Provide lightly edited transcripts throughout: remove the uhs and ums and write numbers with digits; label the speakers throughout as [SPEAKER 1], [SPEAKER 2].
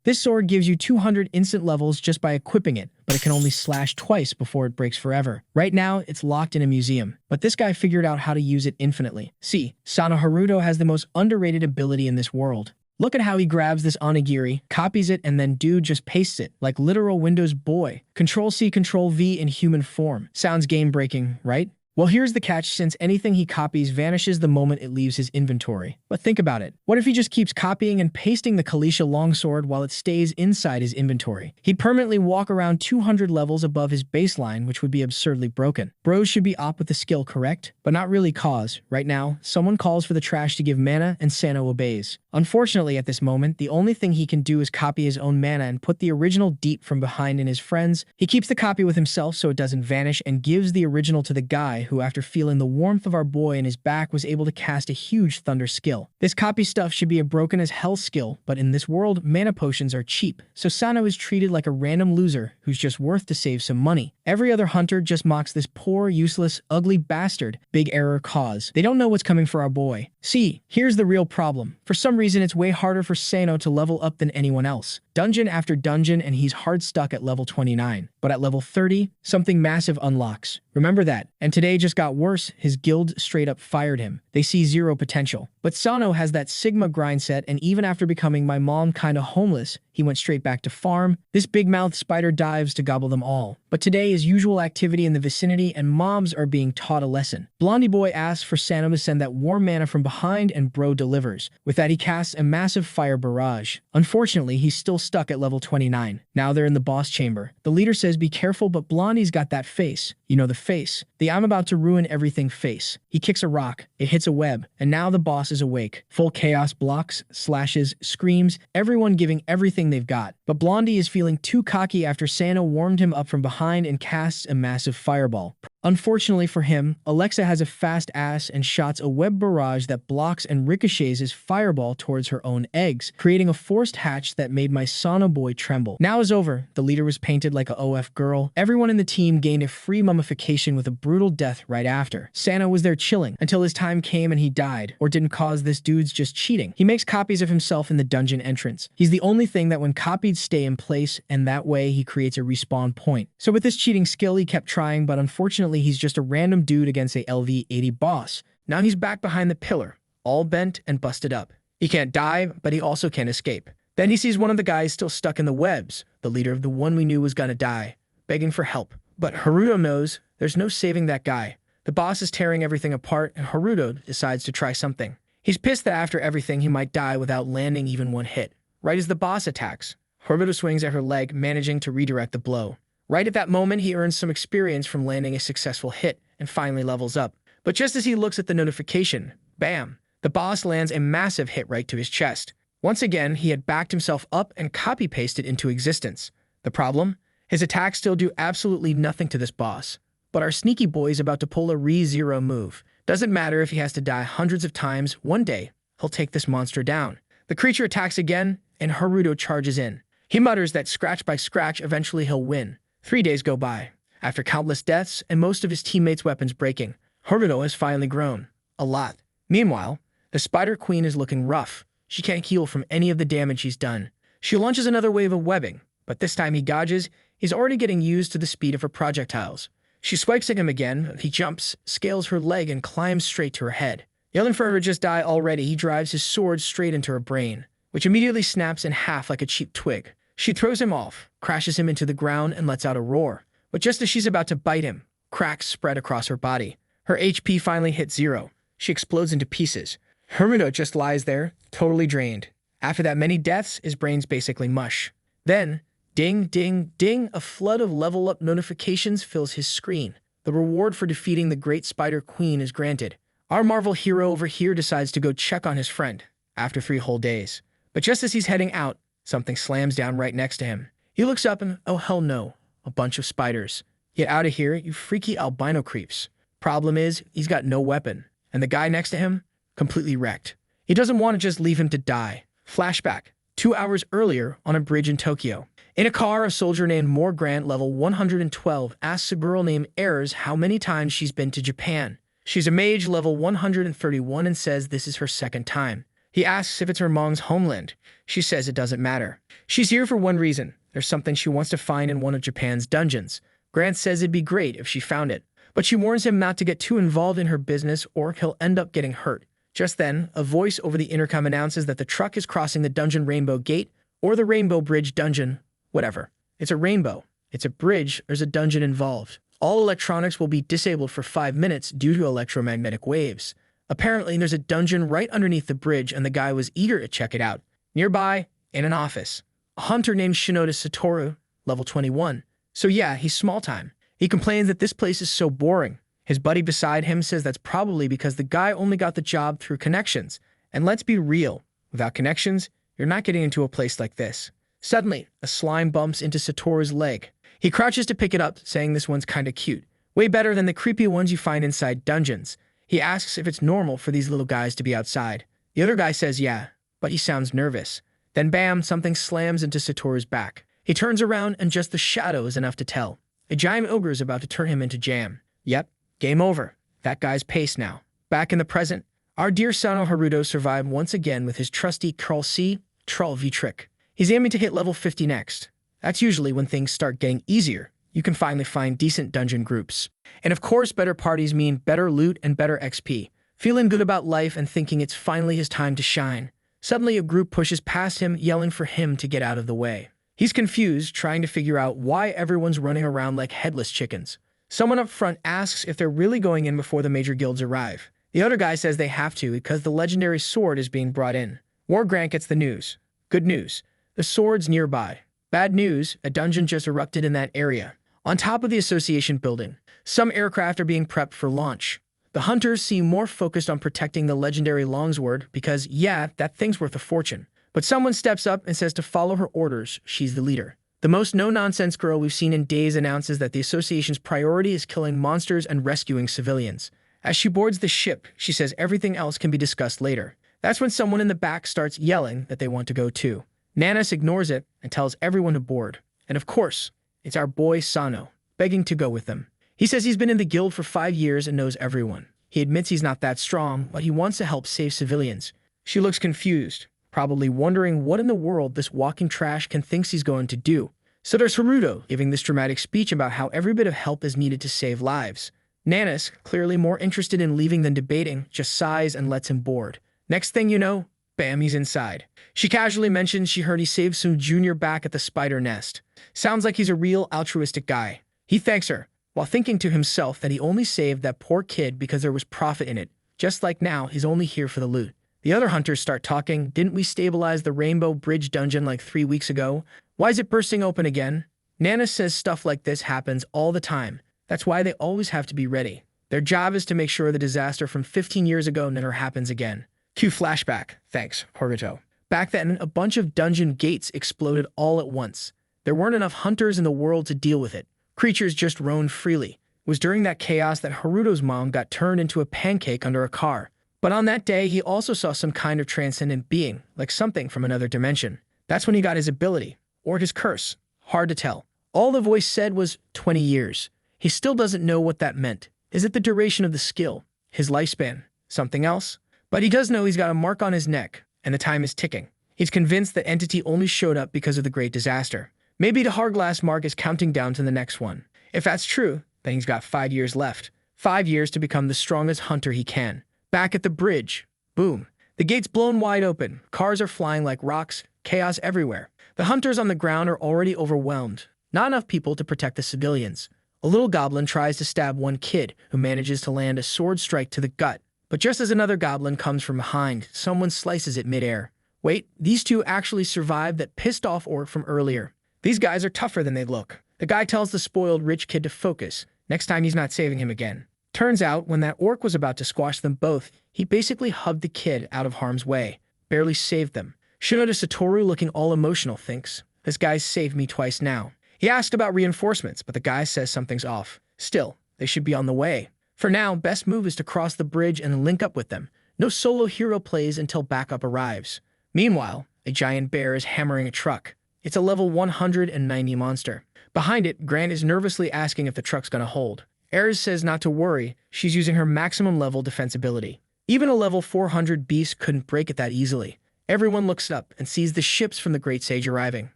[SPEAKER 1] This sword gives you 200 instant levels just by equipping it, but it can only slash twice before it breaks forever. Right now, it's locked in a museum, but this guy figured out how to use it infinitely. See, Sonaruto has the most underrated ability in this world. Look at how he grabs this onigiri, copies it, and then dude just pastes it, like literal Windows boy. Control-C, Control-V in human form. Sounds game-breaking, right? Well, here's the catch, since anything he copies vanishes the moment it leaves his inventory. But think about it. What if he just keeps copying and pasting the Kalisha longsword while it stays inside his inventory? He'd permanently walk around 200 levels above his baseline, which would be absurdly broken. Bros should be op with the skill, correct? But not really, cause, right now, someone calls for the trash to give mana and Sano obeys. Unfortunately, at this moment, the only thing he can do is copy his own mana and put the original deep from behind in his friends. He keeps the copy with himself so it doesn't vanish and gives the original to the guy who, after feeling the warmth of our boy in his back, was able to cast a huge thunder skill. This copy stuff should be a broken as hell skill, but in this world, mana potions are cheap, so Sano is treated like a random loser who's just worth to save some money. Every other hunter just mocks this poor, useless, ugly bastard. Big error, cause they don't know what's coming for our boy. See, here's the real problem. For some reason, it's way harder for Sano to level up than anyone else. Dungeon after dungeon, and he's hard stuck at level 29. But at level 30, something massive unlocks. Remember that. And today just got worse. His guild straight up fired him. They see zero potential. But Sano has that Sigma grind set, and even after becoming my mom kinda homeless, he went straight back to farm. This big-mouthed spider dives to gobble them all. But today is usual activity in the vicinity, and moms are being taught a lesson. Blondie boy asks for Sano to send that warm mana from behind, and bro delivers. With that, he casts a massive fire barrage. Unfortunately, he's still stuck at level 29. Now they're in the boss chamber. The leader says be careful, but Blondie's got that face. You know the face. The I'm about to ruin everything face. He kicks a rock, it hits a web, and now the boss is awake. Full chaos, blocks, slashes, screams, everyone giving everything they've got. But Blondie is feeling too cocky after Sano warmed him up from behind and casts a massive fireball. Unfortunately for him, Alexa has a fast ass and shots a web barrage that blocks and ricochets his fireball towards her own eggs, creating a forced hatch that made my Sano boy tremble. Now is over. The leader was painted like a OF girl. Everyone in the team gained a free mummification with a brutal death right after. Sano was there chilling until his time came and he died, or didn't cause this dude's just cheating. He makes copies of himself in the dungeon entrance. He's the only thing that when copied stay in place, and that way he creates a respawn point. So with this cheating skill, he kept trying, but unfortunately he's just a random dude against a LV-80 boss. Now he's back behind the pillar, all bent and busted up. He can't dive, but he also can't escape. Then he sees one of the guys still stuck in the webs, the leader of the one we knew was gonna die, begging for help. But Haruto knows there's no saving that guy. The boss is tearing everything apart, and Haruto decides to try something. He's pissed that after everything he might die without landing even one hit. Right as the boss attacks, Haruto swings at her leg, managing to redirect the blow. Right at that moment, he earns some experience from landing a successful hit and finally levels up. But just as he looks at the notification, bam, the boss lands a massive hit right to his chest. Once again, he had backed himself up and copy-pasted into existence. The problem? His attacks still do absolutely nothing to this boss. But our sneaky boy is about to pull a re-zero move. Doesn't matter if he has to die hundreds of times, one day, he'll take this monster down. The creature attacks again, and Haruto charges in. He mutters that scratch by scratch, eventually he'll win. 3 days go by. After countless deaths and most of his teammates' weapons breaking, Haruto has finally grown. A lot. Meanwhile, the Spider Queen is looking rough. She can't heal from any of the damage he's done. She launches another wave of webbing, but this time he dodges. He's already getting used to the speed of her projectiles. She swipes at him again. He jumps, scales her leg, and climbs straight to her head. Yelling for her to just die already, he drives his sword straight into her brain, which immediately snaps in half like a cheap twig. She throws him off, crashes him into the ground, and lets out a roar. But just as she's about to bite him, cracks spread across her body. Her HP finally hits 0. She explodes into pieces. Haruto just lies there, totally drained. After that many deaths, his brain's basically mush. Then, ding, ding, ding, a flood of level-up notifications fills his screen. The reward for defeating the Great Spider Queen is granted. Our Marvel hero over here decides to go check on his friend, after 3 whole days. But just as he's heading out, something slams down right next to him. He looks up and, oh hell no, a bunch of spiders. Get out of here, you freaky albino creeps. Problem is, he's got no weapon, and the guy next to him, completely wrecked. He doesn't want to just leave him to die. Flashback, 2 hours earlier on a bridge in Tokyo. In a car, a soldier named Morgrant, level 112, asks a girl named Errors how many times she's been to Japan. She's a mage, level 131, and says this is her second time. He asks if it's her mom's homeland. She says it doesn't matter. She's here for one reason. There's something she wants to find in one of Japan's dungeons. Grant says it'd be great if she found it, but she warns him not to get too involved in her business or he'll end up getting hurt. Just then, a voice over the intercom announces that the truck is crossing the dungeon Rainbow Gate, or the Rainbow Bridge dungeon, whatever. It's a rainbow. It's a bridge. There's a dungeon involved. All electronics will be disabled for 5 minutes due to electromagnetic waves. Apparently, there's a dungeon right underneath the bridge, and the guy was eager to check it out. Nearby, in an office, a hunter named Shinoda Satoru, level 21. So yeah, he's small time. He complains that this place is so boring. His buddy beside him says that's probably because the guy only got the job through connections. And let's be real, without connections, you're not getting into a place like this. Suddenly, a slime bumps into Satoru's leg. He crouches to pick it up, saying this one's kinda cute. Way better than the creepy ones you find inside dungeons. He asks if it's normal for these little guys to be outside. The other guy says yeah, but he sounds nervous. Then bam, something slams into Satoru's back. He turns around and just the shadow is enough to tell. A giant ogre is about to turn him into jam. Yep, game over. That guy's paced now. Back in the present, our dear Sonaruto survived once again with his trusty Curl C, Troll V trick. He's aiming to hit level 50 next. That's usually when things start getting easier. You can finally find decent dungeon groups. And of course, better parties mean better loot and better XP. Feeling good about life and thinking it's finally his time to shine. Suddenly, a group pushes past him, yelling for him to get out of the way. He's confused, trying to figure out why everyone's running around like headless chickens. Someone up front asks if they're really going in before the major guilds arrive. The other guy says they have to because the legendary sword is being brought in. War Grant gets the news. Good news. The sword's nearby. Bad news, a dungeon just erupted in that area. On top of the association building, some aircraft are being prepped for launch. The hunters seem more focused on protecting the legendary longsword because, yeah, that thing's worth a fortune. But someone steps up and says to follow her orders. She's the leader. The most no-nonsense girl we've seen in days announces that the association's priority is killing monsters and rescuing civilians. As she boards the ship, she says everything else can be discussed later. That's when someone in the back starts yelling that they want to go too. Nanas ignores it and tells everyone to board. And of course, it's our boy Sano, begging to go with them. He says he's been in the guild for 5 years and knows everyone. He admits he's not that strong, but he wants to help save civilians. She looks confused, probably wondering what in the world this walking trash can thinks he's going to do. So there's Haruto giving this dramatic speech about how every bit of help is needed to save lives. Nanas, clearly more interested in leaving than debating, just sighs and lets him board. Next thing you know, bam, he's inside. She casually mentions she heard he saved some junior back at the spider nest. Sounds like he's a real altruistic guy. He thanks her, while thinking to himself that he only saved that poor kid because there was profit in it. Just like now, he's only here for the loot. The other hunters start talking. Didn't we stabilize the Rainbow Bridge dungeon like 3 weeks ago? Why is it bursting open again? Nana says stuff like this happens all the time. That's why they always have to be ready. Their job is to make sure the disaster from 15 years ago never happens again. Cue flashback. Thanks, Haruto. Back then, a bunch of dungeon gates exploded all at once. There weren't enough hunters in the world to deal with it. Creatures just roamed freely. It was during that chaos that Haruto's mom got turned into a pancake under a car. But on that day, he also saw some kind of transcendent being, like something from another dimension. That's when he got his ability, or his curse. Hard to tell. All the voice said was 20 years. He still doesn't know what that meant. Is it the duration of the skill? His lifespan? Something else? But he does know he's got a mark on his neck, and the time is ticking. He's convinced that entity only showed up because of the great disaster. Maybe the Hourglass mark is counting down to the next one. If that's true, then he's got 5 years left. 5 years to become the strongest hunter he can. Back at the bridge. Boom. The gate's blown wide open. Cars are flying like rocks. Chaos everywhere. The hunters on the ground are already overwhelmed. Not enough people to protect the civilians. A little goblin tries to stab one kid, who manages to land a sword strike to the gut. But just as another goblin comes from behind, someone slices it midair. Wait, these two actually survived that pissed off orc from earlier. These guys are tougher than they look. The guy tells the spoiled rich kid to focus. Next time he's not saving him again. Turns out, when that orc was about to squash them both, he basically hugged the kid out of harm's way. Barely saved them. Shinoda Satoru, looking all emotional, thinks, this guy's saved me twice now. He asked about reinforcements, but the guy says something's off. Still, they should be on the way. For now, best move is to cross the bridge and link up with them. No solo hero plays until backup arrives. Meanwhile, a giant bear is hammering a truck. It's a level 190 monster. Behind it, Grant is nervously asking if the truck's gonna hold. Ares says not to worry, she's using her maximum level defensibility. Even a level 400 beast couldn't break it that easily. Everyone looks up and sees the ships from the Great Sage arriving.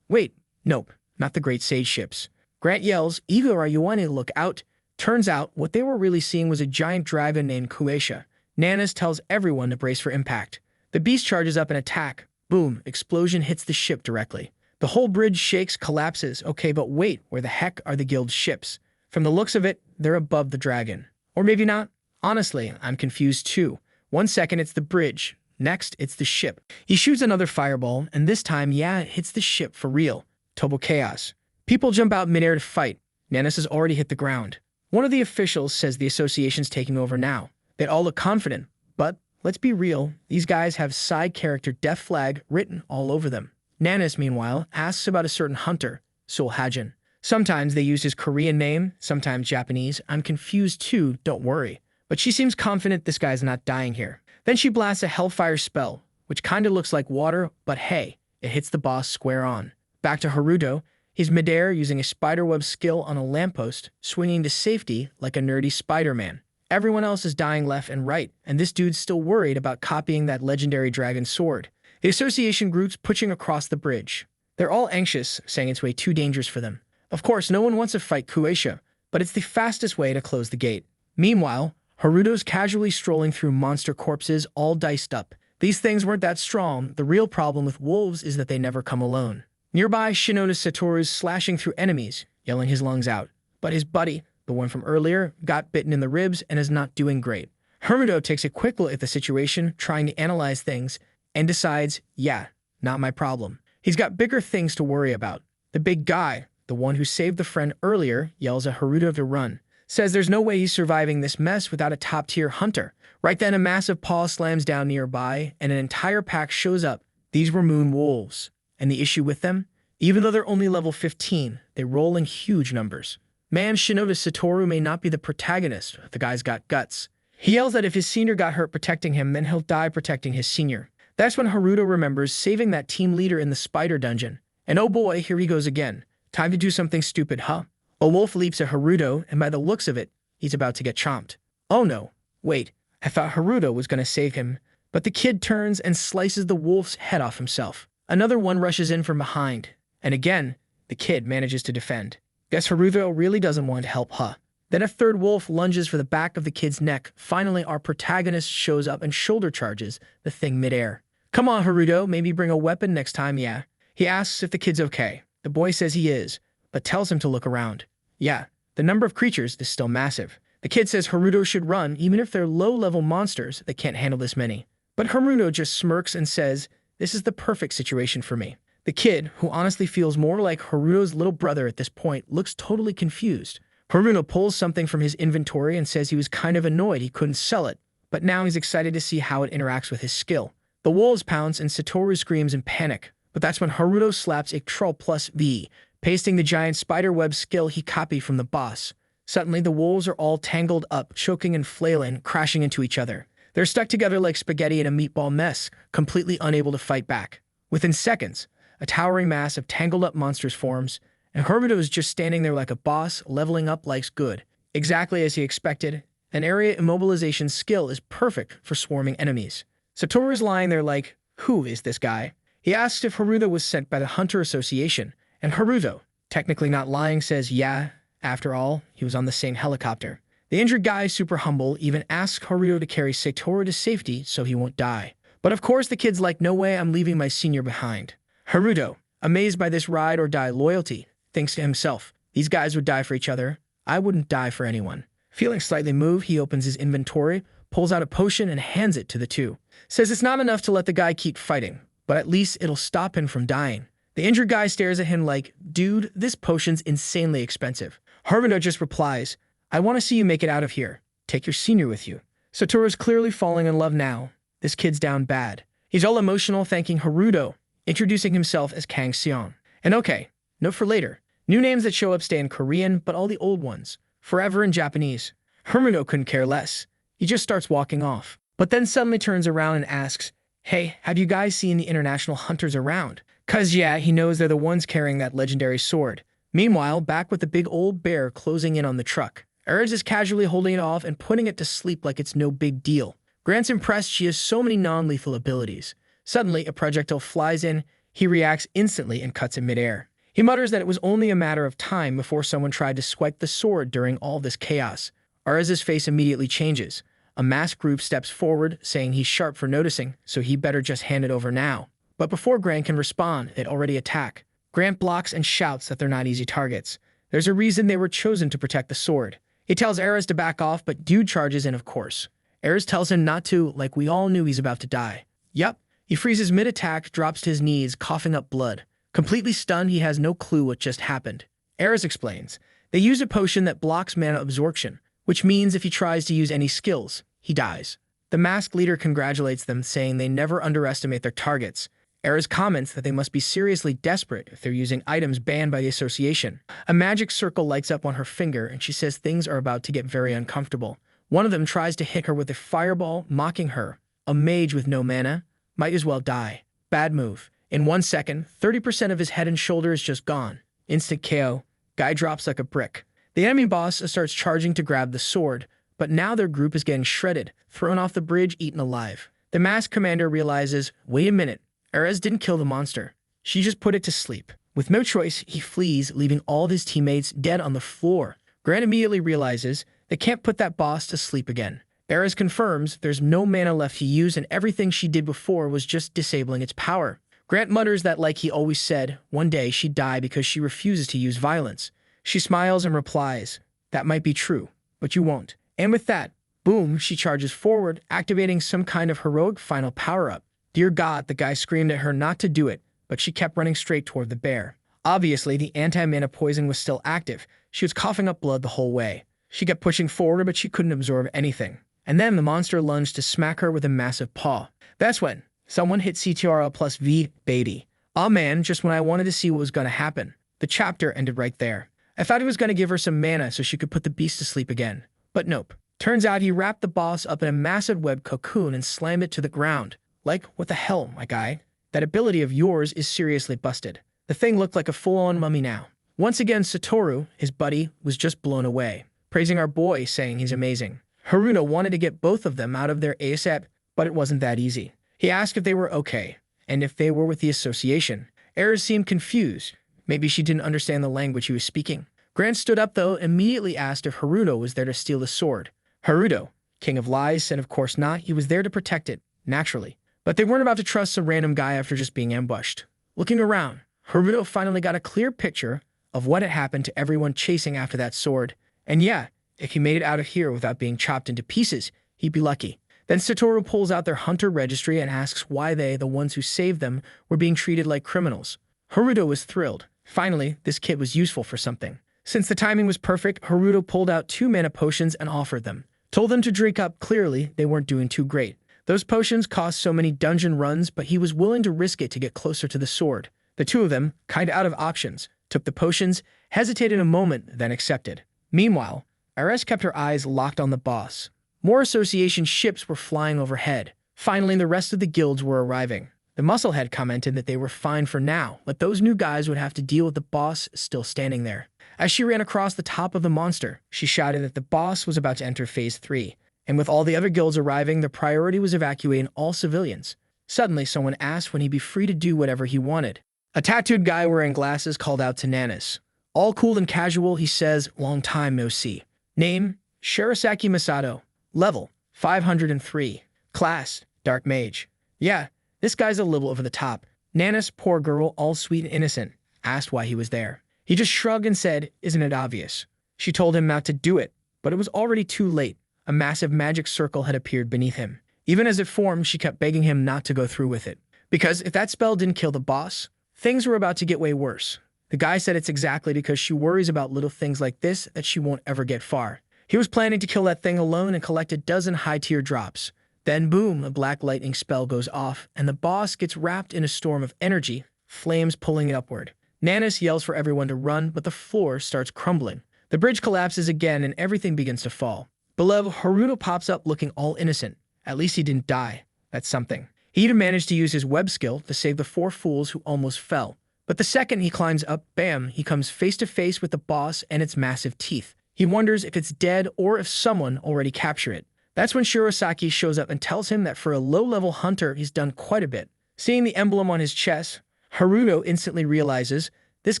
[SPEAKER 1] Wait, nope, not the Great Sage ships. Grant yells, "Ego, are you wanting to look out?" Turns out, what they were really seeing was a giant dragon named Kueisha. Nanas tells everyone to brace for impact. The beast charges up and attack. Boom, explosion hits the ship directly. The whole bridge shakes, collapses. Okay, but wait, where the heck are the guild ships? From the looks of it, they're above the dragon. Or maybe not. Honestly, I'm confused too. 1 second it's the bridge, next it's the ship. He shoots another fireball, and this time, yeah, it hits the ship for real. Total chaos. People jump out midair to fight. Nanas has already hit the ground. One of the officials says the association's taking over now. They all look confident, but let's be real, these guys have side character Death Flag written all over them. Nanas, meanwhile, asks about a certain hunter, Sol Hajin. Sometimes they use his Korean name, sometimes Japanese. I'm confused too, don't worry. But she seems confident this guy's not dying here. Then she blasts a Hellfire spell, which kinda looks like water, but hey, it hits the boss square on. Back to Haruto. He's midair using a spiderweb skill on a lamppost, swinging to safety like a nerdy Spider-Man. Everyone else is dying left and right, and this dude's still worried about copying that legendary dragon sword. The association group's pushing across the bridge. They're all anxious, saying it's way too dangerous for them. Of course, no one wants to fight Kueisha, but it's the fastest way to close the gate. Meanwhile, Haruto's casually strolling through monster corpses all diced up. These things weren't that strong. The real problem with wolves is that they never come alone. Nearby, Shinoda Satoru's slashing through enemies, yelling his lungs out. But his buddy, the one from earlier, got bitten in the ribs and is not doing great. Haruto takes a quick look at the situation, trying to analyze things, and decides, yeah, not my problem. He's got bigger things to worry about. The big guy, the one who saved the friend earlier, yells at Haruto to run. Says there's no way he's surviving this mess without a top-tier hunter. Right then, a massive paw slams down nearby, and an entire pack shows up. These were moon wolves. And the issue with them? Even though they're only level 15, they roll in huge numbers. Man, Shinoda Satoru may not be the protagonist, but the guy's got guts. He yells that if his senior got hurt protecting him, then he'll die protecting his senior. That's when Haruto remembers saving that team leader in the spider dungeon. And oh boy, here he goes again. Time to do something stupid, huh? A wolf leaps at Haruto, and by the looks of it, he's about to get chomped. Oh no, wait, I thought Haruto was going to save him. But the kid turns and slices the wolf's head off himself. Another one rushes in from behind, and again, the kid manages to defend. Guess Haruto really doesn't want to help, huh? Then a third wolf lunges for the back of the kid's neck. Finally, our protagonist shows up and shoulder charges the thing midair. Come on, Haruto, maybe bring a weapon next time, yeah? He asks if the kid's okay. The boy says he is, but tells him to look around. Yeah, the number of creatures is still massive. The kid says Haruto should run, even if they're low-level monsters that can't handle this many. But Haruto just smirks and says, this is the perfect situation for me. The kid, who honestly feels more like Haruto's little brother at this point, looks totally confused. Haruto pulls something from his inventory and says he was kind of annoyed he couldn't sell it, but now he's excited to see how it interacts with his skill. The wolves pounce and Satoru screams in panic, but that's when Haruto slaps a Ctrl plus V, pasting the giant spiderweb skill he copied from the boss. Suddenly, the wolves are all tangled up, choking and flailing, crashing into each other. They're stuck together like spaghetti in a meatball mess, completely unable to fight back. Within seconds, a towering mass of tangled-up monsters forms, and Haruto is just standing there like a boss, leveling up like's good. Exactly as he expected, an area immobilization skill is perfect for swarming enemies. Satoru is lying there like, who is this guy? He asks if Haruto was sent by the Hunter Association, and Haruto, technically not lying, says yeah, after all, he was on the same helicopter. The injured guy is super humble, even asks Haruto to carry Satoru to safety so he won't die. But of course the kid's like, no way, I'm leaving my senior behind. Haruto, amazed by this ride or die loyalty, thinks to himself, these guys would die for each other. I wouldn't die for anyone. Feeling slightly moved, he opens his inventory, pulls out a potion and hands it to the two. Says it's not enough to let the guy keep fighting, but at least it'll stop him from dying. The injured guy stares at him like, dude, this potion's insanely expensive. Haruto just replies, I want to see you make it out of here. Take your senior with you. Satoru's clearly falling in love now. This kid's down bad. He's all emotional, thanking Haruto, introducing himself as Kang Seong. And okay, note for later, new names that show up stay in Korean, but all the old ones, forever in Japanese. Haruto couldn't care less. He just starts walking off, but then suddenly turns around and asks, hey, have you guys seen the international hunters around? Cause yeah, he knows they're the ones carrying that legendary sword. Meanwhile, back with the big old bear closing in on the truck. Erz is casually holding it off and putting it to sleep like it's no big deal. Grant's impressed she has so many non-lethal abilities. Suddenly, a projectile flies in. He reacts instantly and cuts in midair. He mutters that it was only a matter of time before someone tried to swipe the sword during all this chaos. Arez's face immediately changes. A masked group steps forward, saying he's sharp for noticing, so he better just hand it over now. But before Grant can respond, they already attack. Grant blocks and shouts that they're not easy targets. There's a reason they were chosen to protect the sword. He tells Arez to back off, but Dude charges in, of course. Arez tells him not to, like we all knew he's about to die. Yup. He freezes mid-attack, drops to his knees, coughing up blood. Completely stunned, he has no clue what just happened. Arez explains. They use a potion that blocks mana absorption, which means if he tries to use any skills, he dies. The masked leader congratulates them, saying they never underestimate their targets. Arez comments that they must be seriously desperate if they're using items banned by the association. A magic circle lights up on her finger, and she says things are about to get very uncomfortable. One of them tries to hit her with a fireball, mocking her. A mage with no mana? Might as well die. Bad move. In 1 second, 30% of his head and shoulder is just gone. Instant KO. Guy drops like a brick. The enemy boss starts charging to grab the sword, but now their group is getting shredded, thrown off the bridge, eaten alive. The masked commander realizes, wait a minute, Arez didn't kill the monster. She just put it to sleep. With no choice, he flees, leaving all of his teammates dead on the floor. Grant immediately realizes they can't put that boss to sleep again. Arez confirms there's no mana left to use and everything she did before was just disabling its power. Grant mutters that like he always said, one day she'd die because she refuses to use violence. She smiles and replies, that might be true, but you won't. And with that, boom, she charges forward, activating some kind of heroic final power-up. Dear God, the guy screamed at her not to do it, but she kept running straight toward the bear. Obviously, the anti-mana poison was still active. She was coughing up blood the whole way. She kept pushing forward, but she couldn't absorb anything. And then the monster lunged to smack her with a massive paw. That's when someone hit CTRL plus V, baby. Aw man, just when I wanted to see what was going to happen. The chapter ended right there. I thought he was going to give her some mana so she could put the beast to sleep again. But nope. Turns out he wrapped the boss up in a massive web cocoon and slammed it to the ground. Like, what the hell, my guy? That ability of yours is seriously busted. The thing looked like a full-on mummy now. Once again, Satoru, his buddy, was just blown away, praising our boy, saying he's amazing. Haruno wanted to get both of them out of there ASAP, but it wasn't that easy. He asked if they were okay, and if they were with the association. Arez seemed confused. Maybe she didn't understand the language he was speaking. Grant stood up, though, immediately asked if Haruno was there to steal the sword. Haruto, king of lies, said of course not. He was there to protect it, naturally. But they weren't about to trust some random guy after just being ambushed. Looking around, Haruto finally got a clear picture of what had happened to everyone chasing after that sword. And yeah, if he made it out of here without being chopped into pieces, he'd be lucky. Then Satoru pulls out their hunter registry and asks why they, the ones who saved them, were being treated like criminals. Haruto was thrilled. Finally, this kid was useful for something. Since the timing was perfect, Haruto pulled out 2 mana potions and offered them. Told them to drink up. Clearly, they weren't doing too great. Those potions cost so many dungeon runs, but he was willing to risk it to get closer to the sword. The two of them, kinda out of options, took the potions, hesitated a moment, then accepted. Meanwhile, Arez kept her eyes locked on the boss. More association ships were flying overhead. Finally, the rest of the guilds were arriving. The musclehead commented that they were fine for now, but those new guys would have to deal with the boss still standing there. As she ran across the top of the monster, she shouted that the boss was about to enter Phase 3, and with all the other guilds arriving, the priority was evacuating all civilians. Suddenly, someone asked when he'd be free to do whatever he wanted. A tattooed guy wearing glasses called out to Nanas. All cool and casual, he says, long time no see. Name, Shirisaki Masato. Level, 503. Class, Dark Mage. Yeah, this guy's a little over the top. Nanas, poor girl, all sweet and innocent, asked why he was there. He just shrugged and said, isn't it obvious? She told him not to do it, but it was already too late. A massive magic circle had appeared beneath him. Even as it formed, she kept begging him not to go through with it. Because if that spell didn't kill the boss, things were about to get way worse. The guy said it's exactly because she worries about little things like this that she won't ever get far. He was planning to kill that thing alone and collect a dozen high-tier drops. Then boom, a black lightning spell goes off, and the boss gets wrapped in a storm of energy, flames pulling it upward. Nanas yells for everyone to run, but the floor starts crumbling. The bridge collapses again and everything begins to fall. Below, Haruto pops up looking all innocent. At least he didn't die. That's something. He even managed to use his web skill to save the 4 fools who almost fell. But the second he climbs up, bam, he comes face to face with the boss and its massive teeth. He wonders if it's dead or if someone already captured it. That's when Shirosaki shows up and tells him that for a low-level hunter, he's done quite a bit. Seeing the emblem on his chest, Haruto instantly realizes this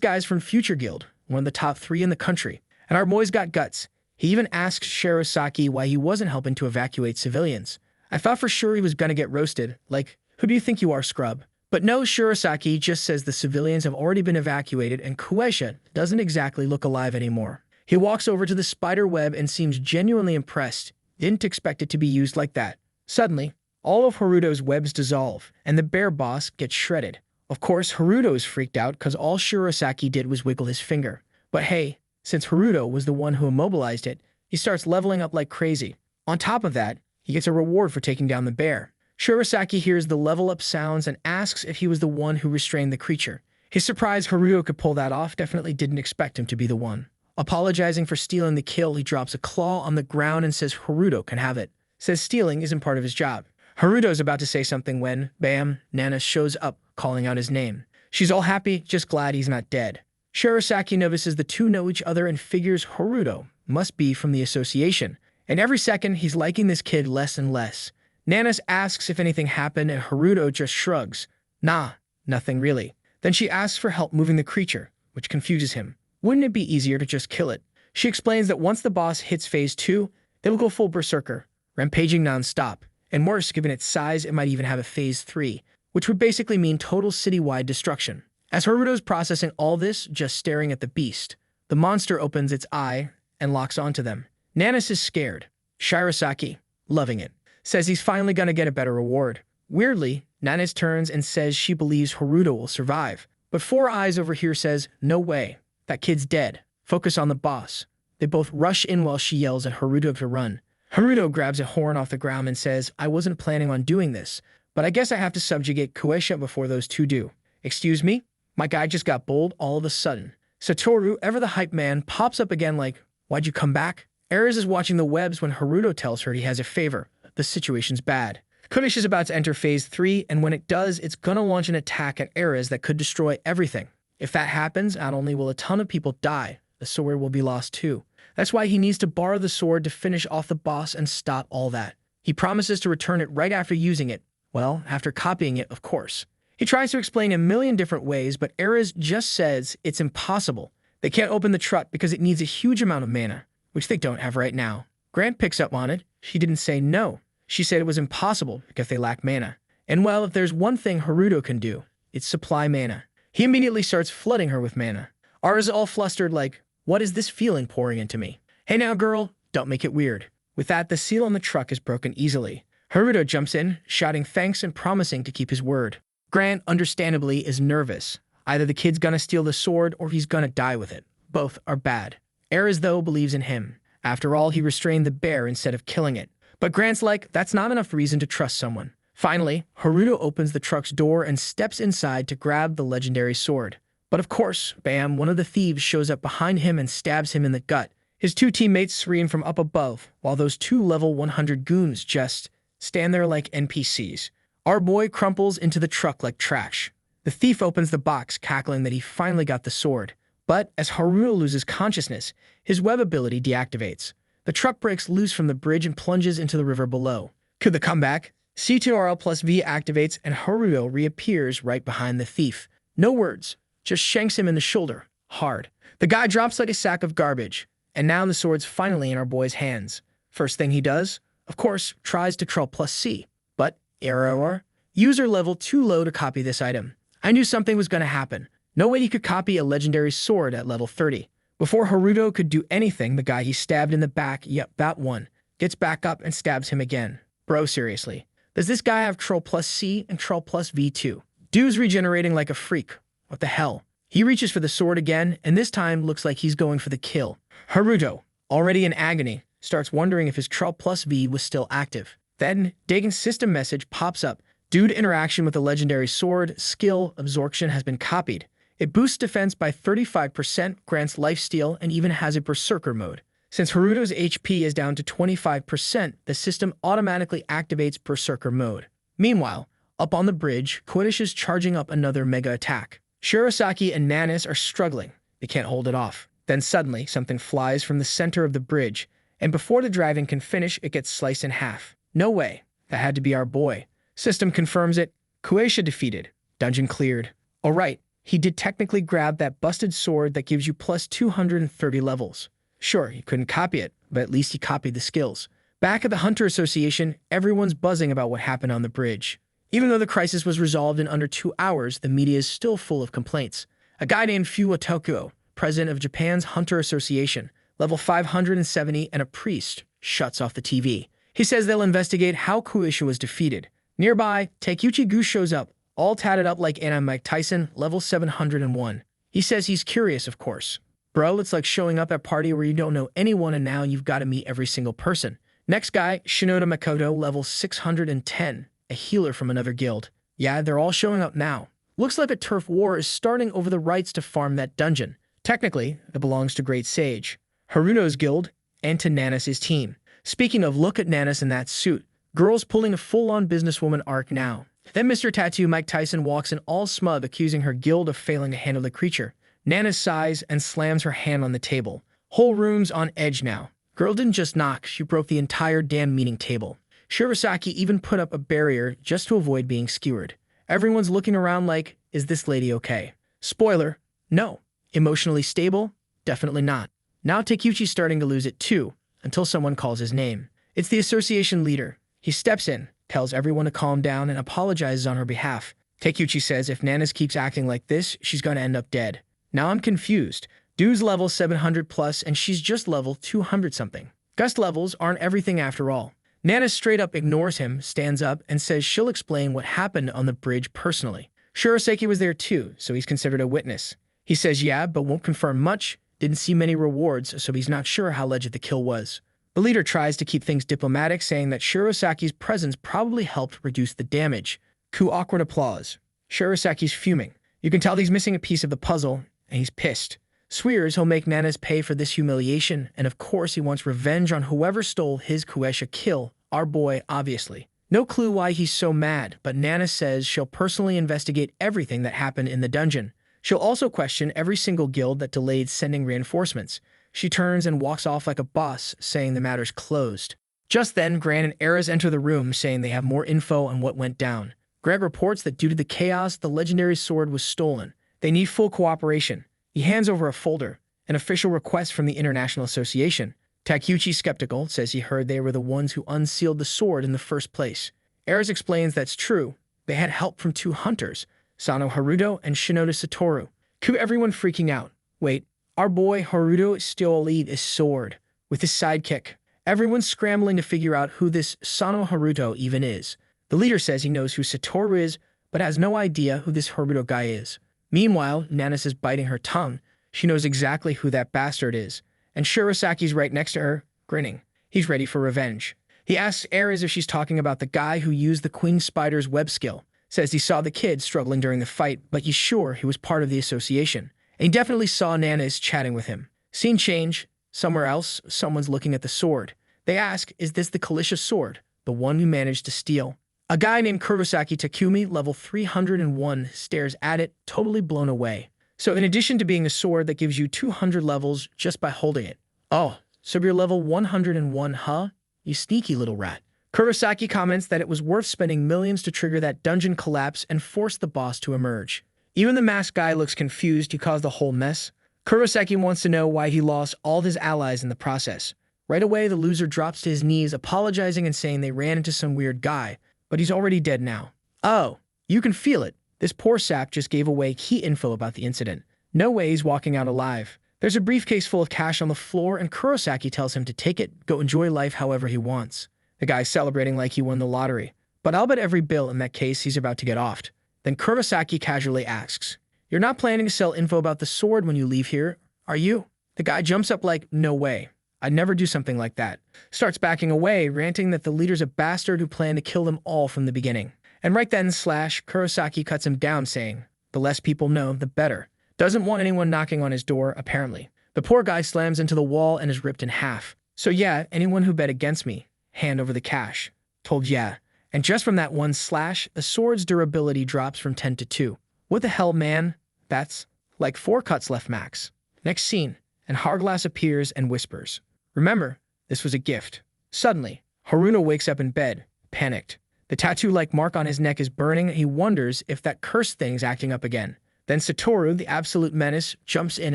[SPEAKER 1] guy's from Future Guild, one of the top 3 in the country. And our boy's got guts. He even asks Shirosaki why he wasn't helping to evacuate civilians. I thought for sure he was gonna get roasted, like, who do you think you are, scrub? But no, Shirosaki just says the civilians have already been evacuated and Kuesha doesn't exactly look alive anymore. He walks over to the spider web and seems genuinely impressed. Didn't expect it to be used like that. Suddenly, all of Haruto's webs dissolve, and the bear boss gets shredded. Of course, Haruto is freaked out because all Shirosaki did was wiggle his finger. But hey, since Haruto was the one who immobilized it, he starts leveling up like crazy. On top of that, he gets a reward for taking down the bear. Shirosaki hears the level up sounds and asks if he was the one who restrained the creature. His surprise Haruto could pull that off, definitely didn't expect him to be the one. Apologizing for stealing the kill, he drops a claw on the ground and says Haruto can have it. Says stealing isn't part of his job. Haruto's about to say something when, bam, Nana shows up, calling out his name. She's all happy, just glad he's not dead. Shirosaki notices the two know each other and figures Haruto must be from the association. And every second, he's liking this kid less and less. Nanas asks if anything happened and Haruto just shrugs. Nah, nothing really. Then she asks for help moving the creature, which confuses him. Wouldn't it be easier to just kill it? She explains that once the boss hits phase 2, they will go full berserker, rampaging non-stop. And worse, given its size, it might even have a phase 3, which would basically mean total citywide destruction. As Haruto's processing all this, just staring at the beast, the monster opens its eye and locks onto them. Nanas is scared. Shirosaki, loving it, says he's finally gonna get a better reward. Weirdly, Nanas turns and says she believes Haruto will survive. But Four Eyes over here says, no way. That kid's dead. Focus on the boss. They both rush in while she yells at Haruto to run. Haruto grabs a horn off the ground and says, I wasn't planning on doing this, but I guess I have to subjugate Kuesha before those two do. Excuse me? My guy just got bold all of a sudden. Satoru, ever the hype man, pops up again like, why'd you come back? Ares is watching the webs when Haruto tells her he has a favor. The situation's bad. Kudish is about to enter phase 3, and when it does, it's gonna launch an attack at Ares that could destroy everything. If that happens, not only will a ton of people die, the sword will be lost too. That's why he needs to borrow the sword to finish off the boss and stop all that. He promises to return it right after using it. Well, after copying it, of course. He tries to explain a million different ways, but Ares just says it's impossible. They can't open the trut because it needs a huge amount of mana, which they don't have right now. Grant picks up on it. She didn't say no. She said it was impossible because they lack mana. And well, if there's one thing Haruto can do, it's supply mana. He immediately starts flooding her with mana. Ara's all flustered like, what is this feeling pouring into me? Hey now, girl, don't make it weird. With that, the seal on the truck is broken easily. Haruto jumps in, shouting thanks and promising to keep his word. Grant, understandably, is nervous. Either the kid's gonna steal the sword or he's gonna die with it. Both are bad. Ares, though, believes in him. After all, he restrained the bear instead of killing it. But Grant's like, that's not enough reason to trust someone. Finally, Haruto opens the truck's door and steps inside to grab the legendary sword. But of course, bam, one of the thieves shows up behind him and stabs him in the gut. His two teammates scream from up above, while those two level 100 goons just stand there like NPCs. Our boy crumples into the truck like trash. The thief opens the box, cackling that he finally got the sword. But as Haruto loses consciousness, his web ability deactivates. The truck breaks loose from the bridge and plunges into the river below. Could the comeback? C2RL plus V activates and Haruto reappears right behind the thief. No words, just shanks him in the shoulder, hard. The guy drops like a sack of garbage, and now the sword's finally in our boy's hands. First thing he does, of course, tries to Control plus C. But, error, user level too low to copy this item. I knew something was gonna happen. No way he could copy a legendary sword at level 30. Before Haruto could do anything, the guy he stabbed in the back, yep, that one, gets back up and stabs him again. Bro, seriously. Does this guy have Troll plus C and Troll plus V2? Dude's regenerating like a freak. What the hell? He reaches for the sword again, and this time looks like he's going for the kill. Haruto, already in agony, starts wondering if his Troll plus V was still active. Then, Dagon's system message pops up. Due to interaction with the legendary sword, skill absorption has been copied. It boosts defense by 35%, grants lifesteal, and even has a berserker mode. Since Haruto's HP is down to 25%, the system automatically activates berserker mode. Meanwhile, up on the bridge, Quidditch is charging up another mega attack. Shirosaki and Nanas are struggling. They can't hold it off. Then suddenly, something flies from the center of the bridge, And before the dragon can finish, it gets sliced in half. No way. That had to be our boy. System confirms it. Kueisha defeated. Dungeon cleared. Alright, he did technically grab that busted sword that gives you plus 230 levels. Sure, he couldn't copy it, but at least he copied the skills. Back at the Hunter Association, everyone's buzzing about what happened on the bridge. Even though the crisis was resolved in under 2 hours, the media is still full of complaints. A guy named Fuwa Tokuo, president of Japan's Hunter Association, level 570 and a priest, shuts off the TV. He says they'll investigate how Kueisha was defeated. Nearby, Takeuchi Gu shows up, all tatted up like Mike Tyson, level 701. He says he's curious, of course. Bro, it's like showing up at a party where you don't know anyone and now you've got to meet every single person. Next guy, Shinoda Makoto, level 610, a healer from another guild. Yeah, they're all showing up now. Looks like a turf war is starting over the rights to farm that dungeon. Technically, it belongs to Great Sage, Haruno's guild, and to Nanis's team. Speaking of, look at Nanis in that suit. Girl's pulling a full-on businesswoman arc now. Then Mr. Tattoo Mike Tyson walks in all smug, accusing her guild of failing to handle the creature. Nanis sighs and slams her hand on the table. Whole room's on edge now. Girl didn't just knock, she broke the entire damn meeting table. Shirosaki even put up a barrier just to avoid being skewered. Everyone's looking around like, is this lady okay? Spoiler, no. Emotionally stable? Definitely not. Now Takeuchi's starting to lose it too, until someone calls his name. It's the association leader. He steps in, tells everyone to calm down, and apologizes on her behalf. Takeuchi says if Nanis keeps acting like this, she's gonna end up dead. Now I'm confused. Dude's level 700 plus, and she's just level 200 something. Gust levels aren't everything after all. Nanis straight up ignores him, stands up, and says she'll explain what happened on the bridge personally. Shirosaki was there too, so he's considered a witness. He says yeah, but won't confirm much, didn't see many rewards, so he's not sure how legit the kill was. The leader tries to keep things diplomatic, saying that Shirosaki's presence probably helped reduce the damage. Cue awkward applause. Shirosaki's fuming. You can tell he's missing a piece of the puzzle, and he's pissed. Swears he'll make Nanis pay for this humiliation, and of course he wants revenge on whoever stole his Kueisha kill, our boy, obviously. No clue why he's so mad, but Nanis says she'll personally investigate everything that happened in the dungeon. She'll also question every single guild that delayed sending reinforcements. She turns and walks off like a boss, saying the matter's closed. Just then, Gran and Eras enter the room, saying they have more info on what went down. Greg reports that due to the chaos, the legendary sword was stolen. They need full cooperation. He hands over a folder, an official request from the International Association. Takeuchi, skeptical, says he heard they were the ones who unsealed the sword in the first place. Eras explains that's true. They had help from 2 hunters, Sano Haruto and Shinoda Satoru. Cue everyone freaking out. Wait, our boy Haruto still lead his sword with his sidekick. Everyone's scrambling to figure out who this Sano Haruto even is. The leader says he knows who Satoru is, but has no idea who this Haruto guy is. Meanwhile, Nanis is biting her tongue. She knows exactly who that bastard is. And Shirosaki's right next to her, grinning. He's ready for revenge. He asks Eras if she's talking about the guy who used the Queen Spider's web skill. Says he saw the kid struggling during the fight, but he's sure he was part of the association. And he definitely saw Nanis chatting with him. Scene change. Somewhere else, someone's looking at the sword. They ask, is this the Kalisha sword? The one we managed to steal? A guy named Kurosaki Takumi, level 301, stares at it, totally blown away. So in addition to being a sword that gives you 200 levels just by holding it. Oh, so you're level 101, huh? You sneaky little rat. Kurosaki comments that it was worth spending millions to trigger that dungeon collapse and force the boss to emerge. Even the masked guy looks confused. He caused the whole mess. Kurosaki wants to know why he lost all of his allies in the process. Right away, the loser drops to his knees, apologizing and saying they ran into some weird guy, but he's already dead now. Oh, you can feel it. This poor sap just gave away key info about the incident. No way he's walking out alive. There's a briefcase full of cash on the floor, and Kurosaki tells him to take it, go enjoy life however he wants. The guy's celebrating like he won the lottery. But I'll bet every bill in that case he's about to get offed. Then Kurosaki casually asks, "You're not planning to sell info about the sword when you leave here, are you?" The guy jumps up like, "No way. I'd never do something like that." Starts backing away, ranting that the leader's a bastard who planned to kill them all from the beginning. And right then, Kurosaki cuts him down, saying, "The less people know, the better." Doesn't want anyone knocking on his door, apparently. The poor guy slams into the wall and is ripped in half. So yeah, anyone who bet against me, hand over the cash. Told yeah. And just from that one slash, the sword's durability drops from 10 to 2. What the hell, man? That's like 4 cuts left max. Next scene, and Harglass appears and whispers, "Remember, This was a gift. Suddenly, Haruno wakes up in bed, panicked. The tattoo-like mark on his neck is burning, and he wonders if that cursed thing's acting up again. Then Satoru, the absolute menace, jumps in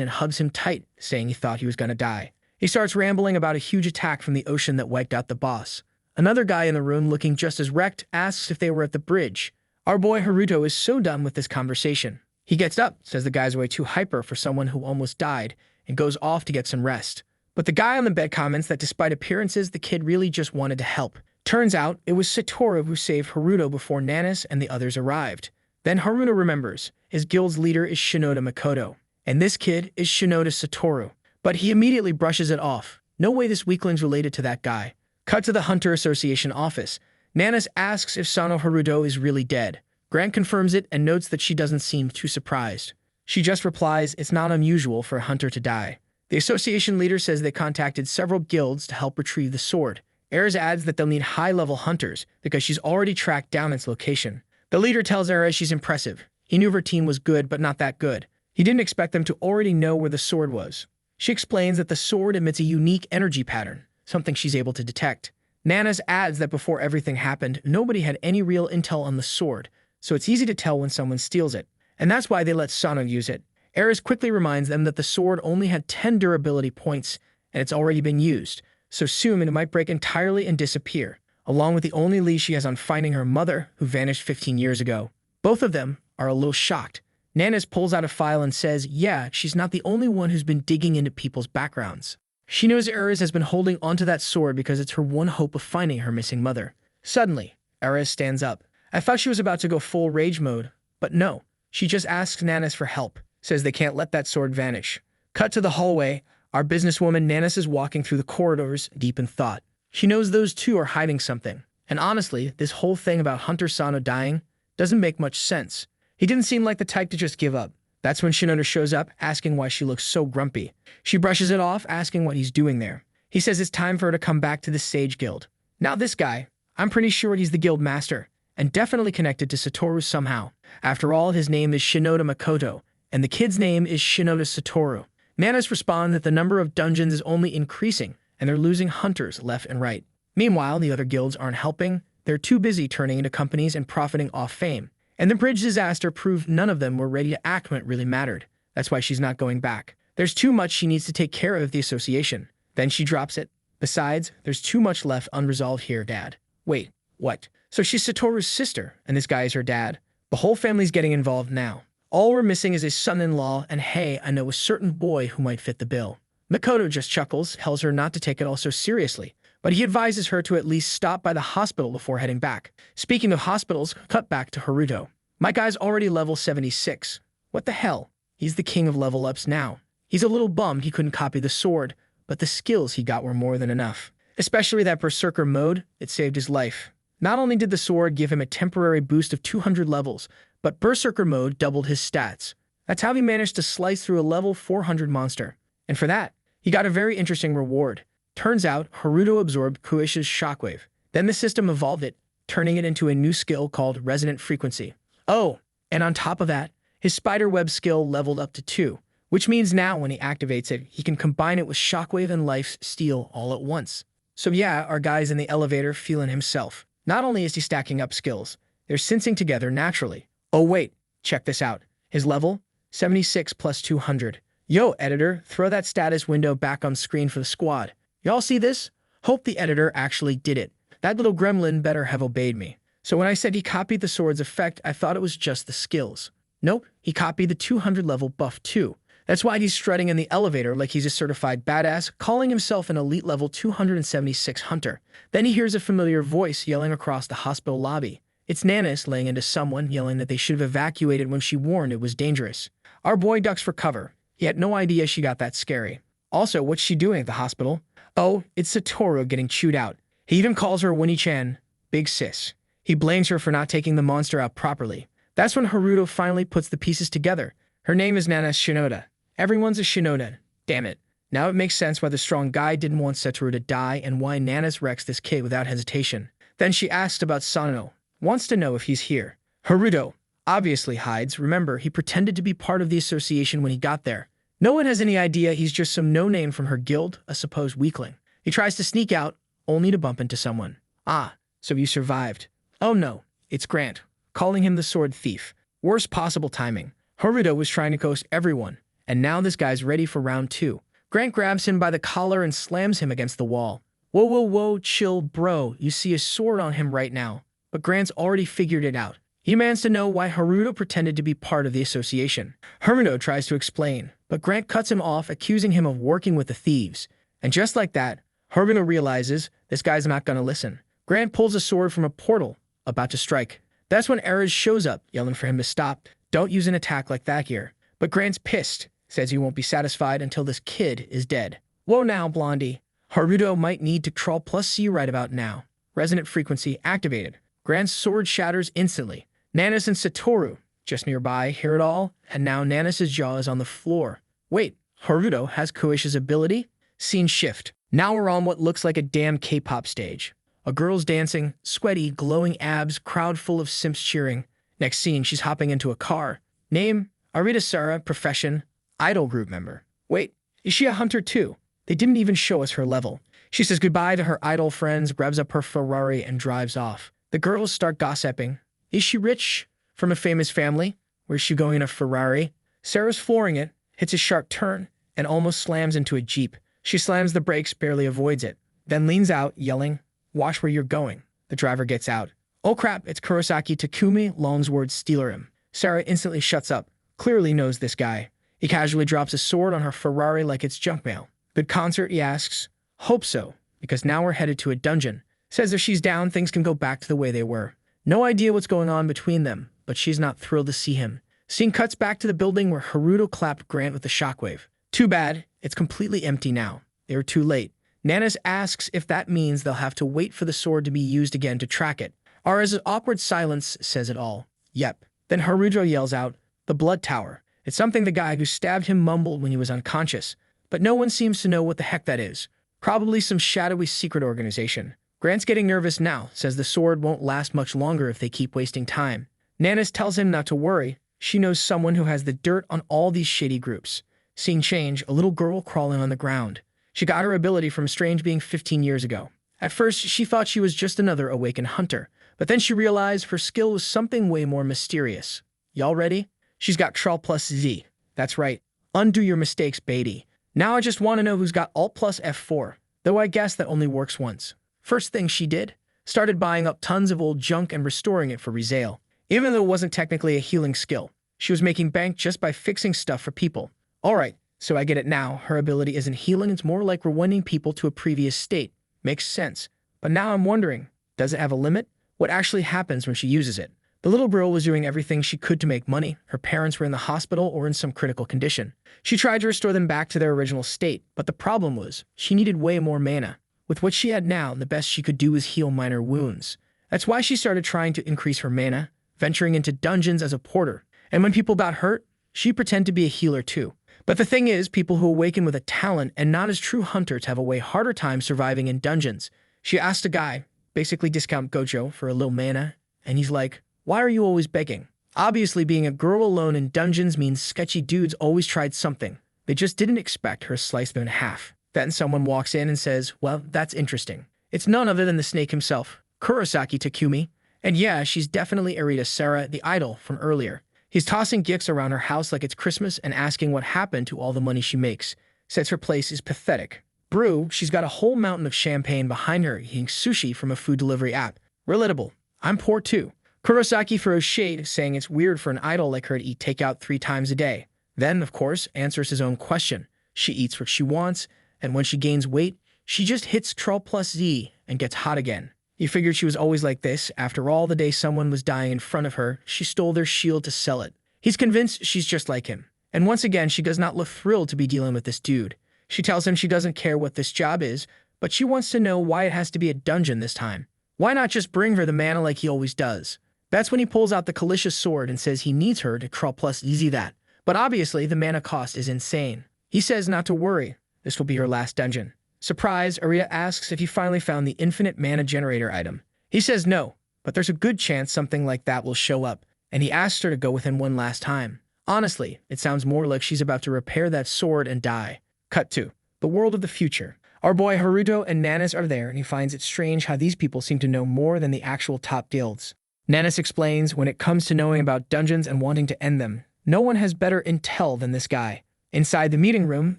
[SPEAKER 1] and hugs him tight, saying he thought he was gonna die. He starts rambling about a huge attack from the ocean that wiped out the boss. Another guy in the room, looking just as wrecked, asks if they were at the bridge. Our boy Haruto is so done with this conversation. He gets up, says the guy's way too hyper for someone who almost died, and goes off to get some rest. But the guy on the bed comments that despite appearances, the kid really just wanted to help. Turns out, it was Satoru who saved Haruto before Nanas and the others arrived. Then Haruno remembers, his guild's leader is Shinoda Makoto, and this kid is Shinoda Satoru. But he immediately brushes it off. No way this weakling's related to that guy. Cut to the Hunter Association office. Nanas asks if Sano Haruto is really dead. Grant confirms it and notes that she doesn't seem too surprised. She just replies, it's not unusual for a hunter to die. The association leader says they contacted several guilds to help retrieve the sword. Erez adds that they'll need high-level hunters because she's already tracked down its location. The leader tells Erez she's impressive. He knew her team was good, but not that good. He didn't expect them to already know where the sword was. She explains that the sword emits a unique energy pattern, something she's able to detect. Nanas adds that before everything happened, nobody had any real intel on the sword, so it's easy to tell when someone steals it. And that's why they let Sano use it. Erez quickly reminds them that the sword only had 10 durability points, and it's already been used, so soon it might break entirely and disappear, along with the only lead she has on finding her mother, who vanished 15 years ago. Both of them are a little shocked. Nanas pulls out a file and says, yeah, she's not the only one who's been digging into people's backgrounds. She knows Erez has been holding onto that sword because it's her one hope of finding her missing mother. Suddenly, Erez stands up. I thought she was about to go full rage mode, but no. She just asks Nanas for help, says they can't let that sword vanish. Cut to the hallway. Our businesswoman Nanas is walking through the corridors, deep in thought. She knows those two are hiding something. And honestly, this whole thing about Hunter Sano dying doesn't make much sense. He didn't seem like the type to just give up. That's when Shinoda shows up, asking why she looks so grumpy. She brushes it off, asking what he's doing there. He says it's time for her to come back to the Sage Guild. Now this guy, I'm pretty sure he's the guild master, and definitely connected to Satoru somehow. After all, his name is Shinoda Makoto, and the kid's name is Shinoda Satoru. Nanas respond that the number of dungeons is only increasing, and they're losing hunters left and right. Meanwhile, the other guilds aren't helping. They're too busy turning into companies and profiting off fame. And the bridge disaster proved none of them were ready to act when it really mattered. That's why she's not going back. There's too much she needs to take care of the association. Then she drops it. Besides, there's too much left unresolved here, Dad. Wait, what? So she's Satoru's sister, and this guy is her dad. The whole family's getting involved now. All we're missing is his son-in-law, and hey, I know a certain boy who might fit the bill. Makoto just chuckles, tells her not to take it all so seriously, but he advises her to at least stop by the hospital before heading back. Speaking of hospitals, cut back to Haruto. My guy's already level 76. What the hell? He's the king of level ups now. He's a little bummed he couldn't copy the sword, but the skills he got were more than enough. Especially that berserker mode, it saved his life. Not only did the sword give him a temporary boost of 200 levels, but berserker mode doubled his stats. That's how he managed to slice through a level 400 monster. And for that, he got a very interesting reward. Turns out, Haruto absorbed Kuisha's shockwave. Then the system evolved it, turning it into a new skill called Resonant Frequency. Oh, and on top of that, his spiderweb skill leveled up to 2, which means now when he activates it, he can combine it with shockwave and life's steal all at once. So yeah, our guy's in the elevator feeling himself. Not only is he stacking up skills, they're syncing together naturally. Oh wait, check this out. His level? 76 plus 200. Yo, editor, throw that status window back on screen for the squad. Y'all see this? Hope the editor actually did it. That little gremlin better have obeyed me. So when I said he copied the sword's effect, I thought it was just the skills. Nope, he copied the 200 level buff too. That's why he's strutting in the elevator like he's a certified badass, calling himself an elite level 276 hunter. Then he hears a familiar voice yelling across the hospital lobby. It's Nanas laying into someone, yelling that they should have evacuated when she warned it was dangerous. Our boy ducks for cover. He had no idea she got that scary. Also, what's she doing at the hospital? Oh, it's Satoru getting chewed out. He even calls her Winnie-chan, big sis. He blames her for not taking the monster out properly. That's when Haruto finally puts the pieces together. Her name is Nanas Shinoda. Everyone's a Shinoda. Damn it. Now it makes sense why the strong guy didn't want Satoru to die and why Nanas wrecks this kid without hesitation. Then she asks about Sano. Wants to know if he's here. Haruto obviously hides. Remember, he pretended to be part of the association when he got there. No one has any idea he's just some no-name from her guild, a supposed weakling. He tries to sneak out, only to bump into someone. Ah, so you survived. Oh no, it's Grant, calling him the sword thief. Worst possible timing. Haruto was trying to ghost everyone, and now this guy's ready for round 2. Grant grabs him by the collar and slams him against the wall. Whoa, whoa, whoa, chill, bro. You see a sword on him right now. But Grant's already figured it out. He demands to know why Haruto pretended to be part of the association. Haruto tries to explain, but Grant cuts him off, accusing him of working with the thieves. And just like that, Haruto realizes this guy's not gonna listen. Grant pulls a sword from a portal, about to strike. That's when Erez shows up, yelling for him to stop. Don't use an attack like that here. But Grant's pissed, says he won't be satisfied until this kid is dead. Whoa now, Blondie. Haruto might need to crawl plus C right about now. Resonant frequency activated. Grant's sword shatters instantly. Nanis and Satoru, just nearby, hear it all, and now Nanis' jaw is on the floor. Wait, Haruto has Koishi's ability? Scene shift. Now we're on what looks like a damn K-pop stage. A girl's dancing, sweaty, glowing abs, crowd full of simps cheering. Next scene, she's hopping into a car. Name, Arita Sara, profession, idol group member. Wait, is she a hunter too? They didn't even show us her level. She says goodbye to her idol friends, grabs up her Ferrari, and drives off. The girls start gossiping. Is she rich? From a famous family? Where's she going in a Ferrari? Sarah's flooring it, hits a sharp turn, and almost slams into a Jeep. She slams the brakes, barely avoids it, then leans out, yelling, "Watch where you're going." The driver gets out. Oh crap, it's Kurosaki Takumi, Longsword stealer him. Sarah instantly shuts up, clearly knows this guy. He casually drops a sword on her Ferrari like it's junk mail. Good concert, he asks. Hope so, because now we're headed to a dungeon. Says if she's down, things can go back to the way they were. No idea what's going on between them, but she's not thrilled to see him. Scene cuts back to the building where Haruto clapped Grant with a shockwave. Too bad, it's completely empty now. They were too late. Nanis asks if that means they'll have to wait for the sword to be used again to track it. Ara's awkward silence says it all. Yep. Then Haruto yells out, "The blood tower." It's something the guy who stabbed him mumbled when he was unconscious, but no one seems to know what the heck that is. Probably some shadowy secret organization. Grant's getting nervous now, says the sword won't last much longer if they keep wasting time. Nanis tells him not to worry. She knows someone who has the dirt on all these shady groups. Scene change, a little girl crawling on the ground. She got her ability from a strange being 15 years ago. At first, she thought she was just another awakened hunter, but then she realized her skill was something way more mysterious. Y'all ready? She's got Trl plus Z. That's right. Undo your mistakes, Beatty. Now I just want to know who's got Alt plus F4, though I guess that only works once. First thing she did, started buying up tons of old junk and restoring it for resale. Even though it wasn't technically a healing skill, she was making bank just by fixing stuff for people. Alright, so I get it now. Her ability isn't healing, it's more like rewinding people to a previous state. Makes sense. But now I'm wondering, does it have a limit? What actually happens when she uses it? The little girl was doing everything she could to make money. Her parents were in the hospital or in some critical condition. She tried to restore them back to their original state, but the problem was, she needed way more mana. With what she had now, the best she could do was heal minor wounds. That's why she started trying to increase her mana, venturing into dungeons as a porter. And when people got hurt, she pretended to be a healer too. But the thing is, people who awaken with a talent and not as true hunters have a way harder time surviving in dungeons. She asked a guy, basically discount Gojo, for a little mana, and he's like, "Why are you always begging?" Obviously, being a girl alone in dungeons means sketchy dudes always tried something. They just didn't expect her to slice them in half. Then someone walks in and says, "Well, that's interesting." It's none other than the snake himself, Kurosaki Takumi. And yeah, she's definitely Arita Sara, the idol from earlier. He's tossing gifts around her house like it's Christmas and asking what happened to all the money she makes. Says her place is pathetic. Brew, she's got a whole mountain of champagne behind her eating sushi from a food delivery app. Relatable. I'm poor too. Kurosaki throws shade, saying it's weird for an idol like her to eat takeout 3 times a day. Then, of course, answers his own question. She eats what she wants, and when she gains weight, she just hits Trl plus Z and gets hot again. He figured she was always like this. After all, the day someone was dying in front of her, she stole their shield to sell it. He's convinced she's just like him. And once again, she does not look thrilled to be dealing with this dude. She tells him she doesn't care what this job is, but she wants to know why it has to be a dungeon this time. Why not just bring her the mana like he always does? That's when he pulls out the Kalisha sword and says he needs her to Trl plus easy that. But obviously, the mana cost is insane. He says not to worry. This will be her last dungeon. Surprised, Arita asks if he finally found the infinite mana generator item. He says no, but there's a good chance something like that will show up, and he asks her to go with him one last time. Honestly, it sounds more like she's about to repair that sword and die. Cut to the world of the future. Our boy Haruto and Nanas are there, and he finds it strange how these people seem to know more than the actual top guilds. Nanas explains when it comes to knowing about dungeons and wanting to end them, no one has better intel than this guy. Inside the meeting room,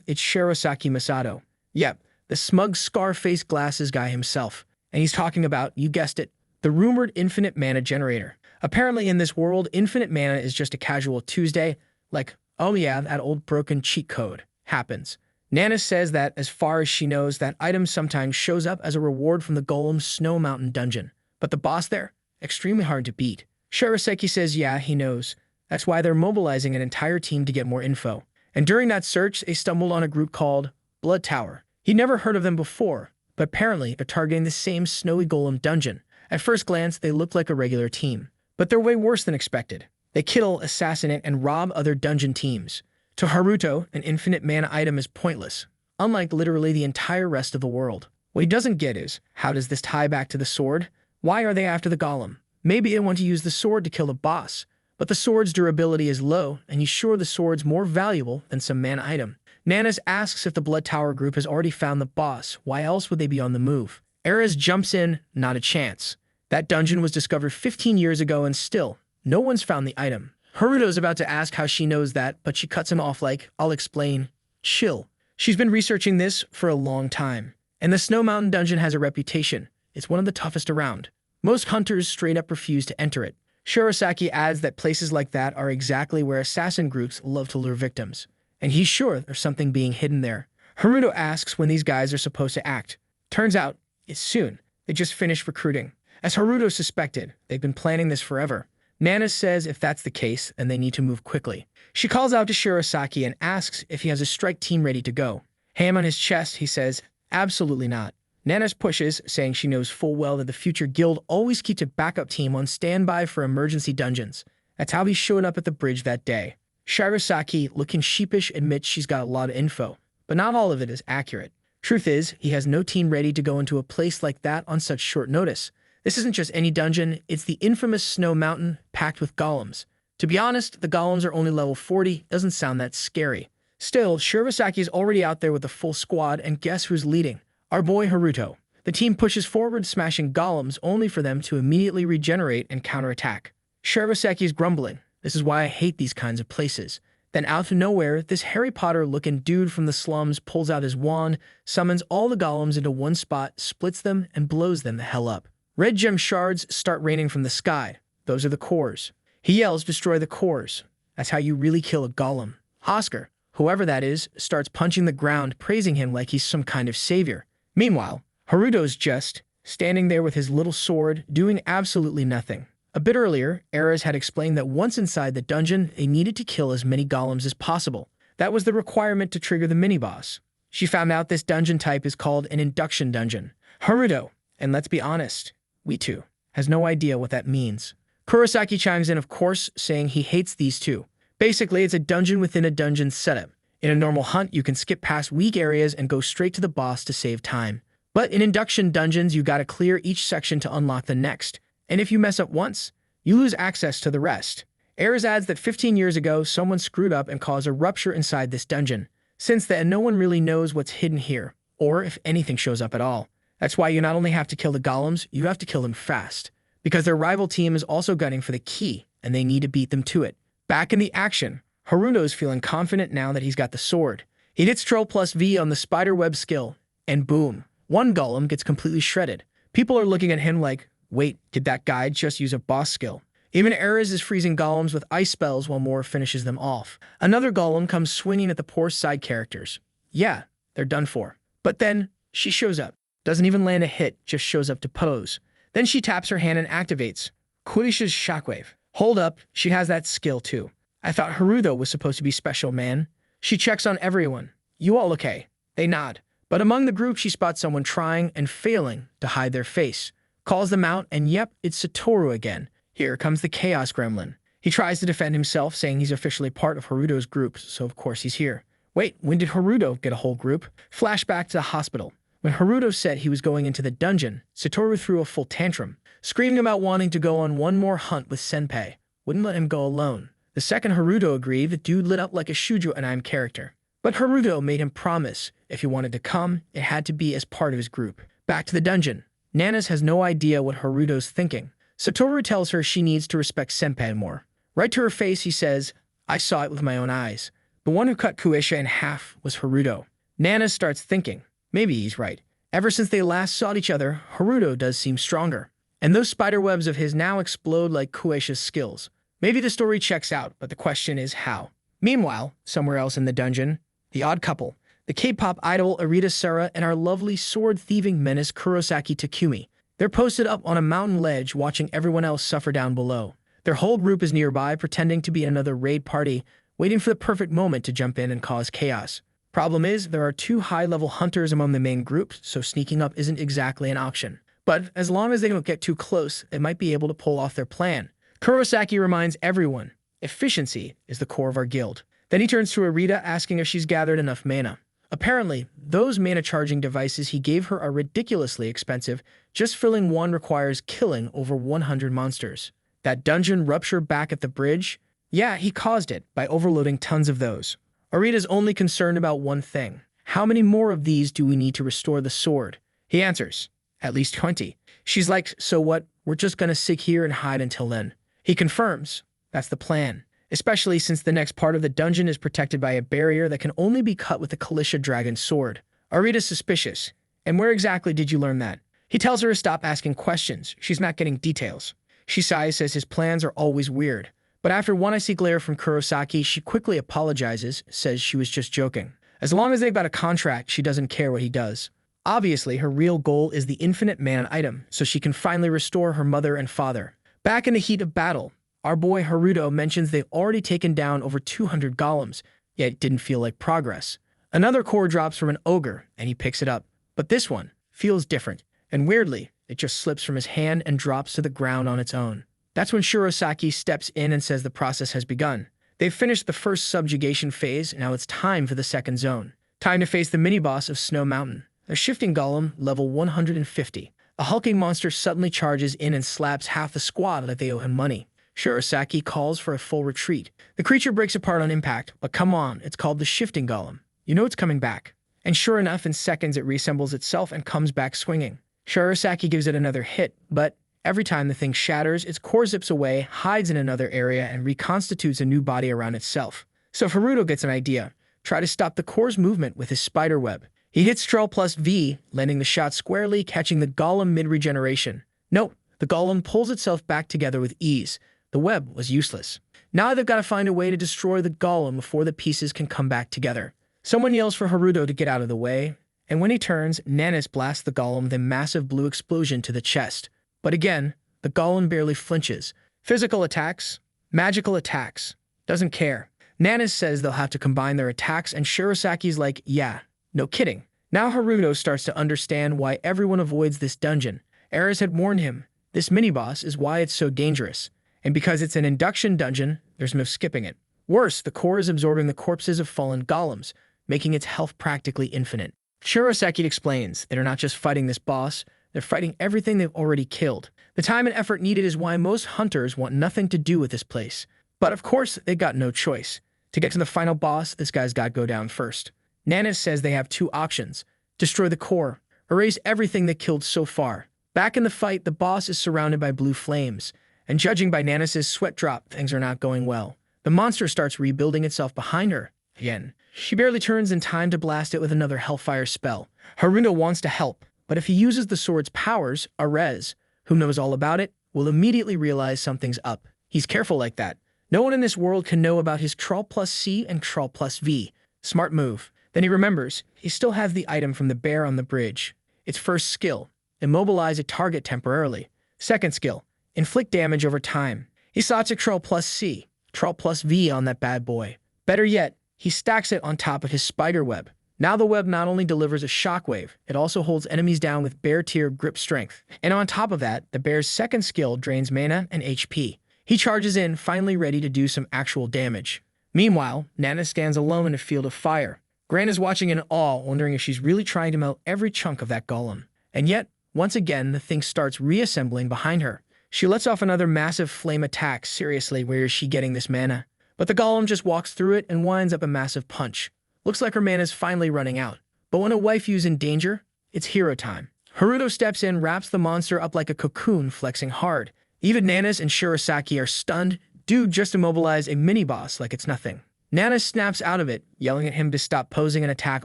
[SPEAKER 1] it's Shirosaki Masato. Yep, the smug scar-face glasses guy himself. And he's talking about, you guessed it, the rumored infinite mana generator. Apparently in this world, infinite mana is just a casual Tuesday, like, oh yeah, that old broken cheat code happens. Nana says that, as far as she knows, that item sometimes shows up as a reward from the Golem's Snow Mountain dungeon. But the boss there? Extremely hard to beat. Shirosaki says yeah, he knows. That's why they're mobilizing an entire team to get more info. And during that search, they stumbled on a group called Blood Tower. He'd never heard of them before, but apparently they're targeting the same snowy golem dungeon. At first glance, they look like a regular team. But they're way worse than expected. They kill, assassinate, and rob other dungeon teams. To Haruto, an infinite mana item is pointless, unlike literally the entire rest of the world. What he doesn't get is, how does this tie back to the sword? Why are they after the golem? Maybe they want to use the sword to kill the boss, but the sword's durability is low, and he's sure the sword's more valuable than some mana item. Nanas asks if the Blood Tower group has already found the boss. Why else would they be on the move? Ares jumps in, not a chance. That dungeon was discovered 15 years ago and still, no one's found the item. Haruto's about to ask how she knows that, but she cuts him off like, I'll explain. Chill. She's been researching this for a long time. And the Snow Mountain dungeon has a reputation. It's one of the toughest around. Most hunters straight up refuse to enter it. Shirosaki adds that places like that are exactly where assassin groups love to lure victims. And he's sure there's something being hidden there. Haruto asks when these guys are supposed to act. Turns out, it's soon. They just finished recruiting. As Haruto suspected, they've been planning this forever. Nana says if that's the case, then they need to move quickly. She calls out to Shirosaki and asks if he has a strike team ready to go. Hand on his chest, he says, absolutely not. Nanas pushes, saying she knows full well that the future guild always keeps a backup team on standby for emergency dungeons. That's how he showed up at the bridge that day. Shirosaki, looking sheepish, admits she's got a lot of info, but not all of it is accurate. Truth is, he has no team ready to go into a place like that on such short notice. This isn't just any dungeon, it's the infamous Snow Mountain, packed with golems. To be honest, the golems are only level 40, doesn't sound that scary. Still, Shirosaki is already out there with a full squad, and guess who's leading? Our boy Haruto. The team pushes forward, smashing golems, only for them to immediately regenerate and counterattack. Shirasaki's grumbling. This is why I hate these kinds of places. Then out of nowhere, this Harry Potter-looking dude from the slums pulls out his wand, summons all the golems into one spot, splits them, and blows them the hell up. Red gem shards start raining from the sky. Those are the cores. He yells, destroy the cores. That's how you really kill a golem. Oscar, whoever that is, starts punching the ground, praising him like he's some kind of savior. Meanwhile, Haruto's just standing there with his little sword, doing absolutely nothing. A bit earlier, Ares had explained that once inside the dungeon, they needed to kill as many golems as possible. That was the requirement to trigger the mini-boss. She found out this dungeon type is called an induction dungeon. Haruto, and let's be honest, we too, has no idea what that means. Kurosaki chimes in, of course, saying he hates these two. Basically, it's a dungeon within a dungeon setup. In a normal hunt, you can skip past weak areas and go straight to the boss to save time. But in induction dungeons, you gotta clear each section to unlock the next. And if you mess up once, you lose access to the rest. Ares adds that 15 years ago, someone screwed up and caused a rupture inside this dungeon. Since then, no one really knows what's hidden here, or if anything shows up at all. That's why you not only have to kill the golems, you have to kill them fast. Because their rival team is also gunning for the key, and they need to beat them to it. Back in the action, Haruto's feeling confident now that he's got the sword. He hits Troll plus V on the spiderweb skill, and boom, one golem gets completely shredded. People are looking at him like, wait, did that guy just use a boss skill? Even Ares is freezing golems with ice spells while Mora finishes them off. Another golem comes swinging at the poor side characters. Yeah, they're done for. But then, she shows up. Doesn't even land a hit, just shows up to pose. Then she taps her hand and activates Kurish's shockwave. Hold up, she has that skill too. I thought Haruto was supposed to be special, man. She checks on everyone. You all okay? They nod. But among the group, she spots someone trying and failing to hide their face. Calls them out, and yep, it's Satoru again. Here comes the Chaos Gremlin. He tries to defend himself, saying he's officially part of Haruto's group, so of course he's here. Wait, when did Haruto get a whole group? Flashback to the hospital. When Haruto said he was going into the dungeon, Satoru threw a full tantrum, screaming about wanting to go on one more hunt with Senpai. Wouldn't let him go alone. The second Haruto agreed, the dude lit up like a shoujo anime character. But Haruto made him promise if he wanted to come, it had to be as part of his group. Back to the dungeon. Nanas has no idea what Haruto's thinking. Satoru tells her she needs to respect Senpai more. Right to her face, he says, I saw it with my own eyes. The one who cut Kuisha in half was Haruto. Nana starts thinking, maybe he's right. Ever since they last saw each other, Haruto does seem stronger. And those spiderwebs of his now explode like Kuisha's skills. Maybe the story checks out, but the question is how. Meanwhile, somewhere else in the dungeon, the odd couple, the K-pop idol Arita Sara and our lovely sword-thieving menace Kurosaki Takumi. They're posted up on a mountain ledge watching everyone else suffer down below. Their whole group is nearby, pretending to be another raid party, waiting for the perfect moment to jump in and cause chaos. Problem is, there are 2 high-level hunters among the main group, so sneaking up isn't exactly an option. But as long as they don't get too close, they might be able to pull off their plan. Kurosaki reminds everyone, efficiency is the core of our guild. Then he turns to Arita asking if she's gathered enough mana. Apparently, those mana charging devices he gave her are ridiculously expensive. Just filling one requires killing over 100 monsters. That dungeon rupture back at the bridge? Yeah, he caused it by overloading tons of those. Arita's only concerned about one thing. How many more of these do we need to restore the sword? He answers, at least 20. She's like, so what? We're just gonna sit here and hide until then. He confirms, that's the plan. Especially since the next part of the dungeon is protected by a barrier that can only be cut with the Kalisha dragon sword. Arita's suspicious. And where exactly did you learn that? He tells her to stop asking questions. She's not getting details. She sighs, says his plans are always weird. But after one icy glare from Kurosaki, she quickly apologizes, says she was just joking. As long as they've got a contract, she doesn't care what he does. Obviously, her real goal is the infinite mana item, so she can finally restore her mother and father. Back in the heat of battle, our boy Haruto mentions they've already taken down over 200 golems, yet it didn't feel like progress. Another core drops from an ogre, and he picks it up. But this one feels different, and weirdly, it just slips from his hand and drops to the ground on its own. That's when Shirosaki steps in and says the process has begun. They've finished the first subjugation phase, now it's time for the second zone. Time to face the mini-boss of Snow Mountain. A shifting golem, level 150. A hulking monster suddenly charges in and slaps half the squad like they owe him money. Shirosaki calls for a full retreat. The creature breaks apart on impact, but come on, it's called the shifting golem. You know it's coming back. And sure enough, in seconds it reassembles itself and comes back swinging. Shirosaki gives it another hit, but every time the thing shatters, its core zips away, hides in another area, and reconstitutes a new body around itself. So Haruto gets an idea. Try to stop the core's movement with his spider web. He hits Control plus V, landing the shot squarely, catching the golem mid-regeneration. Nope, the golem pulls itself back together with ease. The web was useless. Now they've got to find a way to destroy the golem before the pieces can come back together. Someone yells for Haruto to get out of the way, and when he turns, Nanis blasts the golem with a massive blue explosion to the chest. But again, the golem barely flinches. Physical attacks, magical attacks, doesn't care. Nanis says they'll have to combine their attacks, and Shirosaki's like, yeah, no kidding. Now Haruto starts to understand why everyone avoids this dungeon. Eris had warned him, this mini-boss is why it's so dangerous. And because it's an induction dungeon, there's no skipping it. Worse, the core is absorbing the corpses of fallen golems, making its health practically infinite. Shirosaki explains they're not just fighting this boss, they're fighting everything they've already killed. The time and effort needed is why most hunters want nothing to do with this place. But of course, they got no choice. To get to the final boss, this guy's got to go down first. Nanis says they have 2 options. Destroy the core, erase everything they killed so far. Back in the fight, the boss is surrounded by blue flames. And judging by Nanis' sweat drop, things are not going well. The monster starts rebuilding itself behind her. Again, she barely turns in time to blast it with another Hellfire spell. Haruto wants to help, but if he uses the sword's powers, Arez, who knows all about it, will immediately realize something's up. He's careful like that. No one in this world can know about his Control plus C and Control plus V. Smart move. Then he remembers, he still has the item from the bear on the bridge. Its first skill, immobilize a target temporarily. Second skill, inflict damage over time. He slots a Control plus C, Control plus V on that bad boy. Better yet, he stacks it on top of his spider web. Now the web not only delivers a shockwave, it also holds enemies down with bear tier grip strength. And on top of that, the bear's second skill drains mana and HP. He charges in, finally ready to do some actual damage. Meanwhile, Nana stands alone in a field of fire. Gran is watching in awe, wondering if she's really trying to melt every chunk of that golem. And yet, once again, the thing starts reassembling behind her. She lets off another massive flame attack. Seriously, where is she getting this mana? But the golem just walks through it and winds up a massive punch. Looks like her mana's finally running out. But when a waifu's in danger, it's hero time. Haruto steps in, wraps the monster up like a cocoon, flexing hard. Even Nanas and Shirosaki are stunned. Dude just immobilized a mini-boss like it's nothing. Nana snaps out of it, yelling at him to stop posing an attack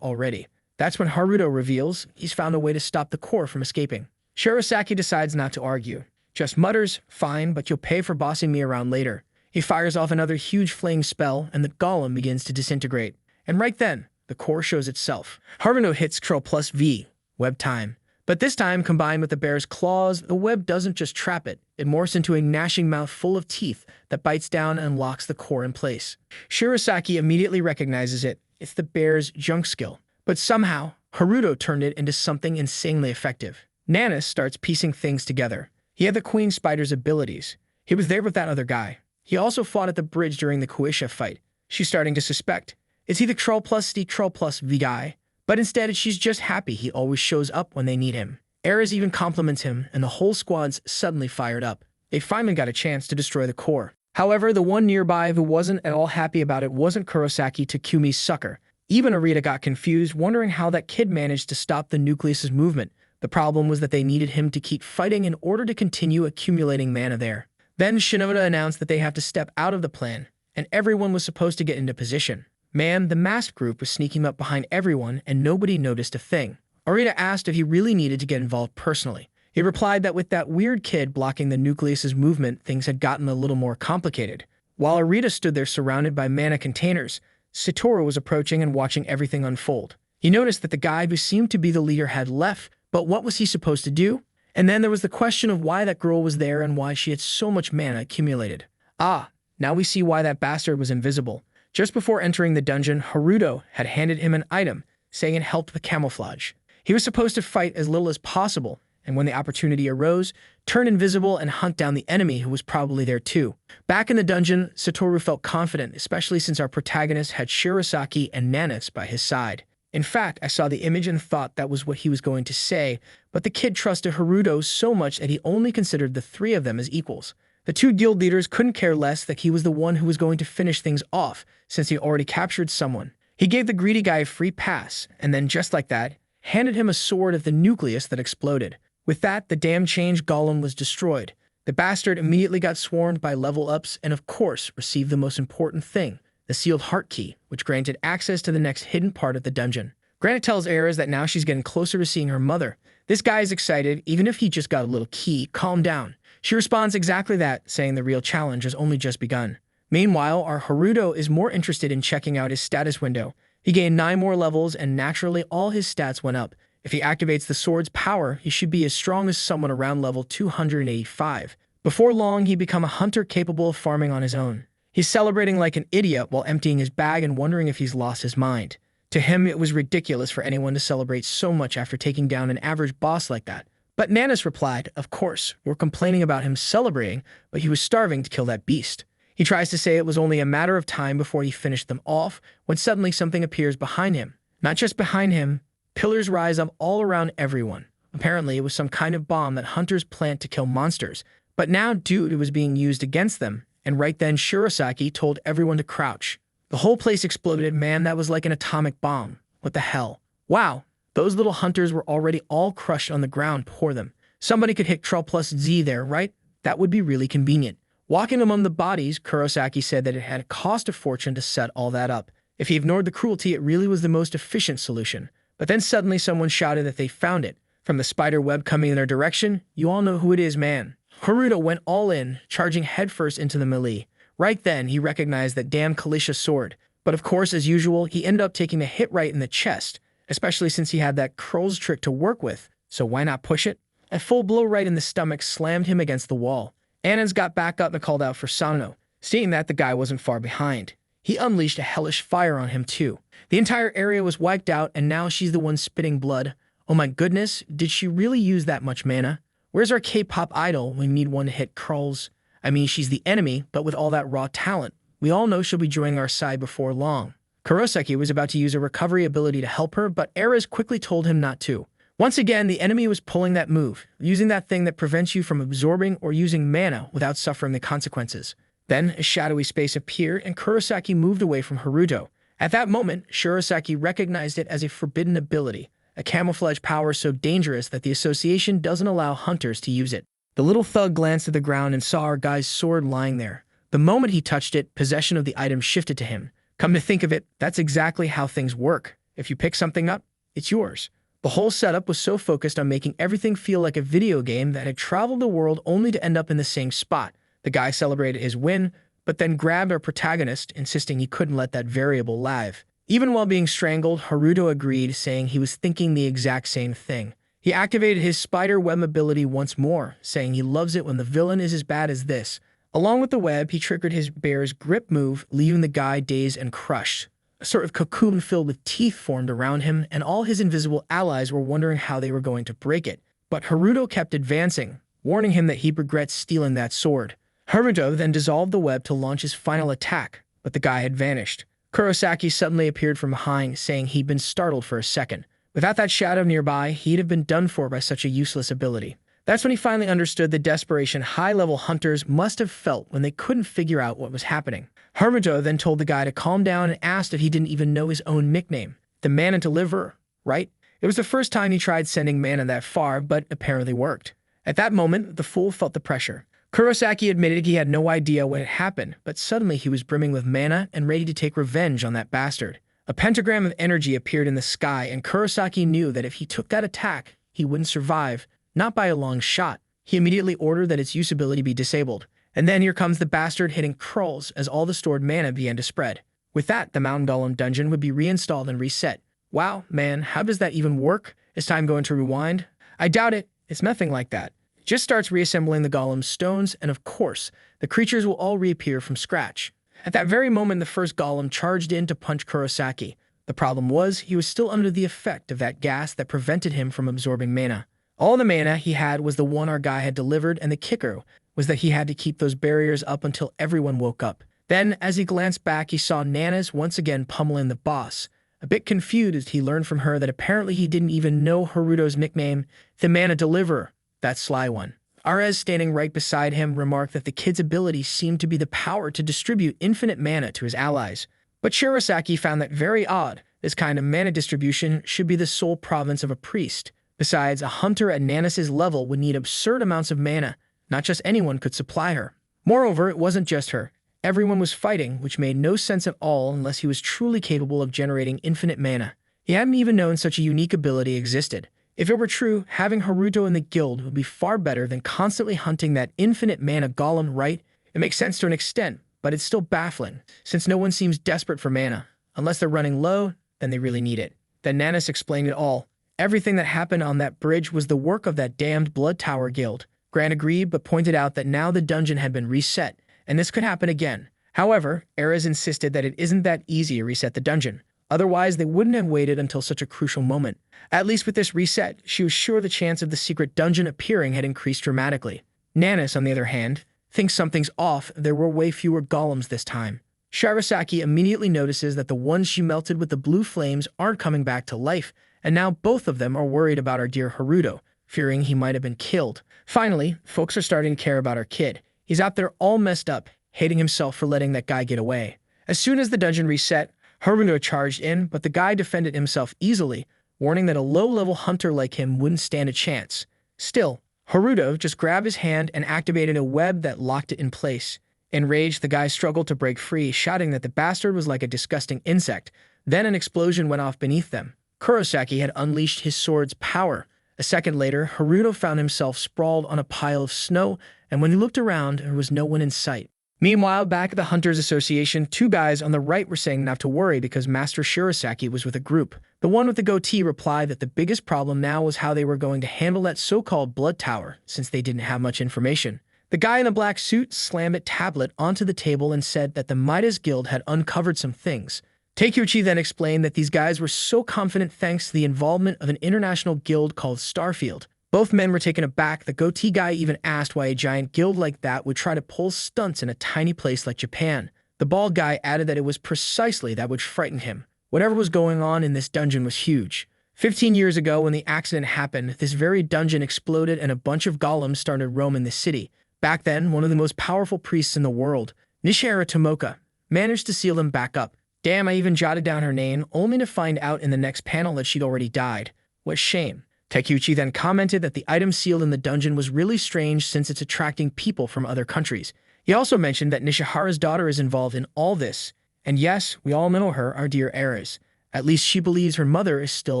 [SPEAKER 1] already. That's when Haruto reveals he's found a way to stop the core from escaping. Shirosaki decides not to argue. Just mutters, "Fine, but you'll pay for bossing me around later." He fires off another huge flame spell, and the golem begins to disintegrate. And right then, the core shows itself. Haruto hits Ctrl+V, web time. But this time, combined with the bear's claws, the web doesn't just trap it. It morphs into a gnashing mouth full of teeth that bites down and locks the core in place. Shirosaki immediately recognizes it. It's the bear's junk skill. But somehow, Haruto turned it into something insanely effective. Nanas starts piecing things together. He had the Queen Spider's abilities. He was there with that other guy. He also fought at the bridge during the Kuisha fight. She's starting to suspect. Is he the Ctrl+V guy? But instead, she's just happy he always shows up when they need him. Ares even compliments him, and the whole squad's suddenly fired up. They finally got a chance to destroy the core. However, the one nearby who wasn't at all happy about it wasn't Kurosaki Takumi's sucker. Even Arita got confused, wondering how that kid managed to stop the nucleus's movement. The problem was that they needed him to keep fighting in order to continue accumulating mana there. Then Shinoda announced that they have to step out of the plan, and everyone was supposed to get into position. Man, the masked group was sneaking up behind everyone, and nobody noticed a thing. Arita asked if he really needed to get involved personally. He replied that with that weird kid blocking the nucleus's movement, things had gotten a little more complicated. While Arita stood there surrounded by mana containers, Satoru was approaching and watching everything unfold. He noticed that the guy who seemed to be the leader had left, but what was he supposed to do? And then there was the question of why that girl was there and why she had so much mana accumulated. Ah, now we see why that bastard was invisible. Just before entering the dungeon, Haruto had handed him an item, saying it helped with camouflage. He was supposed to fight as little as possible, and when the opportunity arose, turn invisible and hunt down the enemy who was probably there too. Back in the dungeon, Satoru felt confident, especially since our protagonist had Shirosaki and Nanas by his side. In fact, I saw the image and thought that was what he was going to say, but the kid trusted Haruto so much that he only considered the three of them as equals. The two guild leaders couldn't care less that he was the one who was going to finish things off, since he already captured someone. He gave the greedy guy a free pass, and then just like that, handed him a sword of the nucleus that exploded. With that, the damn change golem was destroyed. The bastard immediately got swarmed by level-ups and of course received the most important thing, the sealed heart key, which granted access to the next hidden part of the dungeon. Granite tells Ares that now she's getting closer to seeing her mother. This guy is excited, even if he just got a little key. Calm down. She responds exactly that, saying the real challenge has only just begun. Meanwhile, our Haruto is more interested in checking out his status window. He gained 9 more levels, and naturally all his stats went up. If he activates the sword's power, he should be as strong as someone around level 285. Before long, he become a hunter capable of farming on his own. He's celebrating like an idiot while emptying his bag and wondering if he's lost his mind. To him, it was ridiculous for anyone to celebrate so much after taking down an average boss like that. But Nanas replied, of course, we're complaining about him celebrating, but he was starving to kill that beast. He tries to say it was only a matter of time before he finished them off, when suddenly something appears behind him. Not just behind him, pillars rise up all around everyone. Apparently, it was some kind of bomb that hunters plant to kill monsters. But now, dude, it was being used against them, and right then Shirosaki told everyone to crouch. The whole place exploded, man, that was like an atomic bomb. What the hell? Wow. Those little hunters were already all crushed on the ground, poor them. Somebody could hit Ctrl+Z there, right? That would be really convenient. Walking among the bodies, Kurosaki said that it had cost a fortune to set all that up. If he ignored the cruelty, it really was the most efficient solution. But then suddenly someone shouted that they found it. From the spider web coming in their direction, you all know who it is, man. Haruto went all in, charging headfirst into the melee. Right then, he recognized that damn Kalisha sword. But of course, as usual, he ended up taking a hit right in the chest, especially since he had that curls trick to work with, so why not push it? A full blow right in the stomach slammed him against the wall. Annans got back up and called out for Sonaruto. Seeing that, the guy wasn't far behind. He unleashed a hellish fire on him too. The entire area was wiped out, and now she's the one spitting blood. Oh my goodness, did she really use that much mana? Where's our K-pop idol when we need one to hit curls? I mean, she's the enemy, but with all that raw talent, we all know she'll be joining our side before long. Kurosaki was about to use a recovery ability to help her, but Ares quickly told him not to. Once again, the enemy was pulling that move, using that thing that prevents you from absorbing or using mana without suffering the consequences. Then, a shadowy space appeared, and Kurosaki moved away from Haruto. At that moment, Shirosaki recognized it as a forbidden ability, a camouflage power so dangerous that the association doesn't allow hunters to use it. The little thug glanced at the ground and saw our guy's sword lying there. The moment he touched it, possession of the item shifted to him. Come to think of it, that's exactly how things work. If you pick something up, it's yours. The whole setup was so focused on making everything feel like a video game that had traveled the world only to end up in the same spot. The guy celebrated his win, but then grabbed our protagonist, insisting he couldn't let that variable live. Even while being strangled, Haruto agreed, saying he was thinking the exact same thing. He activated his spider web ability once more, saying he loves it when the villain is as bad as this. Along with the web, he triggered his bear's grip move, leaving the guy dazed and crushed. A sort of cocoon filled with teeth formed around him, and all his invisible allies were wondering how they were going to break it. But Haruto kept advancing, warning him that he regrets stealing that sword. Haruto then dissolved the web to launch his final attack, but the guy had vanished. Kurosaki suddenly appeared from behind, saying he'd been startled for a second. Without that shadow nearby, he'd have been done for by such a useless ability. That's when he finally understood the desperation high-level hunters must have felt when they couldn't figure out what was happening. Haruto then told the guy to calm down and asked if he didn't even know his own nickname. The Mana Deliverer, right? It was the first time he tried sending mana that far, but apparently worked. At that moment, the fool felt the pressure. Kurosaki admitted he had no idea what had happened, but suddenly he was brimming with mana and ready to take revenge on that bastard. A pentagram of energy appeared in the sky, and Kurosaki knew that if he took that attack, he wouldn't survive, not by a long shot. He immediately ordered that its usability be disabled. And then here comes the bastard hitting curls as all the stored mana began to spread. With that, the Mountain Golem dungeon would be reinstalled and reset. Wow, man, how does that even work? Is time going to rewind? I doubt it. It's nothing like that. It just starts reassembling the golem's stones, and of course, the creatures will all reappear from scratch. At that very moment, the first golem charged in to punch Kurosaki. The problem was, he was still under the effect of that gas that prevented him from absorbing mana. All the mana he had was the one our guy had delivered, and the kicker was that he had to keep those barriers up until everyone woke up. Then, as he glanced back, he saw Nana's once again pummeling the boss. A bit confused, he learned from her that apparently he didn't even know Haruto's nickname, the Mana Deliverer, that sly one. Arez, standing right beside him, remarked that the kid's ability seemed to be the power to distribute infinite mana to his allies. But Shirosaki found that very odd. This kind of mana distribution should be the sole province of a priest. Besides, a hunter at Nanis's level would need absurd amounts of mana. Not just anyone could supply her. Moreover, it wasn't just her. Everyone was fighting, which made no sense at all unless he was truly capable of generating infinite mana. He hadn't even known such a unique ability existed. If it were true, having Haruto in the guild would be far better than constantly hunting that infinite mana golem, right? It makes sense to an extent, but it's still baffling, since no one seems desperate for mana. Unless they're running low, then they really need it. Then Nanis explained it all. Everything that happened on that bridge was the work of that damned Blood Tower guild. Grant agreed, but pointed out that now the dungeon had been reset, and this could happen again. However, Erez insisted that it isn't that easy to reset the dungeon. Otherwise, they wouldn't have waited until such a crucial moment. At least with this reset, she was sure the chance of the secret dungeon appearing had increased dramatically. Nanis, on the other hand, thinks something's off. There were way fewer golems this time. Shirosaki immediately notices that the ones she melted with the blue flames aren't coming back to life, and now both of them are worried about our dear Haruto, fearing he might have been killed. Finally, folks are starting to care about our kid. He's out there all messed up, hating himself for letting that guy get away. As soon as the dungeon reset, Haruto charged in, but the guy defended himself easily, warning that a low-level hunter like him wouldn't stand a chance. Still, Haruto just grabbed his hand and activated a web that locked it in place. Enraged, the guy struggled to break free, shouting that the bastard was like a disgusting insect. Then an explosion went off beneath them. Kurosaki had unleashed his sword's power. A second later, Haruto found himself sprawled on a pile of snow, and when he looked around, there was no one in sight. Meanwhile, back at the Hunters Association, two guys on the right were saying not to worry because Master Shirosaki was with a group. The one with the goatee replied that the biggest problem now was how they were going to handle that so-called Blood Tower, since they didn't have much information. The guy in the black suit slammed a tablet onto the table and said that the Midas Guild had uncovered some things. Takeuchi then explained that these guys were so confident thanks to the involvement of an international guild called Starfield. Both men were taken aback. The goatee guy even asked why a giant guild like that would try to pull stunts in a tiny place like Japan. The bald guy added that it was precisely that which frightened him. Whatever was going on in this dungeon was huge. 15 years ago, when the accident happened, this very dungeon exploded and a bunch of golems started roaming the city. Back then, one of the most powerful priests in the world, Nishihara Tomoka, managed to seal them back up. Damn, I even jotted down her name, only to find out in the next panel that she'd already died. What shame. Takeuchi then commented that the item sealed in the dungeon was really strange since it's attracting people from other countries. He also mentioned that Nishihara's daughter is involved in all this, and yes, we all know her, our dear Eris. At least she believes her mother is still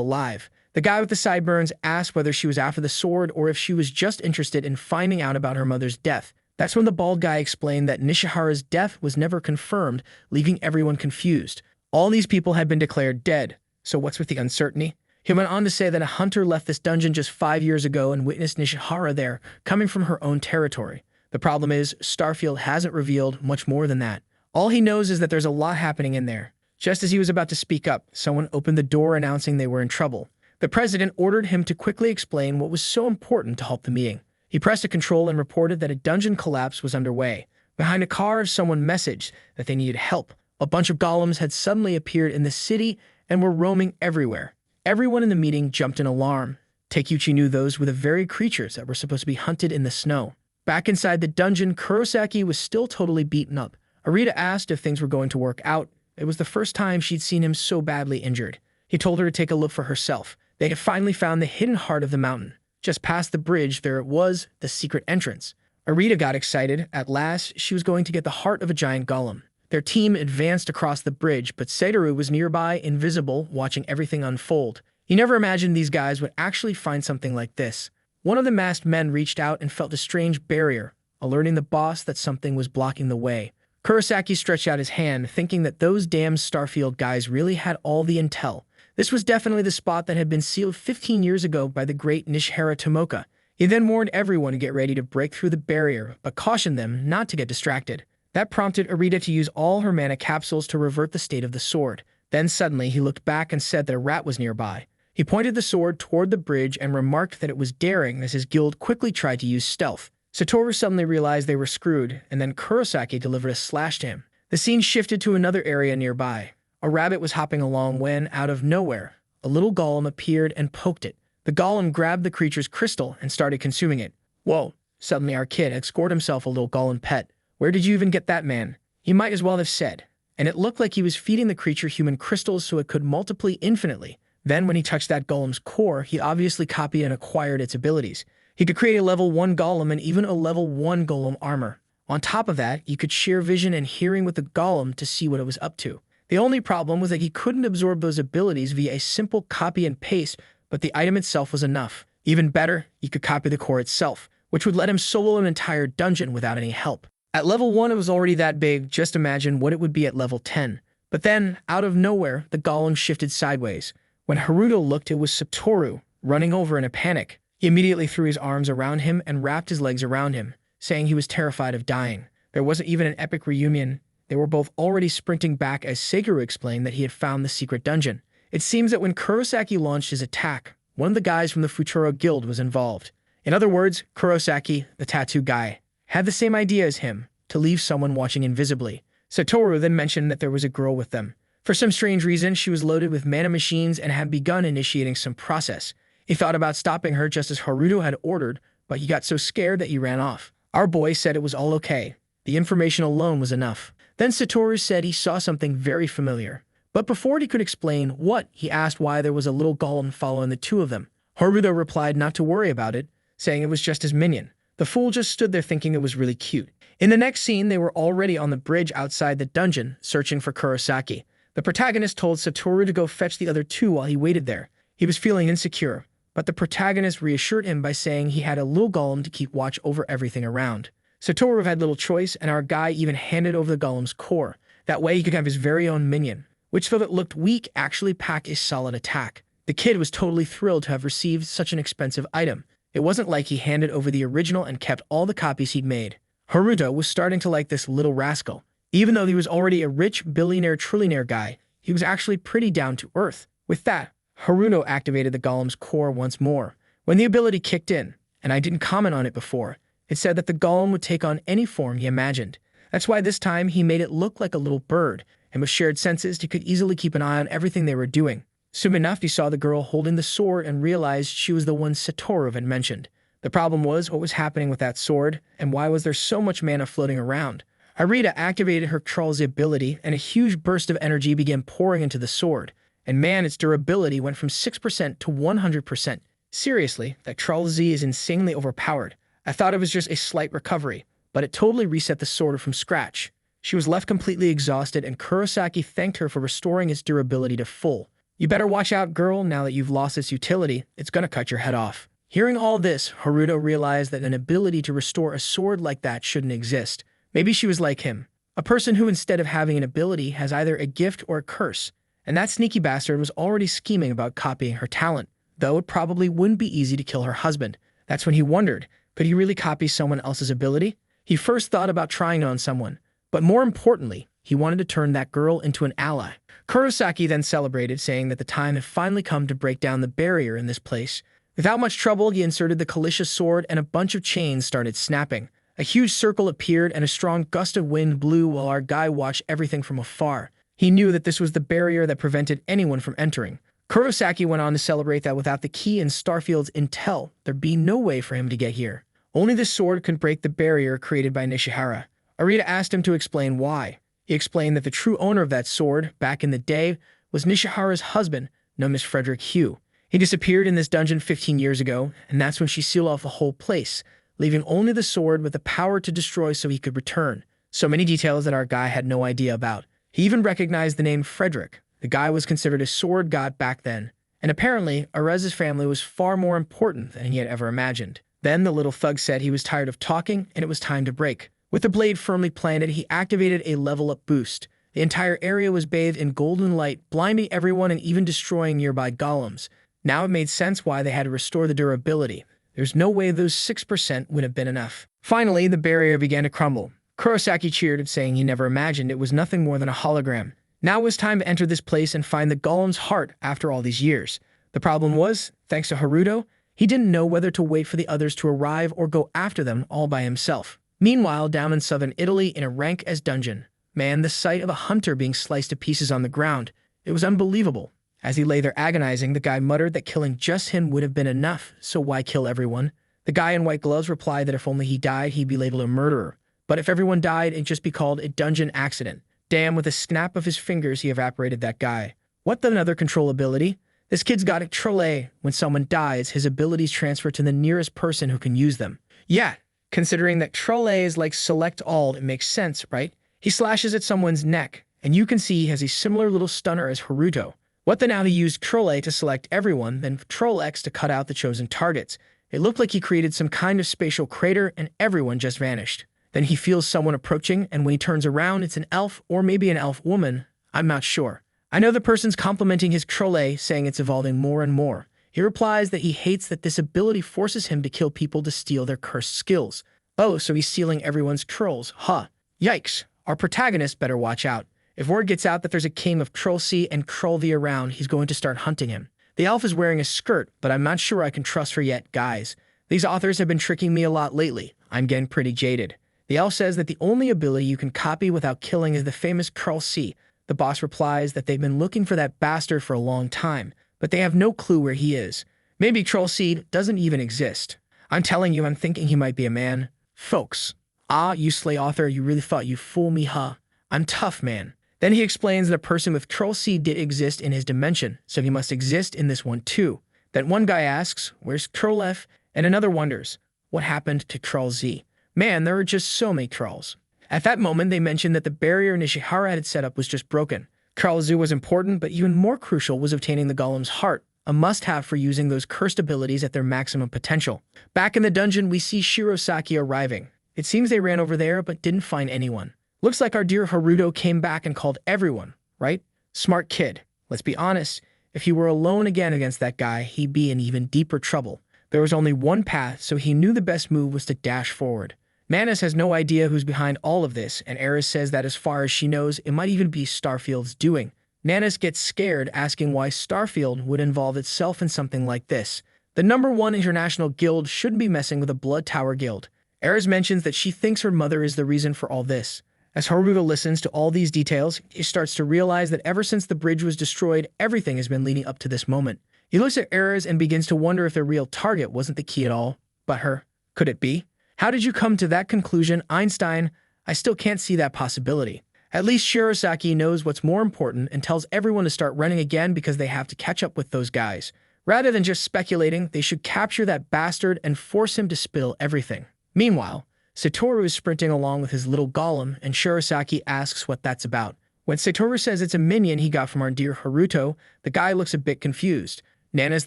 [SPEAKER 1] alive. The guy with the sideburns asked whether she was after the sword or if she was just interested in finding out about her mother's death. That's when the bald guy explained that Nishihara's death was never confirmed, leaving everyone confused. All these people had been declared dead, so what's with the uncertainty? He went on to say that a hunter left this dungeon just 5 years ago and witnessed Nishihara there, coming from her own territory. The problem is, Starfield hasn't revealed much more than that. All he knows is that there's a lot happening in there. Just as he was about to speak up, someone opened the door announcing they were in trouble. The president ordered him to quickly explain what was so important to halt the meeting. He pressed a control and reported that a dungeon collapse was underway. Behind a car, someone messaged that they needed help. A bunch of golems had suddenly appeared in the city and were roaming everywhere. Everyone in the meeting jumped in alarm. Takeuchi knew those were the very creatures that were supposed to be hunted in the snow. Back inside the dungeon, Kurosaki was still totally beaten up. Arita asked if things were going to work out. It was the first time she'd seen him so badly injured. He told her to take a look for herself. They had finally found the hidden heart of the mountain. Just past the bridge, there it was, the secret entrance. Arita got excited. At last, she was going to get the heart of a giant golem. Their team advanced across the bridge, but Seidaru was nearby, invisible, watching everything unfold. He never imagined these guys would actually find something like this. One of the masked men reached out and felt a strange barrier, alerting the boss that something was blocking the way. Kurosaki stretched out his hand, thinking that those damn Starfield guys really had all the intel. This was definitely the spot that had been sealed 15 years ago by the great Nishihara Tomoka. He then warned everyone to get ready to break through the barrier, but cautioned them not to get distracted. That prompted Arita to use all her mana capsules to revert the state of the sword. Then suddenly he looked back and said that a rat was nearby. He pointed the sword toward the bridge and remarked that it was daring as his guild quickly tried to use stealth. Satoru suddenly realized they were screwed, and then Kurosaki delivered a slash to him. The scene shifted to another area nearby. A rabbit was hopping along when, out of nowhere, a little golem appeared and poked it. The golem grabbed the creature's crystal and started consuming it. Whoa, suddenly our kid had scored himself a little golem pet. Where did you even get that, man? He might as well have said. And it looked like he was feeding the creature human crystals so it could multiply infinitely. Then when he touched that golem's core, he obviously copied and acquired its abilities. He could create a level 1 golem and even a level 1 golem armor. On top of that, you could share vision and hearing with the golem to see what it was up to. The only problem was that he couldn't absorb those abilities via a simple copy and paste, but the item itself was enough. Even better, you could copy the core itself, which would let him solo an entire dungeon without any help. At level 1, it was already that big, just imagine what it would be at level 10. But then, out of nowhere, the golem shifted sideways. When Haruto looked, it was Satoru, running over in a panic. He immediately threw his arms around him and wrapped his legs around him, saying he was terrified of dying. There wasn't even an epic reunion. They were both already sprinting back as Seiguru explained that he had found the secret dungeon. It seems that when Kurosaki launched his attack, one of the guys from the Futuro Guild was involved. In other words, Kurosaki, the tattoo guy, had the same idea as him, to leave someone watching invisibly. Satoru then mentioned that there was a girl with them. For some strange reason, she was loaded with mana machines and had begun initiating some process. He thought about stopping her just as Haruto had ordered, but he got so scared that he ran off. Our boy said it was all okay. The information alone was enough. Then Satoru said he saw something very familiar. But before he could explain what, he asked why there was a little golem following the two of them. Haruto replied not to worry about it, saying it was just his minion. The fool just stood there thinking it was really cute. In the next scene, they were already on the bridge outside the dungeon, searching for Kurosaki. The protagonist told Satoru to go fetch the other two while he waited there. He was feeling insecure, but the protagonist reassured him by saying he had a little golem to keep watch over everything around. Satoru had little choice, and our guy even handed over the golem's core. That way he could have his very own minion, which though it looked weak, actually packed a solid attack. The kid was totally thrilled to have received such an expensive item. It wasn't like he handed over the original and kept all the copies he'd made. Haruto was starting to like this little rascal. Even though he was already a rich billionaire-trillionaire guy, he was actually pretty down to earth. With that, Haruto activated the golem's core once more. When the ability kicked in, and I didn't comment on it before, it said that the golem would take on any form he imagined. That's why this time he made it look like a little bird, and with shared senses he could easily keep an eye on everything they were doing. Soon enough, he saw the girl holding the sword and realized she was the one Satoru had mentioned. The problem was what was happening with that sword, and why was there so much mana floating around? Arita activated her Troll's ability, and a huge burst of energy began pouring into the sword. And man, its durability went from 6% to 100%. Seriously, that Troll Z is insanely overpowered. I thought it was just a slight recovery, but it totally reset the sword from scratch. She was left completely exhausted, and Kurosaki thanked her for restoring its durability to full. You better watch out, girl, now that you've lost its utility, it's gonna cut your head off. Hearing all this, Haruto realized that an ability to restore a sword like that shouldn't exist. Maybe she was like him, a person who instead of having an ability has either a gift or a curse. And that sneaky bastard was already scheming about copying her talent, though it probably wouldn't be easy to kill her husband. That's when he wondered, could he really copy someone else's ability? He first thought about trying it on someone, but more importantly, he wanted to turn that girl into an ally. Kurosaki then celebrated, saying that the time had finally come to break down the barrier in this place. Without much trouble, he inserted the Kalisha sword, and a bunch of chains started snapping. A huge circle appeared, and a strong gust of wind blew while our guy watched everything from afar. He knew that this was the barrier that prevented anyone from entering. Kurosaki went on to celebrate that without the key and Starfield's intel, there'd be no way for him to get here. Only the sword could break the barrier created by Nishihara. Arita asked him to explain why. He explained that the true owner of that sword, back in the day, was Nishihara's husband, known as Frederick Hugh. He disappeared in this dungeon 15 years ago, and that's when she sealed off the whole place, leaving only the sword with the power to destroy so he could return. So many details that our guy had no idea about. He even recognized the name Frederick. The guy was considered a sword god back then, and apparently, Arez's family was far more important than he had ever imagined. Then the little thug said he was tired of talking, and it was time to break. With the blade firmly planted, he activated a level-up boost. The entire area was bathed in golden light, blinding everyone and even destroying nearby golems. Now it made sense why they had to restore the durability. There's no way those 6% would have been enough. Finally, the barrier began to crumble. Kurosaki cheered, saying he never imagined it was nothing more than a hologram. Now it was time to enter this place and find the golem's heart after all these years. The problem was, thanks to Haruto, he didn't know whether to wait for the others to arrive or go after them all by himself. Meanwhile, down in southern Italy in a rank as dungeon, man, the sight of a hunter being sliced to pieces on the ground, it was unbelievable. As he lay there agonizing, the guy muttered that killing just him would have been enough, so why kill everyone? The guy in white gloves replied that if only he died, he'd be labeled a murderer. But if everyone died, it'd just be called a dungeon accident. Damn, with a snap of his fingers, he evaporated that guy. What the another control ability? This kid's got a trolle. When someone dies, his abilities transfer to the nearest person who can use them. Yeah, considering that trolle is like select all, it makes sense, right? He slashes at someone's neck, and you can see he has a similar little stunner as Haruto. What the now he used trolle to select everyone, then Troll X to cut out the chosen targets. It looked like he created some kind of spatial crater, and everyone just vanished. Then he feels someone approaching, and when he turns around, it's an elf or maybe an elf woman. I'm not sure. I know the person's complimenting his trolle, saying it's evolving more and more. He replies that he hates that this ability forces him to kill people to steal their cursed skills. Oh, so he's stealing everyone's trolls, huh? Yikes. Our protagonist better watch out. If word gets out that there's a king of Troll C and Troll V around, he's going to start hunting him. The elf is wearing a skirt, but I'm not sure I can trust her yet, guys. These authors have been tricking me a lot lately. I'm getting pretty jaded. The elf says that the only ability you can copy without killing is the famous Troll C. The boss replies that they've been looking for that bastard for a long time, but they have no clue where he is. Maybe Troll C doesn't even exist. I'm telling you, I'm thinking he might be a man. Folks. Ah, you slay author, you really thought you'd fool me, huh? I'm tough, man. Then he explains that a person with Troll C did exist in his dimension, so he must exist in this one too. Then one guy asks, where's Troll F? And another wonders, what happened to Troll Z? Man, there are just so many trolls. At that moment, they mentioned that the barrier Nishihara had set up was just broken. Troll Z was important, but even more crucial was obtaining the golem's heart, a must-have for using those cursed abilities at their maximum potential. Back in the dungeon, we see Shirosaki arriving. It seems they ran over there, but didn't find anyone. Looks like our dear Haruto came back and called everyone, right? Smart kid. Let's be honest, if he were alone again against that guy, he'd be in even deeper trouble. There was only one path, so he knew the best move was to dash forward. Manus has no idea who's behind all of this, and Eris says that as far as she knows, it might even be Starfield's doing. Manus gets scared, asking why Starfield would involve itself in something like this. The #1 international guild shouldn't be messing with a Blood Tower guild. Eris mentions that she thinks her mother is the reason for all this. As Haruto listens to all these details, he starts to realize that ever since the bridge was destroyed, everything has been leading up to this moment. He looks at Eris and begins to wonder if the real target wasn't the key at all, but her. Could it be? How did you come to that conclusion, Einstein? I still can't see that possibility. At least Shirasaki knows what's more important and tells everyone to start running again because they have to catch up with those guys. Rather than just speculating, they should capture that bastard and force him to spill everything. Meanwhile, Satoru is sprinting along with his little golem, and Shirasaki asks what that's about. When Satoru says it's a minion he got from our dear Haruto, the guy looks a bit confused. Nanas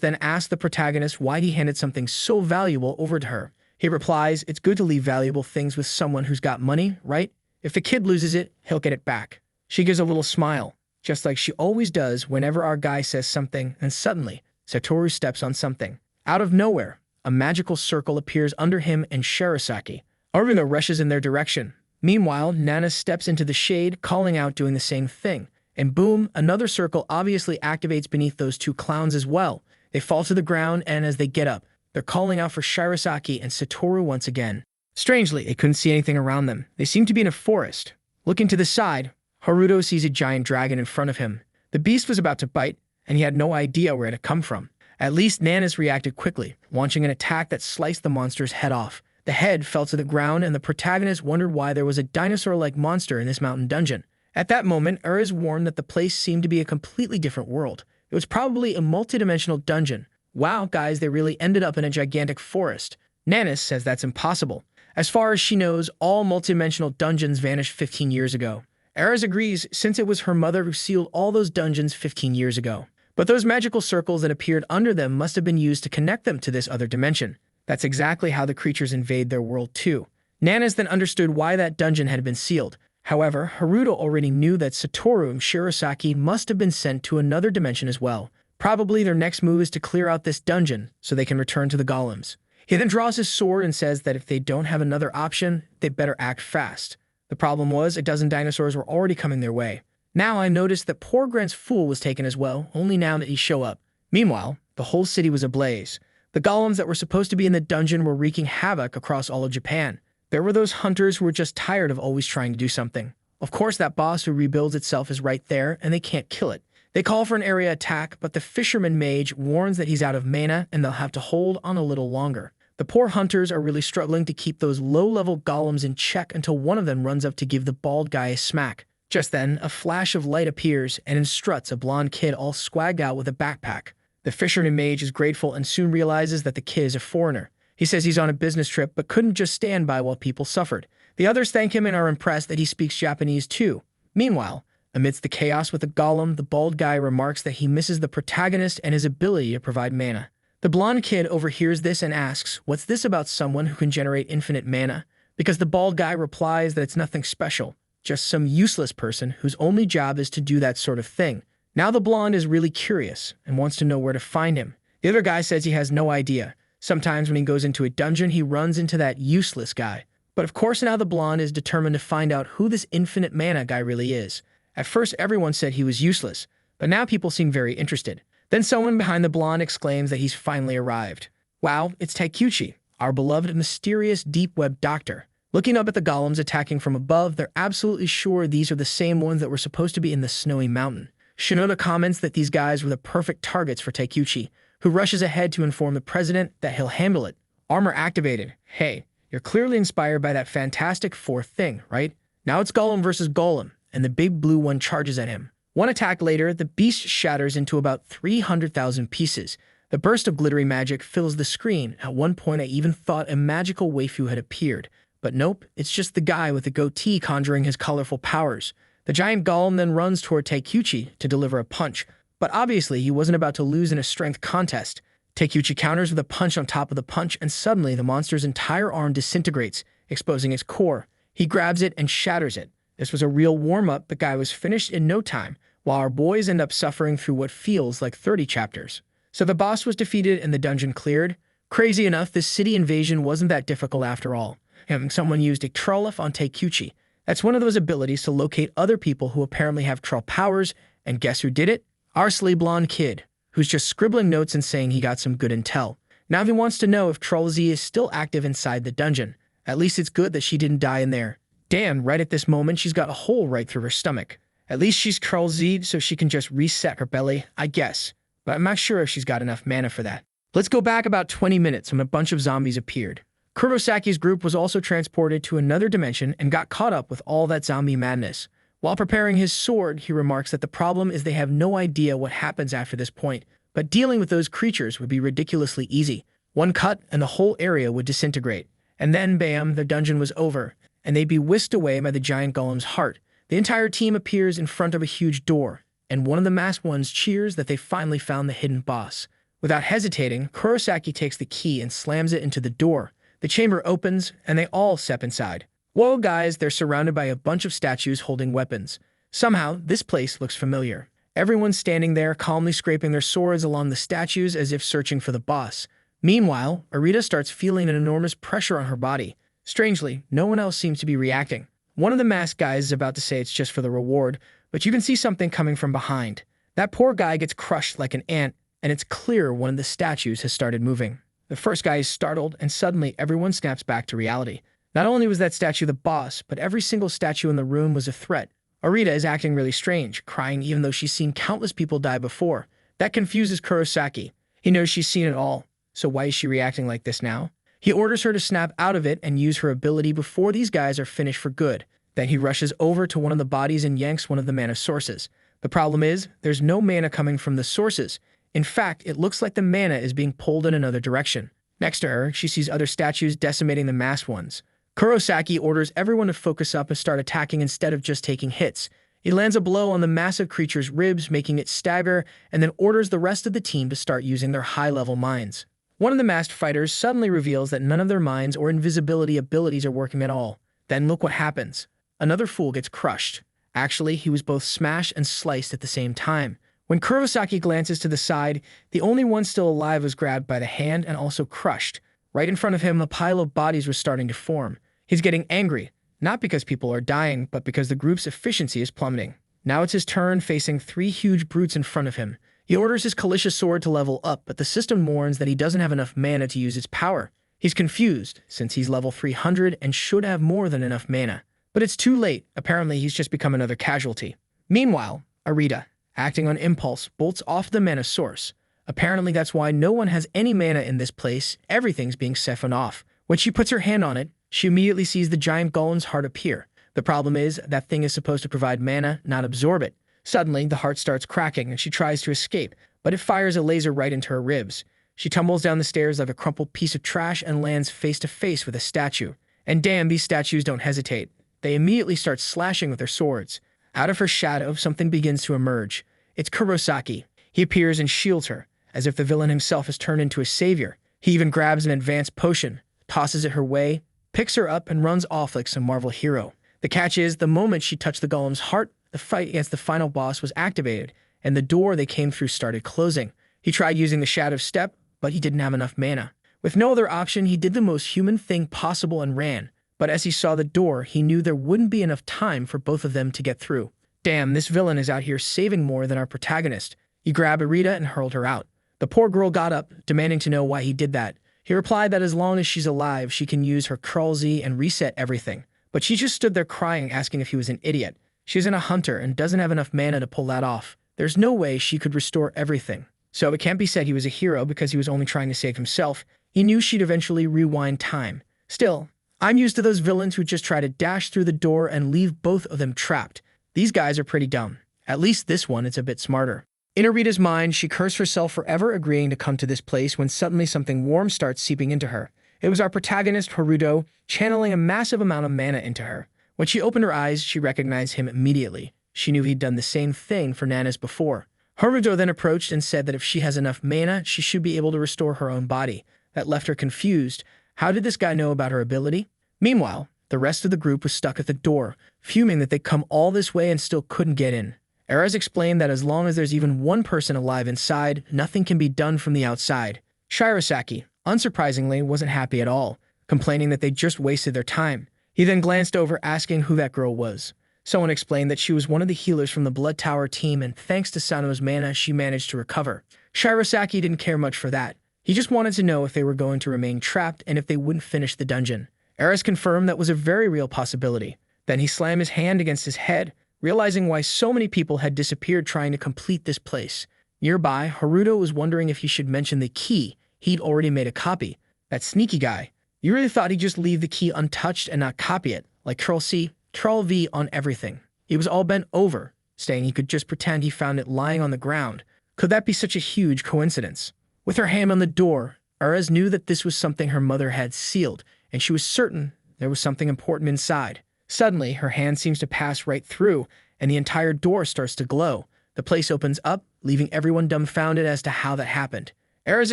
[SPEAKER 1] then asks the protagonist why he handed something so valuable over to her. He replies, it's good to leave valuable things with someone who's got money, right? If the kid loses it, he'll get it back. She gives a little smile, just like she always does whenever our guy says something, and suddenly, Satoru steps on something. Out of nowhere, a magical circle appears under him and Shirasaki. Aruna rushes in their direction. Meanwhile, Nana steps into the shade, calling out doing the same thing. And boom, another circle obviously activates beneath those two clowns as well. They fall to the ground, and as they get up, they're calling out for Shirasaki and Satoru once again. Strangely, they couldn't see anything around them. They seemed to be in a forest. Looking to the side, Haruto sees a giant dragon in front of him. The beast was about to bite, and he had no idea where it had come from. At least Nanas reacted quickly, launching an attack that sliced the monster's head off. The head fell to the ground, and the protagonist wondered why there was a dinosaur-like monster in this mountain dungeon. At that moment, is warned that the place seemed to be a completely different world. It was probably a multidimensional dungeon. Wow, guys, they really ended up in a gigantic forest. Nanas says that's impossible. As far as she knows, all multidimensional dungeons vanished 15 years ago. Eris agrees, since it was her mother who sealed all those dungeons 15 years ago. But those magical circles that appeared under them must have been used to connect them to this other dimension. That's exactly how the creatures invade their world too. Nanas then understood why that dungeon had been sealed. However, Haruto already knew that Satoru and Shirasaki must have been sent to another dimension as well. Probably their next move is to clear out this dungeon so they can return to the golems. He then draws his sword and says that if they don't have another option, they better act fast. The problem was, a dozen dinosaurs were already coming their way. Now I noticed that poor Grant's fool was taken as well, only now that he show up. Meanwhile, the whole city was ablaze. The golems that were supposed to be in the dungeon were wreaking havoc across all of Japan. There were those hunters who were just tired of always trying to do something. Of course, that boss who rebuilds itself is right there, and they can't kill it. They call for an area attack, but the fisherman mage warns that he's out of mana and they'll have to hold on a little longer. The poor hunters are really struggling to keep those low-level golems in check until one of them runs up to give the bald guy a smack. Just then, a flash of light appears and in struts a blonde kid all swagged out with a backpack. The fisherman mage is grateful and soon realizes that the kid is a foreigner. He says he's on a business trip but couldn't just stand by while people suffered. The others thank him and are impressed that he speaks Japanese too. Meanwhile, amidst the chaos with the golem, the bald guy remarks that he misses the protagonist and his ability to provide mana. The blonde kid overhears this and asks, what's this about someone who can generate infinite mana? Because the bald guy replies that it's nothing special, just some useless person whose only job is to do that sort of thing. Now the blonde is really curious and wants to know where to find him. The other guy says he has no idea. Sometimes when he goes into a dungeon, he runs into that useless guy. But of course now the blonde is determined to find out who this infinite mana guy really is. At first everyone said he was useless, but now people seem very interested. Then someone behind the blonde exclaims that he's finally arrived. Wow, it's Taikuchi, our beloved mysterious deep web doctor. Looking up at the golems attacking from above, they're absolutely sure these are the same ones that were supposed to be in the snowy mountain. Shinoda comments that these guys were the perfect targets for Taikuchi, who rushes ahead to inform the president that he'll handle it. Armor activated. Hey, you're clearly inspired by that Fantastic Four thing, right? Now it's Golem versus Golem, and the big blue one charges at him. One attack later, the beast shatters into about 300,000 pieces. The burst of glittery magic fills the screen. At one point, I even thought a magical waifu had appeared. But nope, it's just the guy with the goatee conjuring his colorful powers. The giant golem then runs toward Taikuchi to deliver a punch. But obviously, he wasn't about to lose in a strength contest. Taikuchi counters with a punch on top of the punch, and suddenly the monster's entire arm disintegrates, exposing its core. He grabs it and shatters it. This was a real warm-up. The guy was finished in no time, while our boys end up suffering through what feels like 30 chapters. So the boss was defeated and the dungeon cleared. Crazy enough, this city invasion wasn't that difficult after all. Having someone used a Trollif on Taikuchi. That's one of those abilities to locate other people who apparently have troll powers, and guess who did it? Our silly blonde kid, who's just scribbling notes and saying he got some good intel. Now he wants to know if Troll Z is still active inside the dungeon. At least it's good that she didn't die in there. Damn, right at this moment, she's got a hole right through her stomach. At least she's Troll Z'd so she can just reset her belly, I guess. But I'm not sure if she's got enough mana for that. Let's go back about 20 minutes when a bunch of zombies appeared. Kurosaki's group was also transported to another dimension and got caught up with all that zombie madness. While preparing his sword, he remarks that the problem is they have no idea what happens after this point, but dealing with those creatures would be ridiculously easy. One cut and the whole area would disintegrate. And then, bam, the dungeon was over, and they'd be whisked away by the giant golem's heart. The entire team appears in front of a huge door, and one of the masked ones cheers that they finally found the hidden boss. Without hesitating, Kurosaki takes the key and slams it into the door. The chamber opens, and they all step inside. Whoa, guys, they're surrounded by a bunch of statues holding weapons. Somehow, this place looks familiar. Everyone's standing there, calmly scraping their swords along the statues as if searching for the boss. Meanwhile, Arita starts feeling an enormous pressure on her body. Strangely, no one else seems to be reacting. One of the masked guys is about to say it's just for the reward, but you can see something coming from behind. That poor guy gets crushed like an ant, and it's clear one of the statues has started moving. The first guy is startled, and suddenly everyone snaps back to reality. Not only was that statue the boss, but every single statue in the room was a threat. Arita is acting really strange, crying even though she's seen countless people die before. That confuses Kurosaki. He knows she's seen it all, so why is she reacting like this now? He orders her to snap out of it and use her ability before these guys are finished for good. Then he rushes over to one of the bodies and yanks one of the mana sources. The problem is, there's no mana coming from the sources. In fact, it looks like the mana is being pulled in another direction. Next to her, she sees other statues decimating the masked ones. Kurosaki orders everyone to focus up and start attacking instead of just taking hits. He lands a blow on the massive creature's ribs, making it stagger, and then orders the rest of the team to start using their high-level minds. One of the masked fighters suddenly reveals that none of their minds or invisibility abilities are working at all. Then look what happens. Another fool gets crushed. Actually, he was both smashed and sliced at the same time. When Kurosaki glances to the side, the only one still alive was grabbed by the hand and also crushed. Right in front of him, a pile of bodies was starting to form. He's getting angry, not because people are dying, but because the group's efficiency is plummeting. Now it's his turn, facing 3 huge brutes in front of him. He orders his Kalisha sword to level up, but the system warns that he doesn't have enough mana to use its power. He's confused, since he's level 300 and should have more than enough mana. But it's too late. Apparently, he's just become another casualty. Meanwhile, Arita, acting on impulse, bolts off the mana source. Apparently, that's why no one has any mana in this place. Everything's being siphoned off. When she puts her hand on it, she immediately sees the giant golem's heart appear. The problem is, that thing is supposed to provide mana, not absorb it. Suddenly, the heart starts cracking and she tries to escape, but it fires a laser right into her ribs. She tumbles down the stairs like a crumpled piece of trash and lands face to face with a statue. And damn, these statues don't hesitate. They immediately start slashing with their swords. Out of her shadow, something begins to emerge. It's Kurosaki. He appears and shields her, as if the villain himself has turned into a savior. He even grabs an advanced potion, tosses it her way, picks her up, and runs off like some Marvel hero. The catch is, the moment she touched the golem's heart, the fight against the final boss was activated, and the door they came through started closing. He tried using the Shadow Step, but he didn't have enough mana. With no other option, he did the most human thing possible and ran. But as he saw the door, he knew there wouldn't be enough time for both of them to get through. Damn, this villain is out here saving more than our protagonist. He grabbed Arita and hurled her out. The poor girl got up, demanding to know why he did that. He replied that as long as she's alive, she can use her Curl Z and reset everything. But she just stood there crying, asking if he was an idiot. She isn't a hunter and doesn't have enough mana to pull that off. There's no way she could restore everything. So it can't be said he was a hero because he was only trying to save himself. He knew she'd eventually rewind time. Still, I'm used to those villains who just try to dash through the door and leave both of them trapped. These guys are pretty dumb. At least this one is a bit smarter. In Arita's mind, she cursed herself for ever agreeing to come to this place when suddenly something warm starts seeping into her. It was our protagonist, Haruto, channeling a massive amount of mana into her. When she opened her eyes, she recognized him immediately. She knew he'd done the same thing for Nanas before. Haruto then approached and said that if she has enough mana, she should be able to restore her own body. That left her confused. How did this guy know about her ability? Meanwhile, the rest of the group was stuck at the door, fuming that they'd come all this way and still couldn't get in. Erez explained that as long as there's even one person alive inside, nothing can be done from the outside. Shirosaki, unsurprisingly, wasn't happy at all, complaining that they just wasted their time. He then glanced over, asking who that girl was. Someone explained that she was one of the healers from the Blood Tower team, and thanks to Sano's mana, she managed to recover. Shirosaki didn't care much for that. He just wanted to know if they were going to remain trapped and if they wouldn't finish the dungeon. Erez confirmed that was a very real possibility. Then he slammed his hand against his head, realizing why so many people had disappeared trying to complete this place. Nearby, Haruto was wondering if he should mention the key. He'd already made a copy. That sneaky guy. You really thought he'd just leave the key untouched and not copy it, like Troll C, Troll V on everything. He was all bent over, saying he could just pretend he found it lying on the ground. Could that be such a huge coincidence? With her hand on the door, Erez knew that this was something her mother had sealed, and she was certain there was something important inside. Suddenly, her hand seems to pass right through, and the entire door starts to glow. The place opens up, leaving everyone dumbfounded as to how that happened. Erez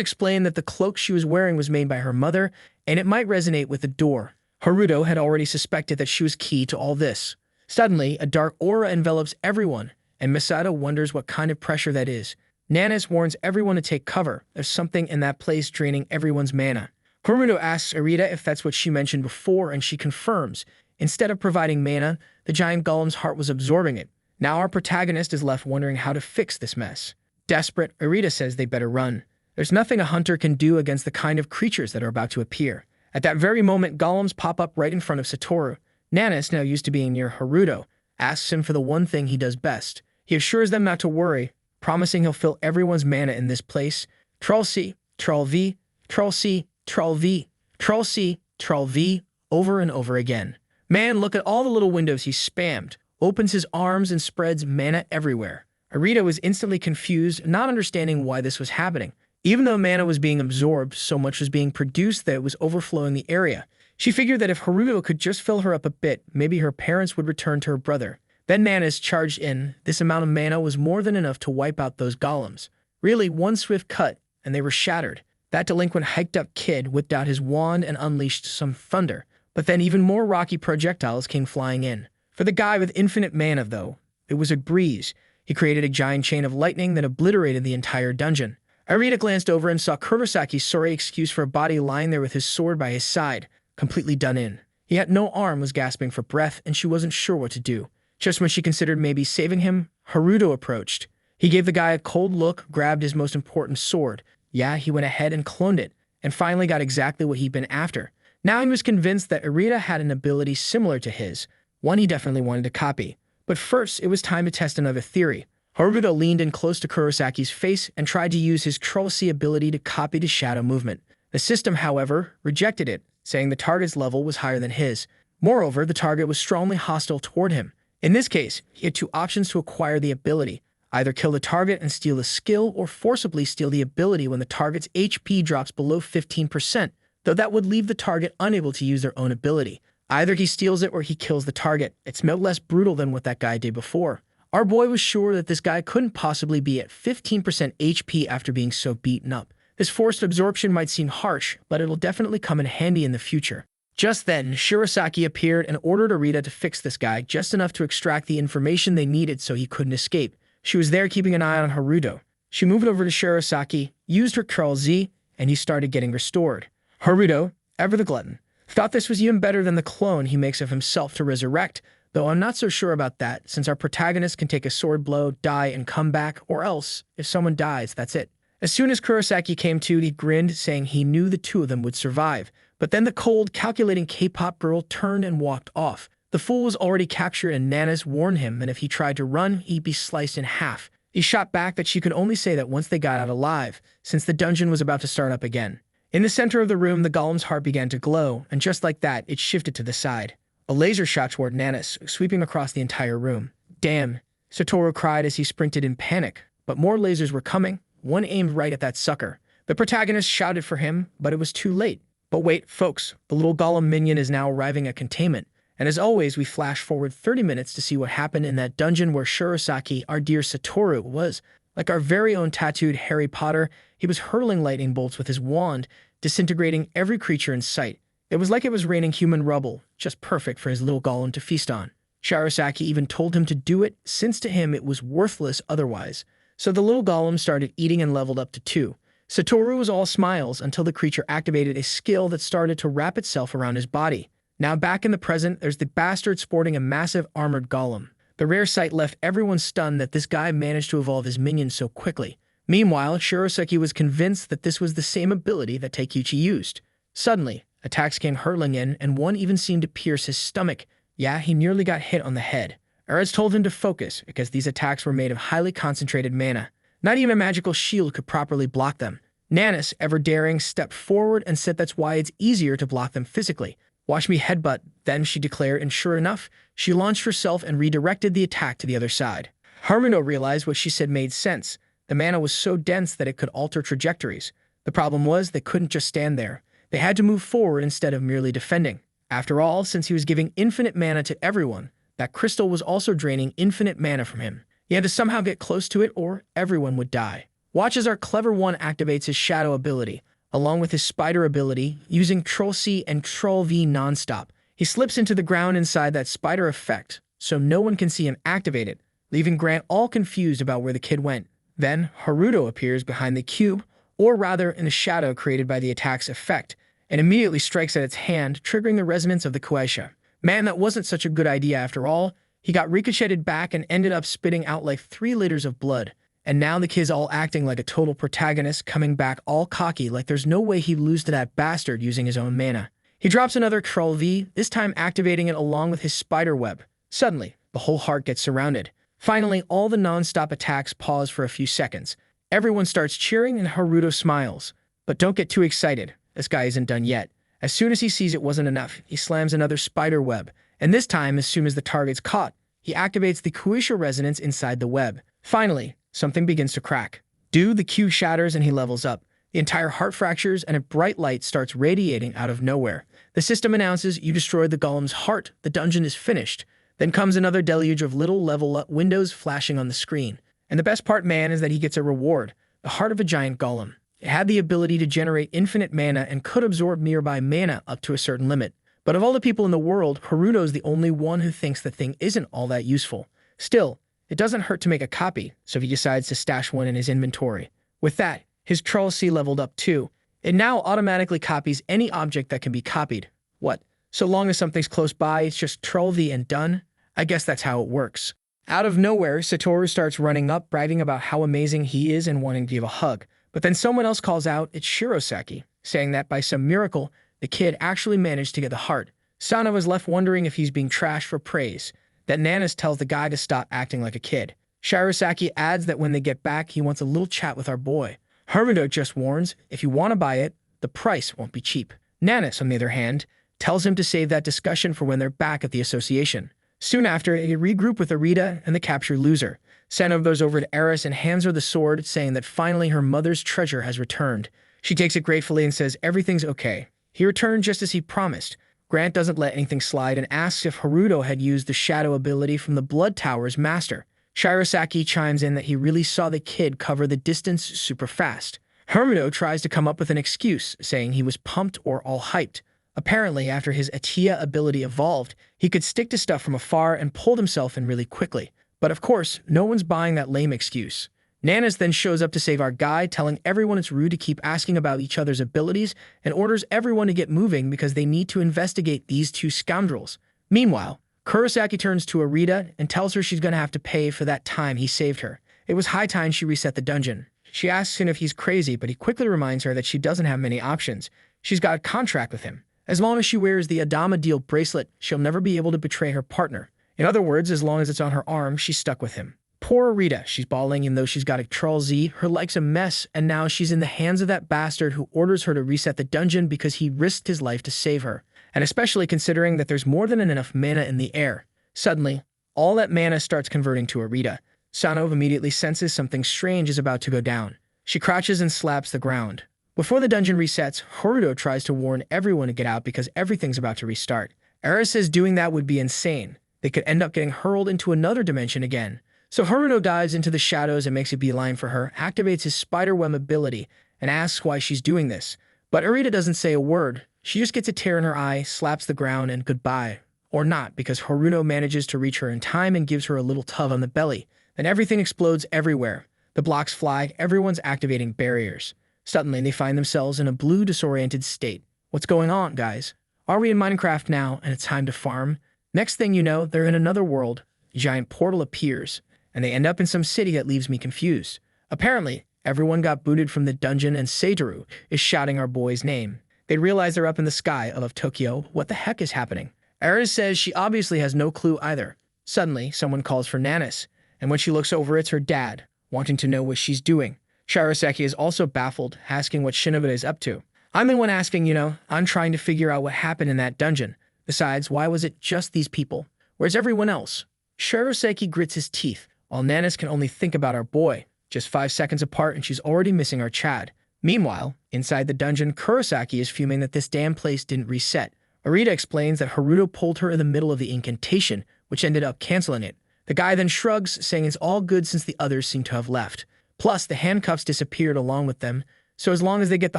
[SPEAKER 1] explained that the cloak she was wearing was made by her mother, and it might resonate with the door. Haruto had already suspected that she was key to all this. Suddenly, a dark aura envelops everyone, and Misato wonders what kind of pressure that is. Nanis warns everyone to take cover. There's something in that place draining everyone's mana. Haruto asks Arita if that's what she mentioned before, and she confirms. Instead of providing mana, the giant golem's heart was absorbing it. Now our protagonist is left wondering how to fix this mess. Desperate, Arita says they better run. There's nothing a hunter can do against the kind of creatures that are about to appear. At that very moment, golems pop up right in front of Satoru. Nanis, now used to being near Haruto, asks him for the one thing he does best. He assures them not to worry, promising he'll fill everyone's mana in this place. Troll C, Troll V, Troll C, Troll V, Troll C, Troll V, over and over again. Man, look at all the little windows he spammed, opens his arms and spreads mana everywhere. Arita was instantly confused, not understanding why this was happening. Even though mana was being absorbed, so much was being produced that it was overflowing the area. She figured that if Haruto could just fill her up a bit, maybe her parents would return to her brother. Then Nanis charged in. This amount of mana was more than enough to wipe out those golems. Really, one swift cut, and they were shattered. That delinquent hiked-up kid whipped out his wand and unleashed some thunder. But then even more rocky projectiles came flying in. For the guy with infinite mana, though, it was a breeze. He created a giant chain of lightning that obliterated the entire dungeon. Arita glanced over and saw Kurosaki's sorry excuse for a body lying there with his sword by his side, completely done in. He had no arm, was gasping for breath, and she wasn't sure what to do. Just when she considered maybe saving him, Haruto approached. He gave the guy a cold look, grabbed his most important sword. Yeah, he went ahead and cloned it, and finally got exactly what he'd been after. Now he was convinced that Arita had an ability similar to his, one he definitely wanted to copy. But first, it was time to test another theory. Haruto leaned in close to Kurosaki's face and tried to use his Troll C ability to copy the shadow movement. The system, however, rejected it, saying the target's level was higher than his. Moreover, the target was strongly hostile toward him. In this case, he had two options to acquire the ability. Either kill the target and steal the skill, or forcibly steal the ability when the target's HP drops below 15%, though that would leave the target unable to use their own ability. Either he steals it or he kills the target. It's no less brutal than what that guy did before. Our boy was sure that this guy couldn't possibly be at 15% HP after being so beaten up. This forced absorption might seem harsh, but it'll definitely come in handy in the future. Just then, Shirosaki appeared and ordered Arita to fix this guy just enough to extract the information they needed so he couldn't escape. She was there keeping an eye on Haruto. She moved over to Shirosaki, used her Curl Z, and he started getting restored. Haruto, ever the glutton, thought this was even better than the clone he makes of himself to resurrect, though I'm not so sure about that, since our protagonist can take a sword blow, die, and come back, or else, if someone dies, that's it. As soon as Kurosaki came to, he grinned, saying he knew the two of them would survive. But then the cold, calculating K-pop girl turned and walked off. The fool was already captured, and Nanis warned him that if he tried to run, he'd be sliced in half. He shot back that she could only say that once they got out alive, since the dungeon was about to start up again. In the center of the room, the golem's heart began to glow, and just like that, it shifted to the side. A laser shot toward Nanis, sweeping across the entire room. Damn, Satoru cried as he sprinted in panic. But more lasers were coming, one aimed right at that sucker. The protagonist shouted for him, but it was too late. But wait, folks, the little golem minion is now arriving at containment. And as always, we flash forward 30 minutes to see what happened in that dungeon where Shirosaki, our dear Satoru, was. Like our very own tattooed Harry Potter, he was hurling lightning bolts with his wand, disintegrating every creature in sight. It was like it was raining human rubble, just perfect for his little golem to feast on. Shirosaki even told him to do it, since to him it was worthless otherwise. So the little golem started eating and leveled up to 2. Satoru was all smiles until the creature activated a skill that started to wrap itself around his body. Now back in the present, there's the bastard sporting a massive armored golem. The rare sight left everyone stunned that this guy managed to evolve his minion so quickly. Meanwhile, Shirosaki was convinced that this was the same ability that Takeuchi used. Suddenly, attacks came hurtling in, and one even seemed to pierce his stomach. Yeah, he nearly got hit on the head. Erez told him to focus, because these attacks were made of highly concentrated mana. Not even a magical shield could properly block them. Nanis, ever daring, stepped forward and said that's why it's easier to block them physically. Watch me headbutt, then she declared, and sure enough, she launched herself and redirected the attack to the other side. Haruno realized what she said made sense. The mana was so dense that it could alter trajectories. The problem was they couldn't just stand there. They had to move forward instead of merely defending. After all, since he was giving infinite mana to everyone, that crystal was also draining infinite mana from him. He had to somehow get close to it or everyone would die. Watch as our clever one activates his shadow ability, along with his spider ability, using Troll C and Troll V nonstop. He slips into the ground inside that spider effect, so no one can see him activate it, leaving Grant all confused about where the kid went. Then, Haruto appears behind the cube, or rather in the shadow created by the attack's effect, and immediately strikes at its hand, triggering the resonance of the Kueisha. Man, that wasn't such a good idea after all. He got ricocheted back and ended up spitting out like 3 liters of blood. And now the kid's all acting like a total protagonist, coming back all cocky like there's no way he'd lose to that bastard using his own mana. He drops another Troll V, this time activating it along with his spider web. Suddenly, the whole heart gets surrounded. Finally, all the non-stop attacks pause for a few seconds. Everyone starts cheering and Haruto smiles. But don't get too excited. This guy isn't done yet. As soon as he sees it wasn't enough, he slams another spider web. And this time, as soon as the target's caught, he activates the Kueisha resonance inside the web. Finally, something begins to crack. The cube shatters and he levels up. The entire heart fractures and a bright light starts radiating out of nowhere. The system announces you destroyed the golem's heart, the dungeon is finished. Then comes another deluge of little level-up windows flashing on the screen. And the best part, man, is that he gets a reward, the heart of a giant golem. It had the ability to generate infinite mana and could absorb nearby mana up to a certain limit. But of all the people in the world, Haruto's the only one who thinks the thing isn't all that useful. Still, it doesn't hurt to make a copy, so he decides to stash one in his inventory. With that, his Troll C leveled up too. It now automatically copies any object that can be copied. What? So long as something's close by, it's just Troll V and done? I guess that's how it works. Out of nowhere, Satoru starts running up, bragging about how amazing he is and wanting to give a hug. But then someone else calls out it's Shirosaki, saying that by some miracle, the kid actually managed to get the heart. Sana was left wondering if he's being trashed for praise. Then Nanis tells the guy to stop acting like a kid. Shirosaki adds that when they get back, he wants a little chat with our boy. Haruto just warns, if you want to buy it, the price won't be cheap. Nanis, on the other hand, tells him to save that discussion for when they're back at the association. Soon after, they regroup with Arita and the captured loser. Sana goes over to Eris and hands her the sword, saying that finally her mother's treasure has returned. She takes it gratefully and says everything's okay. He returned just as he promised. Grant doesn't let anything slide and asks if Haruto had used the shadow ability from the Blood Tower's master. Shirosaki chimes in that he really saw the kid cover the distance super fast. Haruto tries to come up with an excuse, saying he was pumped or all hyped. Apparently, after his Atiya ability evolved, he could stick to stuff from afar and pulled himself in really quickly. But of course, no one's buying that lame excuse. Nanis then shows up to save our guy, telling everyone it's rude to keep asking about each other's abilities and orders everyone to get moving because they need to investigate these two scoundrels. Meanwhile, Kurosaki turns to Arita and tells her she's going to have to pay for that time he saved her. It was high time she reset the dungeon. She asks him if he's crazy, but he quickly reminds her that she doesn't have many options. She's got a contract with him. As long as she wears the Adama Deal bracelet, she'll never be able to betray her partner. In other words, as long as it's on her arm, she's stuck with him. Poor Arita, she's bawling even though she's got a Troll Z, her life's a mess, and now she's in the hands of that bastard who orders her to reset the dungeon because he risked his life to save her. And especially considering that there's more than enough mana in the air. Suddenly, all that mana starts converting to Arita. Sanov immediately senses something strange is about to go down. She crouches and slaps the ground. Before the dungeon resets, Haruto tries to warn everyone to get out because everything's about to restart. Eris says doing that would be insane. They could end up getting hurled into another dimension again. So Haruto dives into the shadows and makes a beeline for her, activates his spiderweb ability, and asks why she's doing this. But Arita doesn't say a word. She just gets a tear in her eye, slaps the ground, and goodbye. Or not, because Haruto manages to reach her in time and gives her a little tug on the belly. Then everything explodes everywhere. The blocks fly, everyone's activating barriers. Suddenly, they find themselves in a blue, disoriented state. What's going on, guys? Are we in Minecraft now, and it's time to farm? Next thing you know, they're in another world. A giant portal appears, and they end up in some city that leaves me confused. Apparently, everyone got booted from the dungeon and Seitoru is shouting our boy's name. They realize they're up in the sky above Tokyo. What the heck is happening? Eris says she obviously has no clue either. Suddenly, someone calls for Nanis, and when she looks over, it's her dad, wanting to know what she's doing. Shiroseki is also baffled, asking what Shinobita is up to. I'm the one asking, I'm trying to figure out what happened in that dungeon. Besides, why was it just these people? Where's everyone else? Shiroseki grits his teeth, while Nanas can only think about our boy. Just 5 seconds apart and she's already missing our Chad. Meanwhile, inside the dungeon, Kurosaki is fuming that this damn place didn't reset. Arita explains that Haruto pulled her in the middle of the incantation, which ended up canceling it. The guy then shrugs, saying it's all good since the others seem to have left. Plus, the handcuffs disappeared along with them, so as long as they get the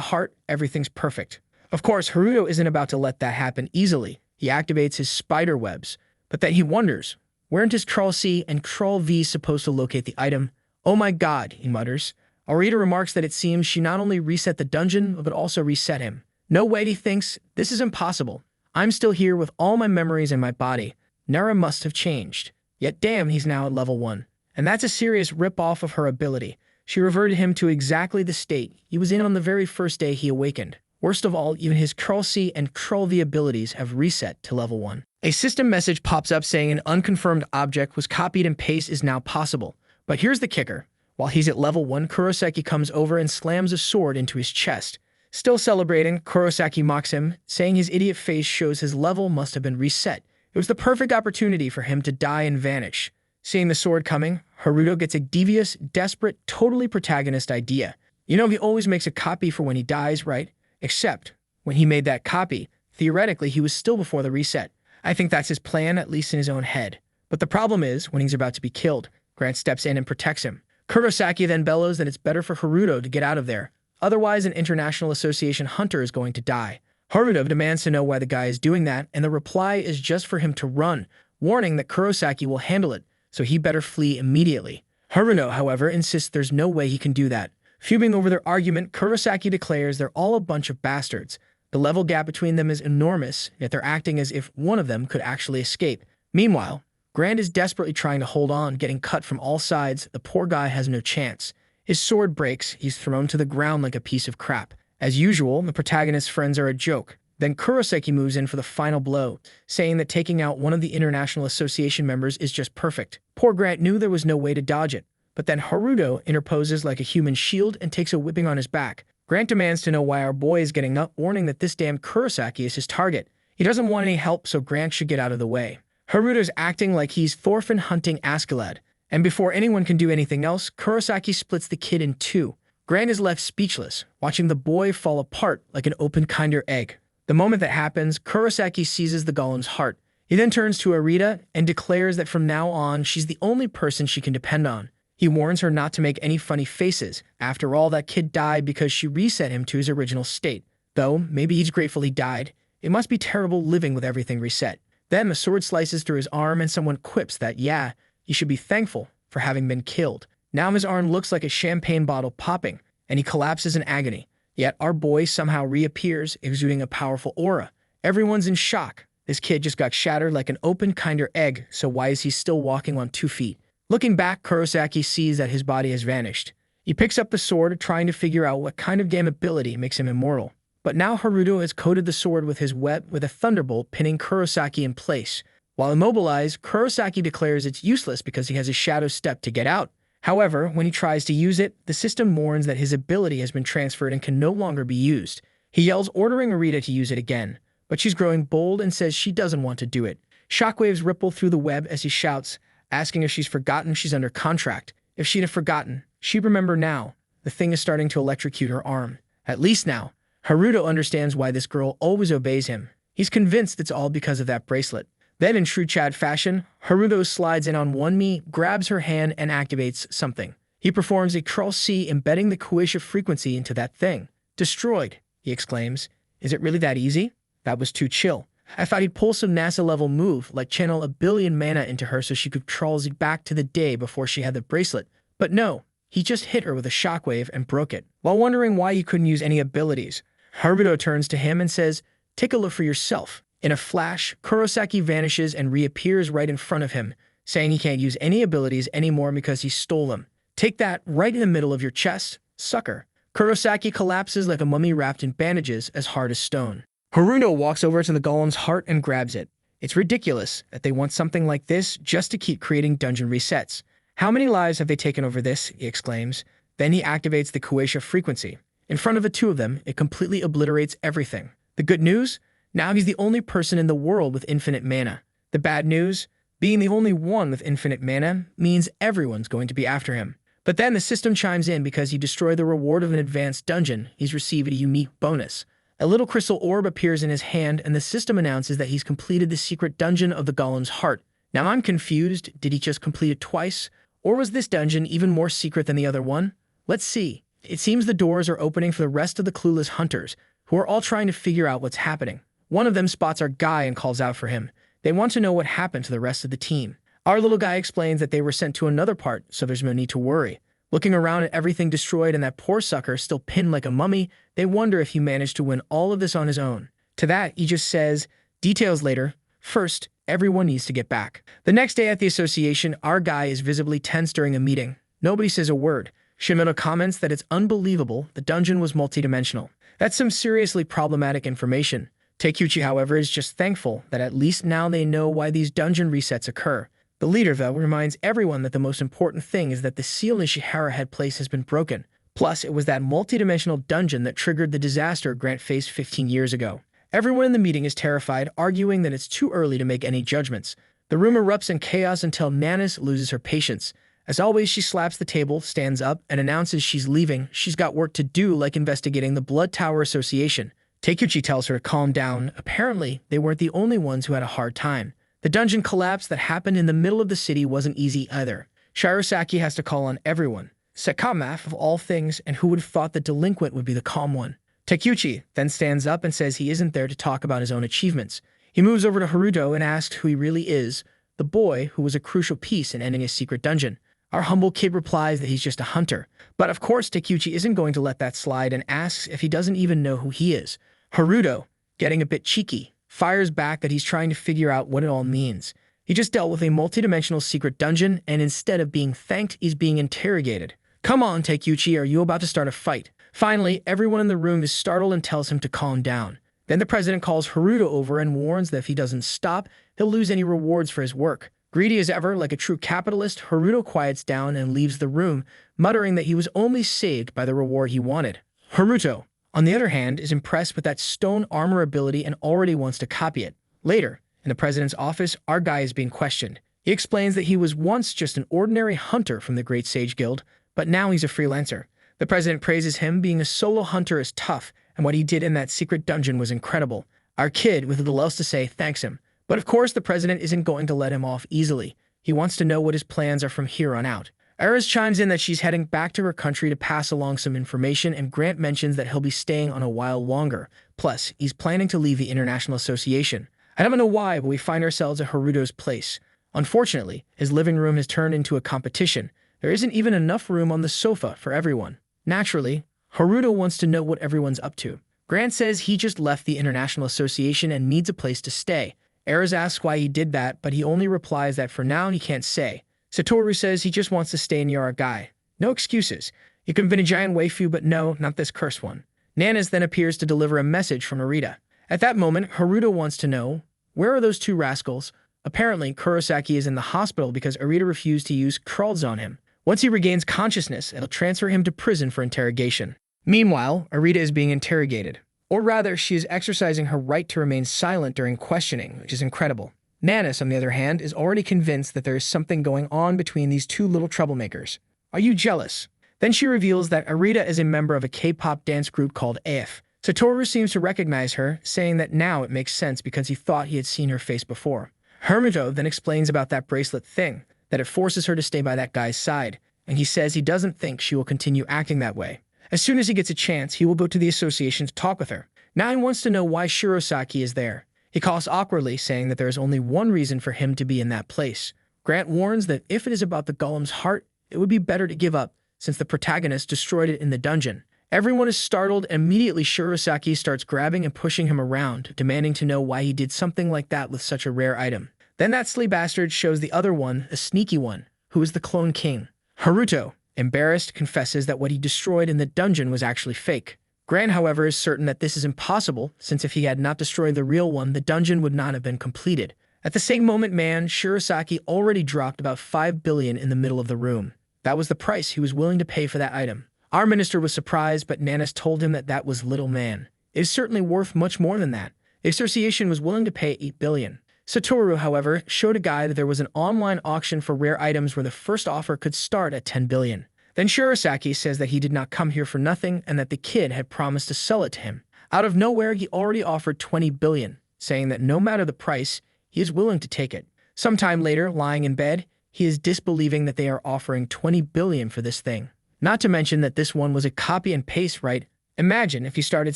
[SPEAKER 1] heart, everything's perfect. Of course, Haruto isn't about to let that happen easily. He activates his spider webs, but then he wonders, weren't his Crawl C and Crawl V supposed to locate the item? Oh my god, he mutters. Arita remarks that it seems she not only reset the dungeon, but also reset him. No way, he thinks, this is impossible. I'm still here with all my memories in my body. Nara must have changed. Yet damn, he's now at level 1. And that's a serious rip-off of her ability. She reverted him to exactly the state he was in on the very first day he awakened. Worst of all, even his Crawl C and Crawl V abilities have reset to level 1. A system message pops up saying an unconfirmed object was copied and paste is now possible. But here's the kicker. While he's at level 1, Kurosaki comes over and slams a sword into his chest. Still celebrating, Kurosaki mocks him, saying his idiot face shows his level must have been reset. It was the perfect opportunity for him to die and vanish. Seeing the sword coming, Haruto gets a devious, desperate, totally protagonist idea. He always makes a copy for when he dies, right? Except, when he made that copy, theoretically he was still before the reset. I think that's his plan, at least in his own head. But the problem is, when he's about to be killed, Grant steps in and protects him. Kurosaki then bellows that it's better for Haruto to get out of there. Otherwise, an International Association hunter is going to die. Haruto demands to know why the guy is doing that, and the reply is just for him to run, warning that Kurosaki will handle it, so he better flee immediately. Haruto, however, insists there's no way he can do that. Fuming over their argument, Kurosaki declares they're all a bunch of bastards. The level gap between them is enormous, yet they're acting as if one of them could actually escape. Meanwhile, Grand is desperately trying to hold on, getting cut from all sides. The poor guy has no chance. His sword breaks, he's thrown to the ground like a piece of crap. As usual, the protagonist's friends are a joke. Then Kurosaki moves in for the final blow, saying that taking out one of the International Association members is just perfect. Poor Grant knew there was no way to dodge it, but then Haruto interposes like a human shield and takes a whipping on his back. Grant demands to know why our boy is getting up, warning that this damn Kurosaki is his target. He doesn't want any help, so Grant should get out of the way. Haruto's acting like he's Thorfinn hunting Askeladd, and before anyone can do anything else, Kurosaki splits the kid in two. Grant is left speechless, watching the boy fall apart like an open Kinder egg. The moment that happens, Kurosaki seizes the golem's heart. He then turns to Arita and declares that from now on, she's the only person she can depend on. He warns her not to make any funny faces. After all, that kid died because she reset him to his original state. Though, maybe he's grateful he died. It must be terrible living with everything reset. Then the sword slices through his arm and someone quips that, yeah, he should be thankful for having been killed. Now his arm looks like a champagne bottle popping, and he collapses in agony. Yet our boy somehow reappears, exuding a powerful aura. Everyone's in shock. This kid just got shattered like an open Kinder egg, so why is he still walking on 2 feet? Looking back, Kurosaki sees that his body has vanished. He picks up the sword, trying to figure out what kind of damn ability makes him immortal. But now Haruto has coated the sword with his web with a thunderbolt, pinning Kurosaki in place. While immobilized, Kurosaki declares it's useless because he has a shadow step to get out. However, when he tries to use it, the system warns that his ability has been transferred and can no longer be used. He yells, ordering Arita to use it again, but she's growing bold and says she doesn't want to do it. Shockwaves ripple through the web as he shouts, asking if she's forgotten she's under contract. If she'd have forgotten, she'd remember now. The thing is starting to electrocute her arm. At least now. Haruto understands why this girl always obeys him. He's convinced it's all because of that bracelet. Then, in true Chad fashion, Haruto slides in on one knee, grabs her hand, and activates something. He performs a Crawl C, embedding the coercive frequency into that thing. Destroyed, he exclaims. Is it really that easy? That was too chill. I thought he'd pull some NASA-level move, like channel 1 billion mana into her so she could crawl back to the day before she had the bracelet. But no, he just hit her with a shockwave and broke it. While wondering why he couldn't use any abilities, Haruto turns to him and says, take a look for yourself. In a flash, Kurosaki vanishes and reappears right in front of him, saying he can't use any abilities anymore because he stole them. Take that right in the middle of your chest, sucker. Kurosaki collapses like a mummy wrapped in bandages as hard as stone. Haruto walks over to the golem's heart and grabs it. It's ridiculous that they want something like this just to keep creating dungeon resets. How many lives have they taken over this? He exclaims. Then he activates the Kueisha frequency. In front of the two of them, it completely obliterates everything. The good news? Now he's the only person in the world with infinite mana. The bad news? Being the only one with infinite mana means everyone's going to be after him. But then the system chimes in because he destroyed the reward of an advanced dungeon. He's received a unique bonus. A little crystal orb appears in his hand, and the system announces that he's completed the secret dungeon of the Golem's Heart. Now I'm confused. Did he just complete it twice? Or was this dungeon even more secret than the other one? Let's see. It seems the doors are opening for the rest of the clueless hunters, who are all trying to figure out what's happening. One of them spots our guy and calls out for him. They want to know what happened to the rest of the team. Our little guy explains that they were sent to another part, so there's no need to worry. Looking around at everything destroyed and that poor sucker still pinned like a mummy, they wonder if he managed to win all of this on his own. To that, he just says, details later. First, everyone needs to get back. The next day at the association, our guy is visibly tense during a meeting. Nobody says a word. Shimono comments that it's unbelievable the dungeon was multidimensional. That's some seriously problematic information. Takeuchi, however, is just thankful that at least now they know why these dungeon resets occur. The leader, though, reminds everyone that the most important thing is that the seal Nishihara had placed has been broken. Plus, it was that multidimensional dungeon that triggered the disaster Grant faced 15 years ago. Everyone in the meeting is terrified, arguing that it's too early to make any judgments. The room erupts in chaos until Nanis loses her patience. As always, she slaps the table, stands up, and announces she's leaving. She's got work to do, like investigating the Blood Tower Association. Takeuchi tells her to calm down. Apparently, they weren't the only ones who had a hard time. The dungeon collapse that happened in the middle of the city wasn't easy either. Shirosaki has to call on everyone. Sekamath, of all things, and who would have thought the delinquent would be the calm one. Takeuchi then stands up and says he isn't there to talk about his own achievements. He moves over to Haruto and asks who he really is, the boy who was a crucial piece in ending his secret dungeon. Our humble kid replies that he's just a hunter. But of course, Takeuchi isn't going to let that slide and asks if he doesn't even know who he is. Haruto, getting a bit cheeky, fires back that he's trying to figure out what it all means. He just dealt with a multidimensional secret dungeon, and instead of being thanked, he's being interrogated. Come on, Takeuchi, are you about to start a fight? Finally, everyone in the room is startled and tells him to calm down. Then the president calls Haruto over and warns that if he doesn't stop, he'll lose any rewards for his work. Greedy as ever, like a true capitalist, Haruto quiets down and leaves the room, muttering that he was only saved by the reward he wanted. Haruto, on the other hand, is impressed with that stone armor ability and already wants to copy it. Later, in the president's office, our guy is being questioned. He explains that he was once just an ordinary hunter from the Great Sage Guild, but now he's a freelancer. The president praises him. Being a solo hunter is tough, and what he did in that secret dungeon was incredible. Our kid, with little else to say, thanks him. But of course, the president isn't going to let him off easily. He wants to know what his plans are from here on out. Eris chimes in that she's heading back to her country to pass along some information, and Grant mentions that he'll be staying on a while longer. Plus, he's planning to leave the International Association. I don't know why, but we find ourselves at Haruto's place. Unfortunately, his living room has turned into a competition. There isn't even enough room on the sofa for everyone. Naturally, Haruto wants to know what everyone's up to. Grant says he just left the International Association and needs a place to stay. Eris asks why he did that, but he only replies that for now he can't say. Satoru says he just wants to stay near our guy. No excuses. You could have been a giant waifu, but no, not this cursed one. Nanas then appears to deliver a message from Narita. At that moment, Haruto wants to know, where are those two rascals? Apparently, Kurosaki is in the hospital because Arita refused to use curls on him. Once he regains consciousness, it'll transfer him to prison for interrogation. Meanwhile, Arita is being interrogated. Or rather, she is exercising her right to remain silent during questioning, which is incredible. Nanas, on the other hand, is already convinced that there is something going on between these two little troublemakers. Are you jealous? Then she reveals that Arita is a member of a K-pop dance group called AF. Satoru seems to recognize her, saying that now it makes sense because he thought he had seen her face before. Hermito then explains about that bracelet thing, that it forces her to stay by that guy's side, and he says he doesn't think she will continue acting that way. As soon as he gets a chance, he will go to the association to talk with her. Now he wants to know why Shirosaki is there. He coughs awkwardly, saying that there is only one reason for him to be in that place. Grant warns that if it is about the Golem's heart, it would be better to give up, since the protagonist destroyed it in the dungeon. Everyone is startled, and immediately Shirosaki starts grabbing and pushing him around, demanding to know why he did something like that with such a rare item. Then that silly bastard shows the other one, a sneaky one, who is the Clone King. Haruto, embarrassed, confesses that what he destroyed in the dungeon was actually fake. Grant, however, is certain that this is impossible, since if he had not destroyed the real one, the dungeon would not have been completed. At the same moment, Shirosaki already dropped about 5 billion in the middle of the room. That was the price he was willing to pay for that item. Our minister was surprised, but Nanas told him that that was little man. It is certainly worth much more than that. The association was willing to pay 8 billion. Satoru, however, showed a guy that there was an online auction for rare items where the first offer could start at 10 billion. Then Shirasaki says that he did not come here for nothing and that the kid had promised to sell it to him. Out of nowhere, he already offered 20 billion, saying that no matter the price, he is willing to take it. Sometime later, lying in bed, he is disbelieving that they are offering 20 billion for this thing. Not to mention that this one was a copy and paste, right? Imagine if he started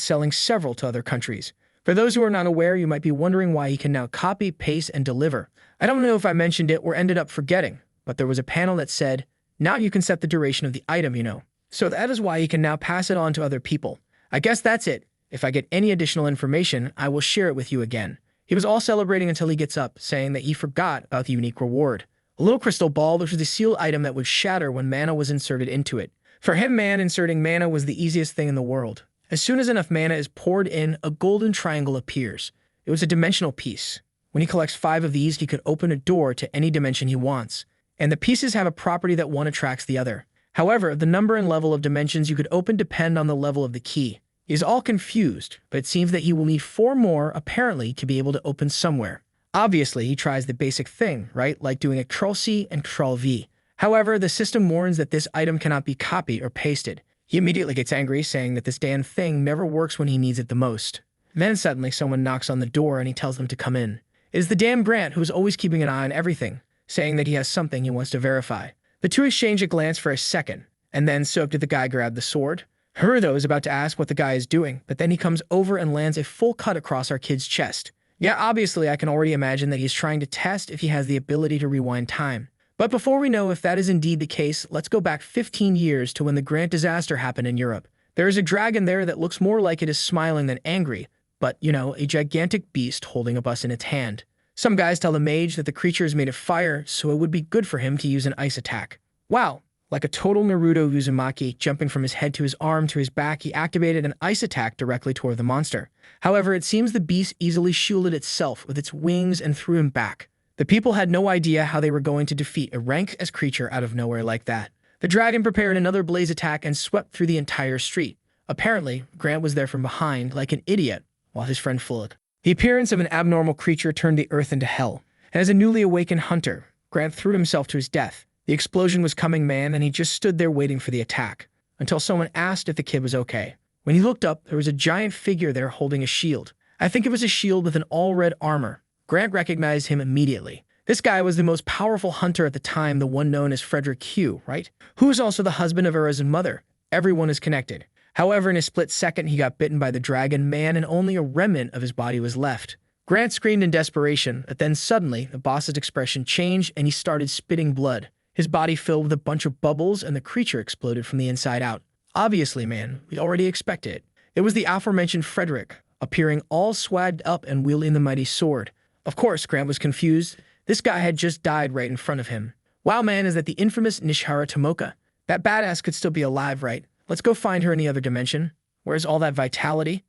[SPEAKER 1] selling several to other countries. For those who are not aware, you might be wondering why he can now copy, paste, and deliver. I don't know if I mentioned it or ended up forgetting, but there was a panel that said, now you can set the duration of the item, you know. So that is why he can now pass it on to other people. I guess that's it. If I get any additional information, I will share it with you again. He was all celebrating until he gets up, saying that he forgot about the unique reward. A little crystal ball, which was a sealed item that would shatter when mana was inserted into it. For him, inserting mana was the easiest thing in the world. As soon as enough mana is poured in, a golden triangle appears. It was a dimensional piece. When he collects 5 of these, he could open a door to any dimension he wants. And the pieces have a property that one attracts the other. However, the number and level of dimensions you could open depend on the level of the key. He is all confused, but it seems that he will need 4 more, apparently, to be able to open somewhere. Obviously, he tries the basic thing, right? Like doing a Ctrl-C and Ctrl-V. However, the system warns that this item cannot be copied or pasted. He immediately gets angry, saying that this damn thing never works when he needs it the most. Then suddenly someone knocks on the door and he tells them to come in. It is the damn Grant who is always keeping an eye on everything, saying that he has something he wants to verify. The two exchange a glance for a second, and then so did the guy grab the sword. Haruto is about to ask what the guy is doing, but then he comes over and lands a full cut across our kid's chest. Yeah, obviously I can already imagine that he's trying to test if he has the ability to rewind time. But before we know if that is indeed the case, let's go back 15 years to when the Grant disaster happened in Europe. There is a dragon there that looks more like it is smiling than angry, but, you know, a gigantic beast holding a bus in its hand. Some guys tell the mage that the creature is made of fire, so it would be good for him to use an ice attack. Wow, like a total Naruto Uzumaki, jumping from his head to his arm to his back, he activated an ice attack directly toward the monster. However, it seems the beast easily shielded itself with its wings and threw him back. The people had no idea how they were going to defeat a rank-S creature out of nowhere like that. The dragon prepared another blaze attack and swept through the entire street. Apparently, Grant was there from behind, like an idiot, while his friend fled. The appearance of an abnormal creature turned the earth into hell, and as a newly awakened hunter, Grant threw himself to his death. The explosion was coming, man, and he just stood there waiting for the attack, until someone asked if the kid was okay. When he looked up, there was a giant figure there holding a shield. I think it was a shield with an all-red armor. Grant recognized him immediately. This guy was the most powerful hunter at the time, the one known as Frederick Q, right? Who was also the husband of Ura's mother. Everyone is connected. However, in a split second, he got bitten by the dragon man and only a remnant of his body was left. Grant screamed in desperation, but then suddenly, the boss's expression changed and he started spitting blood. His body filled with a bunch of bubbles and the creature exploded from the inside out. Obviously, man, we already expected it. It was the aforementioned Frederick, appearing all swagged up and wielding the mighty sword. Of course, Grant was confused. This guy had just died right in front of him. Wow, man, is that the infamous Nishihara Tomoka? That badass could still be alive, right? Let's go find her in the other dimension. Where's all that vitality?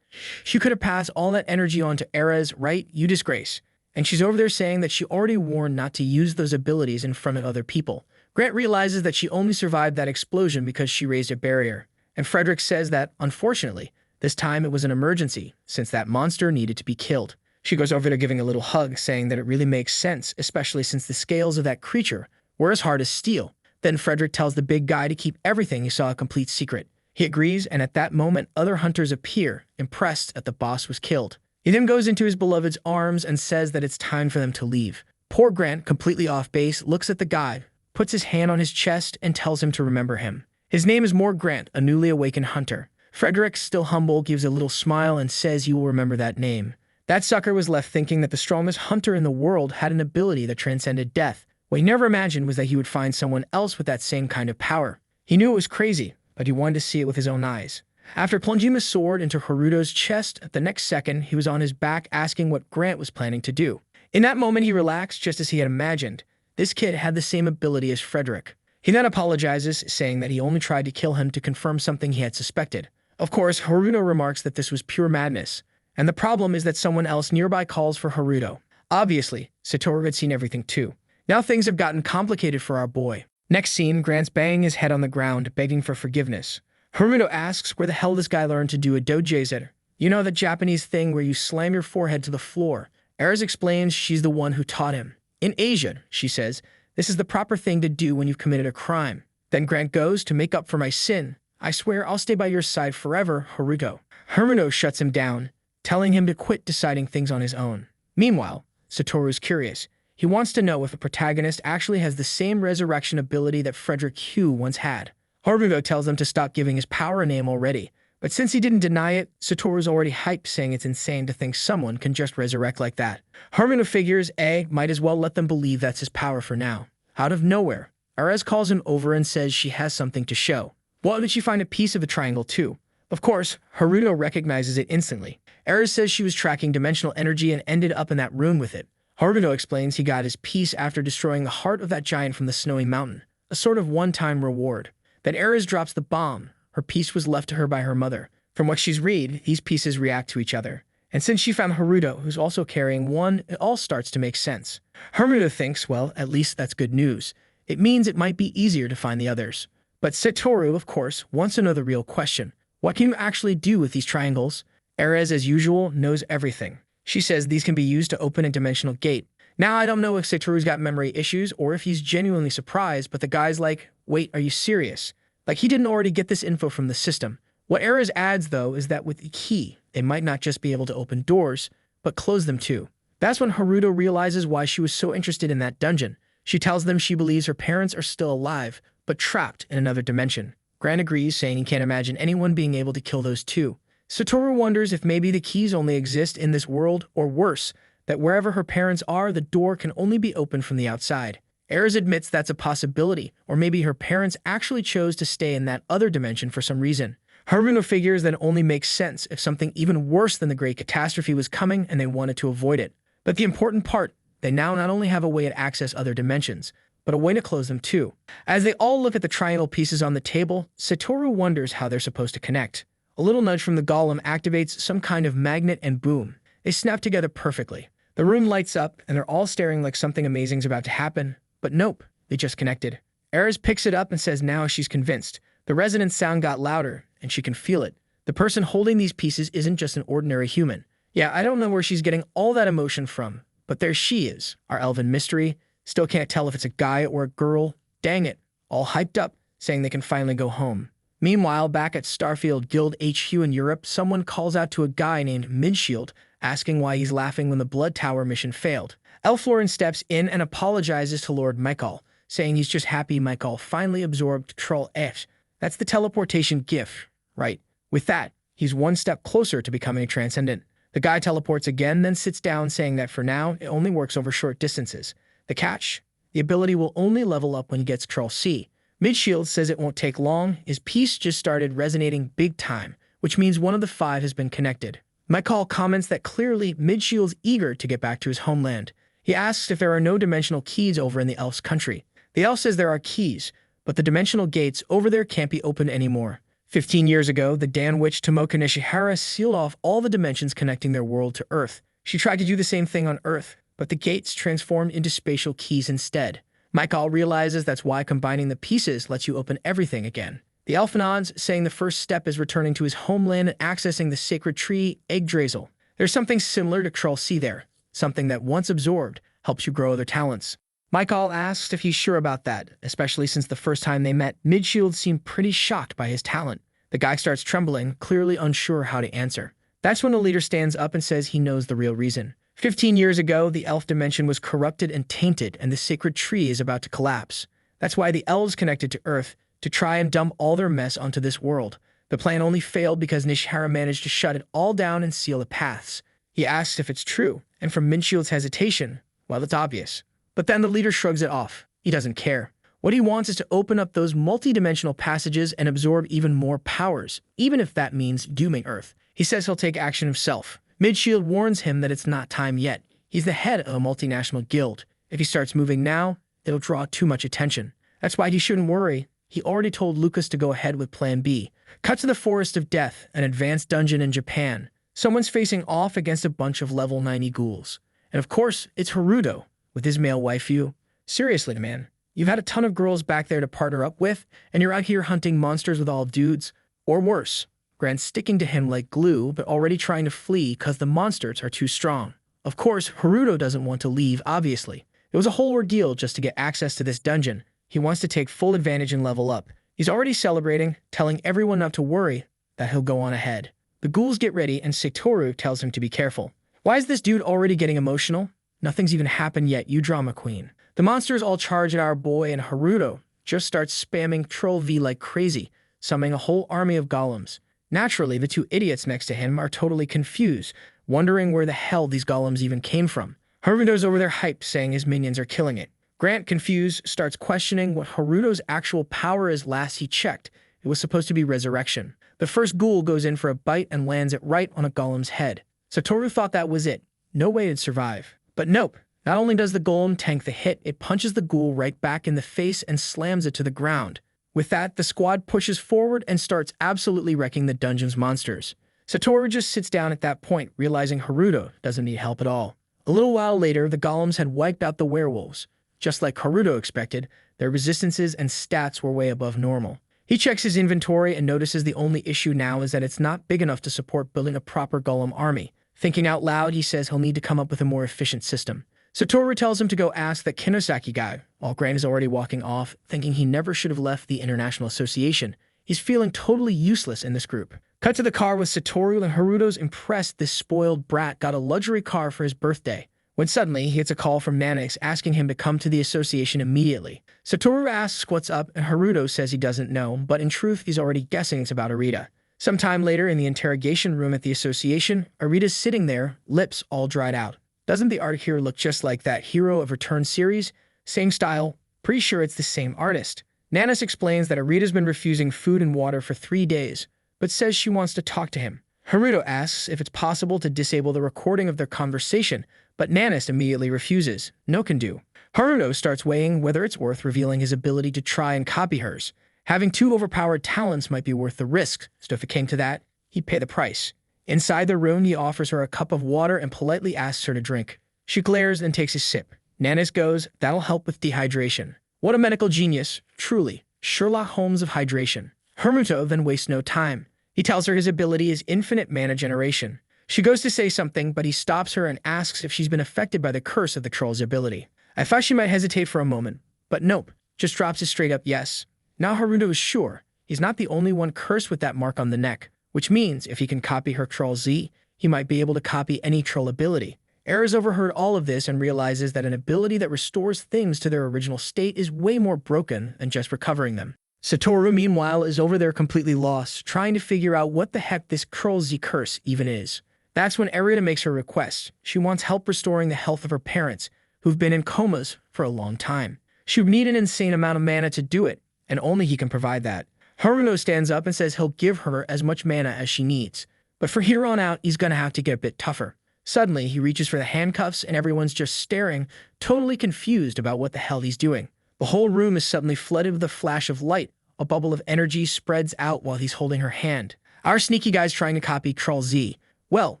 [SPEAKER 1] She could have passed all that energy on to Erez, right? You disgrace. And she's over there saying that she already warned not to use those abilities in front of other people. Grant realizes that she only survived that explosion because she raised a barrier. And Frederick says that, unfortunately, this time it was an emergency, since that monster needed to be killed. She goes over to giving a little hug, saying that it really makes sense, especially since the scales of that creature were as hard as steel. Then Frederick tells the big guy to keep everything he saw a complete secret. He agrees, and at that moment, other hunters appear, impressed that the boss was killed. He then goes into his beloved's arms and says that it's time for them to leave. Poor Grant, completely off base, looks at the guy, puts his hand on his chest, and tells him to remember him. His name is More Grant, a newly awakened hunter. Frederick, still humble, gives a little smile and says you will remember that name. That sucker was left thinking that the strongest hunter in the world had an ability that transcended death. What he never imagined was that he would find someone else with that same kind of power. He knew it was crazy, but he wanted to see it with his own eyes. After plunging the sword into Haruto's chest, the next second he was on his back asking what Grant was planning to do. In that moment he relaxed just as he had imagined. This kid had the same ability as Frederick. He then apologizes, saying that he only tried to kill him to confirm something he had suspected. Of course, Haruto remarks that this was pure madness. And the problem is that someone else nearby calls for Haruto. Obviously, Satoru had seen everything too. Now things have gotten complicated for our boy. Next scene, Grant's banging his head on the ground, begging for forgiveness. Haruto asks where the hell this guy learned to do a doujeizer. You know, the Japanese thing where you slam your forehead to the floor. Erez explains she's the one who taught him. In Asia, she says, this is the proper thing to do when you've committed a crime. Then Grant goes, to make up for my sin, I swear I'll stay by your side forever, Haruto. Haruto shuts him down, telling him to quit deciding things on his own. Meanwhile, Satoru's curious. He wants to know if the protagonist actually has the same resurrection ability that Frederick Hugh once had. Haruto tells him to stop giving his power a name already, but since he didn't deny it, Satoru's already hyped, saying it's insane to think someone can just resurrect like that. Haruto figures, might as well let them believe that's his power for now. Out of nowhere, Erez calls him over and says she has something to show. Why did she find a piece of a triangle too? Of course, Haruto recognizes it instantly. Erez says she was tracking dimensional energy and ended up in that room with it. Haruto explains he got his piece after destroying the heart of that giant from the snowy mountain, a sort of one-time reward. Then Erez drops the bomb. Her piece was left to her by her mother. From what she's read, these pieces react to each other. And since she found Haruto, who's also carrying one, it all starts to make sense. Haruto thinks, well, at least that's good news. It means it might be easier to find the others. But Satoru, of course, wants to know the real question. What can you actually do with these triangles? Erez, as usual, knows everything. She says these can be used to open a dimensional gate. Now, I don't know if Satoru's got memory issues or if he's genuinely surprised, but the guy's like, wait, are you serious? Like he didn't already get this info from the system. What Erez adds, though, is that with the key, they might not just be able to open doors, but close them too. That's when Haruto realizes why she was so interested in that dungeon. She tells them she believes her parents are still alive, but trapped in another dimension. Grant agrees, saying he can't imagine anyone being able to kill those two. Satoru wonders if maybe the keys only exist in this world, or worse, that wherever her parents are, the door can only be opened from the outside. Erez admits that's a possibility, or maybe her parents actually chose to stay in that other dimension for some reason. Haruto figures that it only makes sense if something even worse than the Great Catastrophe was coming and they wanted to avoid it. But the important part, they now not only have a way to access other dimensions, but a way to close them too. As they all look at the triangle pieces on the table, Satoru wonders how they're supposed to connect. A little nudge from the golem activates some kind of magnet and boom. They snap together perfectly. The room lights up and they're all staring like something amazing's about to happen. But nope, they just connected. Erez picks it up and says now she's convinced. The resonant sound got louder, and she can feel it. The person holding these pieces isn't just an ordinary human. Yeah, I don't know where she's getting all that emotion from, but there she is, our elven mystery. Still can't tell if it's a guy or a girl. Dang it, all hyped up, saying they can finally go home. Meanwhile, back at Starfield Guild HQ in Europe, someone calls out to a guy named Midshield, asking why he's laughing when the Blood Tower mission failed. Elflorin steps in and apologizes to Lord Michael, saying he's just happy Michael finally absorbed Troll F. That's the teleportation gift, right? With that, he's one step closer to becoming transcendent. The guy teleports again, then sits down, saying that for now, it only works over short distances. The catch? The ability will only level up when he gets Troll C. Midshield says it won't take long. His piece just started resonating big time, which means one of the 5 has been connected. Michael comments that clearly Midshield's eager to get back to his homeland. He asks if there are no dimensional keys over in the elf's country. The elf says there are keys, but the dimensional gates over there can't be opened anymore. 15 years ago, the Dan witch Tomoka Nishihara sealed off all the dimensions connecting their world to Earth. She tried to do the same thing on Earth, but the gates transformed into spatial keys instead. Michael realizes that's why combining the pieces lets you open everything again. The elf nods, saying the first step is returning to his homeland and accessing the sacred tree, Yggdrasil. There's something similar to Troll C there, something that once absorbed helps you grow other talents. Michael asks if he's sure about that, especially since the first time they met, Midshield seemed pretty shocked by his talent. The guy starts trembling, clearly unsure how to answer. That's when the leader stands up and says he knows the real reason. 15 years ago, the elf dimension was corrupted and tainted, and the sacred tree is about to collapse. That's why the elves connected to Earth, to try and dump all their mess onto this world. The plan only failed because Nishihara managed to shut it all down and seal the paths. He asks if it's true, and from Midshield's hesitation, well, it's obvious. But then the leader shrugs it off. He doesn't care. What he wants is to open up those multi-dimensional passages and absorb even more powers, even if that means dooming Earth. He says he'll take action himself. Midshield warns him that it's not time yet. He's the head of a multinational guild. If he starts moving now, it'll draw too much attention. That's why he shouldn't worry. He already told Lucas to go ahead with Plan B. Cut to the Forest of Death, an advanced dungeon in Japan. Someone's facing off against a bunch of level 90 ghouls. And of course, it's Haruto, with his male waifu. Seriously, man, You've had a ton of girls back there to partner up with, and you're out here hunting monsters with all dudes. Or worse, Grant sticking to him like glue, but already trying to flee because the monsters are too strong. Of course, Haruto doesn't want to leave, obviously. It was a whole ordeal just to get access to this dungeon. He wants to take full advantage and level up. He's already celebrating, telling everyone not to worry, that he'll go on ahead. The ghouls get ready, and Satoru tells him to be careful. Why is this dude already getting emotional? Nothing's even happened yet, you drama queen. The monsters all charge at our boy, and Haruto just starts spamming Troll V like crazy, summoning a whole army of golems. Naturally, the two idiots next to him are totally confused, wondering where the hell these golems even came from. Haruto's over there hyped, saying his minions are killing it. Grant, confused, starts questioning what Haruto's actual power is. Last he checked, it was supposed to be resurrection. The first ghoul goes in for a bite and lands it right on a golem's head. Satoru thought that was it. No way it'd survive. But nope. Not only does the golem tank the hit, it punches the ghoul right back in the face and slams it to the ground. With that, the squad pushes forward and starts absolutely wrecking the dungeon's monsters. Satoru just sits down at that point, realizing Haruto doesn't need help at all. A little while later, the golems had wiped out the werewolves. Just like Haruto expected, their resistances and stats were way above normal. He checks his inventory and notices the only issue now is that it's not big enough to support building a proper golem army. Thinking out loud, he says he'll need to come up with a more efficient system. Satoru tells him to go ask that Kinosaki guy, while Grant is already walking off, thinking he never should have left the International Association. He's feeling totally useless in this group. Cut to the car with Satoru, and Haruto's impressed this spoiled brat got a luxury car for his birthday. When suddenly, he gets a call from Nanix asking him to come to the association immediately. Satoru asks what's up, and Haruto says he doesn't know, but in truth, he's already guessing it's about Arita. Sometime later, in the interrogation room at the association, Arita's sitting there, lips all dried out. Doesn't the art here look just like that Hero of Return series? Same style, pretty sure it's the same artist. Nanis explains that Arita's been refusing food and water for 3 days, but says she wants to talk to him. Haruto asks if it's possible to disable the recording of their conversation, but Nanis immediately refuses. No can do. Haruto starts weighing whether it's worth revealing his ability to try and copy hers. Having 2 overpowered talents might be worth the risk, so if it came to that, he'd pay the price. Inside the room, he offers her a cup of water and politely asks her to drink. She glares and takes a sip. Nanis goes, that'll help with dehydration. What a medical genius, truly. Sherlock Holmes of hydration. Haruto then wastes no time. He tells her his ability is infinite mana generation. She goes to say something, but he stops her and asks if she's been affected by the curse of the troll's ability. I thought she might hesitate for a moment, but nope, just drops a straight up yes. Now Haruto is sure he's not the only one cursed with that mark on the neck, which means if he can copy her Troll Z, he might be able to copy any troll ability. Eris overheard all of this and realizes that an ability that restores things to their original state is way more broken than just recovering them. Satoru, meanwhile, is over there completely lost, trying to figure out what the heck this Troll Z curse even is. That's when Erita makes her request. She wants help restoring the health of her parents, who've been in comas for a long time. She would need an insane amount of mana to do it, and only he can provide that. Haruto stands up and says he'll give her as much mana as she needs. But for here on out, he's gonna have to get a bit tougher. Suddenly, he reaches for the handcuffs and everyone's just staring, totally confused about what the hell he's doing. The whole room is suddenly flooded with a flash of light. A bubble of energy spreads out while he's holding her hand. Our sneaky guy's trying to copy Troll Z. Well,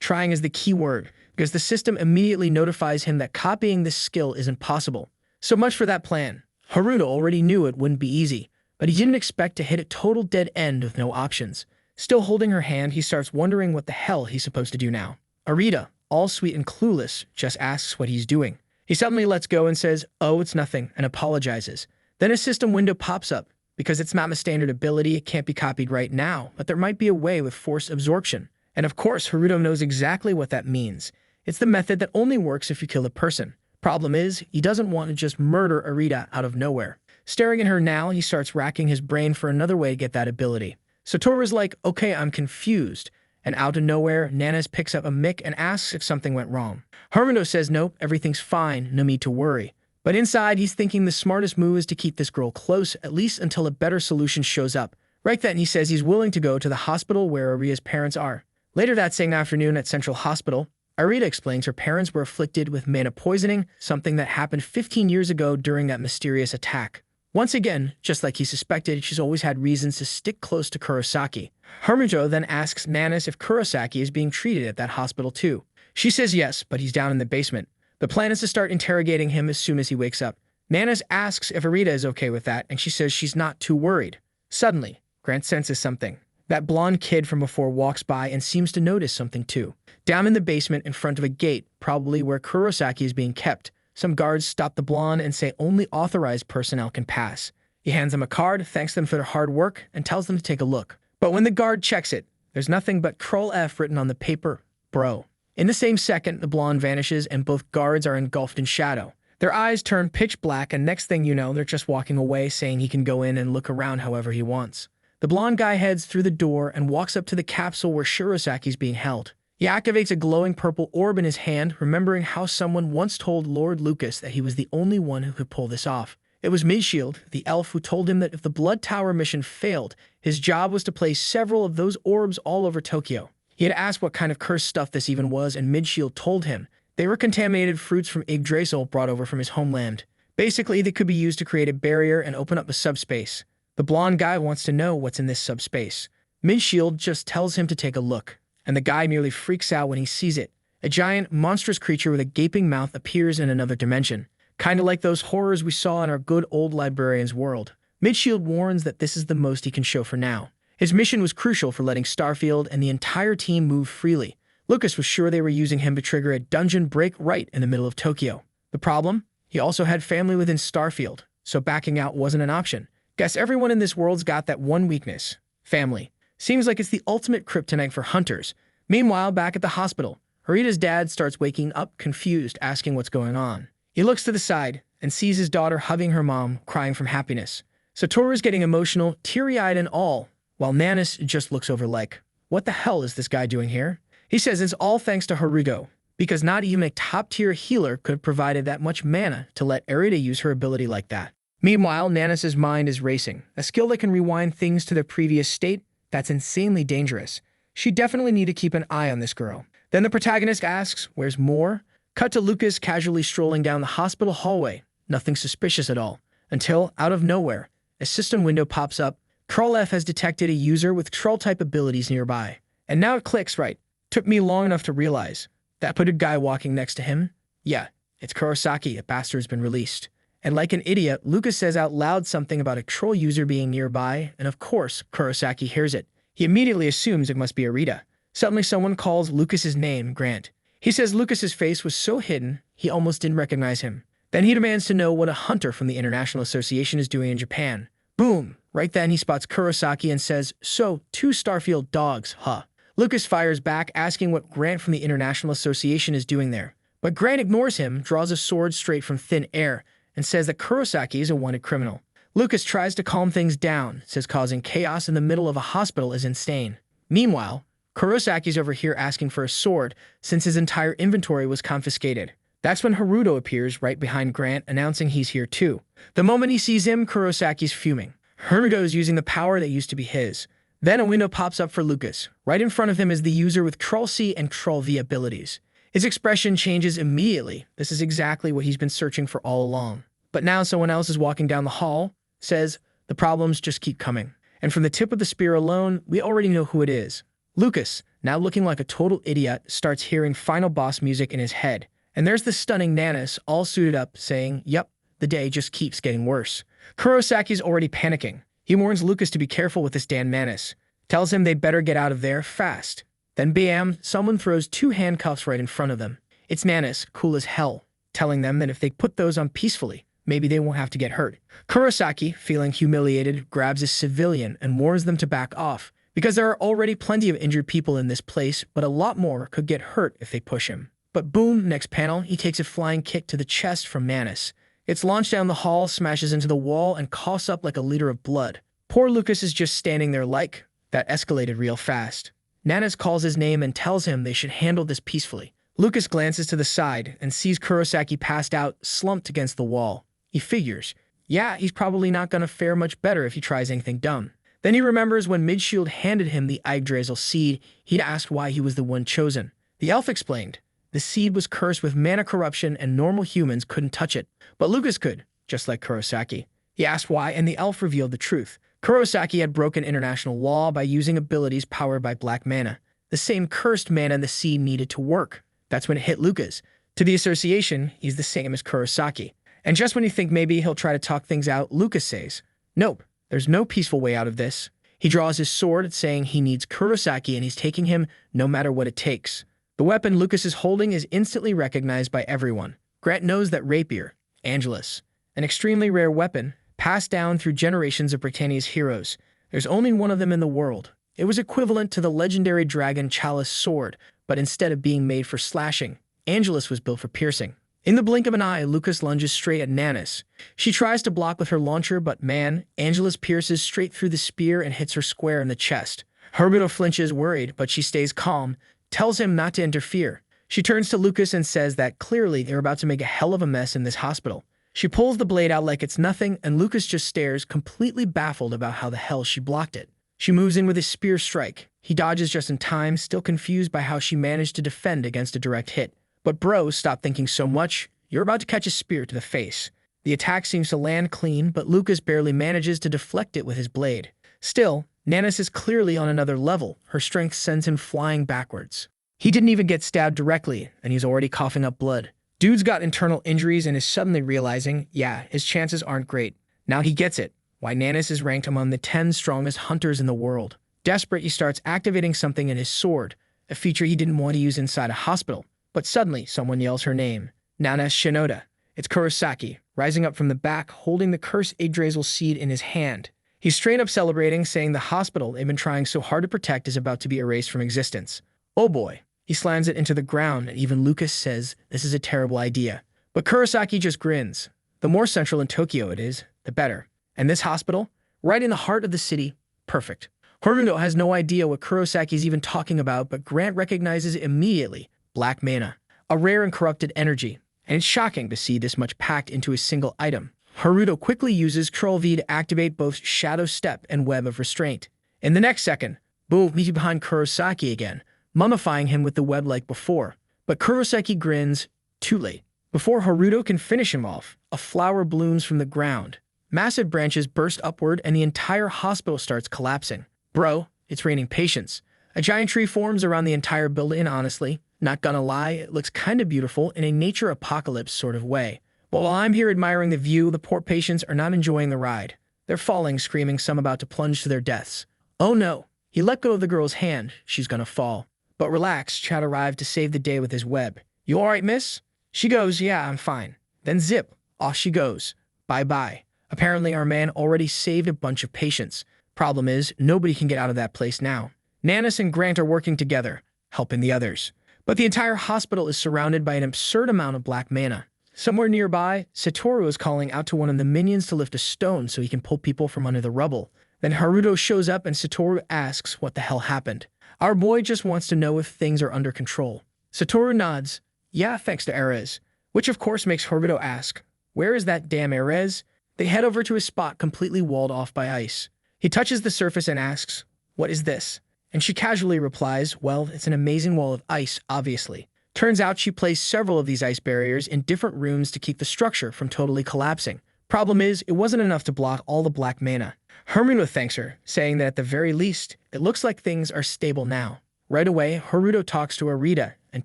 [SPEAKER 1] trying is the key word, because the system immediately notifies him that copying this skill isn't possible. So much for that plan. Haruto already knew it wouldn't be easy, but he didn't expect to hit a total dead end with no options. Still holding her hand, he starts wondering what the hell he's supposed to do now. Arita, all sweet and clueless, just asks what he's doing. He suddenly lets go and says, oh, it's nothing, and apologizes. Then a system window pops up. Because it's not a standard ability, it can't be copied right now, but there might be a way with forced absorption. And of course, Haruto knows exactly what that means. It's the method that only works if you kill a person. Problem is, he doesn't want to just murder Arita out of nowhere. Staring at her now, he starts racking his brain for another way to get that ability. Satoru's like, okay, I'm confused. And out of nowhere, Nanis picks up a mic and asks if something went wrong. Haruto says nope, everything's fine, no need to worry. But inside, he's thinking the smartest move is to keep this girl close, at least until a better solution shows up. Right then, he says he's willing to go to the hospital where Arita's parents are. Later that same afternoon at Central Hospital, Arita explains her parents were afflicted with mana poisoning, something that happened 15 years ago during that mysterious attack. Once again, just like he suspected, she's always had reasons to stick close to Kurosaki. Haruto then asks Nanis if Kurosaki is being treated at that hospital too. She says yes, but he's down in the basement. The plan is to start interrogating him as soon as he wakes up. Nanas asks if Arita is okay with that, and she says she's not too worried. Suddenly, Grant senses something. That blonde kid from before walks by and seems to notice something too. Down in the basement in front of a gate, probably where Kurosaki is being kept, some guards stop the blonde and say only authorized personnel can pass. He hands them a card, thanks them for their hard work, and tells them to take a look. But when the guard checks it, there's nothing but Ctrl F written on the paper. Bro. In the same second, the blonde vanishes and both guards are engulfed in shadow. Their eyes turn pitch black, and next thing you know, they're just walking away saying he can go in and look around however he wants. The blonde guy heads through the door and walks up to the capsule where Shirosaki's being held. He activates a glowing purple orb in his hand, remembering how someone once told Lord Lucas that he was the only one who could pull this off. It was Midshield, the elf, who told him that if the Blood Tower mission failed, his job was to place several of those orbs all over Tokyo. He had asked what kind of cursed stuff this even was, and Midshield told him they were contaminated fruits from Yggdrasil brought over from his homeland. Basically, they could be used to create a barrier and open up a subspace. The blonde guy wants to know what's in this subspace. Midshield just tells him to take a look, and the guy merely freaks out when he sees it. A giant, monstrous creature with a gaping mouth appears in another dimension. Kinda like those horrors we saw in our good old librarian's world. Midshield warns that this is the most he can show for now. His mission was crucial for letting Starfield and the entire team move freely. Lucas was sure they were using him to trigger a dungeon break right in the middle of Tokyo. The problem? He also had family within Starfield, so backing out wasn't an option. Guess everyone in this world's got that one weakness. Family. Seems like it's the ultimate kryptonite for hunters. Meanwhile, back at the hospital, Harita's dad starts waking up confused, asking what's going on. He looks to the side and sees his daughter hugging her mom, crying from happiness. Satoru's getting emotional, teary-eyed and all, while Nanas just looks over like, what the hell is this guy doing here? He says it's all thanks to Harugo, because not even a top-tier healer could have provided that much mana to let Arita use her ability like that. Meanwhile, Nanas' mind is racing, a skill that can rewind things to their previous state. That's insanely dangerous. She definitely need to keep an eye on this girl. Then the protagonist asks, where's more? Cut to Lucas casually strolling down the hospital hallway, nothing suspicious at all, until, out of nowhere, a system window pops up. Ctrl F has detected a user with troll-type abilities nearby. And now it clicks right. Took me long enough to realize. That hooded guy walking next to him? Yeah, it's Kurosaki, a bastard's been released. And like an idiot, Lucas says out loud something about a troll user being nearby, and of course, Kurosaki hears it. He immediately assumes it must be Arita. Suddenly someone calls Lucas's name, Grant. He says Lucas's face was so hidden, he almost didn't recognize him. Then he demands to know what a hunter from the International Association is doing in Japan. Boom! Right then he spots Kurosaki and says, so, 2 Starfield dogs, huh? Lucas fires back, asking what Grant from the International Association is doing there. But Grant ignores him, draws a sword straight from thin air, and says that Kurosaki is a wanted criminal. Lucas tries to calm things down, says causing chaos in the middle of a hospital is insane. Meanwhile, Kurosaki's over here asking for a sword since his entire inventory was confiscated. That's when Haruto appears right behind Grant, announcing he's here too. The moment he sees him, Kurosaki's fuming. Haruto is using the power that used to be his. Then a window pops up for Lucas. Right in front of him is the user with Troll C and Troll V abilities. His expression changes immediately. This is exactly what he's been searching for all along. But now someone else is walking down the hall, says, the problems just keep coming. And from the tip of the spear alone, we already know who it is. Lucas, now looking like a total idiot, starts hearing final boss music in his head. And there's the stunning Nanas, all suited up, saying, yep, the day just keeps getting worse. Kurosaki's already panicking. He warns Lucas to be careful with this damn Nanas. Tells him they'd better get out of there fast. Then bam, someone throws 2 handcuffs right in front of them. It's Nanas, cool as hell, telling them that if they put those on peacefully, maybe they won't have to get hurt. Kurosaki, feeling humiliated, grabs a civilian and warns them to back off, because there are already plenty of injured people in this place, but a lot more could get hurt if they push him. But boom, next panel, he takes a flying kick to the chest from Nanas. It's launched down the hall, smashes into the wall, and coughs up like a liter of blood. Poor Lucas is just standing there like, that escalated real fast. Nanas calls his name and tells him they should handle this peacefully. Lucas glances to the side and sees Kurosaki passed out, slumped against the wall. He figures, yeah, he's probably not gonna fare much better if he tries anything dumb. Then he remembers when Midshield handed him the Yggdrasil seed, he'd asked why he was the one chosen. The elf explained, the seed was cursed with mana corruption and normal humans couldn't touch it, but Lucas could, just like Kurosaki. He asked why, and the elf revealed the truth. Kurosaki had broken international law by using abilities powered by black mana, the same cursed mana the seed needed to work. That's when it hit Lucas. To the association, he's the same as Kurosaki. And just when you think maybe he'll try to talk things out, Lucas says, "Nope, there's no peaceful way out of this." He draws his sword, saying he needs Kurosaki and he's taking him no matter what it takes. The weapon Lucas is holding is instantly recognized by everyone. Grant knows that rapier, Angelus, an extremely rare weapon, passed down through generations of Britannia's heroes. There's only one of them in the world. It was equivalent to the legendary dragon Chalice sword, but instead of being made for slashing, Angelus was built for piercing. In the blink of an eye, Lucas lunges straight at Nanis. She tries to block with her launcher, but man, Angelus pierces straight through the spear and hits her square in the chest. Haruto flinches, worried, but she stays calm, tells him not to interfere. She turns to Lucas and says that clearly they're about to make a hell of a mess in this hospital. She pulls the blade out like it's nothing, and Lucas just stares, completely baffled about how the hell she blocked it. She moves in with his spear strike. He dodges just in time, still confused by how she managed to defend against a direct hit. But bro, stop thinking so much. You're about to catch a spear to the face. The attack seems to land clean, but Lucas barely manages to deflect it with his blade. Still, Nanis is clearly on another level. Her strength sends him flying backwards. He didn't even get stabbed directly, and he's already coughing up blood. Dude's got internal injuries and is suddenly realizing, yeah, his chances aren't great. Now he gets it, why Nanis is ranked among the 10 strongest hunters in the world. Desperate, he starts activating something in his sword, a feature he didn't want to use inside a hospital. But suddenly, someone yells her name. Nana Shinoda. It's Kurosaki, rising up from the back, holding the cursed Yggdrasil seed in his hand. He's straight up celebrating, saying the hospital they've been trying so hard to protect is about to be erased from existence. Oh boy. He slams it into the ground, and even Lucas says this is a terrible idea. But Kurosaki just grins. The more central in Tokyo it is, the better. And this hospital? Right in the heart of the city? Perfect. Haruto has no idea what Kurosaki's even talking about, but Grant recognizes it immediately. Black mana, a rare and corrupted energy, and it's shocking to see this much packed into a single item. Haruto quickly uses Curl V to activate both Shadow Step and Web of Restraint. In the next second, boom, he's behind Kurosaki again, mummifying him with the web like before. But Kurosaki grins, too late. Before Haruto can finish him off, a flower blooms from the ground. Massive branches burst upward and the entire hospital starts collapsing. Bro, it's raining patience. A giant tree forms around the entire building, and honestly, not gonna lie, it looks kinda beautiful in a nature apocalypse sort of way. But while I'm here admiring the view, the poor patients are not enjoying the ride. They're falling, screaming, some about to plunge to their deaths. Oh no, he let go of the girl's hand. She's gonna fall. But relax, Chad arrived to save the day with his web. You alright, miss? She goes, yeah, I'm fine. Then zip, off she goes. Bye-bye. Apparently our man already saved a bunch of patients. Problem is, nobody can get out of that place now. Nanis and Grant are working together, helping the others. But the entire hospital is surrounded by an absurd amount of black mana. Somewhere nearby, Satoru is calling out to one of the minions to lift a stone so he can pull people from under the rubble. Then Haruto shows up and Satoru asks what the hell happened. Our boy just wants to know if things are under control. Satoru nods, yeah, thanks to Erez, which of course makes Haruto ask, where is that damn Erez? They head over to his spot completely walled off by ice. He touches the surface and asks, what is this? And she casually replies, well, it's an amazing wall of ice, obviously. Turns out she placed several of these ice barriers in different rooms to keep the structure from totally collapsing. Problem is, it wasn't enough to block all the black mana. Haruto thanks her, saying that at the very least, it looks like things are stable now. Right away, Haruto talks to Arita and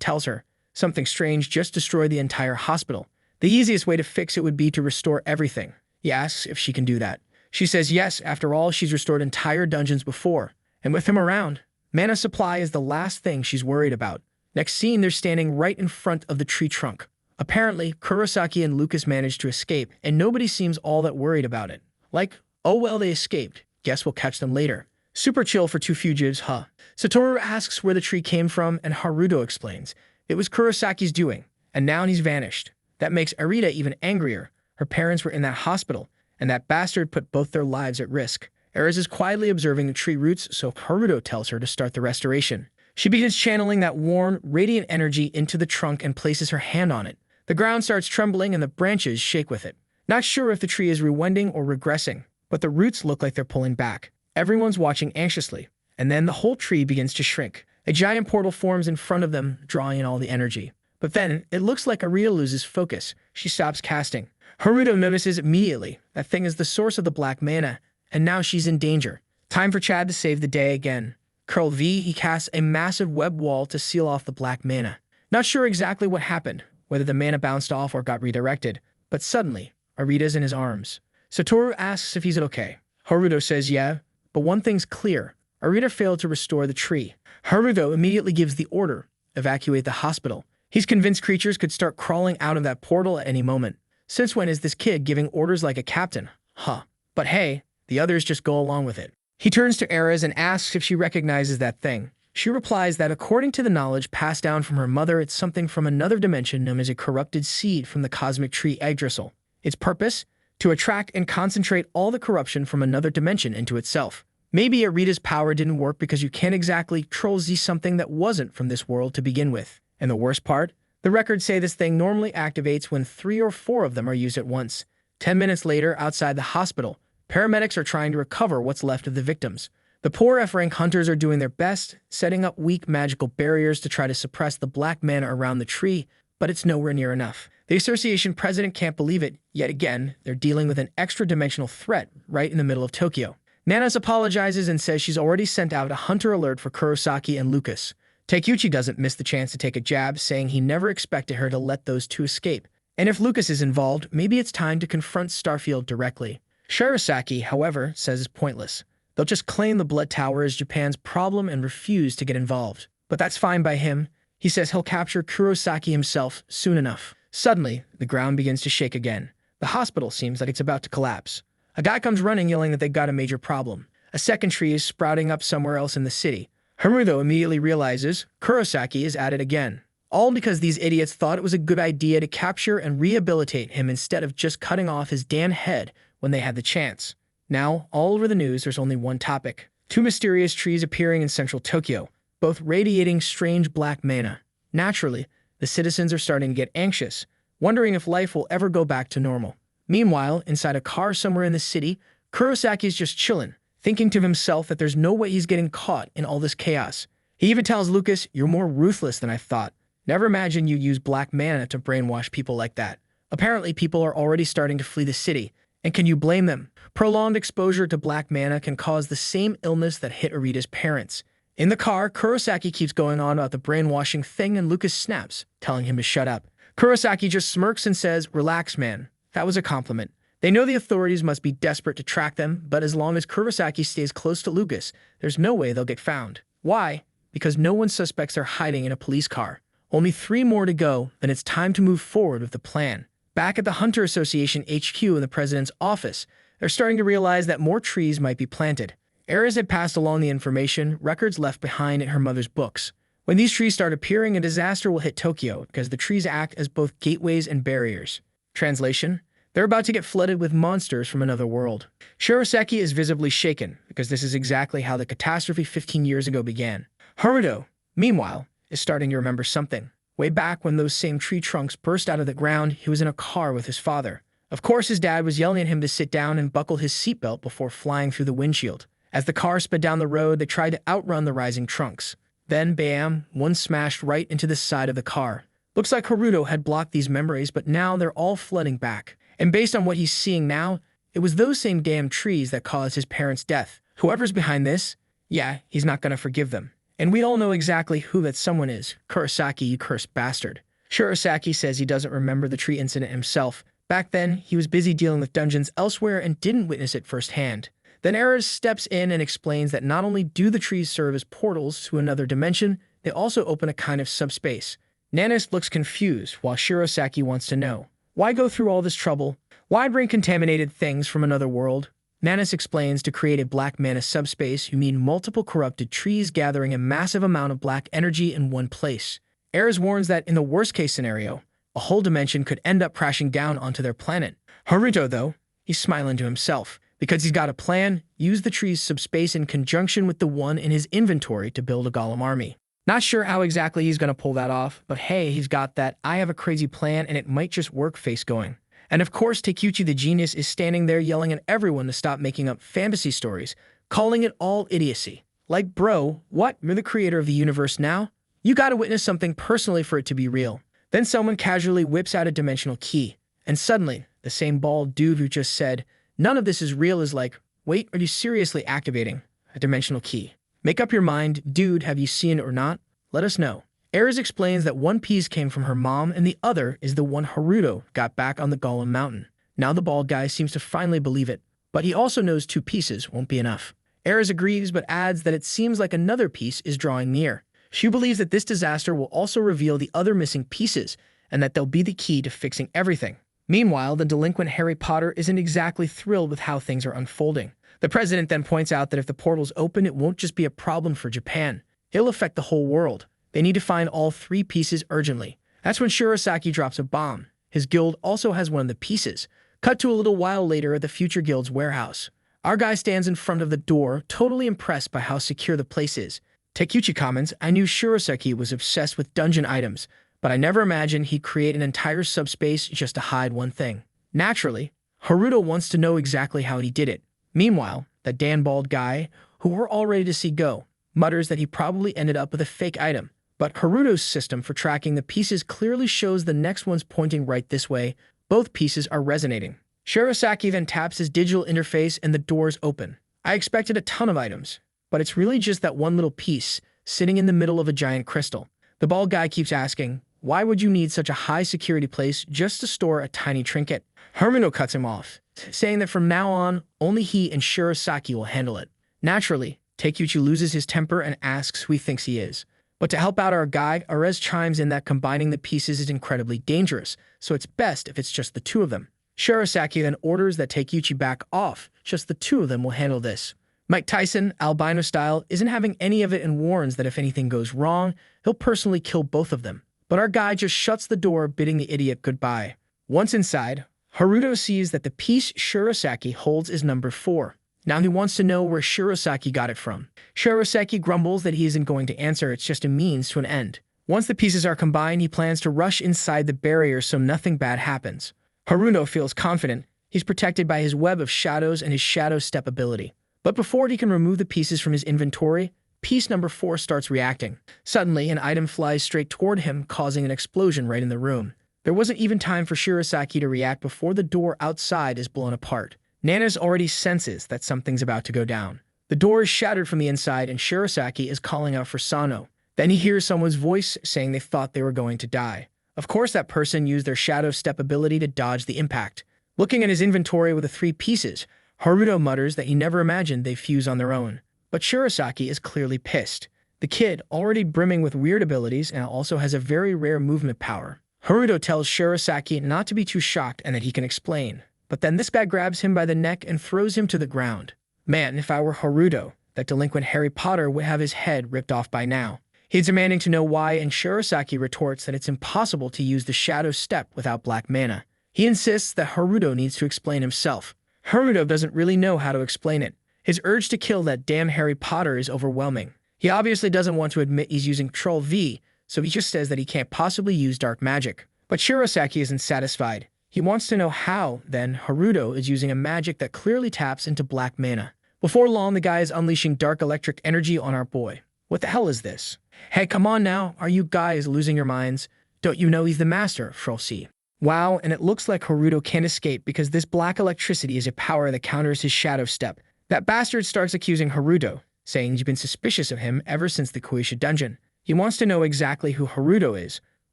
[SPEAKER 1] tells her, something strange just destroyed the entire hospital. The easiest way to fix it would be to restore everything. He asks if she can do that. She says yes, after all, she's restored entire dungeons before. And with him around, mana supply is the last thing she's worried about. Next scene, they're standing right in front of the tree trunk. Apparently, Kurosaki and Lucas managed to escape, and nobody seems all that worried about it. Like, oh well, they escaped. Guess we'll catch them later. Super chill for two fugitives, huh? Satoru asks where the tree came from, and Haruto explains. It was Kurosaki's doing, and now he's vanished. That makes Arita even angrier. Her parents were in that hospital, and that bastard put both their lives at risk. Erez is quietly observing the tree roots, so Haruto tells her to start the restoration. She begins channeling that warm, radiant energy into the trunk and places her hand on it. The ground starts trembling and the branches shake with it. Not sure if the tree is rewinding or regressing, but the roots look like they're pulling back. Everyone's watching anxiously, and then the whole tree begins to shrink. A giant portal forms in front of them, drawing in all the energy. But then, it looks like Arita loses focus. She stops casting. Haruto notices immediately that thing is the source of the black mana, and now she's in danger. Time for Chad to save the day again. Curl V, he casts a massive web wall to seal off the black mana. Not sure exactly what happened, whether the mana bounced off or got redirected, But suddenly, Arita's in his arms. Satoru asks if he's okay. Haruto says yeah, but one thing's clear. Arita failed to restore the tree. Haruto immediately gives the order, evacuate the hospital. He's convinced creatures could start crawling out of that portal at any moment. Since when is this kid giving orders like a captain? Huh. But hey, the others just go along with it. He turns to Ares and asks if she recognizes that thing. She replies that according to the knowledge passed down from her mother, it's something from another dimension known as a corrupted seed from the cosmic tree Yggdrasil. Its purpose? To attract and concentrate all the corruption from another dimension into itself. Maybe Arita's power didn't work because you can't exactly troll Z something that wasn't from this world to begin with. And the worst part? The records say this thing normally activates when 3 or 4 of them are used at once. 10 minutes later, outside the hospital, paramedics are trying to recover what's left of the victims. The poor F-rank hunters are doing their best, setting up weak magical barriers to try to suppress the black mana around the tree, but it's nowhere near enough. The association president can't believe it. Yet again, they're dealing with an extra-dimensional threat right in the middle of Tokyo. Nanas apologizes and says she's already sent out a hunter alert for Kurosaki and Lucas. Takeuchi doesn't miss the chance to take a jab, saying he never expected her to let those two escape. And if Lucas is involved, maybe it's time to confront Starfield directly. Shirasaki, however, says it's pointless. They'll just claim the Blood Tower is Japan's problem and refuse to get involved. But that's fine by him. He says he'll capture Kurosaki himself soon enough. Suddenly, the ground begins to shake again. The hospital seems like it's about to collapse. A guy comes running yelling that they've got a major problem. A second tree is sprouting up somewhere else in the city. Haruto immediately realizes Kurosaki is at it again. All because these idiots thought it was a good idea to capture and rehabilitate him instead of just cutting off his damn head when they had the chance. Now, all over the news, there's only one topic. 2 mysterious trees appearing in central Tokyo, both radiating strange black mana. Naturally, the citizens are starting to get anxious, wondering if life will ever go back to normal. Meanwhile, inside a car somewhere in the city, Kurosaki's just chilling, thinking to himself that there's no way he's getting caught in all this chaos. He even tells Lucas, "You're more ruthless than I thought. Never imagined you'd use black mana to brainwash people like that." Apparently, people are already starting to flee the city. And can you blame them? Prolonged exposure to black mana can cause the same illness that hit Arita's parents. In the car, Kurosaki keeps going on about the brainwashing thing and Lucas snaps, telling him to shut up. Kurosaki just smirks and says, "Relax, man." That was a compliment. They know the authorities must be desperate to track them, but as long as Kurosaki stays close to Lucas, there's no way they'll get found. Why? Because no one suspects they're hiding in a police car. Only 3 more to go, then it's time to move forward with the plan. Back at the Hunter Association HQ in the president's office, they're starting to realize that more trees might be planted. Ares had passed along the information, records left behind in her mother's books. When these trees start appearing, a disaster will hit Tokyo because the trees act as both gateways and barriers. Translation: they're about to get flooded with monsters from another world. Shiraseki is visibly shaken because this is exactly how the catastrophe 15 years ago began. Haruto, meanwhile, is starting to remember something. Way back when those same tree trunks burst out of the ground, he was in a car with his father. Of course, his dad was yelling at him to sit down and buckle his seatbelt before flying through the windshield. As the car sped down the road, they tried to outrun the rising trunks. Then, bam, one smashed right into the side of the car. Looks like Haruto had blocked these memories, but now they're all flooding back. And based on what he's seeing now, it was those same damn trees that caused his parents' death. Whoever's behind this, yeah, he's not gonna forgive them. And we all know exactly who that someone is. Kurosaki, you cursed bastard. Shirasaki says he doesn't remember the tree incident himself. Back then, he was busy dealing with dungeons elsewhere and didn't witness it firsthand. Then Ares steps in and explains that not only do the trees serve as portals to another dimension, they also open a kind of subspace. Nanas looks confused, while Shirasaki wants to know. Why go through all this trouble? Why bring contaminated things from another world? Nanas explains to create a black mana subspace, you mean multiple corrupted trees gathering a massive amount of black energy in one place. Ares warns that in the worst-case scenario, a whole dimension could end up crashing down onto their planet. Haruto, though, he's smiling to himself. Because he's got a plan, use the tree's subspace in conjunction with the one in his inventory to build a golem army. Not sure how exactly he's going to pull that off, but hey, he's got that "I have a crazy plan and it might just work" face going. And of course, Takeuchi the genius is standing there yelling at everyone to stop making up fantasy stories, calling it all idiocy. Like, bro, what? You're the creator of the universe now? You gotta witness something personally for it to be real. Then someone casually whips out a dimensional key. And suddenly, the same bald dude who just said, "None of this is real," is like, wait, are you seriously activating a dimensional key? Make up your mind, dude, have you seen it or not? Let us know. Ares explains that one piece came from her mom and the other is the one Haruto got back on the Golem Mountain. Now the bald guy seems to finally believe it, but he also knows 2 pieces won't be enough. Ares agrees but adds that it seems like another piece is drawing near. She believes that this disaster will also reveal the other missing pieces and that they'll be the key to fixing everything. Meanwhile, the delinquent Harry Potter isn't exactly thrilled with how things are unfolding. The president then points out that if the portals open, it won't just be a problem for Japan. It'll affect the whole world. They need to find all 3 pieces urgently. That's when Shirasaki drops a bomb. His guild also has one of the pieces. Cut to a little while later at the future guild's warehouse. Our guy stands in front of the door, totally impressed by how secure the place is. Takeuchi comments, "I knew Shirasaki was obsessed with dungeon items, but I never imagined he'd create an entire subspace just to hide one thing." Naturally, Haruto wants to know exactly how he did it. Meanwhile, that Dan bald guy, who we're all ready to see go, mutters that he probably ended up with a fake item. But Haruto's system for tracking the pieces clearly shows the next one's pointing right this way. Both pieces are resonating. Shirasaki then taps his digital interface and the doors open. I expected a ton of items, but it's really just that one little piece sitting in the middle of a giant crystal. The bald guy keeps asking, why would you need such a high security place just to store a tiny trinket? Haruto cuts him off, saying that from now on, only he and Shirasaki will handle it. Naturally, Takeuchi loses his temper and asks who he thinks he is. But to help out our guy, Ares chimes in that combining the pieces is incredibly dangerous, so it's best if it's just the 2 of them. Shirasaki then orders that Takeuchi back off. Just the 2 of them will handle this. Mike Tyson, albino style, isn't having any of it and warns that if anything goes wrong, he'll personally kill both of them. But our guy just shuts the door, bidding the idiot goodbye. Once inside, Haruto sees that the piece Shirasaki holds is number 4. Now he wants to know where Shirasaki got it from. Shirasaki grumbles that he isn't going to answer, it's just a means to an end. Once the pieces are combined, he plans to rush inside the barrier so nothing bad happens. Haruto feels confident. He's protected by his web of shadows and his shadow step ability. But before he can remove the pieces from his inventory, piece number 4 starts reacting. Suddenly, an item flies straight toward him, causing an explosion right in the room. There wasn't even time for Shirasaki to react before the door outside is blown apart. Nana's already senses that something's about to go down. The door is shattered from the inside and Shirasaki is calling out for Sano. Then he hears someone's voice saying they thought they were going to die. Of course, that person used their shadow step ability to dodge the impact. Looking at his inventory with the 3 pieces, Haruto mutters that he never imagined they'd fuse on their own. But Shirasaki is clearly pissed. The kid, already brimming with weird abilities and also has a very rare movement power. Haruto tells Shirasaki not to be too shocked and that he can explain. But then this guy grabs him by the neck and throws him to the ground. Man, if I were Haruto, that delinquent Harry Potter would have his head ripped off by now. He's demanding to know why, and Shirasaki retorts that it's impossible to use the shadow step without black mana. He insists that Haruto needs to explain himself. Haruto doesn't really know how to explain it. His urge to kill that damn Harry Potter is overwhelming. He obviously doesn't want to admit he's using Troll V, so he just says that he can't possibly use dark magic. But Shirasaki isn't satisfied. He wants to know how, then, Haruto is using a magic that clearly taps into black mana. Before long, the guy is unleashing dark electric energy on our boy. What the hell is this? Hey, come on now, are you guys losing your minds? Don't you know he's the master of Troll C? Wow, and it looks like Haruto can't escape because this black electricity is a power that counters his shadow step. That bastard starts accusing Haruto, saying he's been suspicious of him ever since the Koisha dungeon. He wants to know exactly who Haruto is,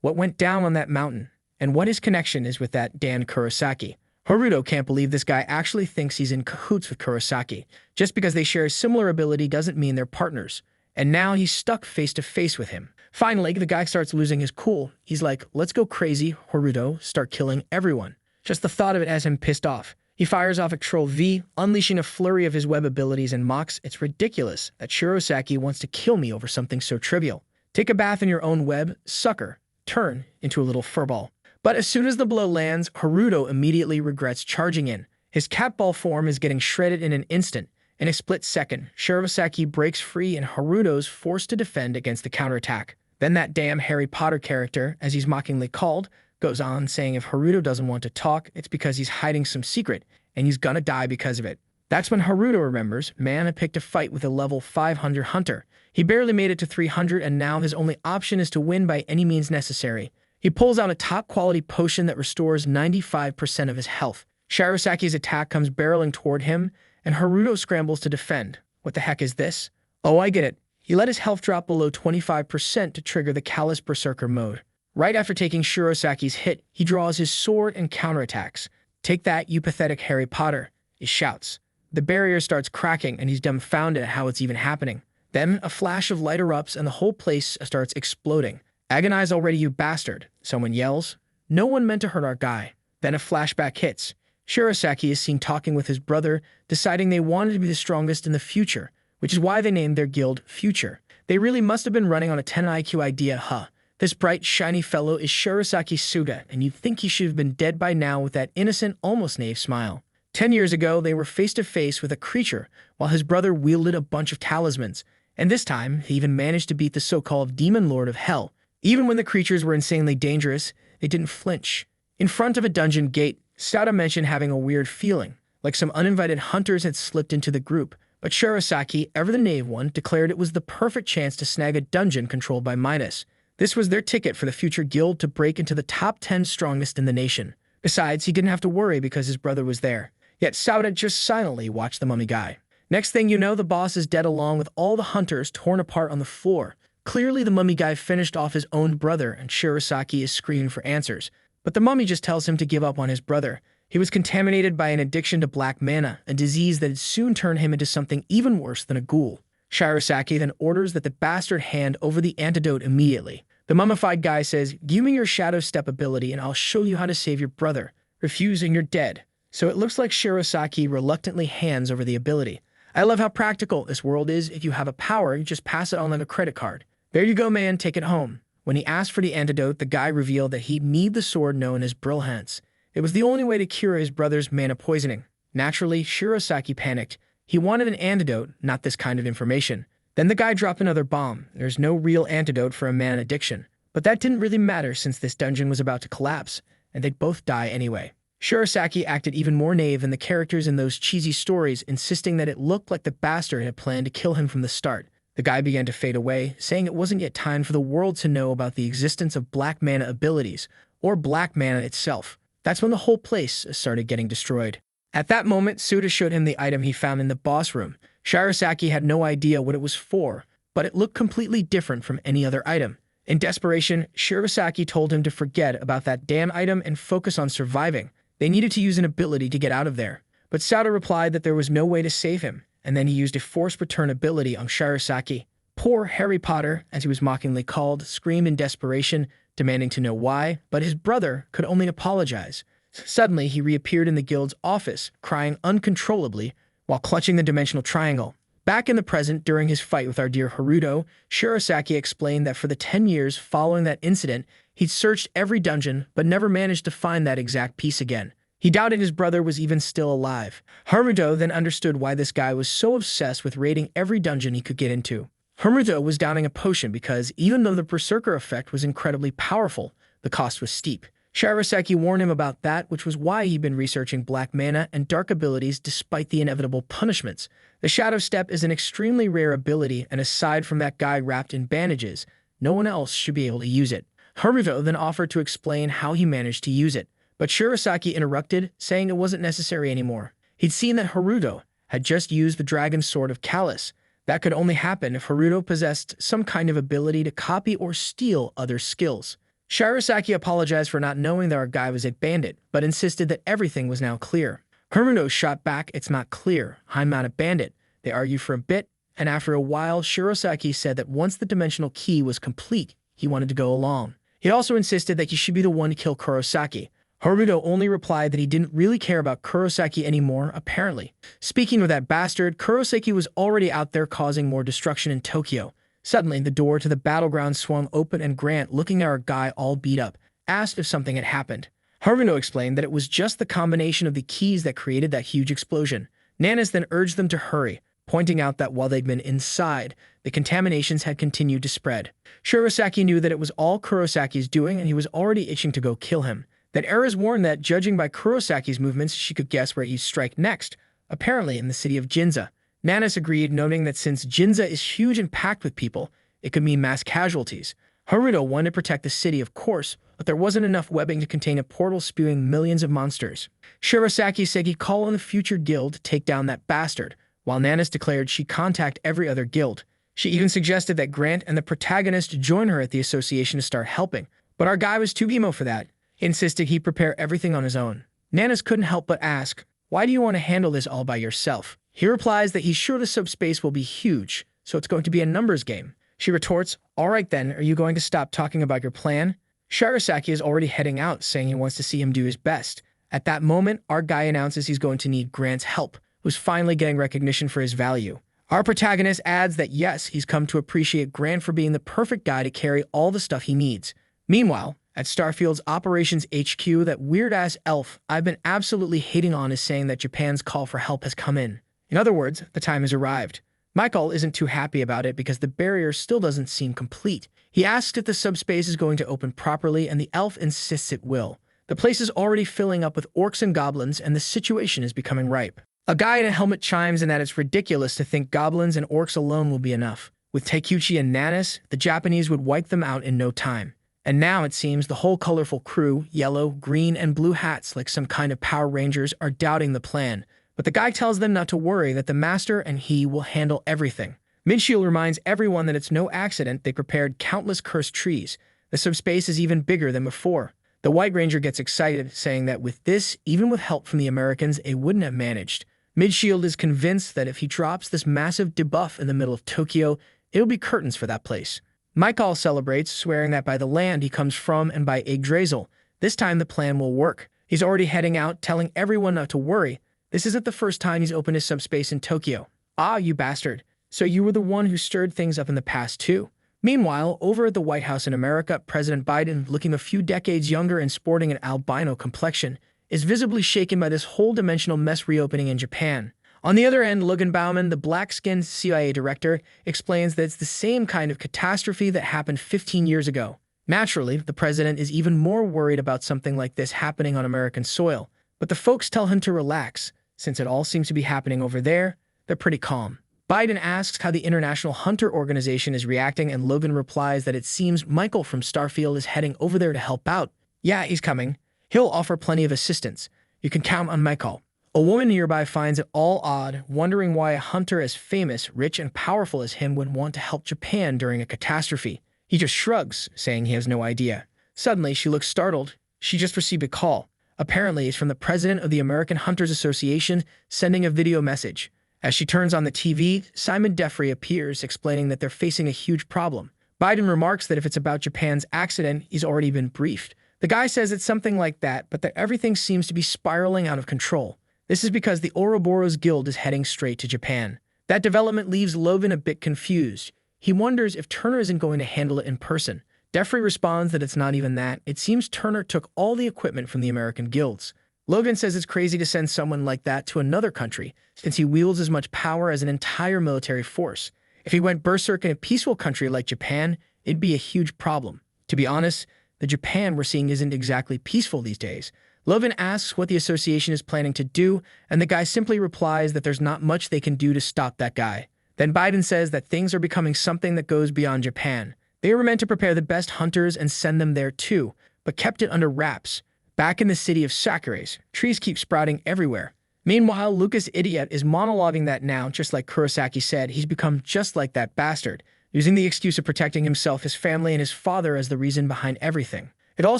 [SPEAKER 1] what went down on that mountain, and what his connection is with that Dan Kurosaki. Haruto can't believe this guy actually thinks he's in cahoots with Kurosaki. Just because they share a similar ability doesn't mean they're partners. And now he's stuck face to face with him. Finally, the guy starts losing his cool. He's like, let's go crazy, Haruto, start killing everyone. Just the thought of it has him pissed off. He fires off a Troll V, unleashing a flurry of his web abilities and mocks, it's ridiculous that Shirasaki wants to kill me over something so trivial. Take a bath in your own web, sucker. Turn into a little furball. But as soon as the blow lands, Haruto immediately regrets charging in. His catball form is getting shredded in an instant. In a split second, Shirasaki breaks free and Haruto's forced to defend against the counterattack. Then that damn Harry Potter character, as he's mockingly called, goes on saying if Haruto doesn't want to talk, it's because he's hiding some secret, and he's gonna die because of it. That's when Haruto remembers, man had picked a fight with a level 500 hunter. He barely made it to 300 and now his only option is to win by any means necessary. He pulls out a top-quality potion that restores 95% of his health. Shirasaki's attack comes barreling toward him, and Haruto scrambles to defend. What the heck is this? Oh, I get it. He let his health drop below 25% to trigger the Callous Berserker mode. Right after taking Shirosaki's hit, he draws his sword and counterattacks. "Take that, you pathetic Harry Potter," he shouts. The barrier starts cracking and he's dumbfounded at how it's even happening. Then a flash of light erupts and the whole place starts exploding. "Agonize already, you bastard," someone yells. "No one meant to hurt our guy." Then a flashback hits. Shirosaki is seen talking with his brother, deciding they wanted to be the strongest in the future, which is why they named their guild Future. They really must have been running on a 10 IQ idea, huh? This bright, shiny fellow is Shirosaki Suda, and you'd think he should have been dead by now with that innocent, almost naive smile. 10 years ago, they were face to face with a creature, while his brother wielded a bunch of talismans. And this time, he even managed to beat the so-called Demon Lord of Hell. Even when the creatures were insanely dangerous, they didn't flinch. In front of a dungeon gate, Suda mentioned having a weird feeling, like some uninvited hunters had slipped into the group. But Shirosaki, ever the knave one, declared it was the perfect chance to snag a dungeon controlled by Midas. This was their ticket for the Future Guild to break into the top 10 strongest in the nation. Besides, he didn't have to worry because his brother was there. Yet Suda just silently watched the mummy guy. Next thing you know, the boss is dead along with all the hunters torn apart on the floor. Clearly, the mummy guy finished off his own brother, and Shirosaki is screaming for answers. But the mummy just tells him to give up on his brother. He was contaminated by an addiction to black mana, a disease that would soon turn him into something even worse than a ghoul. Shirosaki then orders that the bastard hand over the antidote immediately. The mummified guy says, "Give me your shadow step ability and I'll show you how to save your brother. Refusing, you're dead." So it looks like Shirosaki reluctantly hands over the ability. I love how practical this world is. If you have a power, you just pass it on like a credit card. "There you go, man, take it home." When he asked for the antidote, the guy revealed that he'd need the sword known as Brilhance. It was the only way to cure his brother's mana poisoning. Naturally, Shirosaki panicked. He wanted an antidote, not this kind of information. Then the guy dropped another bomb. There's no real antidote for a mana addiction. But that didn't really matter since this dungeon was about to collapse, and they'd both die anyway. Shirosaki acted even more naive than the characters in those cheesy stories, insisting that it looked like the bastard had planned to kill him from the start. The guy began to fade away, saying it wasn't yet time for the world to know about the existence of black mana abilities, or black mana itself. That's when the whole place started getting destroyed. At that moment, Suda showed him the item he found in the boss room. Shirosaki had no idea what it was for, but it looked completely different from any other item. In desperation, Shirosaki told him to forget about that damn item and focus on surviving. They needed to use an ability to get out of there. But Suda replied that there was no way to save him, and then he used a forced return ability on Shirosaki. Poor Harry Potter, as he was mockingly called, screamed in desperation, demanding to know why, but his brother could only apologize. Suddenly, he reappeared in the guild's office, crying uncontrollably while clutching the dimensional triangle. Back in the present, during his fight with our dear Haruto, Shirosaki explained that for the 10 years following that incident, he'd searched every dungeon but never managed to find that exact piece again. He doubted his brother was even still alive. Haruto then understood why this guy was so obsessed with raiding every dungeon he could get into. Haruto was downing a potion because, even though the Berserker effect was incredibly powerful, the cost was steep. Shirosaki warned him about that, which was why he'd been researching black mana and dark abilities despite the inevitable punishments. The Shadow Step is an extremely rare ability, and aside from that guy wrapped in bandages, no one else should be able to use it. Haruto then offered to explain how he managed to use it, but Shirosaki interrupted, saying it wasn't necessary anymore. He'd seen that Haruto had just used the Dragon Sword of Callus. That could only happen if Haruto possessed some kind of ability to copy or steal other skills. Shirosaki apologized for not knowing that our guy was a bandit, but insisted that everything was now clear. Haruto shot back, "It's not clear. I'm not a bandit." They argued for a bit, and after a while, Shirosaki said that once the dimensional key was complete, he wanted to go along. He also insisted that he should be the one to kill Kurosaki. Haruto only replied that he didn't really care about Kurosaki anymore, apparently. Speaking of that bastard, Kurosaki was already out there causing more destruction in Tokyo. Suddenly, the door to the battleground swung open and Grant, looking at our guy all beat up, asked if something had happened. Haruto explained that it was just the combination of the keys that created that huge explosion. Nanas then urged them to hurry, pointing out that while they'd been inside, the contaminations had continued to spread. Shirosaki knew that it was all Kurosaki's doing and he was already itching to go kill him. That Eris warned that, judging by Kurosaki's movements, she could guess where he'd strike next, apparently in the city of Ginza. Nanas agreed, noting that since Ginza is huge and packed with people, it could mean mass casualties. Haruto wanted to protect the city, of course, but there wasn't enough webbing to contain a portal spewing millions of monsters. Shirosaki said he'd call on the Future Guild to take down that bastard, while Nanas declared she'd contact every other guild. She even suggested that Grant and the protagonist join her at the association to start helping. But our guy was too emo for that. He insisted he prepare everything on his own. Nanas couldn't help but ask, "Why do you want to handle this all by yourself?" He replies that he's sure the subspace will be huge, so it's going to be a numbers game. She retorts, "All right then, are you going to stop talking about your plan?" Shigaraki is already heading out, saying he wants to see him do his best. At that moment, our guy announces he's going to need Grant's help, who's finally getting recognition for his value. Our protagonist adds that yes, he's come to appreciate Grant for being the perfect guy to carry all the stuff he needs. Meanwhile, at Starfield's Operations HQ, that weird-ass elf I've been absolutely hating on is saying that Japan's call for help has come in. In other words, the time has arrived. Michael isn't too happy about it because the barrier still doesn't seem complete. He asks if the subspace is going to open properly, and the elf insists it will. The place is already filling up with orcs and goblins, and the situation is becoming ripe. A guy in a helmet chimes in that it's ridiculous to think goblins and orcs alone will be enough. With Taikuchi and Nanas, the Japanese would wipe them out in no time. And now it seems the whole colorful crew, yellow, green, and blue hats like some kind of Power Rangers, are doubting the plan. But the guy tells them not to worry, that the master and he will handle everything. Midshield reminds everyone that it's no accident they prepared countless cursed trees. The subspace is even bigger than before. The White Ranger gets excited, saying that with this, even with help from the Americans, it wouldn't have managed. Midshield is convinced that if he drops this massive debuff in the middle of Tokyo, it'll be curtains for that place. Michael celebrates, swearing that by the land he comes from and by Yggdrasil, this time the plan will work. He's already heading out, telling everyone not to worry. This isn't the first time he's opened his subspace in Tokyo. "Ah, you bastard. So you were the one who stirred things up in the past too." Meanwhile, over at the White House in America, President Biden, looking a few decades younger and sporting an albino complexion, is visibly shaken by this whole dimensional mess reopening in Japan. On the other end, Logan Bauman, the black-skinned CIA director, explains that it's the same kind of catastrophe that happened 15 years ago. Naturally, the president is even more worried about something like this happening on American soil, but the folks tell him to relax. Since it all seems to be happening over there, they're pretty calm. Biden asks how the International Hunter Organization is reacting, and Logan replies that it seems Michael from Starfield is heading over there to help out. Yeah, he's coming. He'll offer plenty of assistance. You can count on Michael. A woman nearby finds it all odd, wondering why a hunter as famous, rich, and powerful as him would want to help Japan during a catastrophe. He just shrugs, saying he has no idea. Suddenly, she looks startled. She just received a call. Apparently, it's from the president of the American Hunters Association sending a video message. As she turns on the TV, Simon Defrey appears, explaining that they're facing a huge problem. Biden remarks that if it's about Japan's accident, he's already been briefed. The guy says it's something like that, but that everything seems to be spiraling out of control. This is because the Ouroboros Guild is heading straight to Japan. That development leaves Logan a bit confused. He wonders if Turner isn't going to handle it in person. Defrey responds that it's not even that. It seems Turner took all the equipment from the American guilds. Logan says it's crazy to send someone like that to another country, since he wields as much power as an entire military force. If he went berserk in a peaceful country like Japan, it'd be a huge problem. To be honest, the Japan we're seeing isn't exactly peaceful these days. Logan asks what the association is planning to do, and the guy simply replies that there's not much they can do to stop that guy. Then Biden says that things are becoming something that goes beyond Japan. They were meant to prepare the best hunters and send them there too, but kept it under wraps. Back in the city of Sakuras, trees keep sprouting everywhere. Meanwhile, Lucas Idiot is monologuing that now, just like Kurosaki said, he's become just like that bastard, using the excuse of protecting himself, his family, and his father as the reason behind everything. It all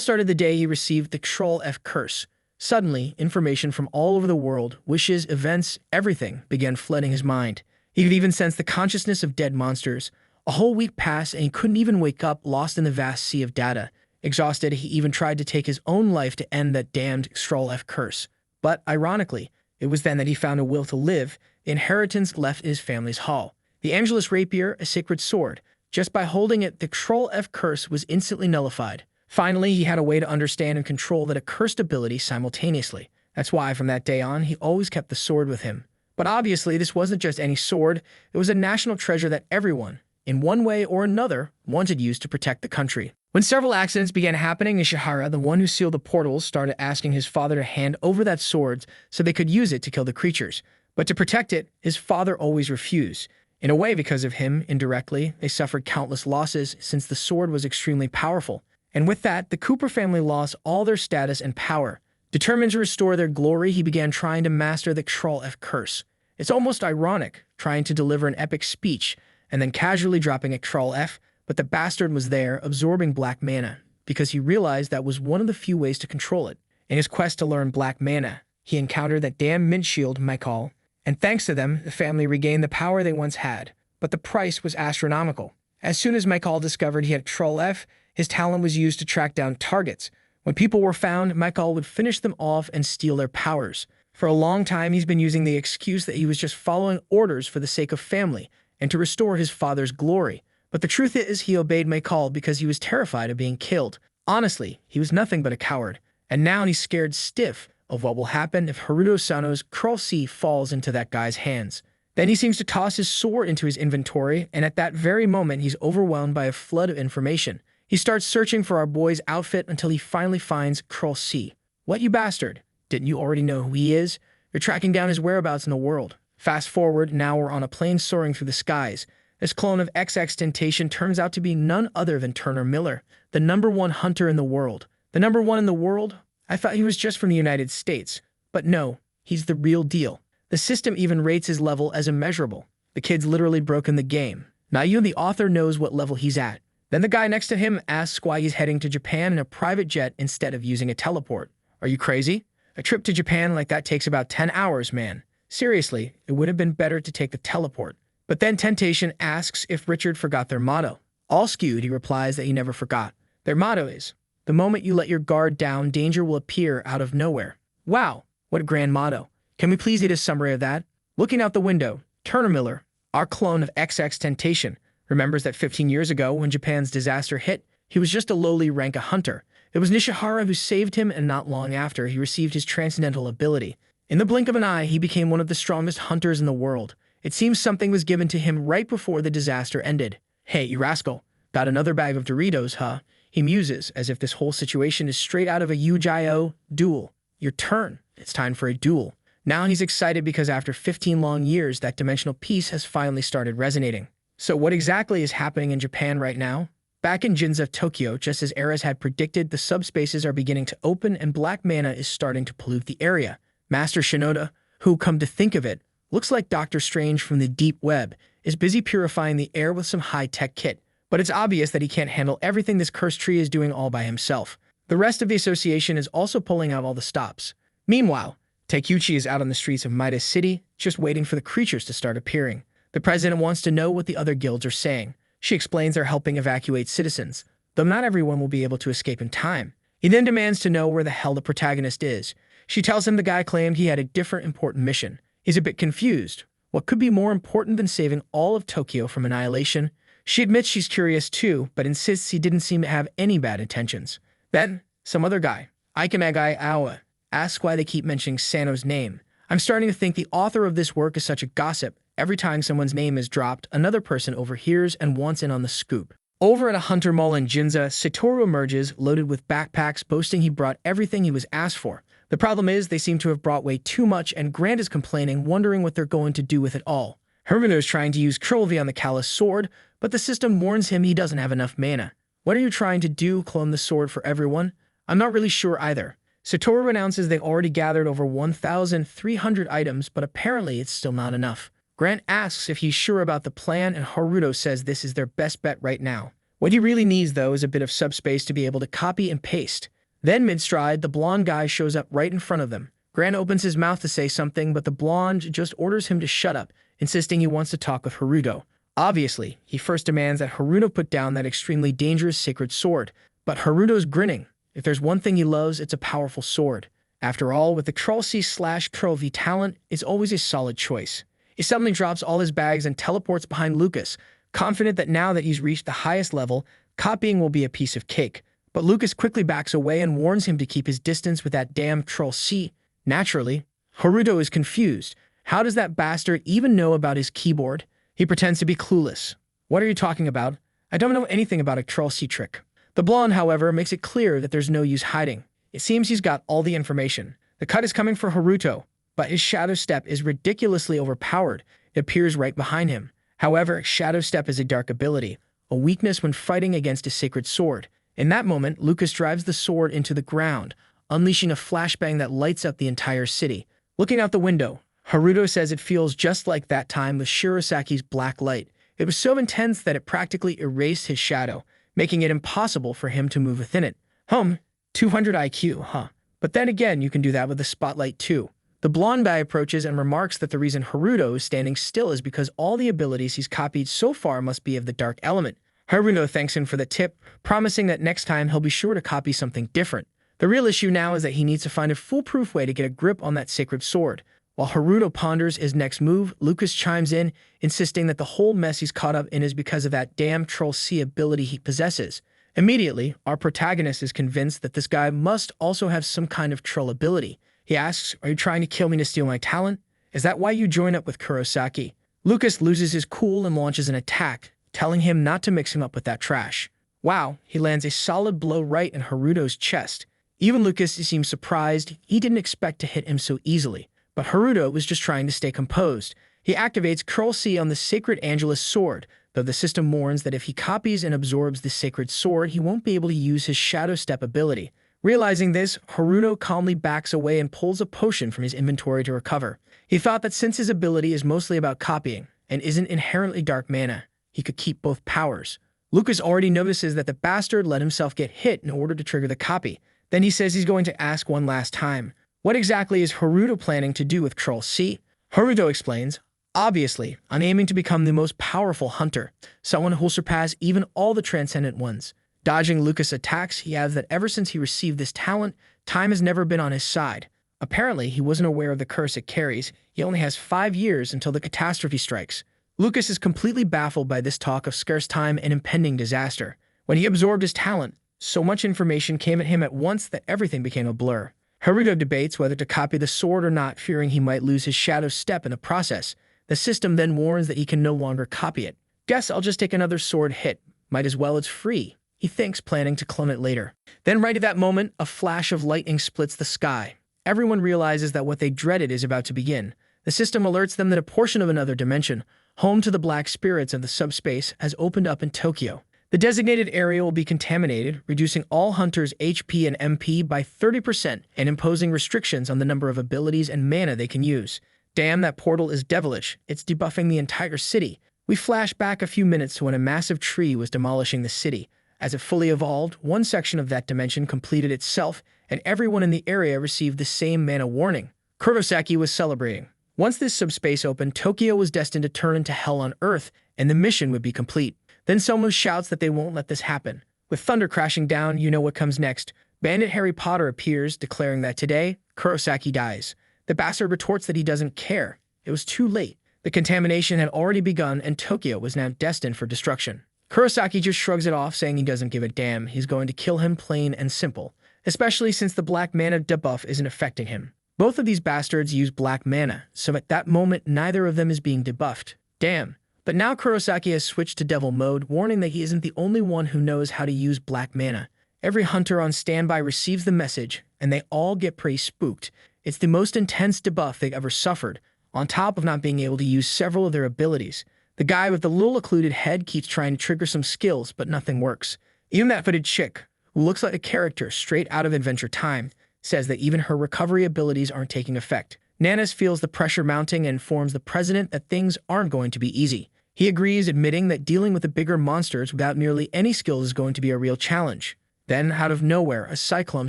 [SPEAKER 1] started the day he received the Troll F curse. Suddenly, information from all over the world, wishes, events, everything began flooding his mind. He could even sense the consciousness of dead monsters. A whole week passed and he couldn't even wake up, lost in the vast sea of data. Exhausted, he even tried to take his own life to end that damned Troll F curse. But, ironically, it was then that he found a will to live, the inheritance left in his family's hall. The Angelus Rapier, a sacred sword. Just by holding it, the Troll F curse was instantly nullified. Finally, he had a way to understand and control that accursed ability simultaneously. That's why, from that day on, he always kept the sword with him. But obviously, this wasn't just any sword. It was a national treasure that everyone, in one way or another, wanted used to protect the country. When several accidents began happening, Ishihara, the one who sealed the portals, started asking his father to hand over that sword so they could use it to kill the creatures. But to protect it, his father always refused. In a way, because of him, indirectly, they suffered countless losses since the sword was extremely powerful. And with that, the Cooper family lost all their status and power. Determined to restore their glory, he began trying to master the Troll F curse. It's almost ironic, trying to deliver an epic speech, and then casually dropping a Control F, but the bastard was there, absorbing black mana, because he realized that was one of the few ways to control it. In his quest to learn black mana, he encountered that damn mint shield, Michael, and thanks to them, the family regained the power they once had, but the price was astronomical. As soon as Michael discovered he had Control F, his talent was used to track down targets. When people were found, Michael would finish them off and steal their powers. For a long time, he's been using the excuse that he was just following orders for the sake of family and to restore his father's glory. But the truth is, he obeyed Michael because he was terrified of being killed. Honestly, he was nothing but a coward. And now he's scared stiff of what will happen if Haruto Sano's Curl C falls into that guy's hands. Then he seems to toss his sword into his inventory, and at that very moment, he's overwhelmed by a flood of information. He starts searching for our boy's outfit until he finally finds Curl C. What, you bastard? Didn't you already know who he is? You're tracking down his whereabouts in the world. Fast forward, now we're on a plane soaring through the skies. This clone of XXXTentacion turns out to be none other than Turner Miller, the #1 hunter in the world. The #1 in the world? I thought he was just from the United States. But no, he's the real deal. The system even rates his level as immeasurable. The kid's literally broken the game. Now you, the author, knows what level he's at. Then the guy next to him asks why he's heading to Japan in a private jet instead of using a teleport. Are you crazy? A trip to Japan like that takes about 10 hours, man. Seriously, it would have been better to take the teleport. But then Temptation asks if Richard forgot their motto. All skewed, he replies that he never forgot. Their motto is, the moment you let your guard down, danger will appear out of nowhere. Wow, what a grand motto. Can we please get a summary of that? Looking out the window, Turner Miller, our clone of XXXTentacion, remembers that 15 years ago, when Japan's disaster hit, he was just a lowly rank hunter. It was Nishihara who saved him, and not long after, he received his Transcendental ability. In the blink of an eye, he became one of the strongest hunters in the world. It seems something was given to him right before the disaster ended. Hey, you rascal, got another bag of Doritos, huh? He muses, as if this whole situation is straight out of a Yu-Gi-Oh! Duel. Your turn. It's time for a duel. Now he's excited because after 15 long years, that dimensional piece has finally started resonating. So what exactly is happening in Japan right now? Back in Ginza, Tokyo, just as Eras had predicted, the subspaces are beginning to open and black mana is starting to pollute the area. Master Shinoda, who, come to think of it, looks like Doctor Strange from the deep web, is busy purifying the air with some high-tech kit. But it's obvious that he can't handle everything this cursed tree is doing all by himself. The rest of the association is also pulling out all the stops. Meanwhile, Takeuchi is out on the streets of Midas City, just waiting for the creatures to start appearing. The president wants to know what the other guilds are saying. She explains they're helping evacuate citizens, though not everyone will be able to escape in time. He then demands to know where the hell the protagonist is. She tells him the guy claimed he had a different important mission. He's a bit confused. What could be more important than saving all of Tokyo from annihilation? She admits she's curious too, but insists he didn't seem to have any bad intentions. Then, some other guy, Awa, asks why they keep mentioning Sano's name. I'm starting to think the author of this work is such a gossip. Every time someone's name is dropped, another person overhears and wants in on the scoop. Over at a hunter mall in Ginza, Satoru emerges, loaded with backpacks, boasting he brought everything he was asked for. The problem is, they seem to have brought way too much, and Grant is complaining, wondering what they're going to do with it all. Hermano is trying to use Curlvy on the Callous Sword, but the system warns him he doesn't have enough mana. What are you trying to do, clone the sword for everyone? I'm not really sure either. Satoru announces they've already gathered over 1,300 items, but apparently it's still not enough. Grant asks if he's sure about the plan, and Haruto says this is their best bet right now. What he really needs, though, is a bit of subspace to be able to copy and paste. Then, mid-stride, the blonde guy shows up right in front of them. Grant opens his mouth to say something, but the blonde just orders him to shut up, insisting he wants to talk with Haruto. Obviously, he first demands that Haruto put down that extremely dangerous sacred sword, but Haruto's grinning. If there's one thing he loves, it's a powerful sword. After all, with the Curl C/Curl V talent, it's always a solid choice. He suddenly drops all his bags and teleports behind Lucas, confident that now that he's reached the highest level, copying will be a piece of cake. But Lucas quickly backs away and warns him to keep his distance with that damn Curl C. Naturally, Haruto is confused. How does that bastard even know about his keyboard? He pretends to be clueless. What are you talking about? I don't know anything about a Curl C trick. The blonde, however, makes it clear that there's no use hiding. It seems he's got all the information. The cut is coming for Haruto, but his Shadow Step is ridiculously overpowered. It appears right behind him. However, Shadow Step is a dark ability, a weakness when fighting against a sacred sword. In that moment, Lucas drives the sword into the ground, unleashing a flashbang that lights up the entire city. Looking out the window, Haruto says it feels just like that time with Shirasaki's black light. It was so intense that it practically erased his shadow, making it impossible for him to move within it. 200 IQ, huh? But then again, you can do that with the spotlight too. The blonde guy approaches and remarks that the reason Haruto is standing still is because all the abilities he's copied so far must be of the dark element. Haruto thanks him for the tip, promising that next time he'll be sure to copy something different. The real issue now is that he needs to find a foolproof way to get a grip on that sacred sword. While Haruto ponders his next move, Lucas chimes in, insisting that the whole mess he's caught up in is because of that damn Troll C ability he possesses. Immediately, our protagonist is convinced that this guy must also have some kind of troll ability. He asks, "Are you trying to kill me to steal my talent? Is that why you join up with Kurosaki?" Lucas loses his cool and launches an attack, telling him not to mix him up with that trash. Wow, he lands a solid blow right in Haruto's chest. Even Lucas seems surprised. He didn't expect to hit him so easily. But Haruto was just trying to stay composed. He activates Curl C on the Sacred Angelus sword, though the system warns that if he copies and absorbs the sacred sword, he won't be able to use his Shadow Step ability. Realizing this, Haruto calmly backs away and pulls a potion from his inventory to recover. He thought that since his ability is mostly about copying, and isn't inherently dark mana, he could keep both powers. Lucas already notices that the bastard let himself get hit in order to trigger the copy. Then he says he's going to ask one last time. What exactly is Haruto planning to do with Troll C? Haruto explains, "Obviously, I'm aiming to become the most powerful hunter, someone who'll surpass even all the transcendent ones." Dodging Lucas' attacks, he adds that ever since he received this talent, time has never been on his side. Apparently, he wasn't aware of the curse it carries. He only has 5 years until the catastrophe strikes. Lucas is completely baffled by this talk of scarce time and impending disaster. When he absorbed his talent, so much information came at him at once that everything became a blur. Haruto debates whether to copy the sword or not, fearing he might lose his Shadow Step in the process. The system then warns that he can no longer copy it. "Guess I'll just take another sword hit. Might as well, it's free," he thinks, planning to clone it later. Then right at that moment, a flash of lightning splits the sky. Everyone realizes that what they dreaded is about to begin. The system alerts them that a portion of another dimension, home to the black spirits of the subspace, has opened up in Tokyo. The designated area will be contaminated, reducing all hunters' HP and MP by 30% and imposing restrictions on the number of abilities and mana they can use. Damn, that portal is devilish. It's debuffing the entire city. We flash back a few minutes to when a massive tree was demolishing the city. As it fully evolved, one section of that dimension completed itself, and everyone in the area received the same mana warning. Kurosaki was celebrating. Once this subspace opened, Tokyo was destined to turn into hell on Earth, and the mission would be complete. Then someone shouts that they won't let this happen. With thunder crashing down, you know what comes next. Bandit Harry Potter appears, declaring that today, Kurosaki dies. The bastard retorts that he doesn't care. It was too late. The contamination had already begun, and Tokyo was now destined for destruction. Kurosaki just shrugs it off, saying he doesn't give a damn. He's going to kill him plain and simple, especially since the black mana debuff isn't affecting him. Both of these bastards use black mana, so at that moment, neither of them is being debuffed. Damn. But now Kurosaki has switched to devil mode, warning that he isn't the only one who knows how to use black mana. Every hunter on standby receives the message, and they all get pretty spooked. It's the most intense debuff they've ever suffered, on top of not being able to use several of their abilities. The guy with the little occluded head keeps trying to trigger some skills, but nothing works. Even that footed chick, who looks like a character straight out of Adventure Time, says that even her recovery abilities aren't taking effect. Nanas feels the pressure mounting and informs the president that things aren't going to be easy. He agrees, admitting that dealing with the bigger monsters without nearly any skills is going to be a real challenge. Then, out of nowhere, a cyclone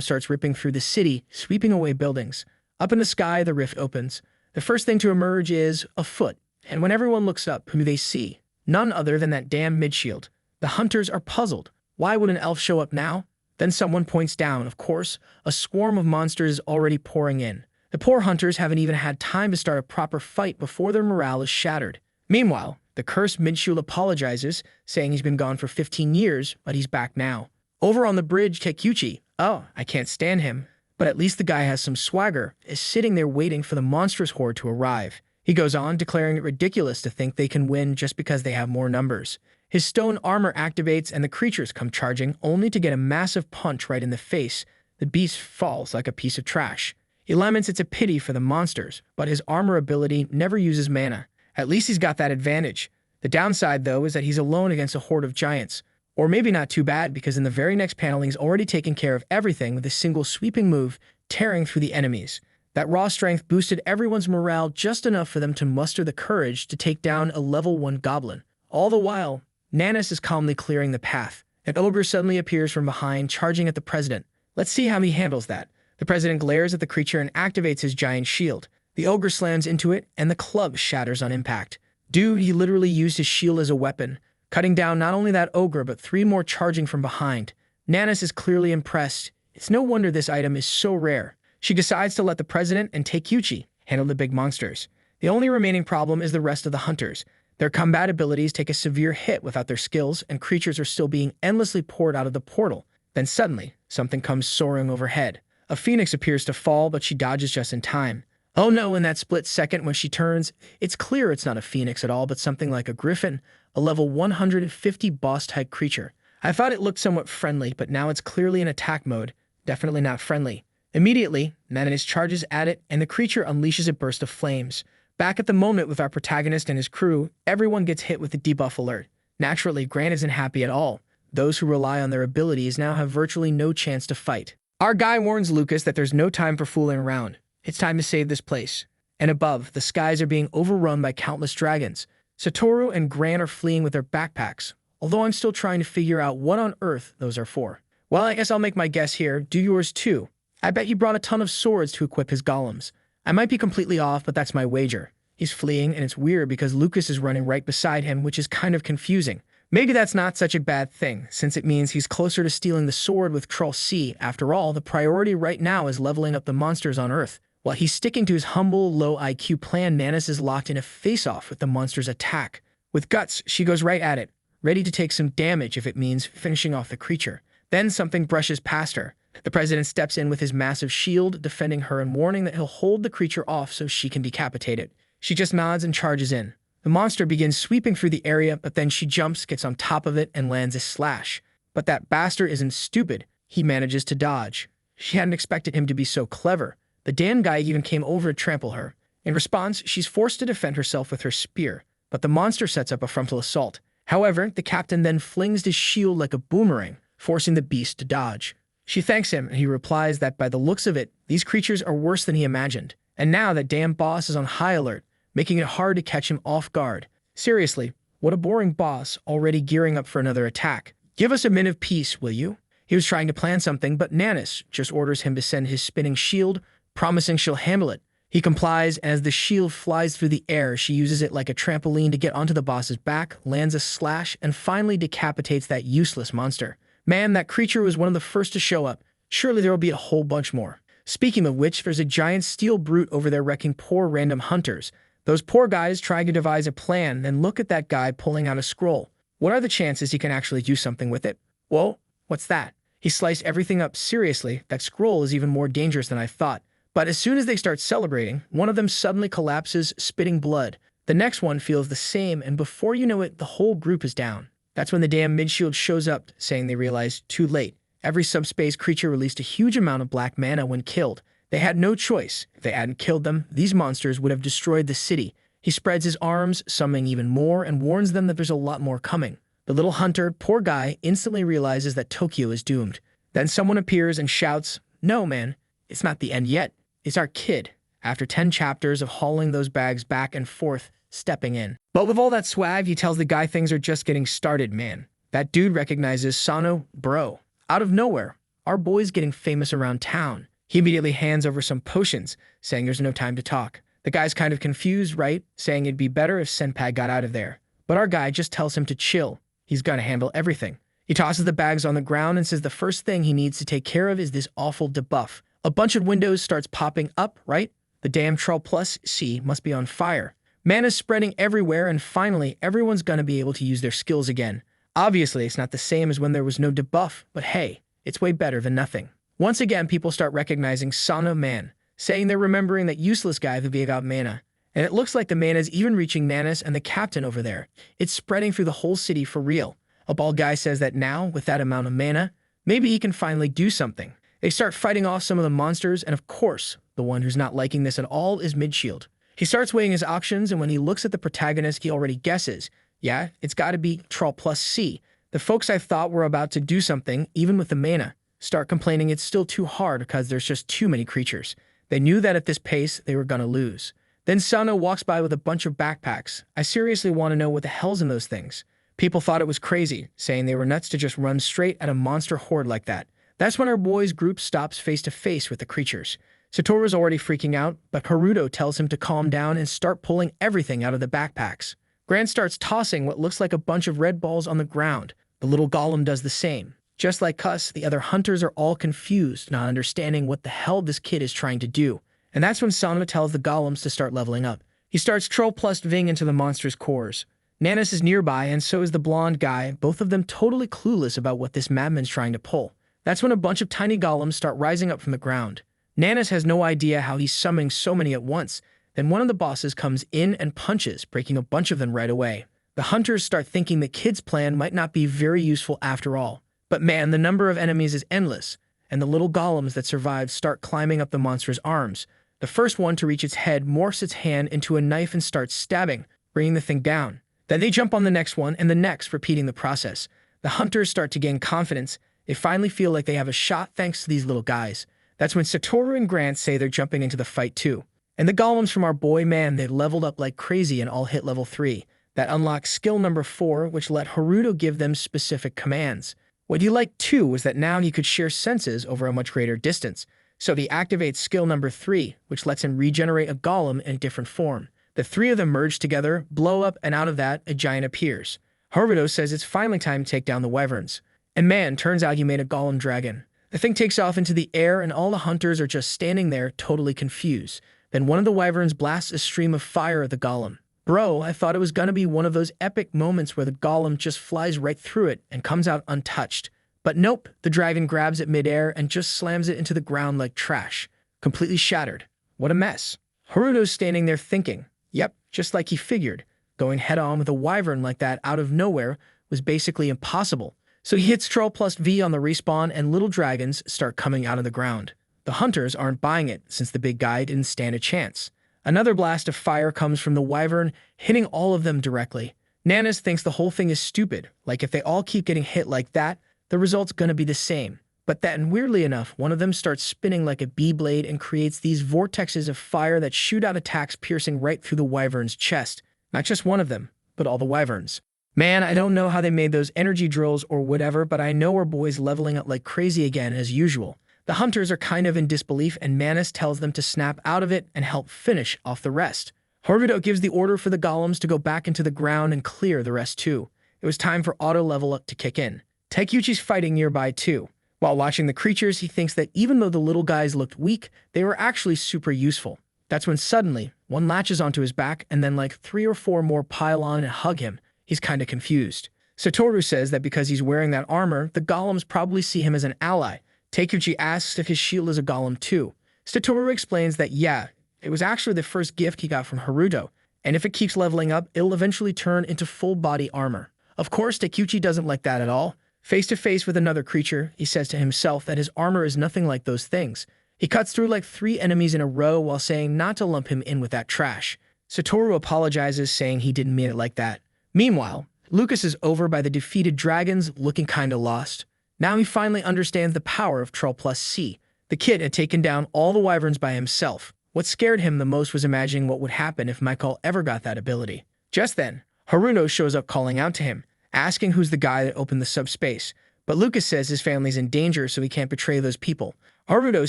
[SPEAKER 1] starts ripping through the city, sweeping away buildings. Up in the sky, the rift opens. The first thing to emerge is a foot, and when everyone looks up, who do they see? None other than that damn midshield. The hunters are puzzled. Why would an elf show up now? Then someone points down. Of course, a swarm of monsters is already pouring in. The poor hunters haven't even had time to start a proper fight before their morale is shattered. Meanwhile, the cursed Midshield apologizes, saying he's been gone for 15 years, but he's back now. Over on the bridge, Kikuchi, oh, I can't stand him, but at least the guy has some swagger, is sitting there waiting for the monstrous horde to arrive. He goes on, declaring it ridiculous to think they can win just because they have more numbers. His stone armor activates and the creatures come charging, only to get a massive punch right in the face. The beast falls like a piece of trash. He laments it's a pity for the monsters, but his armor ability never uses mana. At least he's got that advantage. The downside, though, is that he's alone against a horde of giants. Or maybe not too bad, because in the very next panel, he's already taken care of everything with a single sweeping move, tearing through the enemies. That raw strength boosted everyone's morale just enough for them to muster the courage to take down a level 1 goblin. All the while, Nanis is calmly clearing the path. An ogre suddenly appears from behind, charging at the president. Let's see how he handles that. The president glares at the creature and activates his giant shield. The ogre slams into it, and the club shatters on impact. Dude, he literally used his shield as a weapon, cutting down not only that ogre, but 3 more charging from behind. Nanis is clearly impressed. It's no wonder this item is so rare. She decides to let the president and Takeuchi handle the big monsters. The only remaining problem is the rest of the hunters. Their combat abilities take a severe hit without their skills, and creatures are still being endlessly poured out of the portal. Then suddenly, something comes soaring overhead. A phoenix appears to fall, but she dodges just in time. Oh no, in that split second when she turns, it's clear it's not a phoenix at all, but something like a griffin, a level 150 boss-type creature. I thought it looked somewhat friendly, but now it's clearly in attack mode. Definitely not friendly. Immediately, Nanis charges at it, and the creature unleashes a burst of flames. Back at the moment with our protagonist and his crew, everyone gets hit with the debuff alert. Naturally, Grant isn't happy at all. Those who rely on their abilities now have virtually no chance to fight. Our guy warns Lucas that there's no time for fooling around. It's time to save this place. And above, the skies are being overrun by countless dragons. Satoru and Grant are fleeing with their backpacks, although I'm still trying to figure out what on earth those are for. Well, I guess I'll make my guess here. Do yours too. I bet he brought a ton of swords to equip his golems. I might be completely off, but that's my wager. He's fleeing, and it's weird because Lucas is running right beside him, which is kind of confusing. Maybe that's not such a bad thing, since it means he's closer to stealing the sword with Troll C. After all, the priority right now is leveling up the monsters on Earth. While he's sticking to his humble, low IQ plan, Nanis is locked in a face-off with the monster's attack. With guts, she goes right at it, ready to take some damage if it means finishing off the creature. Then something brushes past her. The president steps in with his massive shield, defending her and warning that he'll hold the creature off so she can decapitate it. She just nods and charges in. The monster begins sweeping through the area, but then she jumps, gets on top of it, and lands a slash. But that bastard isn't stupid. He manages to dodge. She hadn't expected him to be so clever. The damn guy even came over to trample her. In response, she's forced to defend herself with her spear, but the monster sets up a frontal assault. However, the captain then flings his shield like a boomerang, forcing the beast to dodge. She thanks him, and he replies that by the looks of it, these creatures are worse than he imagined. And now that damn boss is on high alert, making it hard to catch him off guard. Seriously, what a boring boss, already gearing up for another attack. Give us a minute of peace, will you? He was trying to plan something, but Nanis just orders him to send his spinning shield, promising she'll handle it. He complies, and as the shield flies through the air, she uses it like a trampoline to get onto the boss's back, lands a slash, and finally decapitates that useless monster. Man, that creature was one of the first to show up. Surely there will be a whole bunch more. Speaking of which, there's a giant steel brute over there wrecking poor random hunters. Those poor guys trying to devise a plan, then look at that guy pulling out a scroll. What are the chances he can actually do something with it? Whoa, what's that? He sliced everything up. Seriously, that scroll is even more dangerous than I thought. But as soon as they start celebrating, one of them suddenly collapses, spitting blood. The next one feels the same, and before you know it, the whole group is down. That's when the damn midshield shows up, saying they realize too late. Every subspace creature released a huge amount of black mana when killed. They had no choice. If they hadn't killed them, these monsters would have destroyed the city. He spreads his arms, summoning even more, and warns them that there's a lot more coming. The little hunter, poor guy, instantly realizes that Tokyo is doomed. Then someone appears and shouts, "No, man, it's not the end yet. It's our kid." After 10 chapters of hauling those bags back and forth, stepping in. But with all that swag, he tells the guy things are just getting started, man. That dude recognizes Sano, bro. Out of nowhere, our boy's getting famous around town. He immediately hands over some potions, saying there's no time to talk. The guy's kind of confused, right? Saying it'd be better if Senpai got out of there. But our guy just tells him to chill. He's gonna handle everything. He tosses the bags on the ground and says the first thing he needs to take care of is this awful debuff. A bunch of windows starts popping up, right? The damn Troll Plus C must be on fire. Mana's spreading everywhere, and finally, everyone's gonna be able to use their skills again. Obviously, it's not the same as when there was no debuff, but hey, it's way better than nothing. Once again, people start recognizing Sano Man, saying they're remembering that useless guy who gave out mana. And it looks like the mana is even reaching Nanis and the captain over there. It's spreading through the whole city for real. A bald guy says that now, with that amount of mana, maybe he can finally do something. They start fighting off some of the monsters, and of course, the one who's not liking this at all is Midshield. He starts weighing his options, and when he looks at the protagonist, he already guesses. Yeah, it's gotta be Troll Plus C. The folks I thought were about to do something, even with the mana, start complaining it's still too hard because there's just too many creatures. They knew that at this pace, they were gonna lose. Then Sana walks by with a bunch of backpacks. I seriously want to know what the hell's in those things. People thought it was crazy, saying they were nuts to just run straight at a monster horde like that. That's when our boys' group stops face to face with the creatures. Satoru's already freaking out, but Haruto tells him to calm down and start pulling everything out of the backpacks. Grant starts tossing what looks like a bunch of red balls on the ground. The little golem does the same. Just like us, the other hunters are all confused, not understanding what the hell this kid is trying to do. And that's when Sanma tells the golems to start leveling up. He starts Troll plus Ving into the monster's cores. Nanis is nearby, and so is the blonde guy, both of them totally clueless about what this madman's trying to pull. That's when a bunch of tiny golems start rising up from the ground. Nanis has no idea how he's summoning so many at once. Then one of the bosses comes in and punches, breaking a bunch of them right away. The hunters start thinking the kid's plan might not be very useful after all. But man, the number of enemies is endless, and the little golems that survive start climbing up the monster's arms. The first one to reach its head morphs its hand into a knife and starts stabbing, bringing the thing down. Then they jump on the next one and the next, repeating the process. The hunters start to gain confidence. They finally feel like they have a shot thanks to these little guys. That's when Satoru and Grant say they're jumping into the fight too. And the golems from our boy, man, they leveled up like crazy and all hit level 3. That unlocks skill number 4, which let Haruto give them specific commands. What he liked too was that now he could share senses over a much greater distance. So he activates skill number 3, which lets him regenerate a golem in a different form. The three of them merge together, blow up, and out of that, a giant appears. Haruto says it's finally time to take down the wyverns. And man, turns out you made a golem dragon. The thing takes off into the air and all the hunters are just standing there totally confused. Then one of the wyverns blasts a stream of fire at the golem. Bro, I thought it was gonna be one of those epic moments where the golem just flies right through it and comes out untouched. But nope, the dragon grabs it midair and just slams it into the ground like trash. Completely shattered. What a mess. Haruto's standing there thinking, yep, just like he figured. Going head-on with a wyvern like that out of nowhere was basically impossible. So he hits Troll plus V on the respawn and little dragons start coming out of the ground. The hunters aren't buying it since the big guy didn't stand a chance. Another blast of fire comes from the wyvern, hitting all of them directly. Nanis thinks the whole thing is stupid, like if they all keep getting hit like that, the result's gonna be the same. But then, weirdly enough, one of them starts spinning like a bee-blade and creates these vortexes of fire that shoot out attacks piercing right through the wyvern's chest. Not just one of them, but all the wyverns. Man, I don't know how they made those energy drills or whatever, but I know our boys leveling up like crazy again as usual. The hunters are kind of in disbelief and Nanis tells them to snap out of it and help finish off the rest. Haruto gives the order for the golems to go back into the ground and clear the rest too. It was time for auto level up to kick in. Taikeuchi's fighting nearby too. While watching the creatures, he thinks that even though the little guys looked weak, they were actually super useful. That's when suddenly, one latches onto his back and then like 3 or 4 more pile on and hug him. He's kinda confused. Satoru says that because he's wearing that armor, the golems probably see him as an ally. Taikeuchi asks if his shield is a golem too. Satoru explains that yeah, it was actually the first gift he got from Haruto, and if it keeps leveling up, it'll eventually turn into full body armor. Of course, Taikeuchi doesn't like that at all. Face to face with another creature, he says to himself that his armor is nothing like those things. He cuts through like 3 enemies in a row while saying not to lump him in with that trash. Satoru apologizes, saying he didn't mean it like that. Meanwhile, Lucas is over by the defeated dragons, looking kinda lost. Now he finally understands the power of Troll plus C. The kid had taken down all the wyverns by himself. What scared him the most was imagining what would happen if Michael ever got that ability. Just then, Haruto shows up calling out to him, asking who's the guy that opened the subspace. But Lucas says his family's in danger, so he can't betray those people. Haruto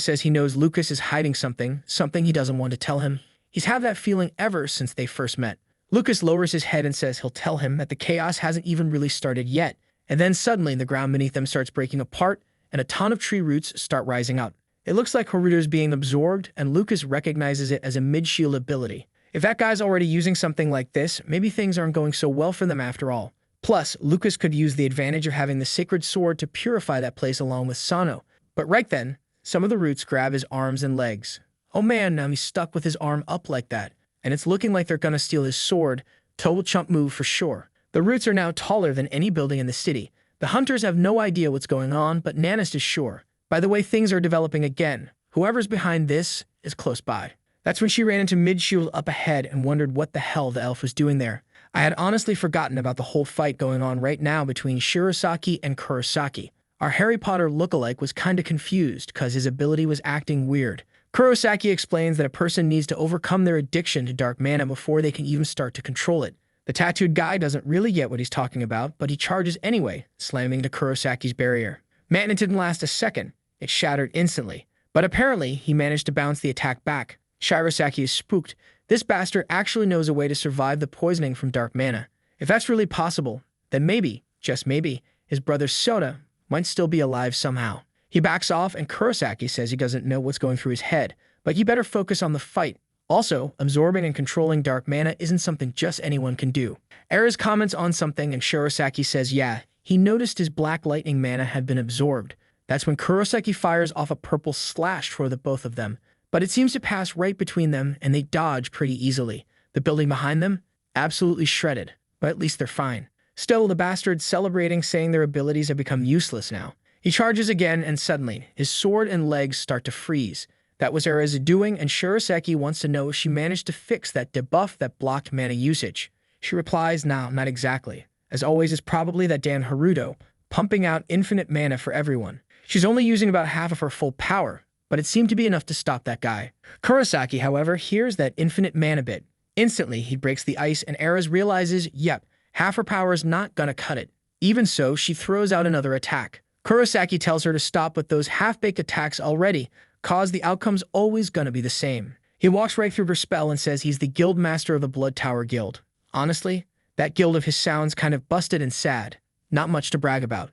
[SPEAKER 1] says he knows Lucas is hiding something he doesn't want to tell him. He's had that feeling ever since they first met. Lucas lowers his head and says he'll tell him that the chaos hasn't even really started yet. And then suddenly the ground beneath them starts breaking apart and a ton of tree roots start rising up. It looks like Haruto's being absorbed and Lucas recognizes it as a mid-shield ability. If that guy's already using something like this, maybe things aren't going so well for them after all. Plus, Lucas could use the advantage of having the sacred sword to purify that place along with Sano. But right then, some of the roots grab his arms and legs. Oh man, now he's stuck with his arm up like that. And it's looking like they're gonna steal his sword. Total chump move for sure. The roots are now taller than any building in the city. The hunters have no idea what's going on, but Nanis is sure. By the way, things are developing again. Whoever's behind this is close by. That's when she ran into mid-shield up ahead and wondered what the hell the elf was doing there. I had honestly forgotten about the whole fight going on right now between Shirosaki and Kurosaki. Our Harry Potter lookalike was kinda confused cause his ability was acting weird. Kurosaki explains that a person needs to overcome their addiction to dark mana before they can even start to control it. The tattooed guy doesn't really get what he's talking about, but he charges anyway, slamming into Kurosaki's barrier. Man, it didn't last a second. It shattered instantly. But apparently, he managed to bounce the attack back. Shirosaki is spooked. This bastard actually knows a way to survive the poisoning from dark mana. If that's really possible, then maybe, just maybe, his brother Sona might still be alive somehow. He backs off and Kurosaki says he doesn't know what's going through his head, but he better focus on the fight. Also, absorbing and controlling dark mana isn't something just anyone can do. Erez comments on something and Shirosaki says yeah, he noticed his black lightning mana had been absorbed. That's when Kurosaki fires off a purple slash toward the both of them, but it seems to pass right between them and they dodge pretty easily. The building behind them? Absolutely shredded, but at least they're fine. Still, the bastard's celebrating, saying their abilities have become useless now. He charges again and suddenly, his sword and legs start to freeze. That was Erez doing, and Shirosaki wants to know if she managed to fix that debuff that blocked mana usage. She replies, no, not exactly. As always, it's probably that damn Haruto, pumping out infinite mana for everyone. She's only using about half of her full power, but it seemed to be enough to stop that guy. Kurosaki, however, hears that infinite mana bit. Instantly, he breaks the ice and Erez realizes, yep, half her power is not gonna cut it. Even so, she throws out another attack. Kurosaki tells her to stop with those half-baked attacks already, cause the outcome's always gonna be the same. He walks right through her spell and says he's the guild master of the Blood Tower Guild. Honestly, that guild of his sounds kind of busted and sad. Not much to brag about.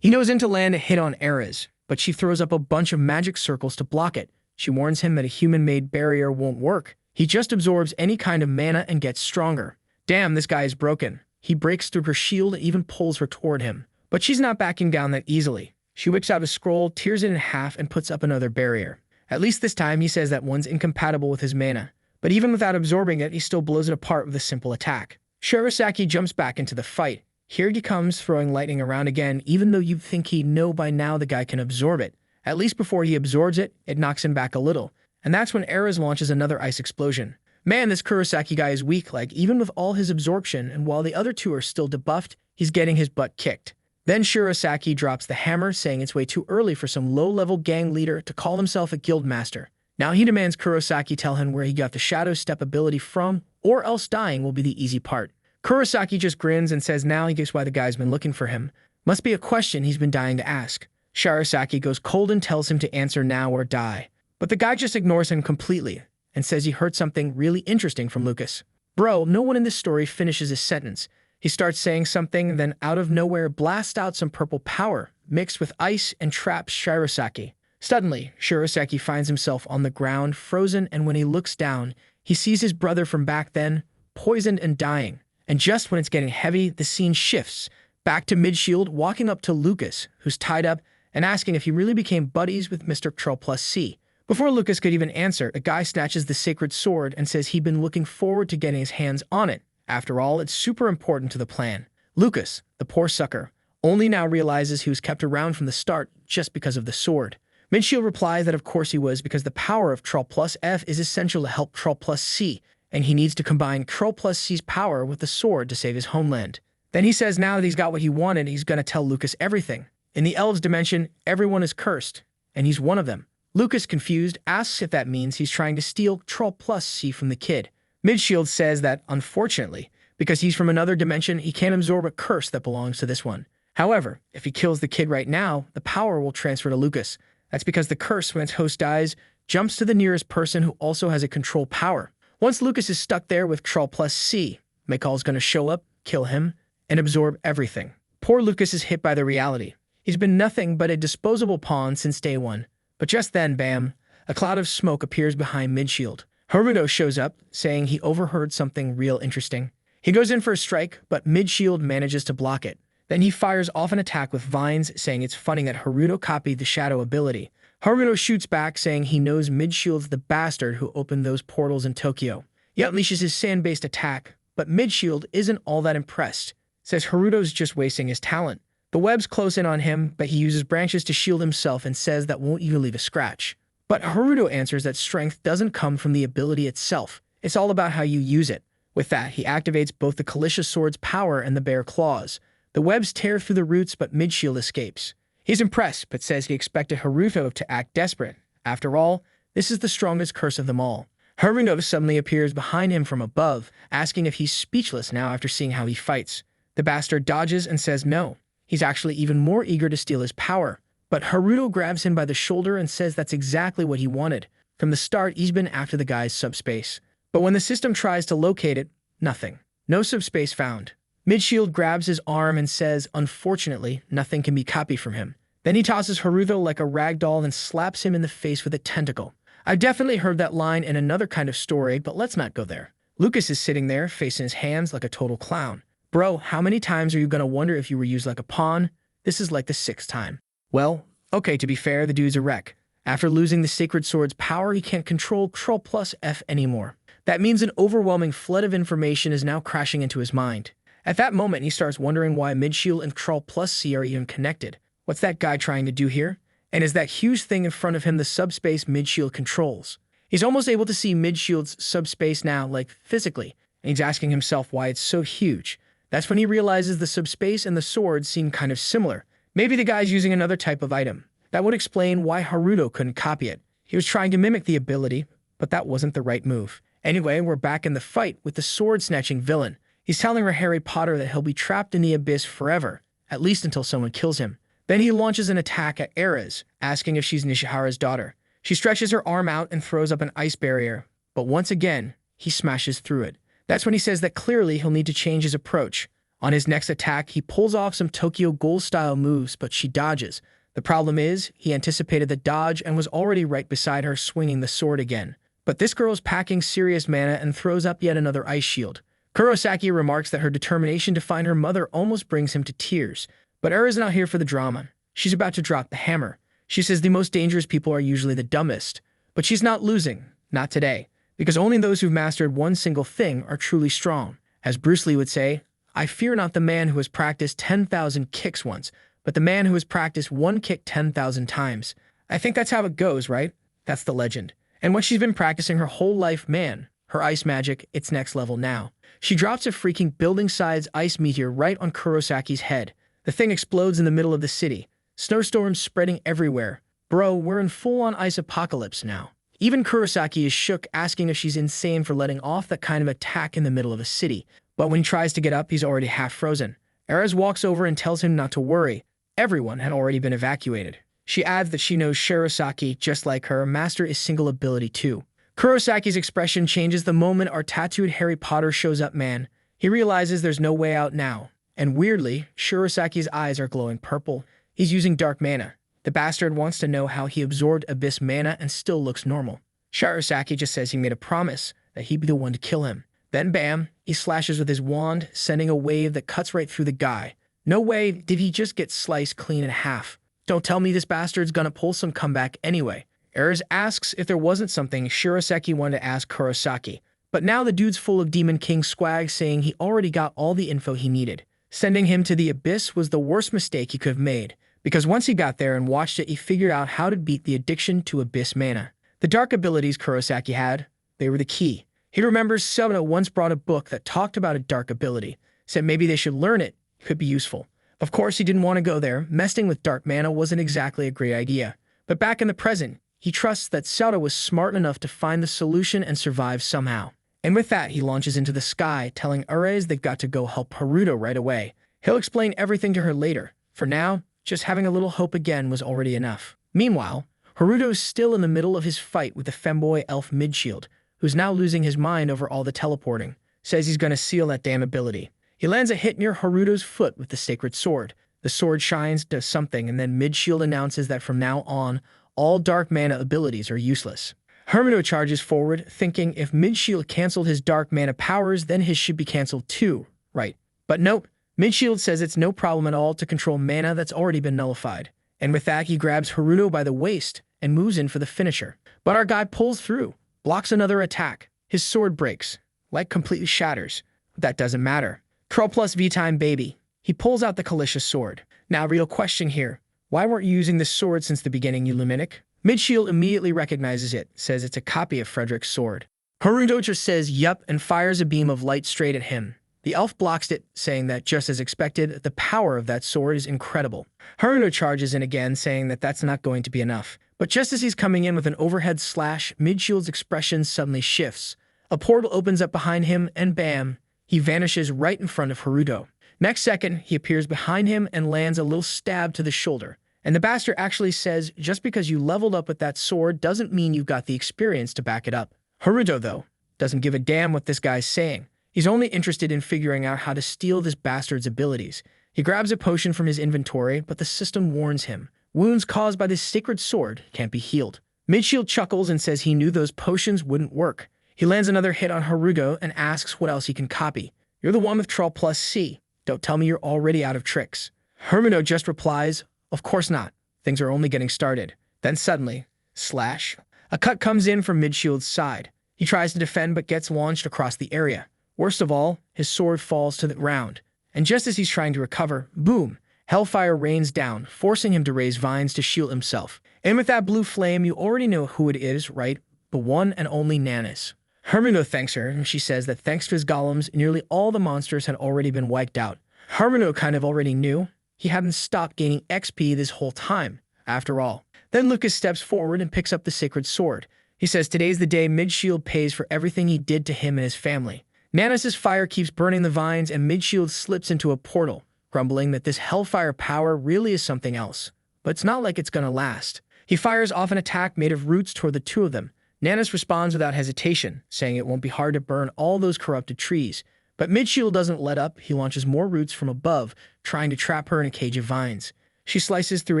[SPEAKER 1] He goes in to land a hit on Erez, but she throws up a bunch of magic circles to block it. She warns him that a human-made barrier won't work. He just absorbs any kind of mana and gets stronger. Damn, this guy is broken. He breaks through her shield and even pulls her toward him. But she's not backing down that easily. She whips out a scroll, tears it in half, and puts up another barrier. At least this time, he says that one's incompatible with his mana. But even without absorbing it, he still blows it apart with a simple attack. Shirosaki jumps back into the fight. Here he comes, throwing lightning around again, even though you'd think he'd know by now the guy can absorb it. At least before he absorbs it, it knocks him back a little. And that's when Erez launches another ice explosion. Man, this Kurosaki guy is weak, like, even with all his absorption, and while the other two are still debuffed, he's getting his butt kicked. Then Shirosaki drops the hammer, saying it's way too early for some low-level gang leader to call himself a guild master. Now he demands Kurosaki tell him where he got the Shadow Step ability from, or else dying will be the easy part. Kurosaki just grins and says now he gets why the guy's been looking for him. Must be a question he's been dying to ask. Shirosaki goes cold and tells him to answer now or die. But the guy just ignores him completely and says he heard something really interesting from Lucas. Bro, no one in this story finishes his sentence. He starts saying something, then out of nowhere blasts out some purple power, mixed with ice, and traps Shirosaki. Suddenly, Shirosaki finds himself on the ground, frozen, and when he looks down, he sees his brother from back then, poisoned and dying. And just when it's getting heavy, the scene shifts, back to mid-shield, walking up to Lucas, who's tied up, and asking if he really became buddies with Mr. Troll plus C. Before Lucas could even answer, a guy snatches the sacred sword and says he'd been looking forward to getting his hands on it. After all, it's super important to the plan. Lucas, the poor sucker, only now realizes he was kept around from the start just because of the sword. Midshield replies that of course he was, because the power of Troll plus F is essential to help Troll plus C, and he needs to combine Troll plus C's power with the sword to save his homeland. Then he says now that he's got what he wanted, he's gonna tell Lucas everything. In the elves' dimension, everyone is cursed, and he's one of them. Lucas, confused, asks if that means he's trying to steal Troll plus C from the kid. Midshield says that, unfortunately, because he's from another dimension, he can't absorb a curse that belongs to this one. However, if he kills the kid right now, the power will transfer to Lucas. That's because the curse, when its host dies, jumps to the nearest person who also has a control power. Once Lucas is stuck there with Troll plus C, Mikal's gonna show up, kill him, and absorb everything. Poor Lucas is hit by the reality. He's been nothing but a disposable pawn since day one. But just then, bam, a cloud of smoke appears behind Midshield. Haruto shows up, saying he overheard something real interesting. He goes in for a strike, but Midshield manages to block it. Then he fires off an attack with vines, saying it's funny that Haruto copied the shadow ability. Haruto shoots back, saying he knows Midshield's the bastard who opened those portals in Tokyo. He unleashes his sand-based attack, but Midshield isn't all that impressed. Says Haruto's just wasting his talent. The webs close in on him, but he uses branches to shield himself and says that won't even leave a scratch. But Haruto answers that strength doesn't come from the ability itself. It's all about how you use it. With that, he activates both the Kalisha Sword's power and the Bear Claws. The webs tear through the roots, but Midshield escapes. He's impressed, but says he expected Haruto to act desperate. After all, This is the strongest curse of them all. Haruno suddenly appears behind him from above, asking if he's speechless now after seeing how he fights. The bastard dodges and says no. He's actually even more eager to steal his power. But Haruno grabs him by the shoulder and says that's exactly what he wanted. From the start, he's been after the guy's subspace. But when the system tries to locate it, nothing. No subspace found. Midshield grabs his arm and says, unfortunately, nothing can be copied from him. Then he tosses Haruno like a rag doll and slaps him in the face with a tentacle. I've definitely heard that line in another kind of story, but let's not go there. Lucas is sitting there, facing his hands like a total clown. Bro, how many times are you gonna wonder if you were used like a pawn? This is like the 6th time. Well, okay, to be fair, the dude's a wreck. After losing the Sacred Sword's power, he can't control Ctrl plus F anymore. That means an overwhelming flood of information is now crashing into his mind. At that moment, he starts wondering why Midshield and Ctrl plus C are even connected. What's that guy trying to do here? And is that huge thing in front of him the subspace Midshield controls? He's almost able to see Midshield's subspace now, like physically, and he's asking himself why it's so huge. That's when he realizes the subspace and the sword seem kind of similar. Maybe the guy's using another type of item. That would explain why Haruno couldn't copy it. He was trying to mimic the ability, but that wasn't the right move. Anyway, we're back in the fight with the sword-snatching villain. He's telling Harry Potter that he'll be trapped in the abyss forever, at least until someone kills him. Then he launches an attack at Erez, asking if she's Nishihara's daughter. She stretches her arm out and throws up an ice barrier, but once again, he smashes through it. That's when he says that clearly he'll need to change his approach. On his next attack, he pulls off some Tokyo Ghoul-style moves, but she dodges. The problem is, he anticipated the dodge and was already right beside her swinging the sword again. But this girl's packing serious mana and throws up yet another ice shield. Kurosaki remarks that her determination to find her mother almost brings him to tears. But Era's not here for the drama. She's about to drop the hammer. She says the most dangerous people are usually the dumbest. But she's not losing. Not today. Because only those who've mastered one single thing are truly strong. As Bruce Lee would say, I fear not the man who has practiced 10,000 kicks once, but the man who has practiced one kick 10,000 times. I think that's how it goes, right? That's the legend. And when she's been practicing her whole life, man, her ice magic, it's next level now. She drops a freaking building-sized ice meteor right on Kurosaki's head. The thing explodes in the middle of the city. Snowstorms spreading everywhere. Bro, we're in full-on ice apocalypse now. Even Kurosaki is shook, asking if she's insane for letting off that kind of attack in the middle of a city. But when he tries to get up, he's already half frozen. Erez walks over and tells him not to worry. Everyone had already been evacuated. She adds that she knows Shirosaki, just like her, master is single ability too. Kurosaki's expression changes the moment our tattooed Harry Potter shows up, man. He realizes there's no way out now. And weirdly, Shirosaki's eyes are glowing purple. He's using dark mana. The bastard wants to know how he absorbed abyss mana and still looks normal. Shirosaki just says he made a promise that he'd be the one to kill him. Then bam, he slashes with his wand, sending a wave that cuts right through the guy. No way did he just get sliced clean in half. Don't tell me this bastard's gonna pull some comeback anyway. Erez asks if there wasn't something Shirosaki wanted to ask Kurosaki. But now the dude's full of Demon King swag, saying he already got all the info he needed. Sending him to the abyss was the worst mistake he could have made, because once he got there and watched it, he figured out how to beat the addiction to abyss mana. The dark abilities Kurosaki had, they were the key. He remembers Sonaruto once brought a book that talked about a dark ability, said maybe they should learn it, could be useful. Of course, he didn't want to go there. Messing with dark mana wasn't exactly a great idea. But back in the present, he trusts that Sonaruto was smart enough to find the solution and survive somehow. And with that, he launches into the sky, telling Erez they've got to go help Haruno right away. He'll explain everything to her later. For now, just having a little hope again was already enough. Meanwhile, Haruno's still in the middle of his fight with the femboy elf Midshield, who's now losing his mind over all the teleporting. Says he's gonna seal that damn ability. He lands a hit near Haruno's foot with the sacred sword. The sword shines, does something, and then Midshield announces that from now on, all dark mana abilities are useless. Haruno charges forward, thinking if Midshield canceled his dark mana powers, then his should be canceled too, right? But nope, Midshield says it's no problem at all to control mana that's already been nullified. And with that, he grabs Haruno by the waist and moves in for the finisher. But our guy pulls through, blocks another attack. His sword breaks, like completely shatters. But that doesn't matter. Curl plus V time, baby. He pulls out the Kalisha sword. Now, real question here. Why weren't you using this sword since the beginning, you Luminic? Midshield immediately recognizes it, says it's a copy of Frederick's sword. Haruno just says yup and fires a beam of light straight at him. The elf blocks it, saying that, just as expected, the power of that sword is incredible. Haruno charges in again, saying that that's not going to be enough. But just as he's coming in with an overhead slash, Midshield's expression suddenly shifts. A portal opens up behind him, and bam, he vanishes right in front of Haruto. Next second, he appears behind him and lands a little stab to the shoulder. And the bastard actually says, just because you leveled up with that sword doesn't mean you've got the experience to back it up. Haruto, though, doesn't give a damn what this guy's saying. He's only interested in figuring out how to steal this bastard's abilities. He grabs a potion from his inventory, but the system warns him. Wounds caused by this sacred sword can't be healed. Midshield chuckles and says he knew those potions wouldn't work. He lands another hit on Haruto and asks what else he can copy. You're the one with Troll plus C. Don't tell me you're already out of tricks. Haruto just replies, of course not. Things are only getting started. Then suddenly, slash, a cut comes in from Midshield's side. He tries to defend but gets launched across the area. Worst of all, his sword falls to the ground. And just as he's trying to recover, boom, hellfire rains down, forcing him to raise vines to shield himself. And with that blue flame, you already know who it is, right? The one and only Nanis. Haruto thanks her, and she says that thanks to his golems, nearly all the monsters had already been wiped out. Haruto kind of already knew. He hadn't stopped gaining XP this whole time, after all. Then Lucas steps forward and picks up the sacred sword. He says today's the day Midshield pays for everything he did to him and his family. Nanis' fire keeps burning the vines, and Midshield slips into a portal, grumbling that this hellfire power really is something else. But it's not like it's gonna last. He fires off an attack made of roots toward the two of them. Nanis responds without hesitation, saying it won't be hard to burn all those corrupted trees. But Midshield doesn't let up. He launches more roots from above, trying to trap her in a cage of vines. She slices through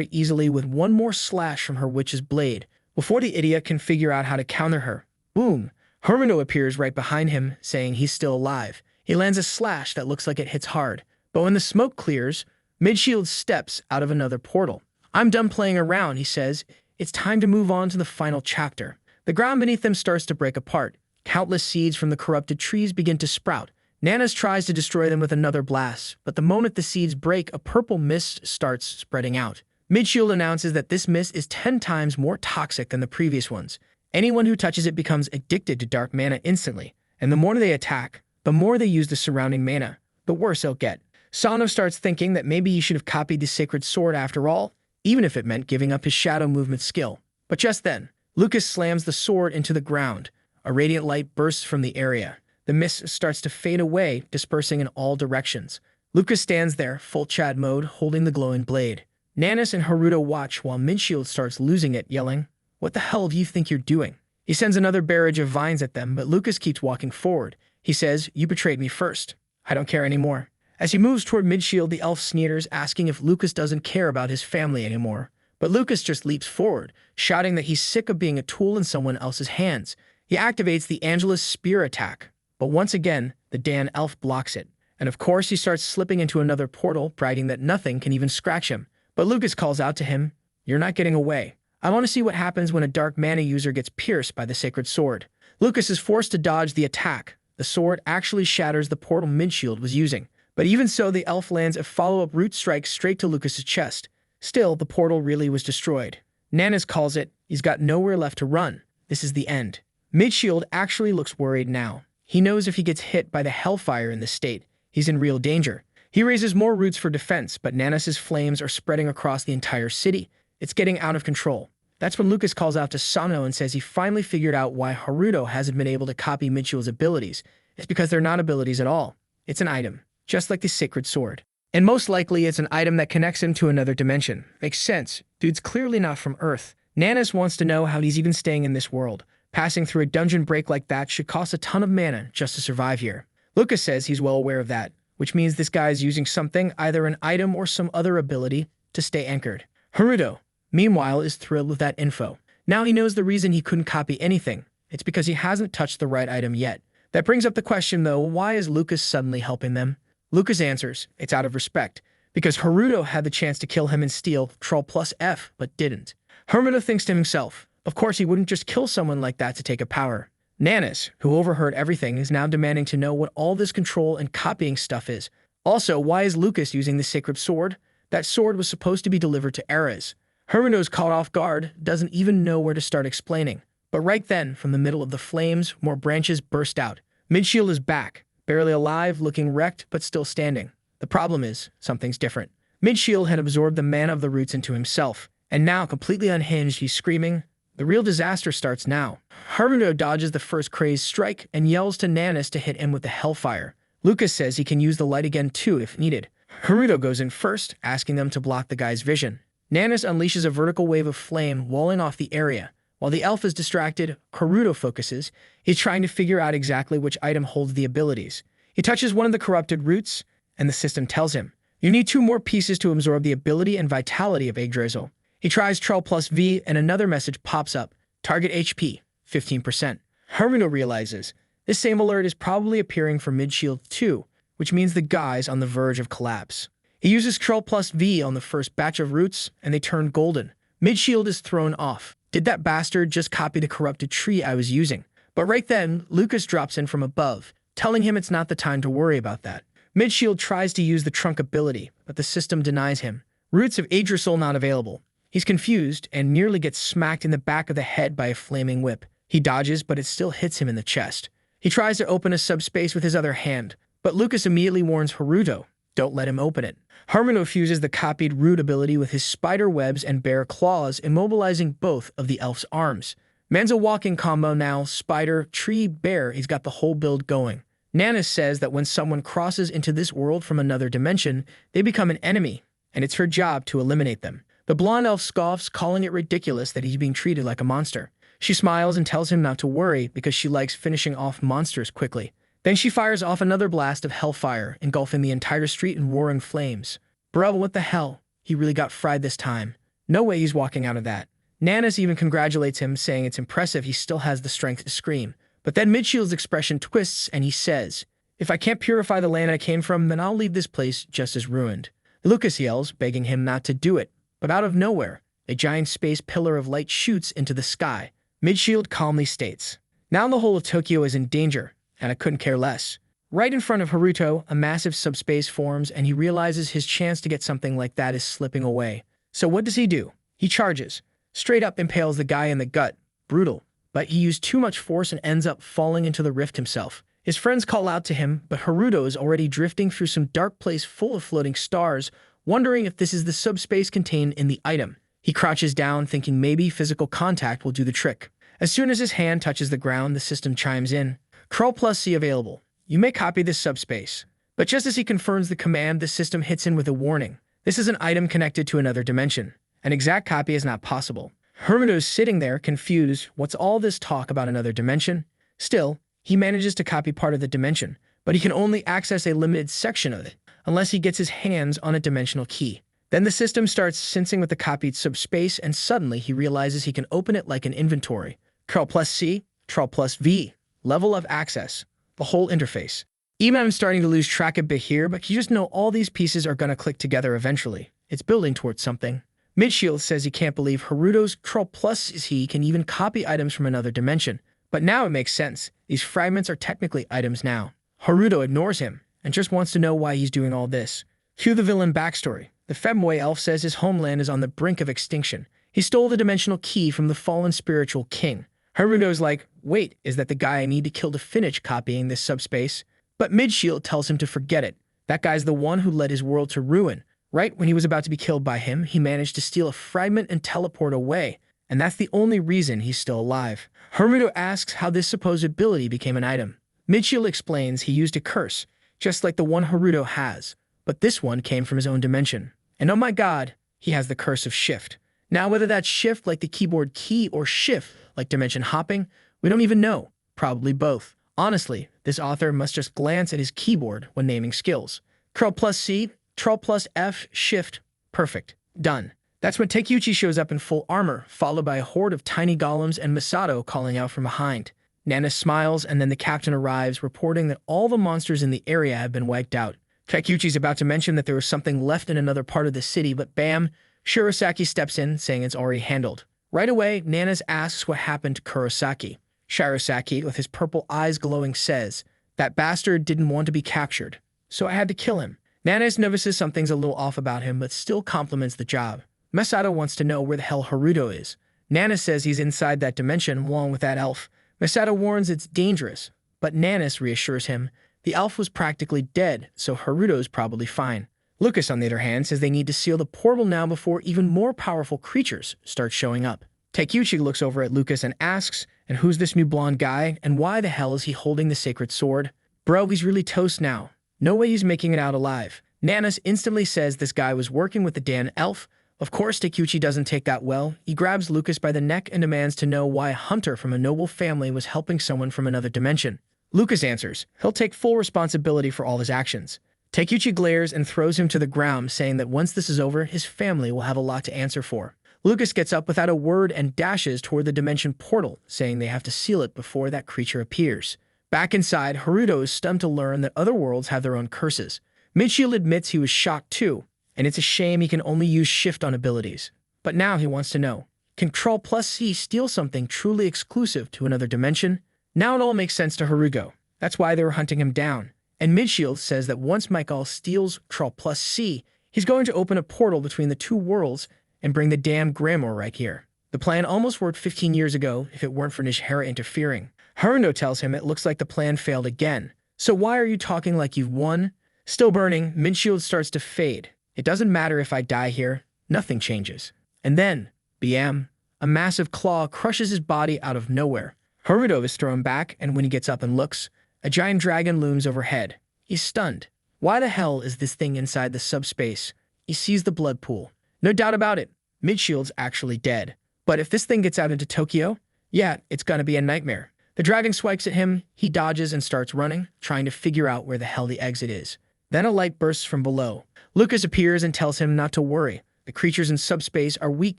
[SPEAKER 1] it easily with one more slash from her witch's blade. Before the idiot can figure out how to counter her, boom, Haruto appears right behind him, saying he's still alive. He lands a slash that looks like it hits hard. But when the smoke clears, Midshield steps out of another portal. I'm done playing around, he says. It's time to move on to the final chapter. The ground beneath them starts to break apart. Countless seeds from the corrupted trees begin to sprout. Nanis tries to destroy them with another blast, but the moment the seeds break, a purple mist starts spreading out. Midshield announces that this mist is 10 times more toxic than the previous ones. Anyone who touches it becomes addicted to dark mana instantly, and the more they attack, the more they use the surrounding mana, the worse it'll get. Sano starts thinking that maybe he should have copied the sacred sword after all, even if it meant giving up his shadow movement skill. But just then, Lucas slams the sword into the ground. A radiant light bursts from the area. The mist starts to fade away, dispersing in all directions. Lucas stands there, full Chad mode, holding the glowing blade. Nanis and Haruto watch while Midshield starts losing it, yelling, "What the hell do you think you're doing?" He sends another barrage of vines at them, but Lucas keeps walking forward. He says, "You betrayed me first. I don't care anymore." As he moves toward Midshield, the elf sneers, asking if Lucas doesn't care about his family anymore. But Lucas just leaps forward, shouting that he's sick of being a tool in someone else's hands. He activates the Angelus Spear attack, but once again, the Dan elf blocks it. And of course, he starts slipping into another portal, bragging that nothing can even scratch him. But Lucas calls out to him, "You're not getting away. I want to see what happens when a dark mana user gets pierced by the sacred sword." Lucas is forced to dodge the attack. The sword actually shatters the portal Midshield was using. But even so, the elf lands a follow-up root strike straight to Lucas's chest. Still, the portal really was destroyed. Nanis calls it, he's got nowhere left to run. This is the end. Midshield actually looks worried now. He knows if he gets hit by the hellfire in this state, he's in real danger. He raises more roots for defense, but Nanis' flames are spreading across the entire city. It's getting out of control. That's when Lucas calls out to Sano and says he finally figured out why Haruto hasn't been able to copy Midshield's abilities. It's because they're not abilities at all. It's an item, just like the sacred sword. And most likely it's an item that connects him to another dimension. Makes sense. Dude's clearly not from Earth. Nanis wants to know how he's even staying in this world. Passing through a dungeon break like that should cost a ton of mana just to survive here. Lucas says he's well aware of that, which means this guy is using something, either an item or some other ability, to stay anchored. Haruto, meanwhile, is thrilled with that info. Now he knows the reason he couldn't copy anything. It's because he hasn't touched the right item yet. That brings up the question, though, why is Lucas suddenly helping them? Lucas answers, it's out of respect, because Haruto had the chance to kill him and steal Troll plus F, but didn't. Haruto thinks to himself, of course he wouldn't just kill someone like that to take a power. Nanis, who overheard everything, is now demanding to know what all this control and copying stuff is. Also, why is Lucas using the sacred sword? That sword was supposed to be delivered to Ares. Haruto's caught off guard, doesn't even know where to start explaining. But right then, from the middle of the flames, more branches burst out. Midshield is back, barely alive, looking wrecked, but still standing. The problem is, something's different. Mid-shield had absorbed the mana of the roots into himself, and now, completely unhinged, he's screaming. The real disaster starts now. Haruto dodges the first crazed strike and yells to Nanis to hit him with the Hellfire. Lucas says he can use the light again too if needed. Haruto goes in first, asking them to block the guy's vision. Nanis unleashes a vertical wave of flame, walling off the area. While the elf is distracted, Haruto focuses. He's trying to figure out exactly which item holds the abilities. He touches one of the corrupted roots, and the system tells him, "You need 2 more pieces to absorb the ability and vitality of Yggdrasil." He tries Troll plus V, and another message pops up. Target HP, 15%. Haruto realizes this same alert is probably appearing for mid-shield too, which means the guy's on the verge of collapse. He uses Troll plus V on the first batch of roots, and they turn golden. Mid-shield is thrown off. Did that bastard just copy the corrupted tree I was using? But right then, Lucas drops in from above, telling him it's not the time to worry about that. Mid-shield tries to use the trunk ability, but the system denies him. Roots of Yggdrasil not available. He's confused and nearly gets smacked in the back of the head by a flaming whip. He dodges, but it still hits him in the chest. He tries to open a subspace with his other hand, but Lucas immediately warns Haruto, don't let him open it. Haruto fuses the copied root ability with his spider webs and bear claws, immobilizing both of the elf's arms. Man's a walking combo now, spider, tree, bear, he's got the whole build going. Nanis says that when someone crosses into this world from another dimension, they become an enemy, and it's her job to eliminate them. The blonde elf scoffs, calling it ridiculous that he's being treated like a monster. She smiles and tells him not to worry because she likes finishing off monsters quickly. Then she fires off another blast of hellfire, engulfing the entire street in roaring flames. Bro, what the hell? He really got fried this time. No way he's walking out of that. Nanis even congratulates him, saying it's impressive he still has the strength to scream. But then Midshield's expression twists and he says, "If I can't purify the land I came from, then I'll leave this place just as ruined." Lucas yells, begging him not to do it. But out of nowhere, a giant space pillar of light shoots into the sky. Midshield calmly states, "Now the whole of Tokyo is in danger, and I couldn't care less." Right in front of Haruto, a massive subspace forms, and he realizes his chance to get something like that is slipping away. So what does he do? He charges. Straight up impales the guy in the gut. Brutal. But he used too much force and ends up falling into the rift himself. His friends call out to him, but Haruto is already drifting through some dark place full of floating stars, wondering if this is the subspace contained in the item. He crouches down, thinking maybe physical contact will do the trick. As soon as his hand touches the ground, the system chimes in. Curl plus C available. You may copy this subspace. But just as he confirms the command, the system hits in with a warning. This is an item connected to another dimension. An exact copy is not possible. Haruto's sitting there, confused. What's all this talk about another dimension? Still, he manages to copy part of the dimension, but he can only access a limited section of it, unless he gets his hands on a dimensional key. Then the system starts syncing with the copied subspace, and suddenly he realizes he can open it like an inventory. Curl plus C, Troll plus V, level of access, the whole interface. Even I'm starting to lose track a bit here, but you just know all these pieces are gonna click together eventually. It's building towards something. Midshield says he can't believe Haruto's Curl plus he can even copy items from another dimension. But now it makes sense. These fragments are technically items now. Haruto ignores him and just wants to know why he's doing all this. Cue the villain backstory. The Femway elf says his homeland is on the brink of extinction. He stole the dimensional key from the fallen spiritual king. Haruto's like, wait, is that the guy I need to kill to finish copying this subspace? But Midshield tells him to forget it. That guy's the one who led his world to ruin. Right when he was about to be killed by him, he managed to steal a fragment and teleport away. And that's the only reason he's still alive. Haruto asks how this supposed ability became an item. Midshield explains he used a curse, just like the one Haruto has. But this one came from his own dimension. And oh my god, he has the curse of shift. Now whether that's shift like the keyboard key or shift like dimension hopping, we don't even know. Probably both. Honestly, this author must just glance at his keyboard when naming skills. Curl plus C, Troll plus F, shift, perfect, done. That's when Takeuchi shows up in full armor, followed by a horde of tiny golems and Masato calling out from behind. Nana smiles, and then the captain arrives, reporting that all the monsters in the area have been wiped out. Takeuchi's about to mention that there was something left in another part of the city, but bam, Shirosaki steps in, saying it's already handled. Right away, Nanas asks what happened to Kurosaki. Shirosaki, with his purple eyes glowing, says, "That bastard didn't want to be captured, so I had to kill him." Nanas notices something's a little off about him, but still compliments the job. Masato wants to know where the hell Haruto is. Nanas says he's inside that dimension along with that elf. Masato warns it's dangerous, but Nanas reassures him The elf was practically dead, so Haruto's probably fine. Lucas, on the other hand, says they need to seal the portal now before even more powerful creatures start showing up. Takeuchi looks over at Lucas and asks, and who's this new blonde guy, and why the hell is he holding the sacred sword? Bro, he's really toast now. No way he's making it out alive. Nanas instantly says this guy was working with the damn elf. Of course, Takeuchi doesn't take that well. He grabs Lucas by the neck and demands to know why a hunter from a noble family was helping someone from another dimension. Lucas answers he'll take full responsibility for all his actions. Takeuchi glares and throws him to the ground, saying that once this is over, his family will have a lot to answer for. Lucas gets up without a word and dashes toward the dimension portal, saying they have to seal it before that creature appears. Back inside, Haruto is stunned to learn that other worlds have their own curses. Midshield admits he was shocked too, and it's a shame he can only use shift on abilities. But now he wants to know, can Ctrl+C steal something truly exclusive to another dimension? Now it all makes sense to Haruto. That's why they were hunting him down. And Midshield says that once Michael steals Ctrl+C, he's going to open a portal between the two worlds and bring the damn Grimoire right here. The plan almost worked 15 years ago if it weren't for Nishihara interfering. Haruto tells him it looks like the plan failed again. So why are you talking like you've won? Still burning, Midshield starts to fade. It doesn't matter if I die here, nothing changes. And then, bam, a massive claw crushes his body out of nowhere. Haruto is thrown back, and when he gets up and looks, a giant dragon looms overhead. He's stunned. Why the hell is this thing inside the subspace? He sees the blood pool. No doubt about it, Midshield's actually dead. But if this thing gets out into Tokyo, yeah, it's gonna be a nightmare. The dragon swipes at him, he dodges and starts running, trying to figure out where the hell the exit is. Then a light bursts from below. Lucas appears and tells him not to worry. The creatures in subspace are weak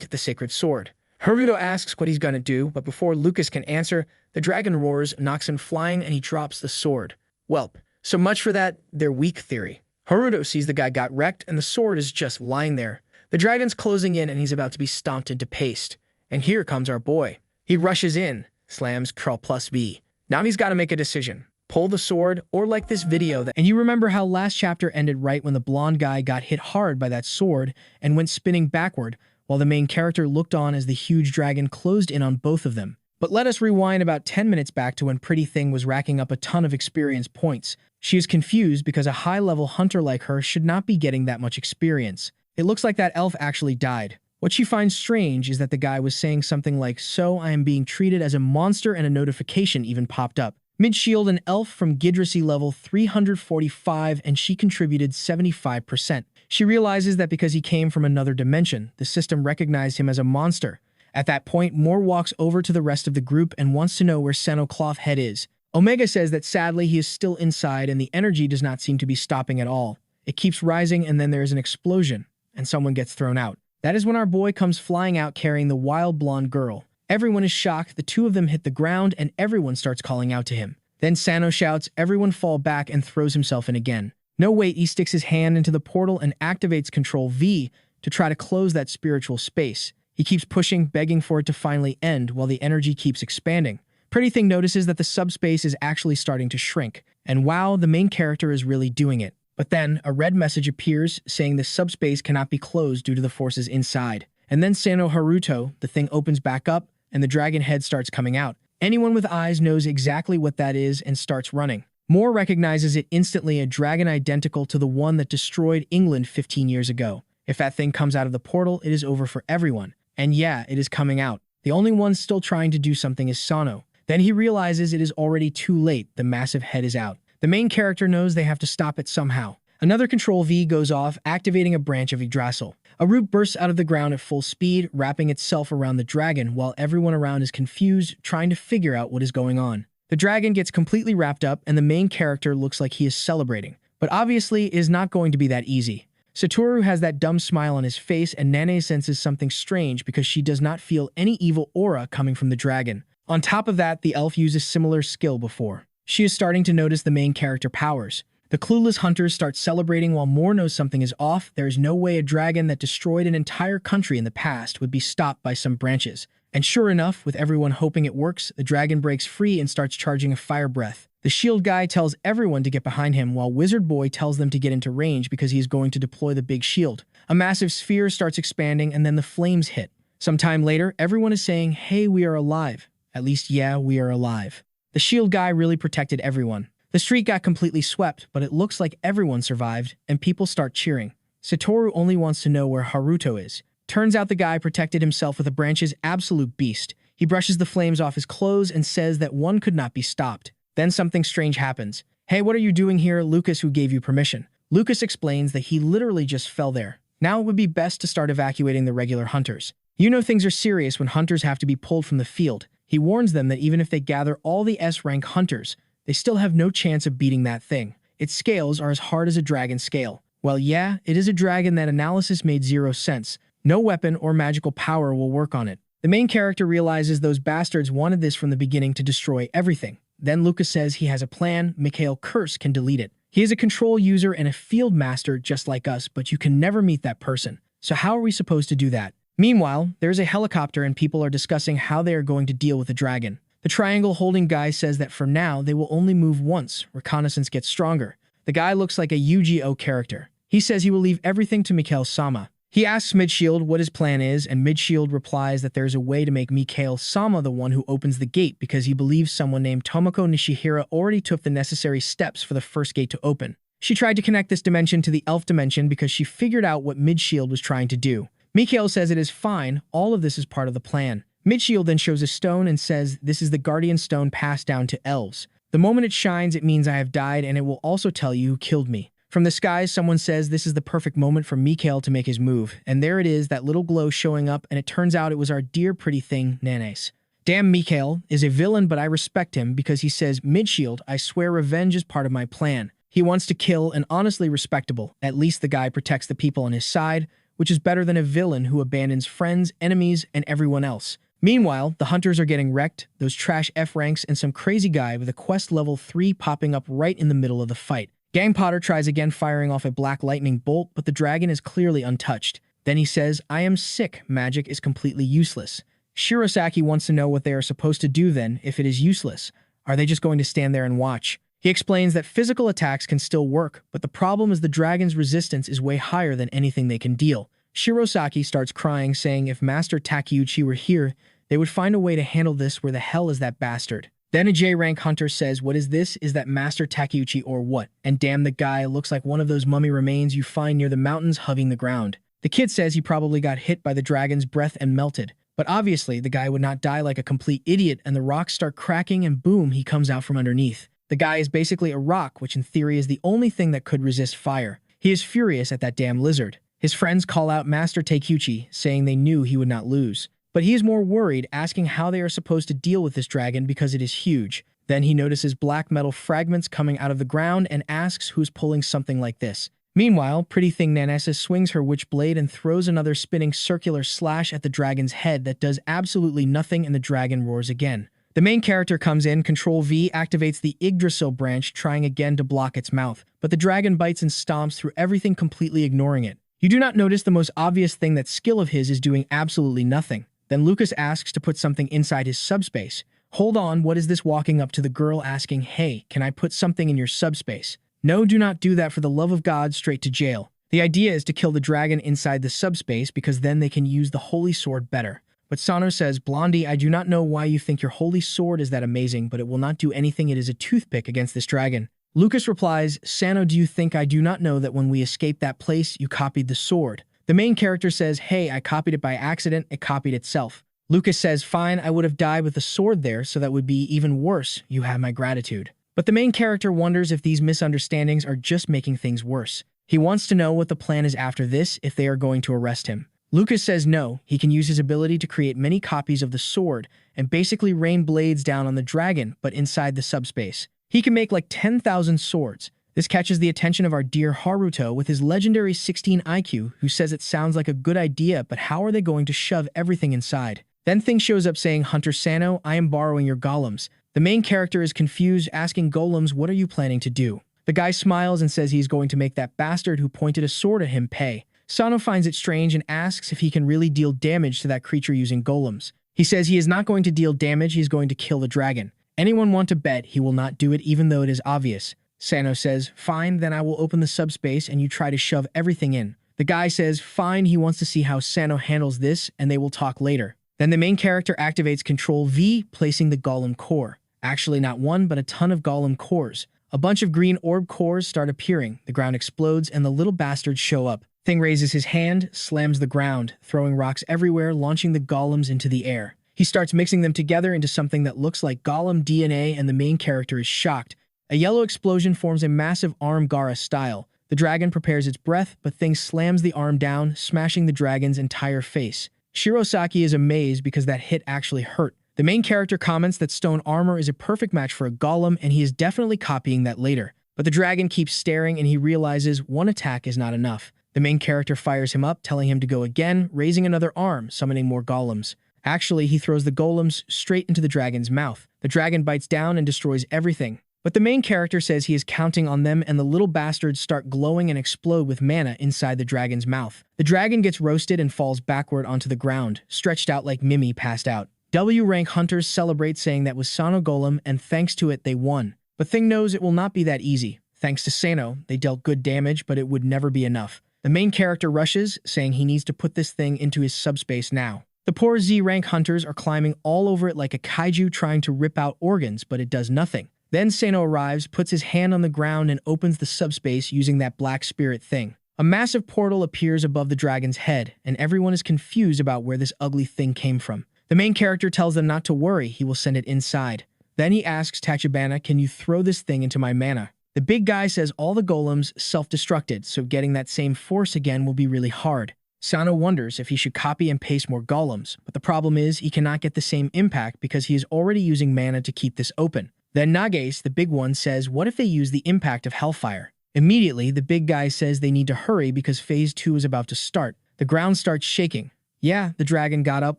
[SPEAKER 1] to the sacred sword. Haruto asks what he's gonna do, but before Lucas can answer, the dragon roars, knocks him flying, and he drops the sword. Welp, so much for that, they're weak theory. Haruto sees the guy got wrecked, and the sword is just lying there. The dragon's closing in, and he's about to be stomped into paste. And here comes our boy. He rushes in, slams Ctrl+B. Now he's got to make a decision. Pull the sword, or like this video that— And you remember how last chapter ended right when the blonde guy got hit hard by that sword and went spinning backward, while the main character looked on as the huge dragon closed in on both of them. But let us rewind about 10 minutes back to when Pretty Thing was racking up a ton of experience points. She is confused because a high-level hunter like her should not be getting that much experience. It looks like that elf actually died. What she finds strange is that the guy was saying something like, "So I am being treated as a monster," and a notification even popped up. Midshield, an elf from Gidrassi level 345, and she contributed 75%. She realizes that because he came from another dimension, the system recognized him as a monster. At that point, Moore walks over to the rest of the group and wants to know where Sano Clothhead is. Omega says that sadly he is still inside and the energy does not seem to be stopping at all. It keeps rising and then there is an explosion, and someone gets thrown out. That is when our boy comes flying out carrying the wild blonde girl. Everyone is shocked, the two of them hit the ground, and everyone starts calling out to him. Then Sano shouts, "Everyone fall back," and throws himself in again. No wait, he sticks his hand into the portal and activates Ctrl+V to try to close that spiritual space. He keeps pushing, begging for it to finally end while the energy keeps expanding. Pretty Thing notices that the subspace is actually starting to shrink, and wow, the main character is really doing it. But then, a red message appears saying the subspace cannot be closed due to the forces inside. And then Sano Haruto, the thing opens back up, and the dragon head starts coming out. Anyone with eyes knows exactly what that is and starts running. Moore recognizes it instantly, a dragon identical to the one that destroyed England 15 years ago. If that thing comes out of the portal, it is over for everyone. And yeah, it is coming out. The only one still trying to do something is Sano. Then he realizes it is already too late, the massive head is out. The main character knows they have to stop it somehow. Another Ctrl+V goes off, activating a branch of Yggdrasil. A root bursts out of the ground at full speed, wrapping itself around the dragon while everyone around is confused, trying to figure out what is going on. The dragon gets completely wrapped up and the main character looks like he is celebrating. But obviously, it is not going to be that easy. Satoru has that dumb smile on his face and Nane senses something strange because she does not feel any evil aura coming from the dragon. On top of that, the elf used a similar skill before. She is starting to notice the main character powers. The clueless hunters start celebrating while Moore knows something is off. There is no way a dragon that destroyed an entire country in the past would be stopped by some branches. And sure enough, with everyone hoping it works, the dragon breaks free and starts charging a fire breath. The shield guy tells everyone to get behind him while Wizard Boy tells them to get into range because he is going to deploy the big shield. A massive sphere starts expanding and then the flames hit. Sometime later, everyone is saying, "Hey, we are alive." At least, yeah, we are alive. The shield guy really protected everyone. The street got completely swept, but it looks like everyone survived, and people start cheering. Satoru only wants to know where Haruto is. Turns out the guy protected himself with a branch's absolute beast. He brushes the flames off his clothes and says that one could not be stopped. Then something strange happens. "Hey, what are you doing here, Lucas? Who gave you permission?" Lucas explains that he literally just fell there. Now it would be best to start evacuating the regular hunters. You know things are serious when hunters have to be pulled from the field. He warns them that even if they gather all the S-rank hunters, they still have no chance of beating that thing. Its scales are as hard as a dragon scale. Well, yeah, it is a dragon. That analysis made zero sense. No weapon or magical power will work on it. The main character realizes those bastards wanted this from the beginning to destroy everything. Then Lucas says he has a plan. Mikhail Curse can delete it. He is a control user and a field master just like us, but you can never meet that person. So how are we supposed to do that? Meanwhile, there's a helicopter and people are discussing how they are going to deal with the dragon. The triangle holding guy says that for now they will only move once. Reconnaissance gets stronger. The guy looks like a Yu-Gi-Oh character. He says he will leave everything to Mikhail-sama. He asks Midshield what his plan is, and Midshield replies that there's a way to make Mikhail-sama the one who opens the gate because he believes someone named Tomoko Nishihira already took the necessary steps for the first gate to open. She tried to connect this dimension to the elf dimension because she figured out what Midshield was trying to do. Mikhail says it is fine, all of this is part of the plan. Midshield then shows a stone and says this is the guardian stone passed down to elves. The moment it shines, it means I have died, and it will also tell you who killed me. From the skies, someone says this is the perfect moment for Mikhail to make his move, and there it is, that little glow showing up, and it turns out it was our dear pretty thing, Nanes. Damn, Mikhail is a villain, but I respect him because he says, Midshield, I swear revenge is part of my plan. He wants to kill, and honestly respectable. At least the guy protects the people on his side, which is better than a villain who abandons friends, enemies, and everyone else. Meanwhile, the hunters are getting wrecked, those trash F-ranks, and some crazy guy with a quest level 3 popping up right in the middle of the fight. Gang Potter tries again firing off a black lightning bolt, but the dragon is clearly untouched. Then he says, I am sick, magic is completely useless. Shirosaki wants to know what they are supposed to do then if it is useless. Are they just going to stand there and watch? He explains that physical attacks can still work, but the problem is the dragon's resistance is way higher than anything they can deal. Shirosaki starts crying, saying if Master Takeuchi were here, they would find a way to handle this. Where the hell is that bastard? Then a J-rank hunter says, what is this? Is that Master Takeuchi or what? And damn, the guy looks like one of those mummy remains you find near the mountains hugging the ground. The kid says he probably got hit by the dragon's breath and melted. But obviously, the guy would not die like a complete idiot, and the rocks start cracking and boom, he comes out from underneath. The guy is basically a rock, which in theory is the only thing that could resist fire. He is furious at that damn lizard. His friends call out Master Takeuchi, saying they knew he would not lose. But he is more worried, asking how they are supposed to deal with this dragon because it is huge. Then he notices black metal fragments coming out of the ground and asks who's pulling something like this. Meanwhile, pretty thing Nanessa swings her witch blade and throws another spinning circular slash at the dragon's head that does absolutely nothing, and the dragon roars again. The main character comes in, Control V activates the Yggdrasil branch, trying again to block its mouth, but the dragon bites and stomps through everything, completely ignoring it. You do not notice the most obvious thing, that skill of his is doing absolutely nothing. Then Lucas asks to put something inside his subspace. Hold on, what is this? Walking up to the girl asking, hey, can I put something in your subspace? No, do not do that, for the love of God, straight to jail. The idea is to kill the dragon inside the subspace because then they can use the holy sword better. But Sano says, Blondie, I do not know why you think your holy sword is that amazing, but it will not do anything. It is a toothpick against this dragon. Lucas replies, Sano, do you think I do not know that when we escaped that place, you copied the sword? The main character says, hey, I copied it by accident, it copied itself. Lucas says, fine, I would have died with the sword there, so that would be even worse. You have my gratitude. But the main character wonders if these misunderstandings are just making things worse. He wants to know what the plan is after this, if they are going to arrest him. Lucas says no, he can use his ability to create many copies of the sword and basically rain blades down on the dragon, but inside the subspace. He can make like 10,000 swords. This catches the attention of our dear Haruto with his legendary 16 IQ, who says it sounds like a good idea, but how are they going to shove everything inside? Then Thing shows up saying, Hunter Sano, I am borrowing your golems. The main character is confused, asking golems, what are you planning to do? The guy smiles and says he's going to make that bastard who pointed a sword at him pay. Sano finds it strange and asks if he can really deal damage to that creature using golems. He says he is not going to deal damage, he's going to kill the dragon. Anyone want to bet he will not do it even though it is obvious? Sano says, fine, then I will open the subspace and you try to shove everything in. The guy says, fine, he wants to see how Sano handles this and they will talk later. Then the main character activates Control V, placing the golem core. Actually not one, but a ton of golem cores. A bunch of green orb cores start appearing, the ground explodes, and the little bastards show up. Thing raises his hand, slams the ground, throwing rocks everywhere, launching the golems into the air. He starts mixing them together into something that looks like golem DNA, and the main character is shocked. A yellow explosion forms a massive arm Gaara style. The dragon prepares its breath, but Thing slams the arm down, smashing the dragon's entire face. Shirosaki is amazed because that hit actually hurt. The main character comments that stone armor is a perfect match for a golem, and he is definitely copying that later. But the dragon keeps staring, and he realizes one attack is not enough. The main character fires him up, telling him to go again, raising another arm, summoning more golems. Actually, he throws the golems straight into the dragon's mouth. The dragon bites down and destroys everything. But the main character says he is counting on them, and the little bastards start glowing and explode with mana inside the dragon's mouth. The dragon gets roasted and falls backward onto the ground, stretched out like Mimi passed out. W-rank hunters celebrate, saying that was Sano Golem, and thanks to it, they won. But Thing knows it will not be that easy. Thanks to Sano, they dealt good damage, but it would never be enough. The main character rushes, saying he needs to put this thing into his subspace now. The poor Z-rank hunters are climbing all over it like a kaiju trying to rip out organs, but it does nothing. Then Sano arrives, puts his hand on the ground, and opens the subspace using that black spirit thing. A massive portal appears above the dragon's head, and everyone is confused about where this ugly thing came from. The main character tells them not to worry, he will send it inside. Then he asks Tachibana, can you throw this thing into my mana? The big guy says all the golems self-destructed, so getting that same force again will be really hard. Sano wonders if he should copy and paste more golems, but the problem is he cannot get the same impact because he is already using mana to keep this open. Then Nagase, the big one, says what if they use the impact of Hellfire? Immediately, the big guy says they need to hurry because Phase 2 is about to start. The ground starts shaking. Yeah, the dragon got up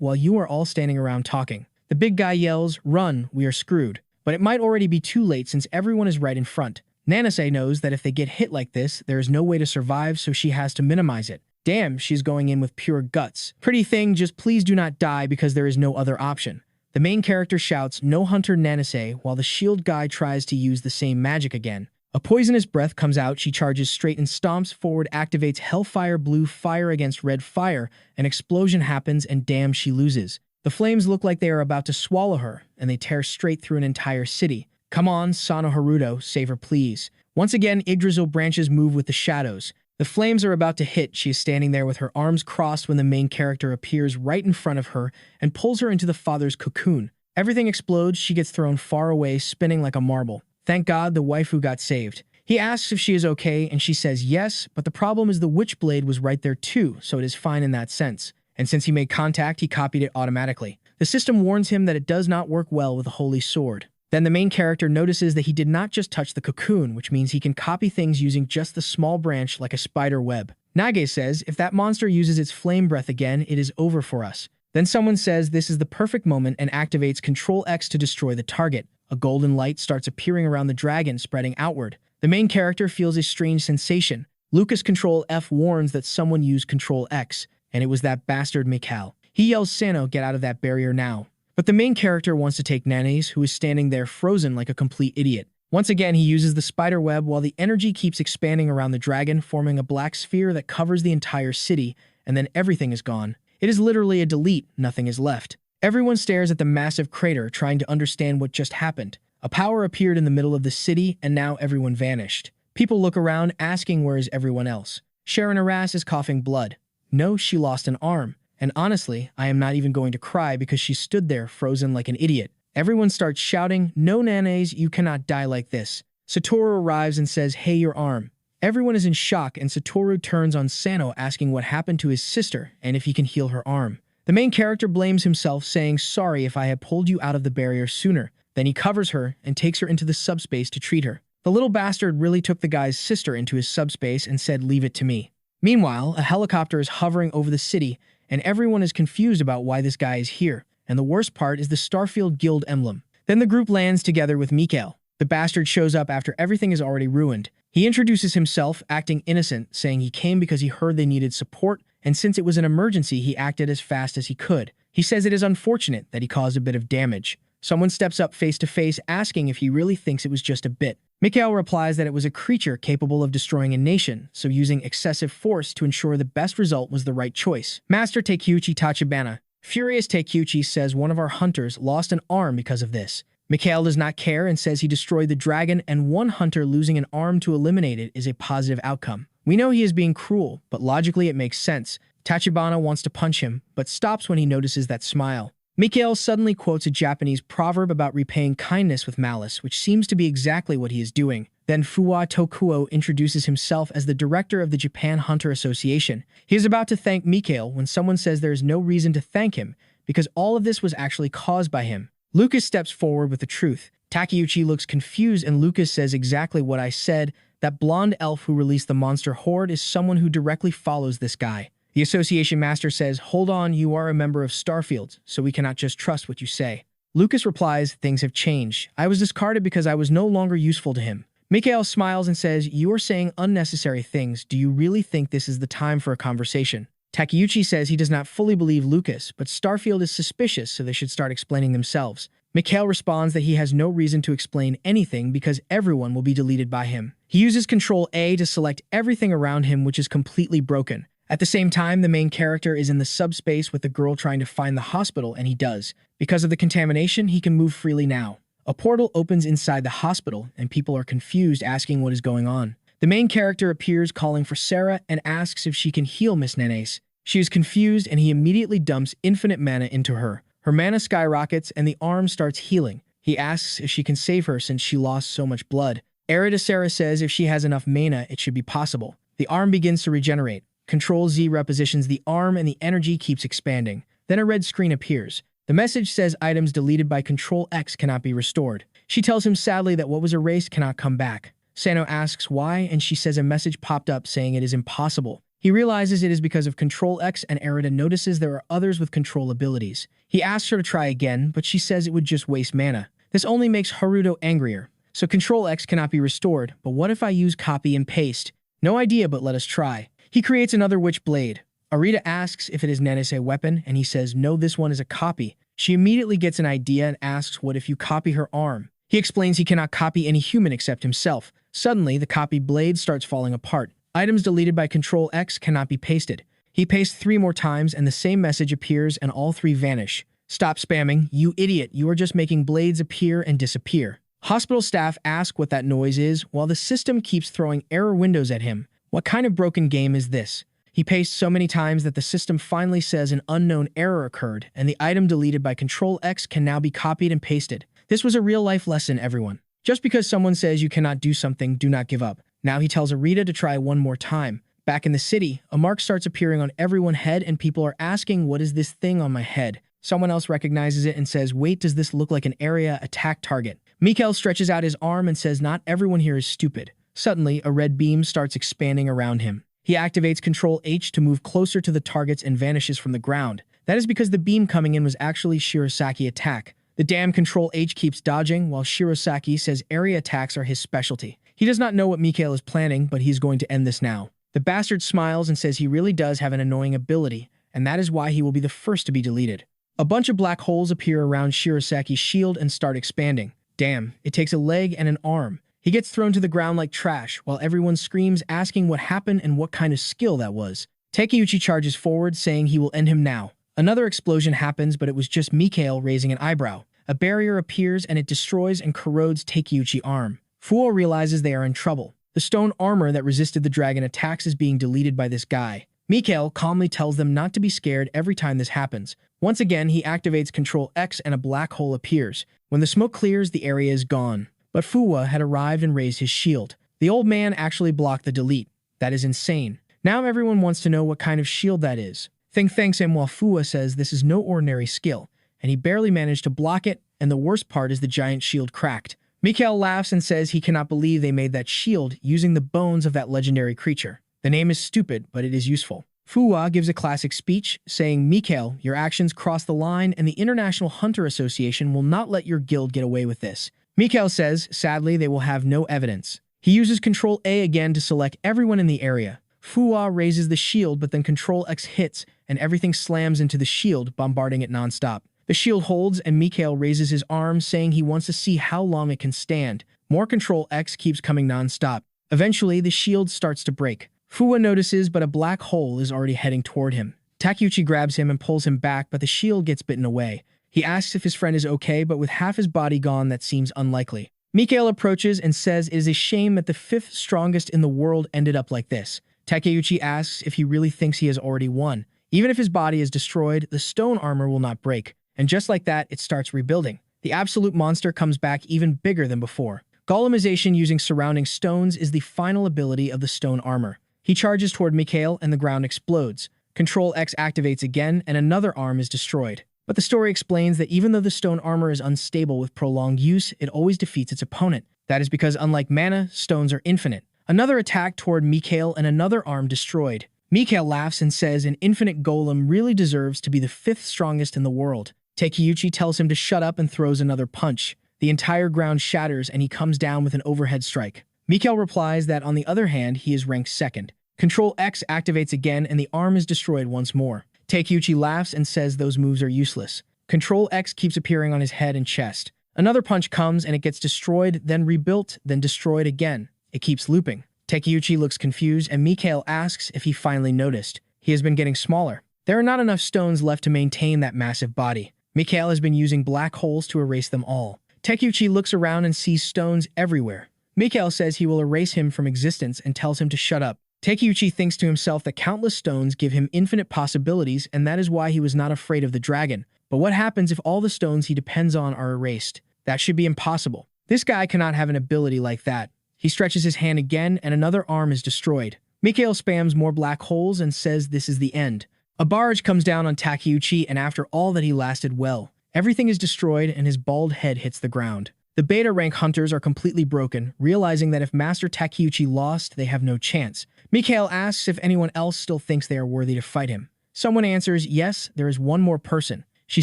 [SPEAKER 1] while you are all standing around talking. The big guy yells, run, we are screwed. But it might already be too late since everyone is right in front. Nanase knows that if they get hit like this, there is no way to survive, so she has to minimize it. Damn, she's going in with pure guts. Pretty thing, just please do not die because there is no other option. The main character shouts, no hunter Nanase, while the shield guy tries to use the same magic again. A poisonous breath comes out, she charges straight and stomps forward, activates Hellfire blue fire against red fire, an explosion happens, and damn, she loses. The flames look like they are about to swallow her, and they tear straight through an entire city. Come on, Sonaruto, save her please. Once again, Yggdrasil branches move with the shadows. The flames are about to hit. She is standing there with her arms crossed when the main character appears right in front of her and pulls her into the father's cocoon. Everything explodes, she gets thrown far away, spinning like a marble. Thank God the waifu got saved. He asks if she is okay, and she says yes, but the problem is the Witchblade was right there too, so it is fine in that sense. And since he made contact, he copied it automatically. The system warns him that it does not work well with a holy sword. Then the main character notices that he did not just touch the cocoon, which means he can copy things using just the small branch like a spider web. Nage says, if that monster uses its flame breath again, it is over for us. Then someone says this is the perfect moment and activates Control X to destroy the target. A golden light starts appearing around the dragon, spreading outward. The main character feels a strange sensation. Lucas Control F warns that someone used Control X, and it was that bastard Mikhail. He yells, Sano, get out of that barrier now. But the main character wants to take Nanes, who is standing there frozen like a complete idiot. Once again, he uses the spider web while the energy keeps expanding around the dragon, forming a black sphere that covers the entire city, and then everything is gone. It is literally a delete, nothing is left. Everyone stares at the massive crater, trying to understand what just happened. A power appeared in the middle of the city, and now everyone vanished. People look around, asking where is everyone else. Sharon Arras is coughing blood. No, she lost an arm. And honestly, I am not even going to cry because she stood there frozen like an idiot. Everyone starts shouting, no Nanes, you cannot die like this. Satoru arrives and says, hey, your arm. Everyone is in shock and Satoru turns on Sano asking what happened to his sister and if he can heal her arm. The main character blames himself, saying, sorry if I had pulled you out of the barrier sooner. Then he covers her and takes her into the subspace to treat her. The little bastard really took the guy's sister into his subspace and said, leave it to me. Meanwhile, a helicopter is hovering over the city, and everyone is confused about why this guy is here, and the worst part is the Starfield Guild emblem. Then the group lands together with Mikhail. The bastard shows up after everything is already ruined. He introduces himself, acting innocent, saying he came because he heard they needed support, and since it was an emergency, he acted as fast as he could. He says it is unfortunate that he caused a bit of damage. Someone steps up face to face, asking if he really thinks it was just a bit. Mikhail replies that it was a creature capable of destroying a nation, so using excessive force to ensure the best result was the right choice. Master Takeuchi Tachibana. Furious Takeuchi says one of our hunters lost an arm because of this. Mikhail does not care and says he destroyed the dragon, and one hunter losing an arm to eliminate it is a positive outcome. We know he is being cruel, but logically it makes sense. Tachibana wants to punch him, but stops when he notices that smile. Mikhail suddenly quotes a Japanese proverb about repaying kindness with malice, which seems to be exactly what he is doing. Then Fuwa Tokuo introduces himself as the director of the Japan Hunter Association. He is about to thank Mikhail when someone says there is no reason to thank him, because all of this was actually caused by him. Lucas steps forward with the truth. Takeuchi looks confused and Lucas says exactly what I said. That blonde elf who released the monster horde is someone who directly follows this guy. The association master says, "Hold on, you are a member of Starfield, so we cannot just trust what you say." Lucas replies, "Things have changed. I was discarded because I was no longer useful to him." Mikhail smiles and says, "You are saying unnecessary things. Do you really think this is the time for a conversation?" Takeuchi says he does not fully believe Lucas, but Starfield is suspicious, so they should start explaining themselves. Mikhail responds that he has no reason to explain anything because everyone will be deleted by him. He uses Control A to select everything around him, which is completely broken. At the same time, the main character is in the subspace with the girl trying to find the hospital, and he does. Because of the contamination, he can move freely now. A portal opens inside the hospital, and people are confused, asking what is going on. The main character appears calling for Sarah and asks if she can heal Miss Nenes. She is confused, and he immediately dumps infinite mana into her. Her mana skyrockets, and the arm starts healing. He asks if she can save her since she lost so much blood. Erida Sarah says if she has enough mana, it should be possible. The arm begins to regenerate. Control Z repositions the arm and the energy keeps expanding. Then a red screen appears. The message says items deleted by Control X cannot be restored. She tells him sadly that what was erased cannot come back. Sano asks why, and she says a message popped up saying it is impossible. He realizes it is because of Control X, and Erida notices there are others with control abilities. He asks her to try again, but she says it would just waste mana. This only makes Haruto angrier. So Control X cannot be restored, but what if I use copy and paste? No idea, but let us try. He creates another witch blade. Arita asks if it is Nene's weapon, and he says no, this one is a copy. She immediately gets an idea and asks what if you copy her arm. He explains he cannot copy any human except himself. Suddenly, the copy blade starts falling apart. Items deleted by Control X cannot be pasted. He pastes 3 more times and the same message appears and all 3 vanish. Stop spamming, you idiot, you are just making blades appear and disappear. Hospital staff ask what that noise is while the system keeps throwing error windows at him. What kind of broken game is this? He pastes so many times that the system finally says an unknown error occurred and the item deleted by Control X can now be copied and pasted. This was a real-life lesson, everyone. Just because someone says you cannot do something, do not give up. Now he tells Arita to try one more time. Back in the city, a mark starts appearing on everyone's head and people are asking, what is this thing on my head? Someone else recognizes it and says, wait, does this look like an area attack target? Mikhail stretches out his arm and says not everyone here is stupid. Suddenly, a red beam starts expanding around him. He activates Control H to move closer to the targets and vanishes from the ground. That is because the beam coming in was actually Shirosaki attack. The damn Control H keeps dodging, while Shirosaki says area attacks are his specialty. He does not know what Mikhail is planning, but he's going to end this now. The bastard smiles and says he really does have an annoying ability, and that is why he will be the first to be deleted. A bunch of black holes appear around Shirosaki's shield and start expanding. Damn, it takes a leg and an arm. He gets thrown to the ground like trash, while everyone screams asking what happened and what kind of skill that was. Takeuchi charges forward, saying he will end him now. Another explosion happens, but it was just Mikhail raising an eyebrow. A barrier appears and it destroys and corrodes Takeuchi's arm. Fuo realizes they are in trouble. The stone armor that resisted the dragon attacks is being deleted by this guy. Mikhail calmly tells them not to be scared every time this happens. Once again, he activates Control X and a black hole appears. When the smoke clears, the area is gone. But Fuwa had arrived and raised his shield. The old man actually blocked the delete. That is insane. Now everyone wants to know what kind of shield that is. Thing thanks him while Fuwa says this is no ordinary skill, and he barely managed to block it, and the worst part is the giant shield cracked. Mikhail laughs and says he cannot believe they made that shield using the bones of that legendary creature. The name is stupid, but it is useful. Fuwa gives a classic speech, saying, Mikhail, your actions cross the line and the International Hunter Association will not let your guild get away with this. Mikhail says, sadly, they will have no evidence. He uses Control A again to select everyone in the area. Fuwa raises the shield, but then Control X hits, and everything slams into the shield, bombarding it non-stop. The shield holds, and Mikhail raises his arm, saying he wants to see how long it can stand. More Control X keeps coming non-stop. Eventually, the shield starts to break. Fuwa notices, but a black hole is already heading toward him. Takeuchi grabs him and pulls him back, but the shield gets bitten away. He asks if his friend is okay, but with half his body gone, that seems unlikely. Mikhail approaches and says it is a shame that the fifth strongest in the world ended up like this. Takeuchi asks if he really thinks he has already won. Even if his body is destroyed, the stone armor will not break. And just like that, it starts rebuilding. The absolute monster comes back even bigger than before. Golemization using surrounding stones is the final ability of the stone armor. He charges toward Mikhail and the ground explodes. Control X activates again and another arm is destroyed. But the story explains that even though the stone armor is unstable with prolonged use, it always defeats its opponent. That is because unlike mana, stones are infinite. Another attack toward Mikhail and another arm destroyed. Mikhail laughs and says an infinite golem really deserves to be the fifth strongest in the world. Takeuchi tells him to shut up and throws another punch. The entire ground shatters and he comes down with an overhead strike. Mikhail replies that on the other hand, he is ranked second. Control X activates again and the arm is destroyed once more. Takeuchi laughs and says those moves are useless. Control X keeps appearing on his head and chest. Another punch comes and it gets destroyed, then rebuilt, then destroyed again. It keeps looping. Takeuchi looks confused and Mikhail asks if he finally noticed. He has been getting smaller. There are not enough stones left to maintain that massive body. Mikhail has been using black holes to erase them all. Takeuchi looks around and sees stones everywhere. Mikhail says he will erase him from existence and tells him to shut up. Takeuchi thinks to himself that countless stones give him infinite possibilities and that is why he was not afraid of the dragon. But what happens if all the stones he depends on are erased? That should be impossible. This guy cannot have an ability like that. He stretches his hand again and another arm is destroyed. Mikhail spams more black holes and says this is the end. A barrage comes down on Takeuchi and after all that he lasted well. Everything is destroyed and his bald head hits the ground. The beta rank hunters are completely broken, realizing that if Master Takeuchi lost, they have no chance. Mikhail asks if anyone else still thinks they are worthy to fight him. Someone answers, yes, there is one more person. She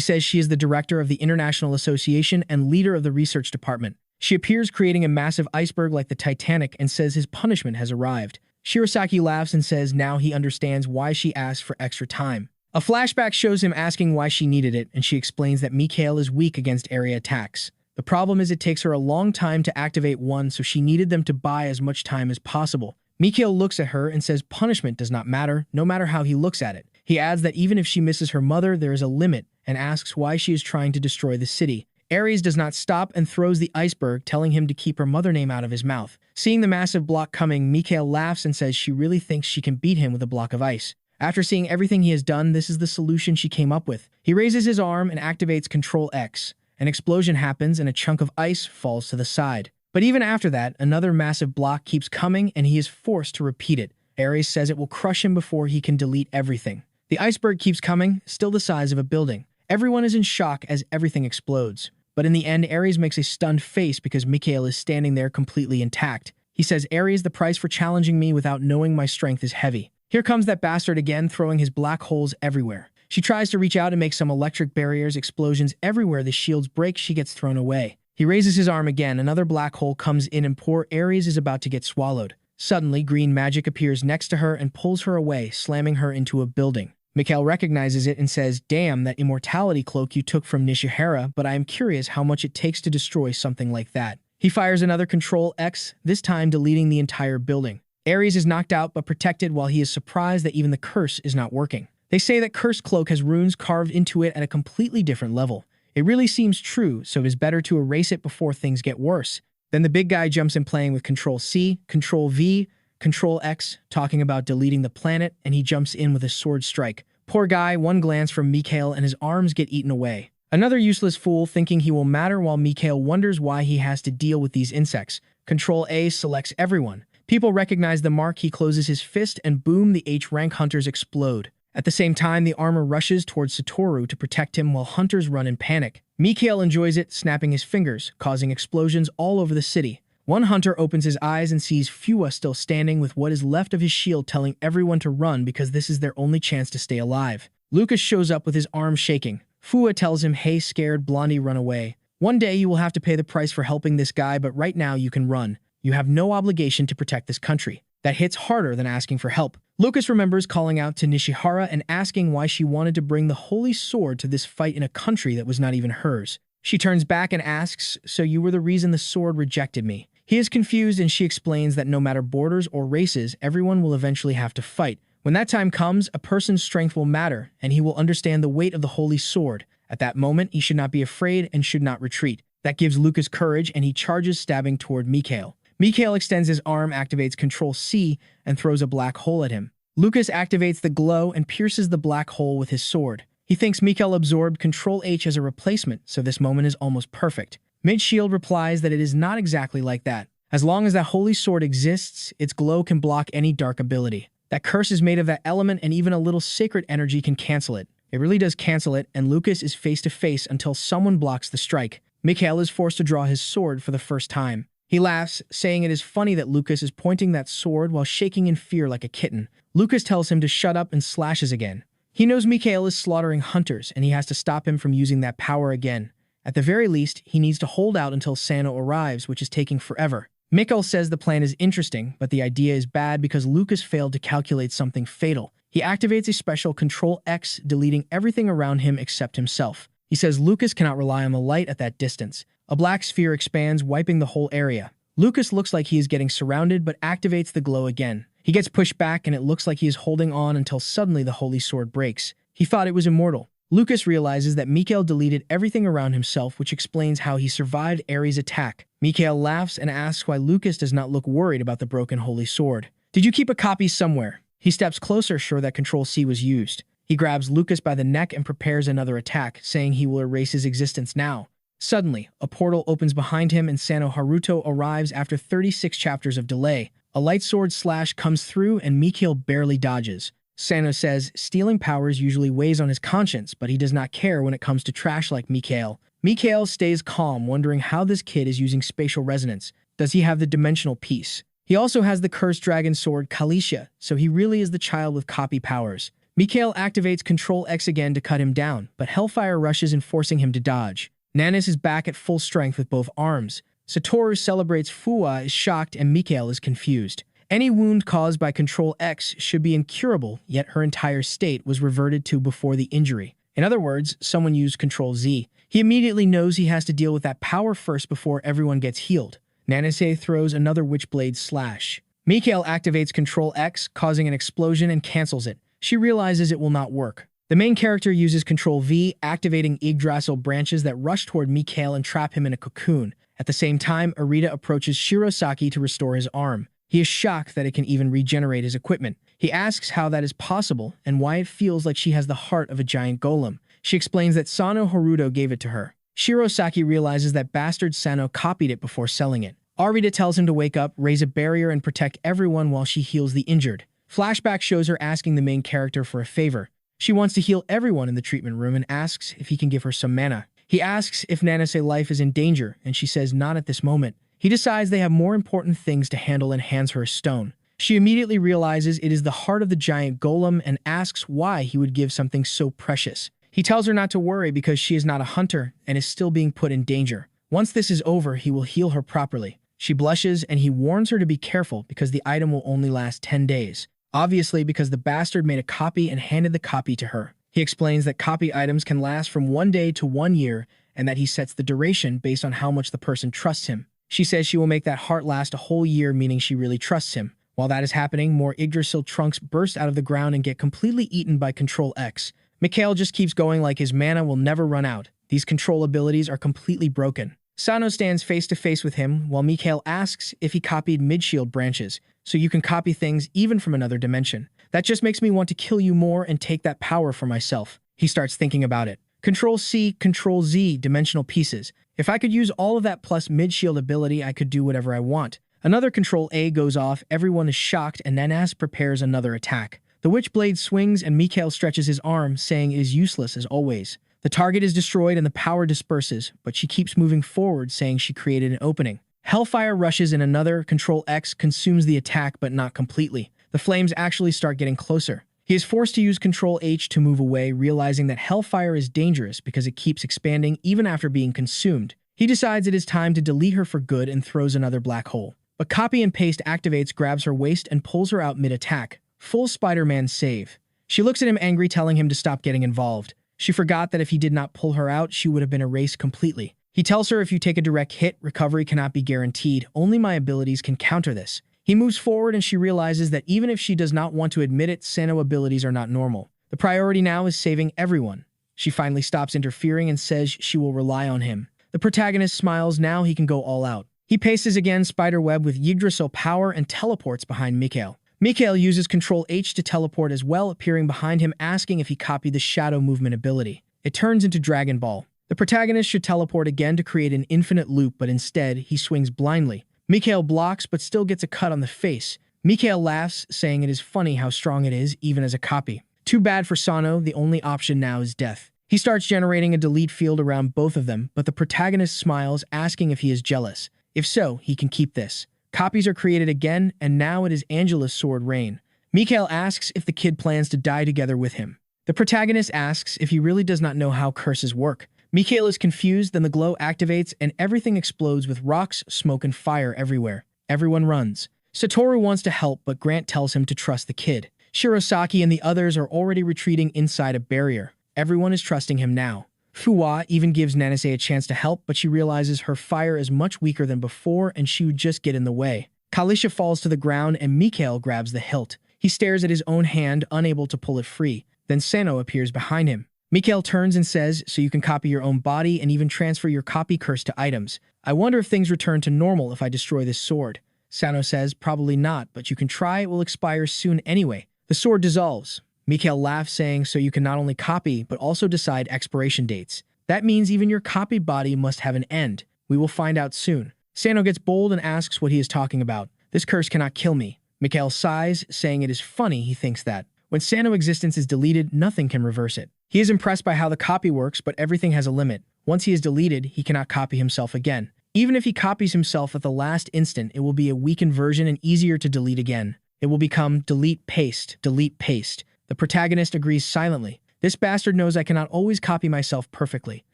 [SPEAKER 1] says she is the director of the International Association and leader of the research department. She appears creating a massive iceberg like the Titanic and says his punishment has arrived. Shirosaki laughs and says now he understands why she asked for extra time. A flashback shows him asking why she needed it, and she explains that Mikhail is weak against area attacks. The problem is it takes her a long time to activate one, so she needed them to buy as much time as possible. Mikhail looks at her and says punishment does not matter, no matter how he looks at it. He adds that even if she misses her mother, there is a limit, and asks why she is trying to destroy the city. Ares does not stop and throws the iceberg, telling him to keep her mother name out of his mouth. Seeing the massive block coming, Mikhail laughs and says she really thinks she can beat him with a block of ice. After seeing everything he has done, this is the solution she came up with. He raises his arm and activates Control X. An explosion happens and a chunk of ice falls to the side. But even after that, another massive block keeps coming and he is forced to repeat it. Ares says it will crush him before he can delete everything. The iceberg keeps coming, still the size of a building. Everyone is in shock as everything explodes. But in the end, Ares makes a stunned face because Mikhail is standing there completely intact. He says, Ares, the price for challenging me without knowing my strength is heavy. Here comes that bastard again, throwing his black holes everywhere. She tries to reach out and make some electric barriers, explosions everywhere. The shields break, she gets thrown away. He raises his arm again, another black hole comes in and poor Ares is about to get swallowed. Suddenly, green magic appears next to her and pulls her away, slamming her into a building. Mikhail recognizes it and says, damn, that immortality cloak you took from Nishihara, but I am curious how much it takes to destroy something like that. He fires another Control X, this time deleting the entire building. Ares is knocked out but protected while he is surprised that even the curse is not working. They say that Cursed Cloak has runes carved into it at a completely different level. It really seems true, so it is better to erase it before things get worse. Then the big guy jumps in playing with Control C, Control V, Control X, talking about deleting the planet, and he jumps in with a sword strike. Poor guy, one glance from Mikhail and his arms get eaten away. Another useless fool thinking he will matter while Mikhail wonders why he has to deal with these insects. Control A selects everyone. People recognize the mark, he closes his fist and boom, the H-rank hunters explode. At the same time, the armor rushes towards Satoru to protect him while hunters run in panic. Mikhail enjoys it, snapping his fingers, causing explosions all over the city. One hunter opens his eyes and sees Fua still standing with what is left of his shield, telling everyone to run because this is their only chance to stay alive. Lucas shows up with his arm shaking. Fua tells him, hey, scared blondie, run away. One day you will have to pay the price for helping this guy, but right now you can run. You have no obligation to protect this country. That hits harder than asking for help. Lucas remembers calling out to Nishihara and asking why she wanted to bring the holy sword to this fight in a country that was not even hers. She turns back and asks, so you were the reason the sword rejected me. He is confused and she explains that no matter borders or races, everyone will eventually have to fight. When that time comes, a person's strength will matter and he will understand the weight of the holy sword. At that moment, he should not be afraid and should not retreat. That gives Lucas courage, and he charges, stabbing toward Mikhail. Mikhail extends his arm, activates Control C, and throws a black hole at him. Lucas activates the glow and pierces the black hole with his sword. He thinks Mikhail absorbed Control H as a replacement, so this moment is almost perfect. Mid-Shield replies that it is not exactly like that. As long as that holy sword exists, its glow can block any dark ability. That curse is made of that element, and even a little sacred energy can cancel it. It really does cancel it, and Lucas is face to face until someone blocks the strike. Mikhail is forced to draw his sword for the first time. He laughs, saying it is funny that Lucas is pointing that sword while shaking in fear like a kitten. Lucas tells him to shut up and slashes again. He knows Mikhail is slaughtering hunters, and he has to stop him from using that power again. At the very least, he needs to hold out until Sano arrives, which is taking forever. Mikhail says the plan is interesting, but the idea is bad because Lucas failed to calculate something fatal. He activates a special Control X, deleting everything around him except himself. He says Lucas cannot rely on the light at that distance. A black sphere expands, wiping the whole area. Lucas looks like he is getting surrounded, but activates the glow again. He gets pushed back, and it looks like he is holding on until suddenly the holy sword breaks. He thought it was immortal. Lucas realizes that Mikhail deleted everything around himself, which explains how he survived Ares' attack. Mikhail laughs and asks why Lucas does not look worried about the broken holy sword. Did you keep a copy somewhere? He steps closer, sure that Control C was used. He grabs Lucas by the neck and prepares another attack, saying he will erase his existence now. Suddenly, a portal opens behind him and Sonaruto arrives after 36 chapters of delay. A light sword slash comes through and Mikhail barely dodges. Sano says stealing powers usually weighs on his conscience, but he does not care when it comes to trash like Mikhail. Mikhail stays calm, wondering how this kid is using spatial resonance. Does he have the dimensional piece? He also has the cursed dragon sword Kalisha, so he really is the child with copy powers. Mikhail activates Control X again to cut him down, but Hellfire rushes in, forcing him to dodge. Nanis is back at full strength with both arms. Satoru celebrates, Fuwa is shocked, and Mikhail is confused. Any wound caused by Control X should be incurable, yet her entire state was reverted to before the injury. In other words, someone used Control Z. He immediately knows he has to deal with that power first before everyone gets healed. Nanase throws another Witchblade slash. Mikhail activates Control X, causing an explosion, and cancels it. She realizes it will not work. The main character uses Control V, activating Yggdrasil branches that rush toward Mikhail and trap him in a cocoon. At the same time, Arita approaches Shirosaki to restore his arm. He is shocked that it can even regenerate his equipment. He asks how that is possible and why it feels like she has the heart of a giant golem. She explains that Sonaruto gave it to her. Shirosaki realizes that bastard Sano copied it before selling it. Arita tells him to wake up, raise a barrier, and protect everyone while she heals the injured. Flashback shows her asking the main character for a favor. She wants to heal everyone in the treatment room and asks if he can give her some mana. He asks if Nanase's life is in danger, and she says not at this moment. He decides they have more important things to handle and hands her a stone. She immediately realizes it is the heart of the giant golem and asks why he would give something so precious. He tells her not to worry because she is not a hunter and is still being put in danger. Once this is over, he will heal her properly. She blushes and he warns her to be careful because the item will only last 10 days. Obviously, because the bastard made a copy and handed the copy to her. He explains that copy items can last from 1 day to 1 year and that he sets the duration based on how much the person trusts him. She says she will make that heart last a whole year, meaning she really trusts him. While that is happening, more Yggdrasil trunks burst out of the ground and get completely eaten by Control X. Mikhail just keeps going like his mana will never run out. These control abilities are completely broken. Sano stands face to face with him while Mikhail asks if he copied mid-shield branches, so you can copy things even from another dimension. That just makes me want to kill you more and take that power for myself. He starts thinking about it. Control C, Control Z, dimensional pieces. If I could use all of that plus mid-shield ability, I could do whatever I want. Another Control A goes off, everyone is shocked, and Nanas prepares another attack. The Witchblade swings and Mikhail stretches his arm, saying it is useless as always. The target is destroyed and the power disperses, but she keeps moving forward, saying she created an opening. Hellfire rushes and another Control X consumes the attack, but not completely. The flames actually start getting closer. He is forced to use Control H to move away, realizing that Hellfire is dangerous because it keeps expanding even after being consumed. He decides it is time to delete her for good and throws another black hole. But Copy and Paste activates, grabs her waist, and pulls her out mid-attack. Full Spider-Man save. She looks at him angry, telling him to stop getting involved. She forgot that if he did not pull her out, she would have been erased completely. He tells her if you take a direct hit, recovery cannot be guaranteed. Only my abilities can counter this. He moves forward and she realizes that even if she does not want to admit it, Sano abilities are not normal. The priority now is saving everyone. She finally stops interfering and says she will rely on him. The protagonist smiles. Now he can go all out. He paces again spiderweb with Yggdrasil power and teleports behind Mikhail. Mikhail uses Control H to teleport as well, appearing behind him, asking if he copied the shadow movement ability. It turns into Dragon Ball. The protagonist should teleport again to create an infinite loop, but instead, he swings blindly. Mikhail blocks but still gets a cut on the face. Mikhail laughs, saying it is funny how strong it is, even as a copy. Too bad for Sano, the only option now is death. He starts generating a delete field around both of them, but the protagonist smiles, asking if he is jealous. If so, he can keep this. Copies are created again, and now it is Angela's sword reign. Mikhail asks if the kid plans to die together with him. The protagonist asks if he really does not know how curses work. Mikhail is confused, then the glow activates and everything explodes with rocks, smoke, and fire everywhere. Everyone runs. Satoru wants to help, but Grant tells him to trust the kid. Shirosaki and the others are already retreating inside a barrier. Everyone is trusting him now. Fuwa even gives Nanase a chance to help, but she realizes her fire is much weaker than before and she would just get in the way. Kalisha falls to the ground and Mikhail grabs the hilt. He stares at his own hand, unable to pull it free. Then Sano appears behind him. Mikhail turns and says, so you can copy your own body and even transfer your copy curse to items. I wonder if things return to normal if I destroy this sword. Sano says, probably not, but you can try, it will expire soon anyway. The sword dissolves. Mikhail laughs, saying, so you can not only copy, but also decide expiration dates. That means even your copied body must have an end. We will find out soon. Sano gets bold and asks what he is talking about. This curse cannot kill me. Mikhail sighs, saying it is funny he thinks that. When Sano's existence is deleted, nothing can reverse it. He is impressed by how the copy works, but everything has a limit. Once he is deleted, he cannot copy himself again. Even if he copies himself at the last instant, it will be a weakened version and easier to delete again. It will become delete, paste, delete, paste. The protagonist agrees silently. This bastard knows I cannot always copy myself perfectly.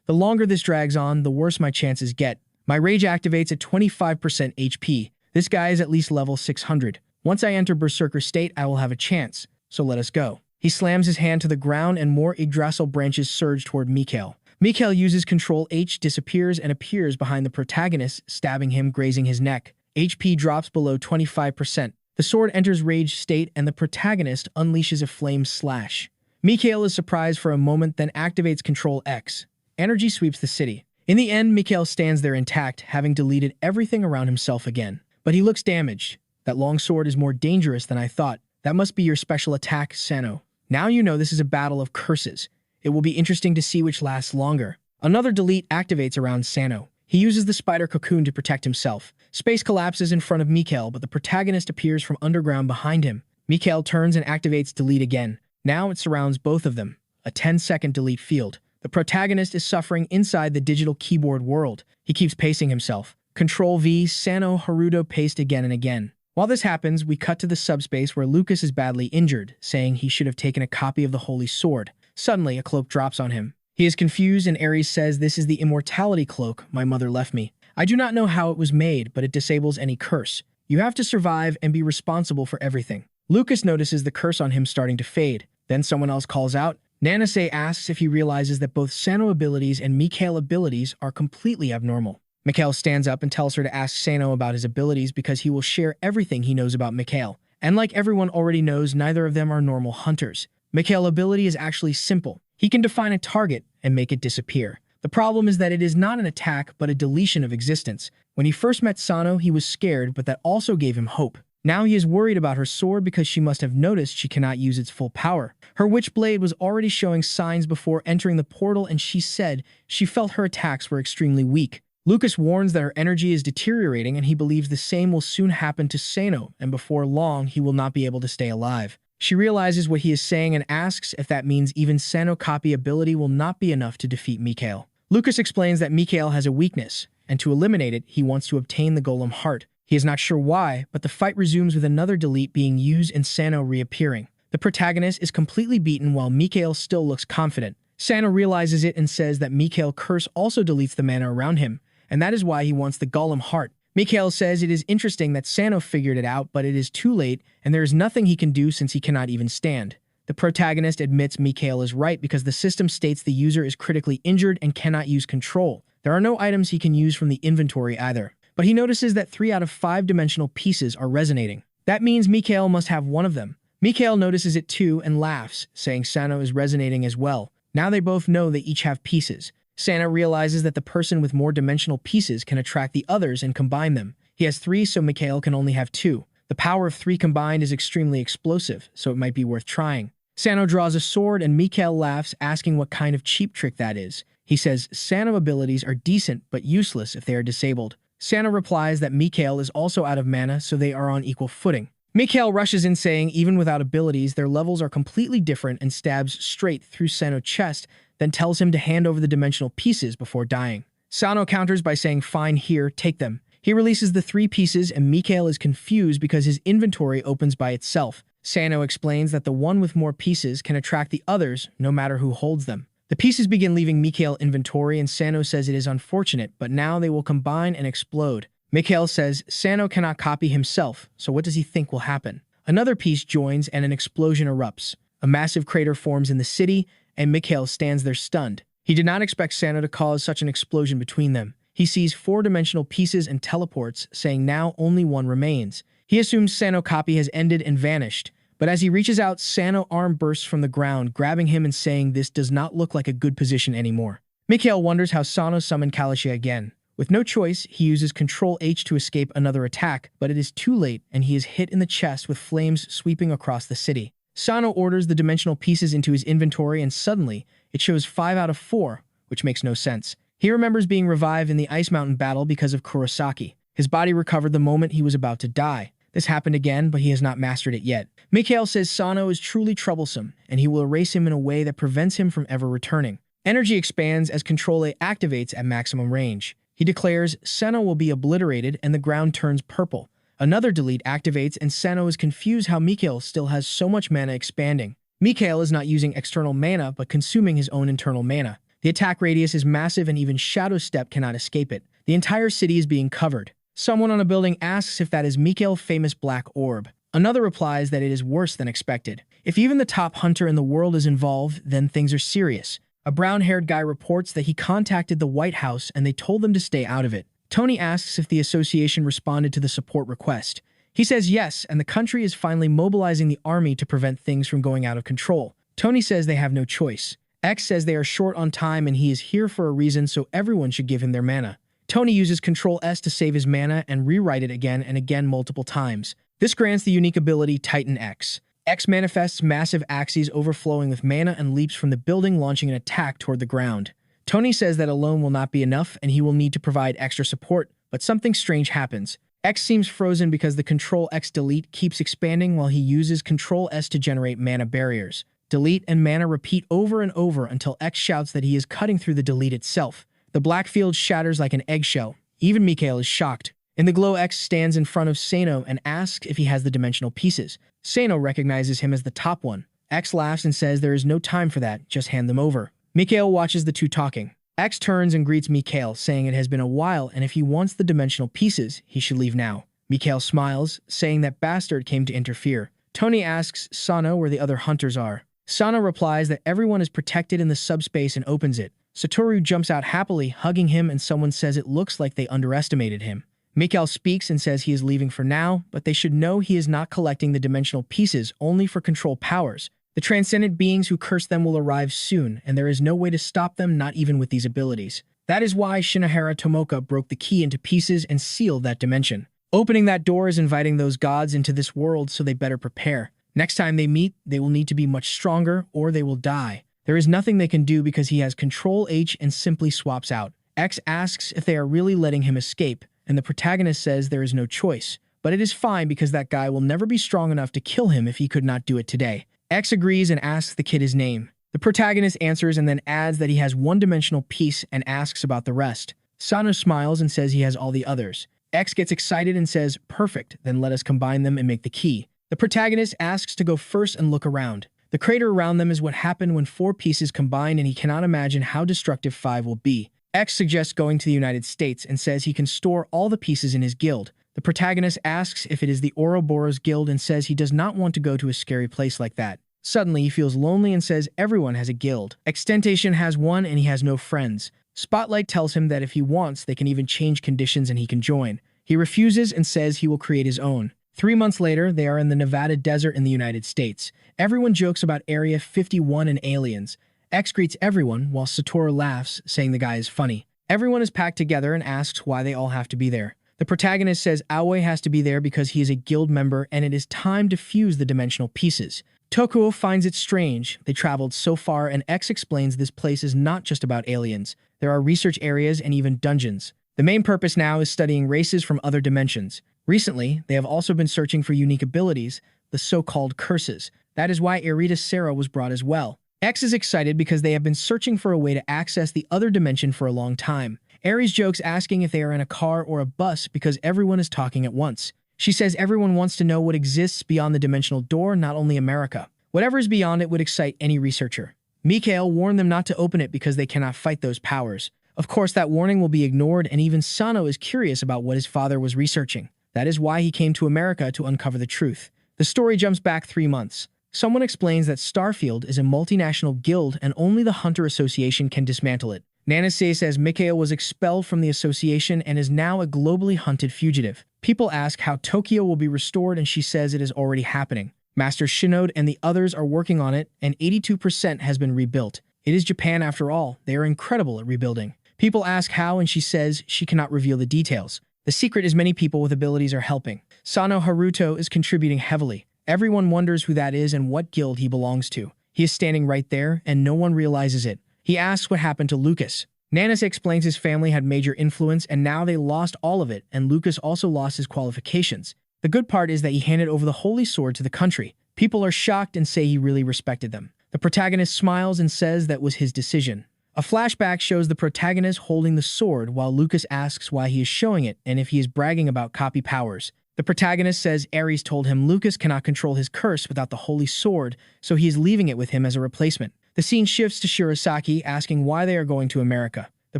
[SPEAKER 1] The longer this drags on, the worse my chances get. My rage activates at 25% HP. This guy is at least level 600. Once I enter Berserker state, I will have a chance. So let us go. He slams his hand to the ground and more Yggdrasil branches surge toward Mikhail. Mikhail uses Control H, disappears, and appears behind the protagonist, stabbing him, grazing his neck. HP drops below 25%. The sword enters rage state and the protagonist unleashes a flame slash. Mikhail is surprised for a moment, then activates Control X. Energy sweeps the city. In the end, Mikhail stands there intact, having deleted everything around himself again. But he looks damaged. That long sword is more dangerous than I thought. That must be your special attack, Sano. Now you know this is a battle of curses. It will be interesting to see which lasts longer. Another delete activates around Sano. He uses the spider cocoon to protect himself. Space collapses in front of Mikhail, but the protagonist appears from underground behind him. Mikhail turns and activates delete again. Now it surrounds both of them. A 10-second delete field. The protagonist is suffering inside the digital keyboard world. He keeps pacing himself. Control V, Sano Haruto paced again and again. While this happens, we cut to the subspace where Lucas is badly injured, saying he should have taken a copy of the Holy Sword. Suddenly, a cloak drops on him. He is confused and Ares says, this is the immortality cloak my mother left me. I do not know how it was made, but it disables any curse. You have to survive and be responsible for everything. Lucas notices the curse on him starting to fade. Then someone else calls out. Nanase asks if he realizes that both Sano abilities and Mikhail abilities are completely abnormal. Mikhail stands up and tells her to ask Sano about his abilities because he will share everything he knows about Mikhail. And like everyone already knows, neither of them are normal hunters. Mikhail's ability is actually simple. He can define a target and make it disappear. The problem is that it is not an attack, but a deletion of existence. When he first met Sano, he was scared, but that also gave him hope. Now he is worried about her sword because she must have noticed she cannot use its full power. Her witch blade was already showing signs before entering the portal, and she said she felt her attacks were extremely weak. Lucas warns that her energy is deteriorating and he believes the same will soon happen to Sano, and before long he will not be able to stay alive. She realizes what he is saying and asks if that means even Sano copy ability will not be enough to defeat Mikhail. Lucas explains that Mikhail has a weakness, and to eliminate it, he wants to obtain the Golem Heart. He is not sure why, but the fight resumes with another delete being used and Sano reappearing. The protagonist is completely beaten while Mikhail still looks confident. Sano realizes it and says that Mikhail's curse also deletes the mana around him, and that is why he wants the Golem Heart. Mikhail says it is interesting that Sano figured it out, but it is too late, and there is nothing he can do since he cannot even stand. The protagonist admits Mikhail is right because the system states the user is critically injured and cannot use control. There are no items he can use from the inventory either. But he notices that 3 out of 5 dimensional pieces are resonating. That means Mikhail must have one of them. Mikhail notices it too and laughs, saying Sano is resonating as well. Now they both know they each have pieces. Sano realizes that the person with more dimensional pieces can attract the others and combine them. He has 3, so Mikhail can only have 2. The power of 3 combined is extremely explosive, so it might be worth trying. Sano draws a sword and Mikhail laughs, asking what kind of cheap trick that is. He says Sano abilities are decent but useless if they are disabled. Sano replies that Mikhail is also out of mana, so they are on equal footing. Mikhail rushes in saying even without abilities, their levels are completely different and stabs straight through Sano's chest, then tells him to hand over the dimensional pieces before dying. Sano counters by saying fine, here, take them. He releases the 3 pieces and Mikhail is confused because his inventory opens by itself. Sano explains that the one with more pieces can attract the others no matter who holds them. The pieces begin leaving Mikhail's inventory and Sano says it is unfortunate, but now they will combine and explode. Mikhail says Sano cannot copy himself, so what does he think will happen? Another piece joins and an explosion erupts. A massive crater forms in the city and Mikhail stands there stunned. He did not expect Sano to cause such an explosion between them. He sees 4-dimensional pieces and teleports, saying now only one remains. He assumes Sano's copy has ended and vanished, but as he reaches out, Sano's arm bursts from the ground, grabbing him and saying this does not look like a good position anymore. Mikhail wonders how Sano summoned Kalisha again. With no choice, he uses Control H to escape another attack, but it is too late and he is hit in the chest with flames sweeping across the city. Sano orders the dimensional pieces into his inventory and suddenly, it shows 5 out of 4, which makes no sense. He remembers being revived in the Ice Mountain battle because of Kurosaki. His body recovered the moment he was about to die. This happened again, but he has not mastered it yet. Mikhail says Sano is truly troublesome, and he will erase him in a way that prevents him from ever returning. Energy expands as Control A activates at maximum range. He declares Sano will be obliterated and the ground turns purple. Another delete activates and Sano is confused how Mikhail still has so much mana expanding. Mikhail is not using external mana but consuming his own internal mana. The attack radius is massive and even Shadow Step cannot escape it. The entire city is being covered. Someone on a building asks if that is Mikhail's famous black orb. Another replies that it is worse than expected. If even the top hunter in the world is involved, then things are serious. A brown-haired guy reports that he contacted the White House and they told them to stay out of it. Tony asks if the association responded to the support request. He says yes, and the country is finally mobilizing the army to prevent things from going out of control. Tony says they have no choice. X says they are short on time and he is here for a reason, so everyone should give him their mana. Tony uses Control S to save his mana and rewrite it again and again multiple times. This grants the unique ability Titan X. X manifests massive axes overflowing with mana and leaps from the building, launching an attack toward the ground. Tony says that alone will not be enough and he will need to provide extra support, but something strange happens. X seems frozen because the Control X delete keeps expanding while he uses Control S to generate mana barriers. Delete and mana repeat over and over until X shouts that he is cutting through the delete itself. The black field shatters like an eggshell. Even Mikhail is shocked. In the glow, X stands in front of Sano and asks if he has the dimensional pieces. Sano recognizes him as the top one. X laughs and says there is no time for that, just hand them over. Mikhail watches the two talking. X turns and greets Mikhail, saying it has been a while and if he wants the dimensional pieces, he should leave now. Mikhail smiles, saying that bastard came to interfere. Tony asks Sano where the other hunters are. Sano replies that everyone is protected in the subspace and opens it. Satoru jumps out happily, hugging him, and someone says it looks like they underestimated him. Mikhail speaks and says he is leaving for now, but they should know he is not collecting the dimensional pieces only for control powers. The transcendent beings who curse them will arrive soon, and there is no way to stop them, not even with these abilities. That is why Shinohara Tomoka broke the key into pieces and sealed that dimension. Opening that door is inviting those gods into this world, so they better prepare. Next time they meet, they will need to be much stronger or they will die. There is nothing they can do because he has Control H and simply swaps out. X asks if they are really letting him escape, and the protagonist says there is no choice. But it is fine because that guy will never be strong enough to kill him if he could not do it today. X agrees and asks the kid his name. The protagonist answers and then adds that he has one-dimensional piece and asks about the rest. Sano smiles and says he has all the others. X gets excited and says, perfect, then let us combine them and make the key. The protagonist asks to go first and look around. The crater around them is what happened when 4 pieces combine and he cannot imagine how destructive 5 will be. X suggests going to the United States and says he can store all the pieces in his guild. The protagonist asks if it is the Ouroboros guild and says he does not want to go to a scary place like that. Suddenly, he feels lonely and says everyone has a guild. Extentation has one and he has no friends. Spotlight tells him that if he wants, they can even change conditions and he can join. He refuses and says he will create his own. 3 months later, they are in the Nevada desert in the United States. Everyone jokes about Area 51 and aliens. X greets everyone while Satoru laughs, saying the guy is funny. Everyone is packed together and asks why they all have to be there. The protagonist says Aoi has to be there because he is a guild member and it is time to fuse the dimensional pieces. Tokuo finds it strange. They traveled so far, and X explains this place is not just about aliens. There are research areas and even dungeons. The main purpose now is studying races from other dimensions. Recently, they have also been searching for unique abilities, the so-called curses. That is why Erita Sarah was brought as well. X is excited because they have been searching for a way to access the other dimension for a long time. Aries jokes asking if they are in a car or a bus because everyone is talking at once. She says everyone wants to know what exists beyond the dimensional door, not only America. Whatever is beyond it would excite any researcher. Mikhail warned them not to open it because they cannot fight those powers. Of course, that warning will be ignored, and even Sano is curious about what his father was researching. That is why he came to America to uncover the truth. The story jumps back 3 months. Someone explains that Starfield is a multinational guild and only the Hunter Association can dismantle it. Nanase says Mikhail was expelled from the association and is now a globally hunted fugitive. People ask how Tokyo will be restored, and she says it is already happening. Master Shinode and the others are working on it, and 82% has been rebuilt. It is Japan after all. They are incredible at rebuilding. People ask how, and she says she cannot reveal the details. The secret is many people with abilities are helping. Sano Haruto is contributing heavily. Everyone wonders who that is and what guild he belongs to. He is standing right there, and no one realizes it. He asks what happened to Lucas. Nanase explains his family had major influence, and now they lost all of it, and Lucas also lost his qualifications. The good part is that he handed over the holy sword to the country. People are shocked and say he really respected them. The protagonist smiles and says that was his decision. A flashback shows the protagonist holding the sword while Lucas asks why he is showing it and if he is bragging about copy powers. The protagonist says Ares told him Lucas cannot control his curse without the holy sword, so he is leaving it with him as a replacement. The scene shifts to Shirosaki asking why they are going to America. The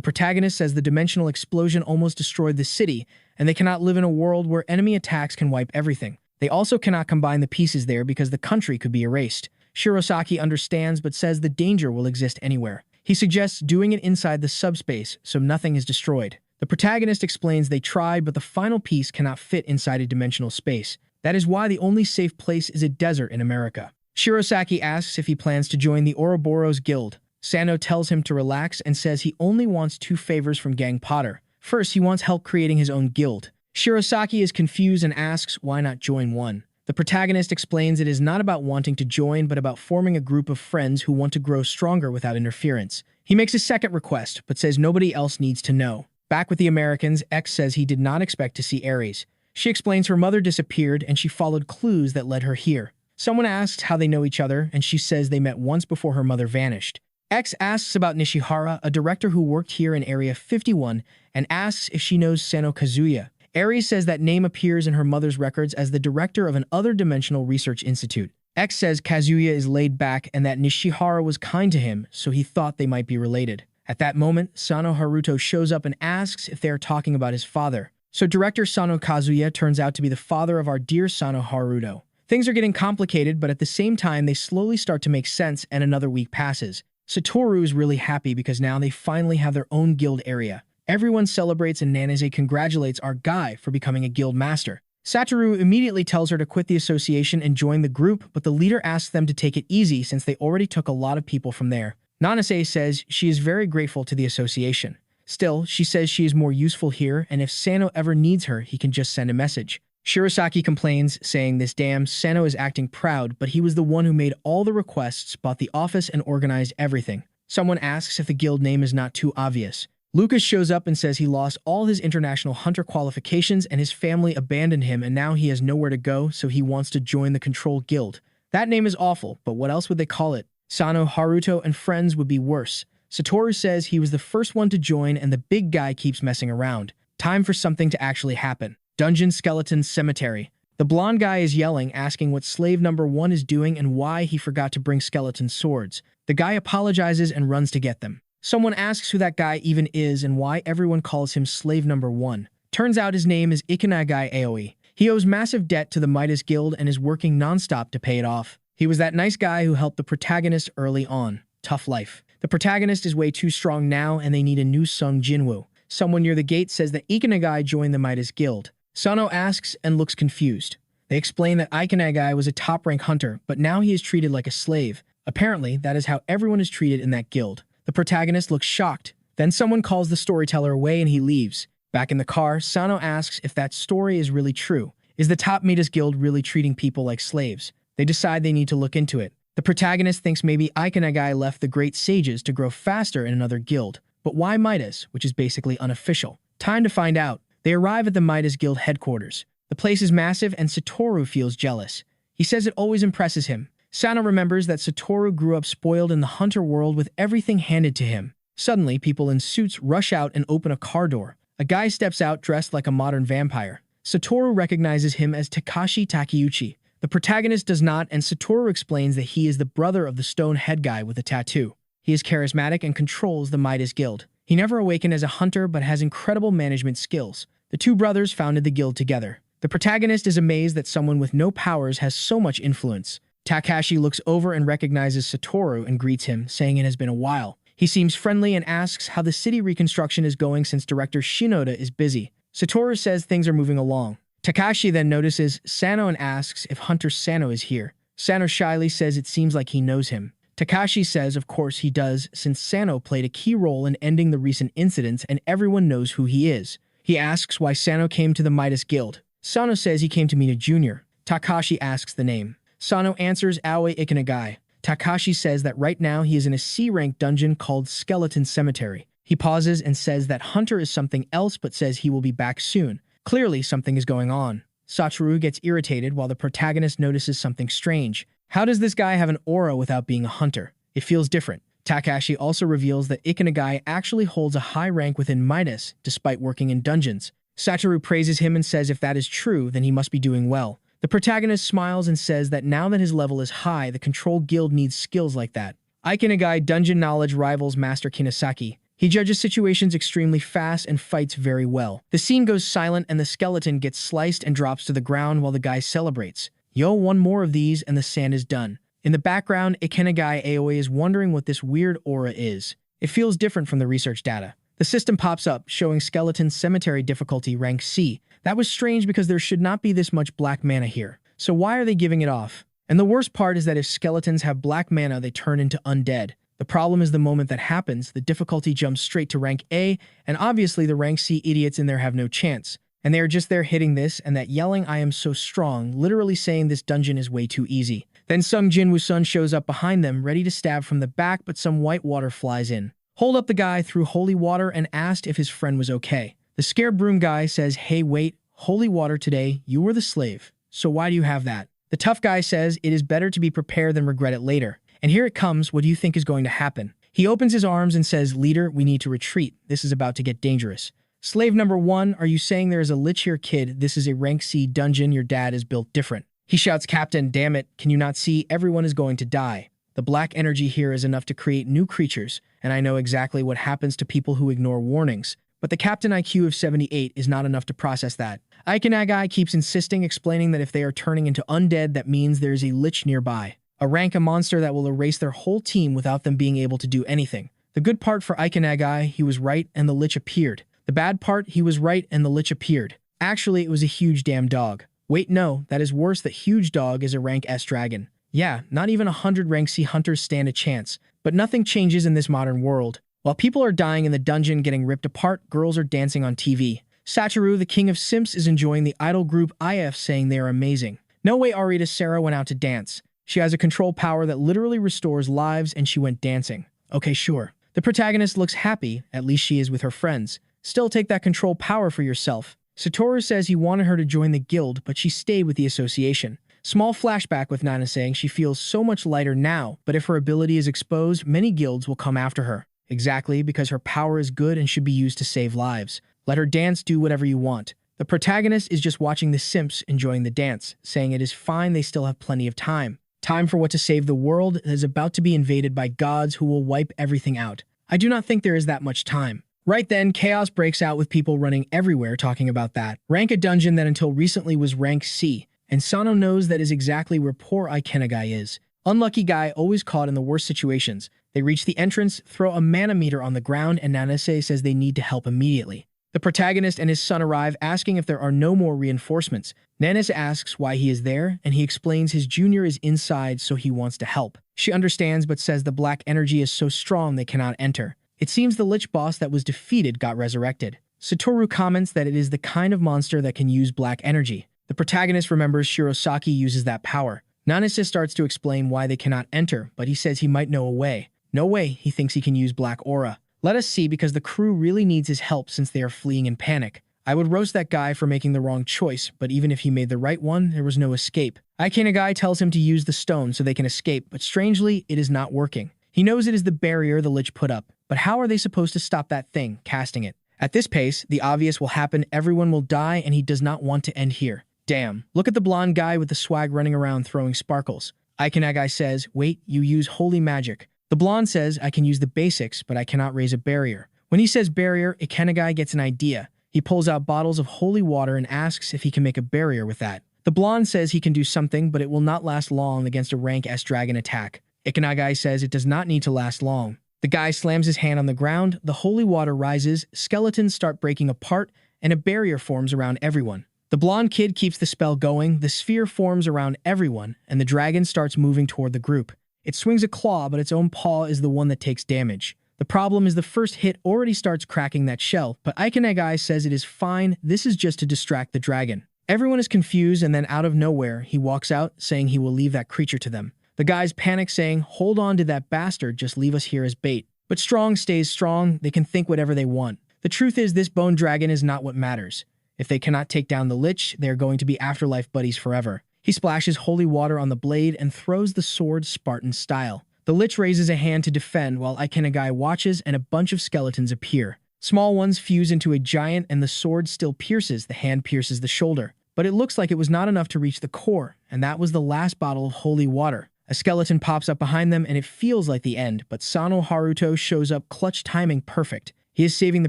[SPEAKER 1] protagonist says the dimensional explosion almost destroyed the city, and they cannot live in a world where enemy attacks can wipe everything. They also cannot combine the pieces there because the country could be erased. Shirosaki understands but says the danger will exist anywhere. He suggests doing it inside the subspace so nothing is destroyed. The protagonist explains they tried, but the final piece cannot fit inside a dimensional space. That is why the only safe place is a desert in America. Shirosaki asks if he plans to join the Ouroboros Guild. Sano tells him to relax and says he only wants 2 favors from Gang Potter. First, he wants help creating his own guild. Shirosaki is confused and asks why not join one. The protagonist explains it is not about wanting to join, but about forming a group of friends who want to grow stronger without interference. He makes a second request, but says nobody else needs to know. Back with the Americans, X says he did not expect to see Ares. She explains her mother disappeared and she followed clues that led her here. Someone asks how they know each other, and she says they met once before her mother vanished. X asks about Nishihara, a director who worked here in Area 51, and asks if she knows Sano Kazuya. Ares says that name appears in her mother's records as the director of an other-dimensional research institute. X says Kazuya is laid back and that Nishihara was kind to him, so he thought they might be related. At that moment, Sano Haruto shows up and asks if they are talking about his father. So director Sano Kazuya turns out to be the father of our dear Sano Haruto. Things are getting complicated, but at the same time, they slowly start to make sense, and another week passes. Satoru is really happy because now they finally have their own guild area. Everyone celebrates and Nanase congratulates our guy for becoming a guild master. Satoru immediately tells her to quit the association and join the group, but the leader asks them to take it easy since they already took a lot of people from there. Nanase says she is very grateful to the association. Still, she says she is more useful here, and if Sano ever needs her, he can just send a message. Shirosaki complains, saying this damn Sano is acting proud, but he was the one who made all the requests, bought the office, and organized everything. Someone asks if the guild name is not too obvious. Lucas shows up and says he lost all his international hunter qualifications and his family abandoned him, and now he has nowhere to go, so he wants to join the Control Guild. That name is awful, but what else would they call it? Sano, Haruto, and friends would be worse. Satoru says he was the first one to join and the big guy keeps messing around. Time for something to actually happen. Dungeon Skeleton Cemetery. The blonde guy is yelling, asking what slave number 1 is doing and why he forgot to bring skeleton swords. The guy apologizes and runs to get them. Someone asks who that guy even is and why everyone calls him slave number 1. Turns out his name is Ikanagai Aoi. He owes massive debt to the Midas Guild and is working non-stop to pay it off. He was that nice guy who helped the protagonist early on. Tough life. The protagonist is way too strong now and they need a new Sung Jinwoo. Someone near the gate says that Ikanagai joined the Midas Guild. Sano asks and looks confused. They explain that Ikanagai was a top-rank hunter, but now he is treated like a slave. Apparently, that is how everyone is treated in that guild. The protagonist looks shocked. Then someone calls the storyteller away and he leaves. Back in the car, Sano asks if that story is really true. Is the top Midas Guild really treating people like slaves? They decide they need to look into it. The protagonist thinks maybe Ikenagai left the great sages to grow faster in another guild. But why Midas, which is basically unofficial? Time to find out. They arrive at the Midas Guild headquarters. The place is massive and Satoru feels jealous. He says it always impresses him. Sano remembers that Satoru grew up spoiled in the hunter world with everything handed to him. Suddenly, people in suits rush out and open a car door. A guy steps out dressed like a modern vampire. Satoru recognizes him as Takashi Takeuchi. The protagonist does not, and Satoru explains that he is the brother of the stone head guy with a tattoo. He is charismatic and controls the Midas Guild. He never awakened as a hunter but has incredible management skills. The two brothers founded the guild together. The protagonist is amazed that someone with no powers has so much influence. Takashi looks over and recognizes Satoru and greets him, saying it has been a while. He seems friendly and asks how the city reconstruction is going since director Shinoda is busy. Satoru says things are moving along. Takashi then notices Sano and asks if Hunter Sano is here. Sano shyly says it seems like he knows him. Takashi says of course he does, since Sano played a key role in ending the recent incidents and everyone knows who he is. He asks why Sano came to the Midas Guild. Sano says he came to meet a junior. Takashi asks the name. Sano answers Aoi Ikenagai. Takashi says that right now he is in a C-rank dungeon called Skeleton Cemetery. He pauses and says that Hunter is something else but says he will be back soon. Clearly, something is going on. Satoru gets irritated while the protagonist notices something strange. How does this guy have an aura without being a hunter? It feels different. Takashi also reveals that Ikenagai actually holds a high rank within Midas, despite working in dungeons. Satoru praises him and says if that is true, then he must be doing well. The protagonist smiles and says that now that his level is high, the Control Guild needs skills like that. Ikenagai dungeon knowledge rivals Master Kinesaki. He judges situations extremely fast and fights very well. The scene goes silent and the skeleton gets sliced and drops to the ground while the guy celebrates. Yo, one more of these and the sand is done. In the background, Ikenagai Aoi is wondering what this weird aura is. It feels different from the research data. The system pops up, showing Skeleton Cemetery difficulty rank C. That was strange because there should not be this much black mana here. So why are they giving it off? And the worst part is that if skeletons have black mana, they turn into undead. The problem is the moment that happens, the difficulty jumps straight to rank A, and obviously the rank C idiots in there have no chance. And they are just there hitting this and that yelling I am so strong, literally saying this dungeon is way too easy. Then Sung Jin Woo-sun shows up behind them, ready to stab from the back, but some white water flies in. Hold up the guy threw holy water and asked if his friend was okay. The scared broom guy says, hey wait, holy water today, you were the slave. So why do you have that? The tough guy says it is better to be prepared than regret it later. And here it comes, what do you think is going to happen? He opens his arms and says, leader, we need to retreat. This is about to get dangerous. Slave number 1, are you saying there is a lich here, kid? This is a rank C dungeon, your dad is built different. He shouts, Captain, damn it, can you not see? Everyone is going to die. The black energy here is enough to create new creatures, and I know exactly what happens to people who ignore warnings. But the Captain IQ of 78 is not enough to process that. Ikenagai keeps insisting, explaining that if they are turning into undead, that means there is a lich nearby. A monster that will erase their whole team without them being able to do anything. The good part for Ikenagai, he was right and the lich appeared. The bad part, he was right and the lich appeared. Actually, it was a huge damn dog. Wait, no, that is worse. That huge dog is a rank S dragon. Yeah, not even 100 rank C hunters stand a chance. But nothing changes in this modern world. While people are dying in the dungeon getting ripped apart, girls are dancing on TV. Satoru, the king of simps, is enjoying the idol group IF, saying they are amazing. No way Arita Sarah went out to dance. She has a control power that literally restores lives and she went dancing. Okay, sure. The protagonist looks happy, at least she is with her friends. Still take that control power for yourself. Satoru says he wanted her to join the guild, but she stayed with the association. Small flashback with Nana saying she feels so much lighter now, but if her ability is exposed, many guilds will come after her. Exactly, because her power is good and should be used to save lives. Let her dance, do whatever you want. The protagonist is just watching the simps enjoying the dance, saying it is fine, they still have plenty of time. Time for what to save the world that is about to be invaded by gods who will wipe everything out. I do not think there is that much time. Right then, chaos breaks out with people running everywhere talking about that. Rank a dungeon that until recently was rank C, and Sano knows that is exactly where poor Ikenagai is. Unlucky guy always caught in the worst situations. They reach the entrance, throw a mana meter on the ground, and Nanase says they need to help immediately. The protagonist and his son arrive, asking if there are no more reinforcements. Nanis asks why he is there, and he explains his junior is inside, so he wants to help. She understands but says the black energy is so strong they cannot enter. It seems the Lich boss that was defeated got resurrected. Satoru comments that it is the kind of monster that can use black energy. The protagonist remembers Shirosaki uses that power. Nanase starts to explain why they cannot enter, but he says he might know a way. No way, he thinks he can use black aura. Let us see, because the crew really needs his help since they are fleeing in panic. I would roast that guy for making the wrong choice, but even if he made the right one, there was no escape. Ikenagai tells him to use the stone so they can escape, but strangely, it is not working. He knows it is the barrier the Lich put up, but how are they supposed to stop that thing, casting it? At this pace, the obvious will happen, everyone will die, and he does not want to end here. Damn, look at the blonde guy with the swag running around throwing sparkles. Ikenagai says, wait, you use holy magic. The blonde says, I can use the basics, but I cannot raise a barrier. When he says barrier, Ikenagai gets an idea. He pulls out bottles of holy water and asks if he can make a barrier with that. The blonde says he can do something, but it will not last long against a rank S dragon attack. Ikenagai says it does not need to last long. The guy slams his hand on the ground, the holy water rises, skeletons start breaking apart, and a barrier forms around everyone. The blonde kid keeps the spell going, the sphere forms around everyone, and the dragon starts moving toward the group. It swings a claw, but its own paw is the one that takes damage. The problem is the first hit already starts cracking that shell, but Ikenagai says it is fine, this is just to distract the dragon. Everyone is confused, and then out of nowhere, he walks out, saying he will leave that creature to them. The guys panic, saying, hold on to that bastard, just leave us here as bait. But strong stays strong, they can think whatever they want. The truth is, this bone dragon is not what matters. If they cannot take down the Lich, they are going to be afterlife buddies forever. He splashes holy water on the blade and throws the sword Spartan style. The Lich raises a hand to defend while Ikenagai watches, and a bunch of skeletons appear. Small ones fuse into a giant, and the sword still pierces, the hand pierces the shoulder. But it looks like it was not enough to reach the core, and that was the last bottle of holy water. A skeleton pops up behind them, and it feels like the end, but Sonaruto shows up, clutch timing perfect. He is saving the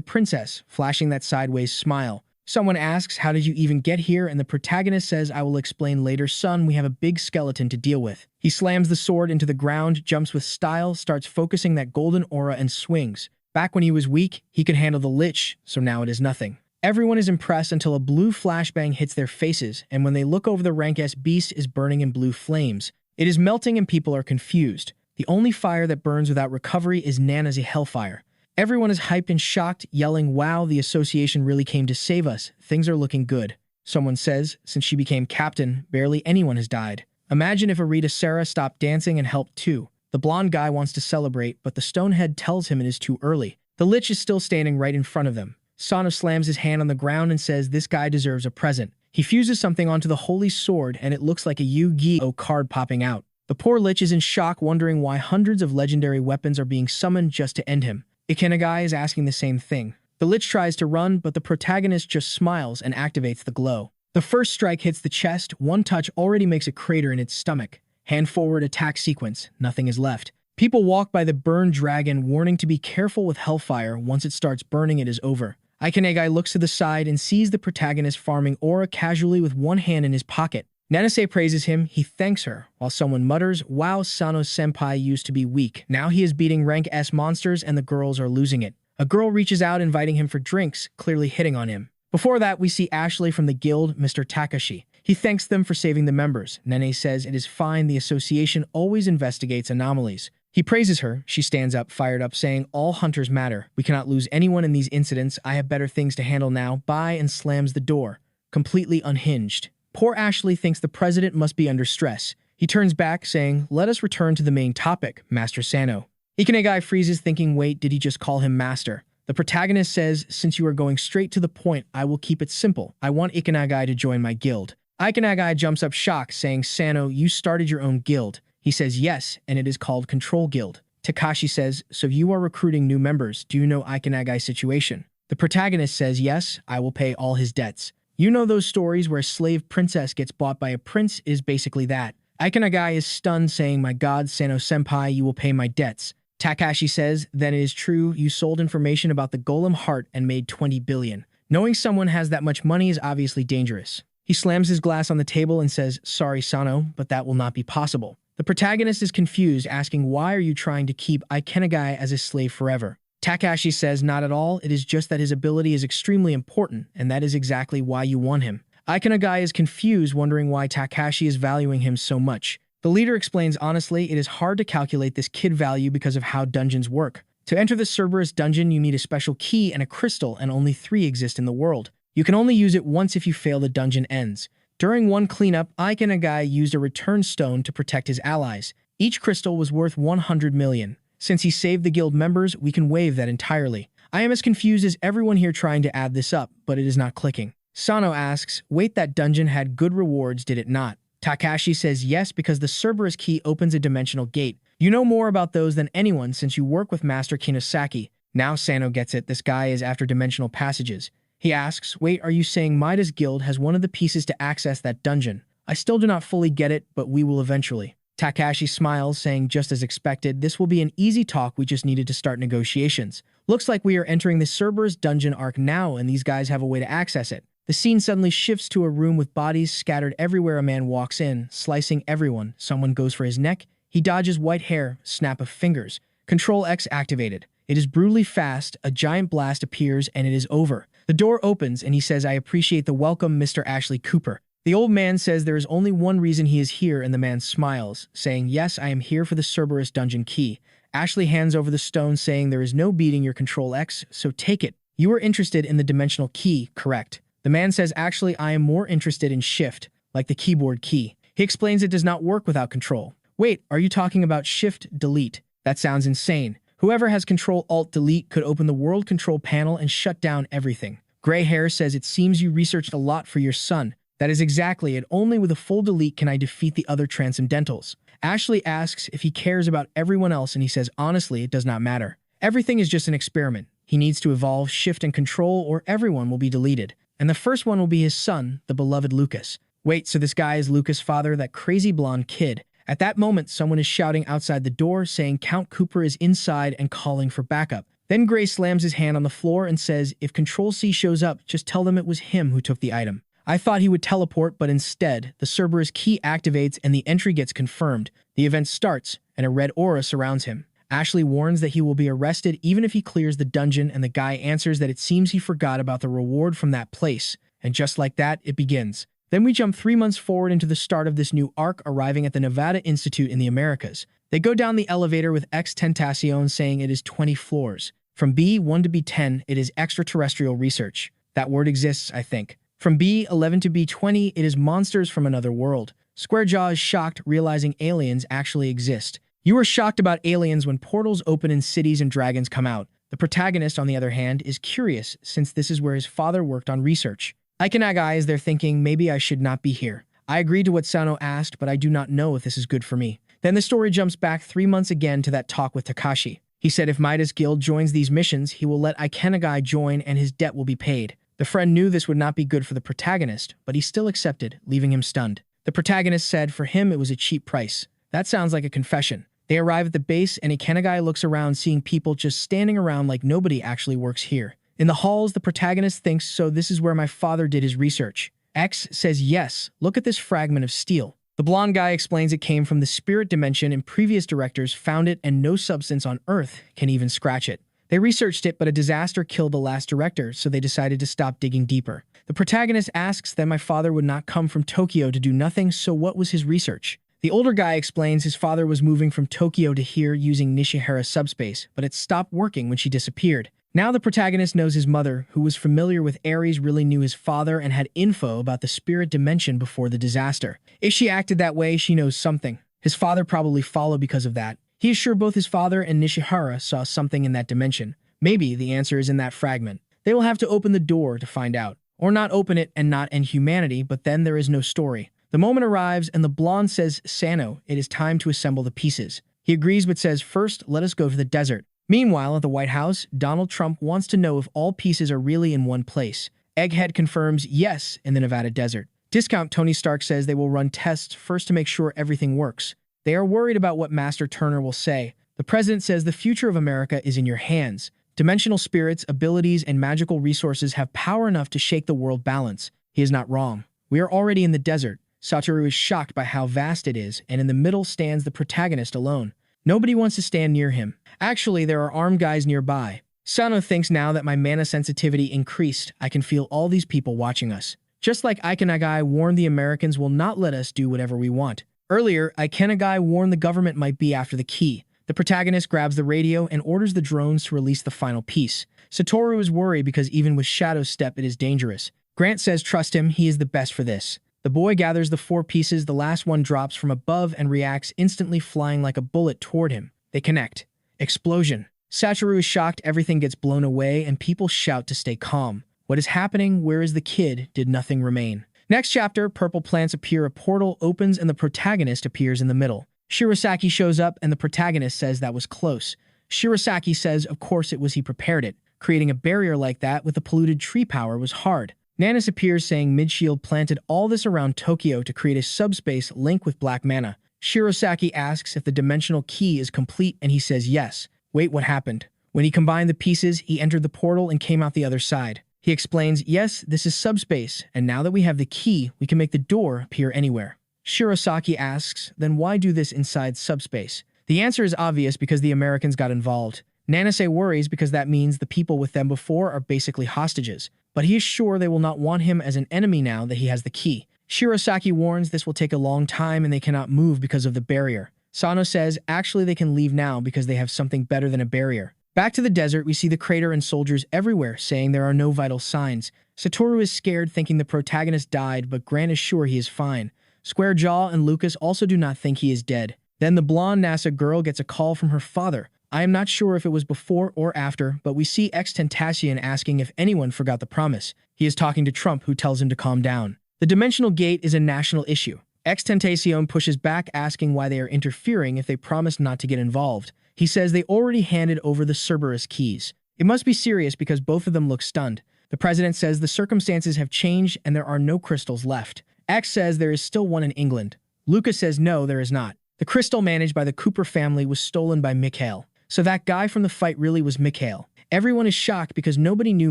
[SPEAKER 1] princess, flashing that sideways smile. Someone asks, how did you even get here? And the protagonist says, I will explain later, son, we have a big skeleton to deal with. He slams the sword into the ground, jumps with style, starts focusing that golden aura and swings. Back when he was weak, he could handle the Lich, so now it is nothing. Everyone is impressed until a blue flashbang hits their faces, and when they look over, the rank S beast is burning in blue flames. It is melting and people are confused. The only fire that burns without recovery is Nana's hellfire. Everyone is hyped and shocked, yelling, wow, the association really came to save us. Things are looking good. Someone says, since she became captain, barely anyone has died. Imagine if Arita Sarah stopped dancing and helped too. The blonde guy wants to celebrate, but the stonehead tells him it is too early. The Lich is still standing right in front of them. Sana slams his hand on the ground and says this guy deserves a present. He fuses something onto the holy sword, and it looks like a Yu-Gi-Oh card popping out. The poor Lich is in shock, wondering why hundreds of legendary weapons are being summoned just to end him. Ikenagai is asking the same thing. The Lich tries to run, but the protagonist just smiles and activates the glow. The first strike hits the chest, one touch already makes a crater in its stomach. Hand forward attack sequence, nothing is left. People walk by the burned dragon, warning to be careful with hellfire, once it starts burning it is over. Ikenagai looks to the side and sees the protagonist farming aura casually with one hand in his pocket. Nanase praises him, he thanks her, while someone mutters, wow, Sano-senpai used to be weak. Now he is beating rank S monsters and the girls are losing it. A girl reaches out inviting him for drinks, clearly hitting on him. Before that, we see Ashley from the guild, Mr. Takashi. He thanks them for saving the members. Nene says it is fine, the association always investigates anomalies. He praises her, she stands up, fired up, saying, all hunters matter. We cannot lose anyone in these incidents, I have better things to handle now, bye, and slams the door. Completely unhinged. Poor Ashley thinks the president must be under stress. He turns back, saying, let us return to the main topic, Master Sano. Ikenagai freezes, thinking, wait, did he just call him master? The protagonist says, since you are going straight to the point, I will keep it simple. I want Ikenagai to join my guild. Ikenagai jumps up shocked, saying, Sano, you started your own guild. He says, yes, and it is called Control Guild. Takashi says, so you are recruiting new members. Do you know Ikenagai's situation? The protagonist says, yes, I will pay all his debts. You know those stories where a slave princess gets bought by a prince is basically that. Ikenagai is stunned, saying, my god, Sano-senpai, you will pay my debts. Takashi says, then it is true, you sold information about the golem heart and made 20 billion. Knowing someone has that much money is obviously dangerous. He slams his glass on the table and says, sorry, Sano, but that will not be possible. The protagonist is confused, asking, why are you trying to keep Ikenagai as a slave forever? Takashi says not at all, it is just that his ability is extremely important, and that is exactly why you want him. Ikenagai is confused, wondering why Takashi is valuing him so much. The leader explains honestly, it is hard to calculate this kid value because of how dungeons work. To enter the Cerberus dungeon, you need a special key and a crystal, and only 3 exist in the world. You can only use it once if you fail the dungeon ends. During one cleanup, Ikenagai used a return stone to protect his allies. Each crystal was worth 100 million. Since he saved the guild members, we can waive that entirely. I am as confused as everyone here trying to add this up, but it is not clicking. Sano asks, wait, that dungeon had good rewards, did it not? Takashi says yes, because the Cerberus key opens a dimensional gate. You know more about those than anyone since you work with Master Kinosaki. Now Sano gets it, this guy is after dimensional passages. He asks, wait, are you saying Midas Guild has one of the pieces to access that dungeon? I still do not fully get it, but we will eventually. Takashi smiles, saying just as expected, this will be an easy talk, we just needed to start negotiations. Looks like we are entering the Cerberus dungeon arc now, and these guys have a way to access it. The scene suddenly shifts to a room with bodies scattered everywhere. A man walks in, slicing everyone. Someone goes for his neck. He dodges white hair, snap of fingers. Control X activated. It is brutally fast, a giant blast appears, and it is over. The door opens, and he says, I appreciate the welcome, Mr. Ashley Cooper. The old man says there is only one reason he is here, and the man smiles, saying, yes, I am here for the Cerberus dungeon key. Ashley hands over the stone, saying there is no beating your Control X, so take it. You are interested in the dimensional key, correct? The man says, actually, I am more interested in Shift, like the keyboard key. He explains it does not work without Control. Wait, are you talking about Shift, Delete? That sounds insane. Whoever has Control Alt Delete could open the World Control panel and shut down everything. Gray Hair says, it seems you researched a lot for your son. That is exactly it. Only with a full delete can I defeat the other Transcendentals. Ashley asks if he cares about everyone else, and he says, honestly, it does not matter. Everything is just an experiment. He needs to evolve, Shift, and Control, or everyone will be deleted. And the first one will be his son, the beloved Lucas. Wait, so this guy is Lucas' father, that crazy blonde kid. At that moment, someone is shouting outside the door, saying Count Cooper is inside and calling for backup. Then Gray slams his hand on the floor and says, if Control-C shows up, just tell them it was him who took the item. I thought he would teleport, but instead, the Cerberus key activates and the entry gets confirmed. The event starts, and a red aura surrounds him. Ashley warns that he will be arrested even if he clears the dungeon, and the guy answers that it seems he forgot about the reward from that place. And just like that, it begins. Then we jump 3 months forward into the start of this new arc, arriving at the Nevada Institute in the Americas. They go down the elevator with X Tentacion saying it is 20 floors. From B1 to B10, it is extraterrestrial research. That word exists, I think. From B11 to B20, it is monsters from another world. Squarejaw is shocked, realizing aliens actually exist. You are shocked about aliens when portals open in cities and dragons come out. The protagonist, on the other hand, is curious, since this is where his father worked on research. Ikenagai is there thinking, maybe I should not be here. I agree to what Sano asked, but I do not know if this is good for me. Then the story jumps back 3 months again to that talk with Takashi. He said if Midas Guild joins these missions, he will let Ikenagai join and his debt will be paid. The friend knew this would not be good for the protagonist, but he still accepted, leaving him stunned. The protagonist said for him it was a cheap price. That sounds like a confession. They arrive at the base, and Ikenagai looks around, seeing people just standing around like nobody actually works here. In the halls, the protagonist thinks, so this is where my father did his research. X says yes, look at this fragment of steel. The blonde guy explains it came from the spirit dimension and previous directors found it and no substance on Earth can even scratch it. They researched it, but a disaster killed the last director, so they decided to stop digging deeper. The protagonist asks that my father would not come from Tokyo to do nothing, so what was his research? The older guy explains his father was moving from Tokyo to here using Nishihara subspace, but it stopped working when she disappeared. Now the protagonist knows his mother, who was familiar with Ares, really knew his father and had info about the spirit dimension before the disaster. If she acted that way, she knows something. His father probably followed because of that. He is sure both his father and Nishihara saw something in that dimension. Maybe the answer is in that fragment. They will have to open the door to find out. Or not open it and not end humanity, but then there is no story. The moment arrives and the blonde says, Sano, it is time to assemble the pieces. He agrees but says, first, let us go to the desert. Meanwhile, at the White House, Donald Trump wants to know if all pieces are really in one place. Egghead confirms yes in the Nevada desert. Discount Tony Stark says they will run tests first to make sure everything works. They are worried about what Master Turner will say. The president says the future of America is in your hands. Dimensional spirits, abilities, and magical resources have power enough to shake the world balance. He is not wrong. We are already in the desert. Satoru is shocked by how vast it is, and in the middle stands the protagonist alone. Nobody wants to stand near him. Actually, there are armed guys nearby. Sano thinks now that my mana sensitivity increased, I can feel all these people watching us. Just like Ikenagai warned the Americans will not let us do whatever we want. Earlier, Ikenagai warned the government might be after the key. The protagonist grabs the radio and orders the drones to release the final piece. Satoru is worried because even with Shadow's step it is dangerous. Grant says trust him, he is the best for this. The boy gathers the 4 pieces, the last one drops from above and reacts instantly, flying like a bullet toward him. They connect. Explosion. Satoru is shocked, everything gets blown away and people shout to stay calm. What is happening? Where is the kid? Did nothing remain? Next chapter, purple plants appear, a portal opens and the protagonist appears in the middle. Shirasaki shows up and the protagonist says that was close. Shirasaki says of course it was, he prepared it. Creating a barrier like that with the polluted tree power was hard. Nanis appears saying Midshield planted all this around Tokyo to create a subspace link with black mana. Shirasaki asks if the dimensional key is complete and he says yes. Wait, what happened? When he combined the pieces, he entered the portal and came out the other side. He explains, yes, this is subspace, and now that we have the key, we can make the door appear anywhere. Shirasaki asks, then why do this inside subspace? The answer is obvious, because the Americans got involved. Nanase worries because that means the people with them before are basically hostages, but he is sure they will not want him as an enemy now that he has the key. Shirasaki warns this will take a long time and they cannot move because of the barrier. Sano says actually they can leave now because they have something better than a barrier. Back to the desert, we see the crater and soldiers everywhere saying there are no vital signs. Satoru is scared thinking the protagonist died, but Grant is sure he is fine. Square Jaw and Lucas also do not think he is dead. Then the blonde NASA girl gets a call from her father. I am not sure if it was before or after, but we see X-Tentacion asking if anyone forgot the promise. He is talking to Trump, who tells him to calm down. The dimensional gate is a national issue. X-Tentacion pushes back, asking why they are interfering if they promised not to get involved. He says they already handed over the Cerberus keys. It must be serious because both of them look stunned. The president says the circumstances have changed and there are no crystals left. X says there is still one in England. Lucas says no, there is not. The crystal managed by the Cooper family was stolen by Mikhail. So that guy from the fight really was Mikhail. Everyone is shocked because nobody knew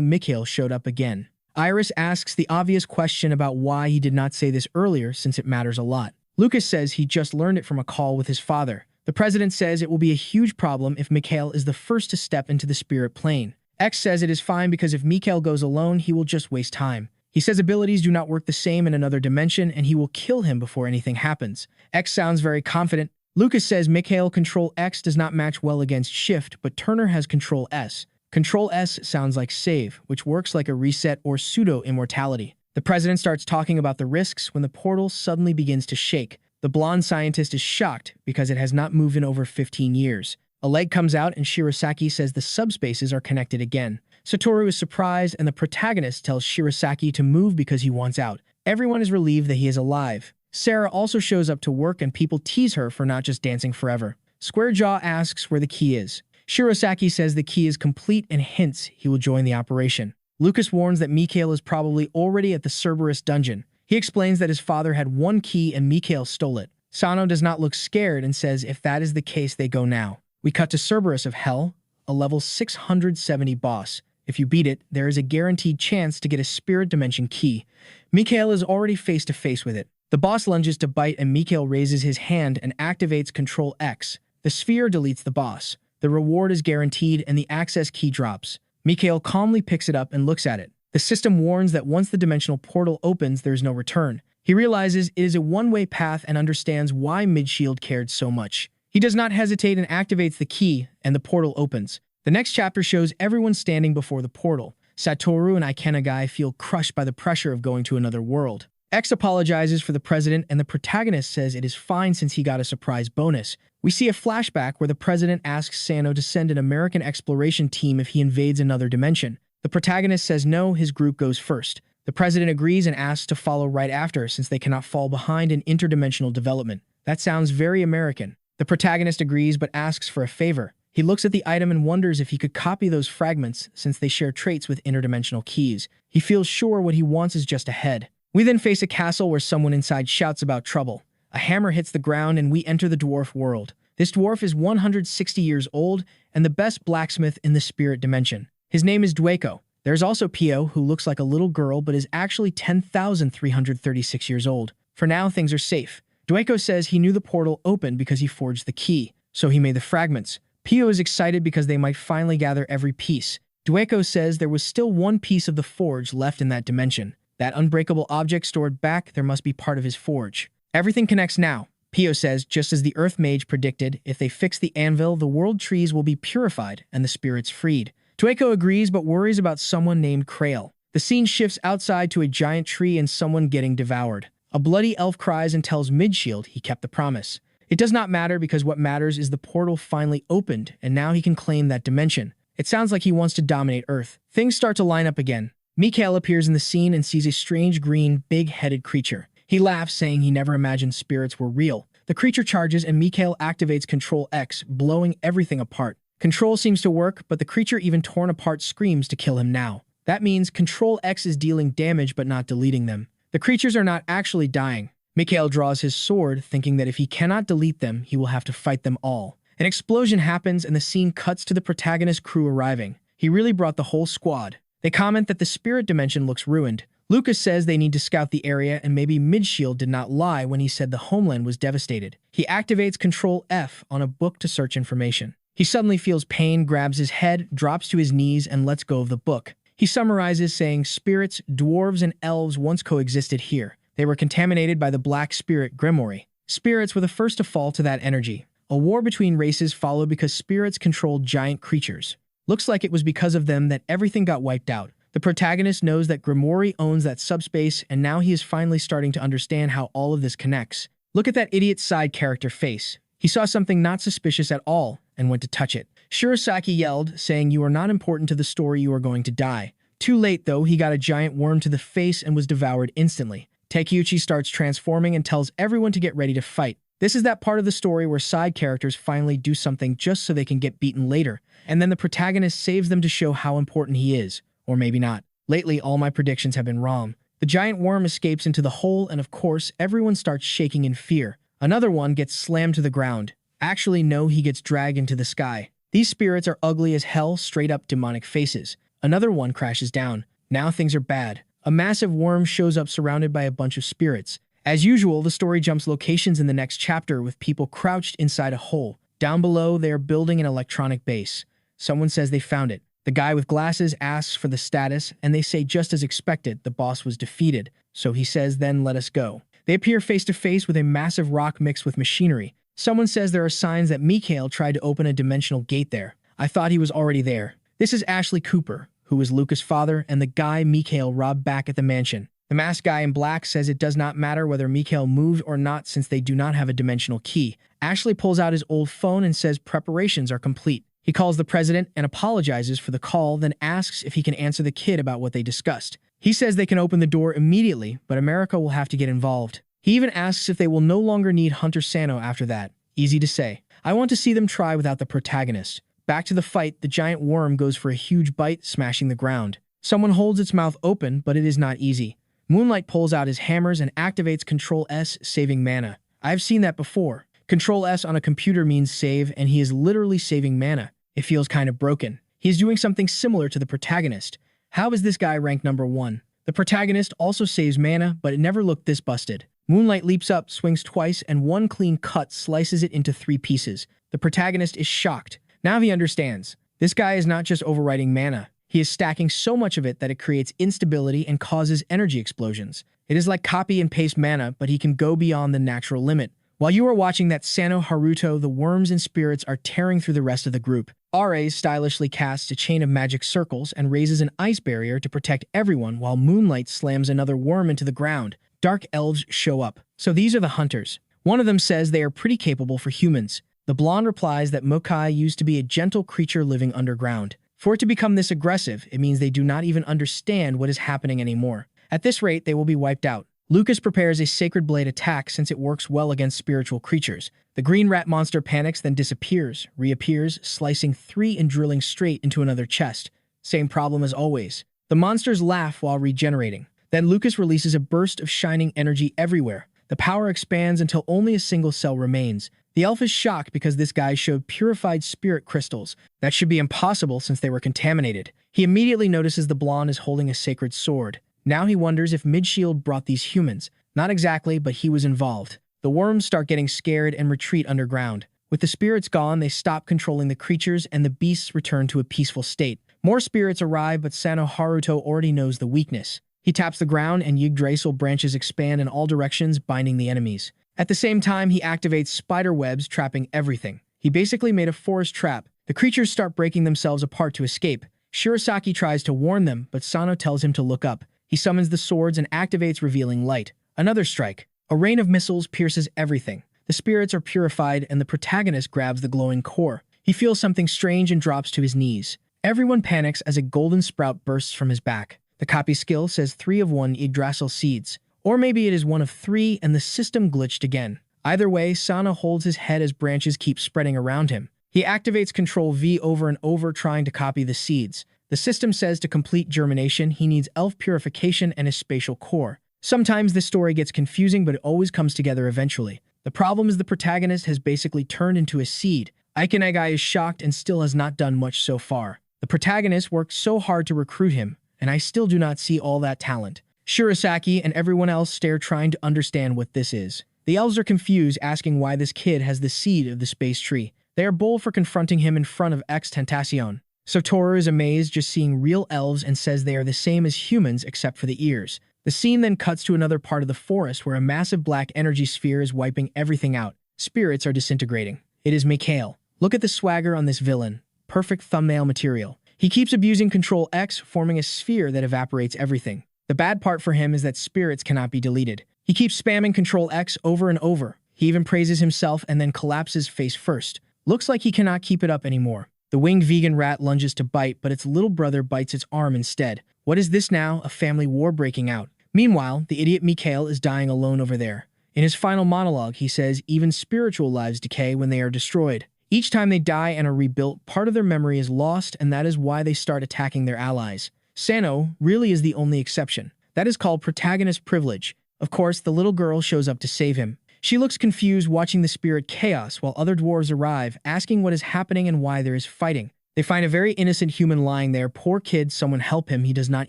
[SPEAKER 1] Mikhail showed up again. Iris asks the obvious question about why he did not say this earlier, since it matters a lot. Lucas says he just learned it from a call with his father. The president says it will be a huge problem if Mikhail is the first to step into the spirit plane. X says it is fine because if Mikhail goes alone, he will just waste time. He says abilities do not work the same in another dimension and he will kill him before anything happens. X sounds very confident. Lucas says Mikhail Control X does not match well against Shift, but Turner has Control S. Control S sounds like save, which works like a reset or pseudo-immortality. The president starts talking about the risks when the portal suddenly begins to shake. The blonde scientist is shocked because it has not moved in over 15 years. A leg comes out and Shirasaki says the subspaces are connected again. Satoru is surprised and the protagonist tells Shirasaki to move because he wants out. Everyone is relieved that he is alive. Sarah also shows up to work and people tease her for not just dancing forever. Square Jaw asks where the key is. Shirasaki says the key is complete and hints he will join the operation. Lucas warns that Mikhail is probably already at the Cerberus dungeon. He explains that his father had one key and Mikhail stole it. Sano does not look scared and says if that is the case, they go now. We cut to Cerberus of Hell, a level 670 boss. If you beat it, there is a guaranteed chance to get a spirit dimension key. Mikhail is already face to face with it. The boss lunges to bite and Mikhail raises his hand and activates Control X. The sphere deletes the boss. The reward is guaranteed and the access key drops. Mikhail calmly picks it up and looks at it. The system warns that once the dimensional portal opens, there is no return. He realizes it is a one-way path and understands why Midshield cared so much. He does not hesitate and activates the key, and the portal opens. The next chapter shows everyone standing before the portal. Satoru and Ikenagai feel crushed by the pressure of going to another world. X apologizes for the president and the protagonist says it is fine since he got a surprise bonus. We see a flashback where the president asks Sano to send an American exploration team if he invades another dimension. The protagonist says no, his group goes first. The president agrees and asks to follow right after since they cannot fall behind in interdimensional development. That sounds very American. The protagonist agrees but asks for a favor. He looks at the item and wonders if he could copy those fragments since they share traits with interdimensional keys. He feels sure what he wants is just ahead. We then face a castle where someone inside shouts about trouble. A hammer hits the ground and we enter the dwarf world. This dwarf is 160 years old and the best blacksmith in the spirit dimension. His name is Dweko. There's also Pio, who looks like a little girl but is actually 10,336 years old. For now, things are safe. Dweko says he knew the portal opened because he forged the key, so he made the fragments. Pio is excited because they might finally gather every piece. Dueko says there was still one piece of the forge left in that dimension. That unbreakable object stored back there must be part of his forge. Everything connects now. Pio says, just as the Earth Mage predicted, if they fix the anvil, the world trees will be purified and the spirits freed. Dueko agrees but worries about someone named Krail. The scene shifts outside to a giant tree and someone getting devoured. A bloody elf cries and tells Midshield he kept the promise. It does not matter because what matters is the portal finally opened and now he can claim that dimension. It sounds like he wants to dominate Earth. Things start to line up again. Mikhail appears in the scene and sees a strange green, big-headed creature. He laughs, saying he never imagined spirits were real. The creature charges and Mikhail activates Control X, blowing everything apart. Control seems to work, but the creature even torn apart screams to kill him now. That means Control X is dealing damage but not deleting them. The creatures are not actually dying. Mikhail draws his sword, thinking that if he cannot delete them, he will have to fight them all. An explosion happens and the scene cuts to the protagonist crew arriving. He really brought the whole squad. They comment that the spirit dimension looks ruined. Lucas says they need to scout the area and maybe Midshield did not lie when he said the homeland was devastated. He activates Control F on a book to search information. He suddenly feels pain, grabs his head, drops to his knees, and lets go of the book. He summarizes saying spirits, dwarves, and elves once coexisted here. They were contaminated by the black spirit Grimoire. Spirits were the first to fall to that energy. A war between races followed because spirits controlled giant creatures. Looks like it was because of them that everything got wiped out. The protagonist knows that Grimoire owns that subspace, and now he is finally starting to understand how all of this connects. Look at that idiot side character face. He saw something not suspicious at all and went to touch it. Shirosaki yelled, saying, "You are not important to the story, you are going to die." Too late, though, he got a giant worm to the face and was devoured instantly. Takeuchi starts transforming and tells everyone to get ready to fight. This is that part of the story where side characters finally do something just so they can get beaten later, and then the protagonist saves them to show how important he is. Or maybe not. Lately, all my predictions have been wrong. The giant worm escapes into the hole, and of course, everyone starts shaking in fear. Another one gets slammed to the ground. Actually, no, he gets dragged into the sky. These spirits are ugly as hell, straight-up demonic faces. Another one crashes down. Now things are bad. A massive worm shows up surrounded by a bunch of spirits. As usual, the story jumps locations in the next chapter with people crouched inside a hole. Down below, they are building an electronic base. Someone says they found it. The guy with glasses asks for the status, and they say just as expected, the boss was defeated. So he says, then let us go. They appear face to face with a massive rock mixed with machinery. Someone says there are signs that Mikhail tried to open a dimensional gate there. I thought he was already there. This is Ashley Cooper, who is Lucas' father, and the guy Mikhail robbed back at the mansion. The masked guy in black says it does not matter whether Mikhail moved or not since they do not have a dimensional key. Ashley pulls out his old phone and says preparations are complete. He calls the president and apologizes for the call, then asks if he can answer the kid about what they discussed. He says they can open the door immediately, but America will have to get involved. He even asks if they will no longer need Hunter Sano after that. Easy to say. I want to see them try without the protagonist. Back to the fight, the giant worm goes for a huge bite, smashing the ground. Someone holds its mouth open, but it is not easy. Moonlight pulls out his hammers and activates Control S, saving mana. I've seen that before. Control S on a computer means save, and he is literally saving mana. It feels kind of broken. He is doing something similar to the protagonist. How is this guy ranked number 1? The protagonist also saves mana, but it never looked this busted. Moonlight leaps up, swings twice, and one clean cut slices it into 3 pieces. The protagonist is shocked. Now he understands. This guy is not just overwriting mana. He is stacking so much of it that it creates instability and causes energy explosions. It is like copy and paste mana, but he can go beyond the natural limit. While you are watching that Sano Haruto, the worms and spirits are tearing through the rest of the group. Ares stylishly casts a chain of magic circles and raises an ice barrier to protect everyone while Moonlight slams another worm into the ground. Dark elves show up. So these are the hunters. One of them says they are pretty capable for humans. The blonde replies that Mokai used to be a gentle creature living underground. For it to become this aggressive, it means they do not even understand what is happening anymore. At this rate, they will be wiped out. Lucas prepares a Sacred Blade attack since it works well against spiritual creatures. The green rat monster panics, then disappears, reappears, slicing 3 and drilling straight into another chest. Same problem as always. The monsters laugh while regenerating. Then Lucas releases a burst of shining energy everywhere. The power expands until only a single cell remains. The elf is shocked because this guy showed purified spirit crystals. That should be impossible since they were contaminated. He immediately notices the blonde is holding a sacred sword. Now he wonders if Midshield brought these humans. Not exactly, but he was involved. The worms start getting scared and retreat underground. With the spirits gone, they stop controlling the creatures and the beasts return to a peaceful state. More spirits arrive, but Sonaruto already knows the weakness. He taps the ground and Yggdrasil branches expand in all directions, binding the enemies. At the same time, he activates spider webs, trapping everything. He basically made a forest trap. The creatures start breaking themselves apart to escape. Shirasaki tries to warn them, but Sano tells him to look up. He summons the swords and activates revealing light. Another strike. A rain of missiles pierces everything. The spirits are purified and the protagonist grabs the glowing core. He feels something strange and drops to his knees. Everyone panics as a golden sprout bursts from his back. The copy skill says 3 of 1 Yggdrasil seeds. Or maybe it is 1 of 3 and the system glitched again. Either way, Sana holds his head as branches keep spreading around him. He activates Control V over and over, trying to copy the seeds. The system says to complete germination, he needs elf purification and his spatial core. Sometimes this story gets confusing, but it always comes together eventually. The problem is the protagonist has basically turned into a seed. Ikenegai is shocked and still has not done much so far. The protagonist worked so hard to recruit him, and I still do not see all that talent. Shirasaki and everyone else stare, trying to understand what this is. The elves are confused, asking why this kid has the seed of the space tree. They are bold for confronting him in front of ActionToon. Satoru is amazed just seeing real elves and says they are the same as humans except for the ears. The scene then cuts to another part of the forest where a massive black energy sphere is wiping everything out. Spirits are disintegrating. It is Mikhail. Look at the swagger on this villain. Perfect thumbnail material. He keeps abusing Control X, forming a sphere that evaporates everything. The bad part for him is that spirits cannot be deleted. He keeps spamming Control X over and over. He even praises himself and then collapses face first. Looks like he cannot keep it up anymore. The winged vegan rat lunges to bite, but its little brother bites its arm instead. What is this now? A family war breaking out. Meanwhile, the idiot Mikhail is dying alone over there. In his final monologue, he says even spiritual lives decay when they are destroyed. Each time they die and are rebuilt, part of their memory is lost, and that is why they start attacking their allies. Sano really is the only exception. That is called protagonist privilege. Of course, the little girl shows up to save him. She looks confused watching the spirit chaos while other dwarves arrive, asking what is happening and why there is fighting. They find a very innocent human lying there. Poor kid, someone help him. He does not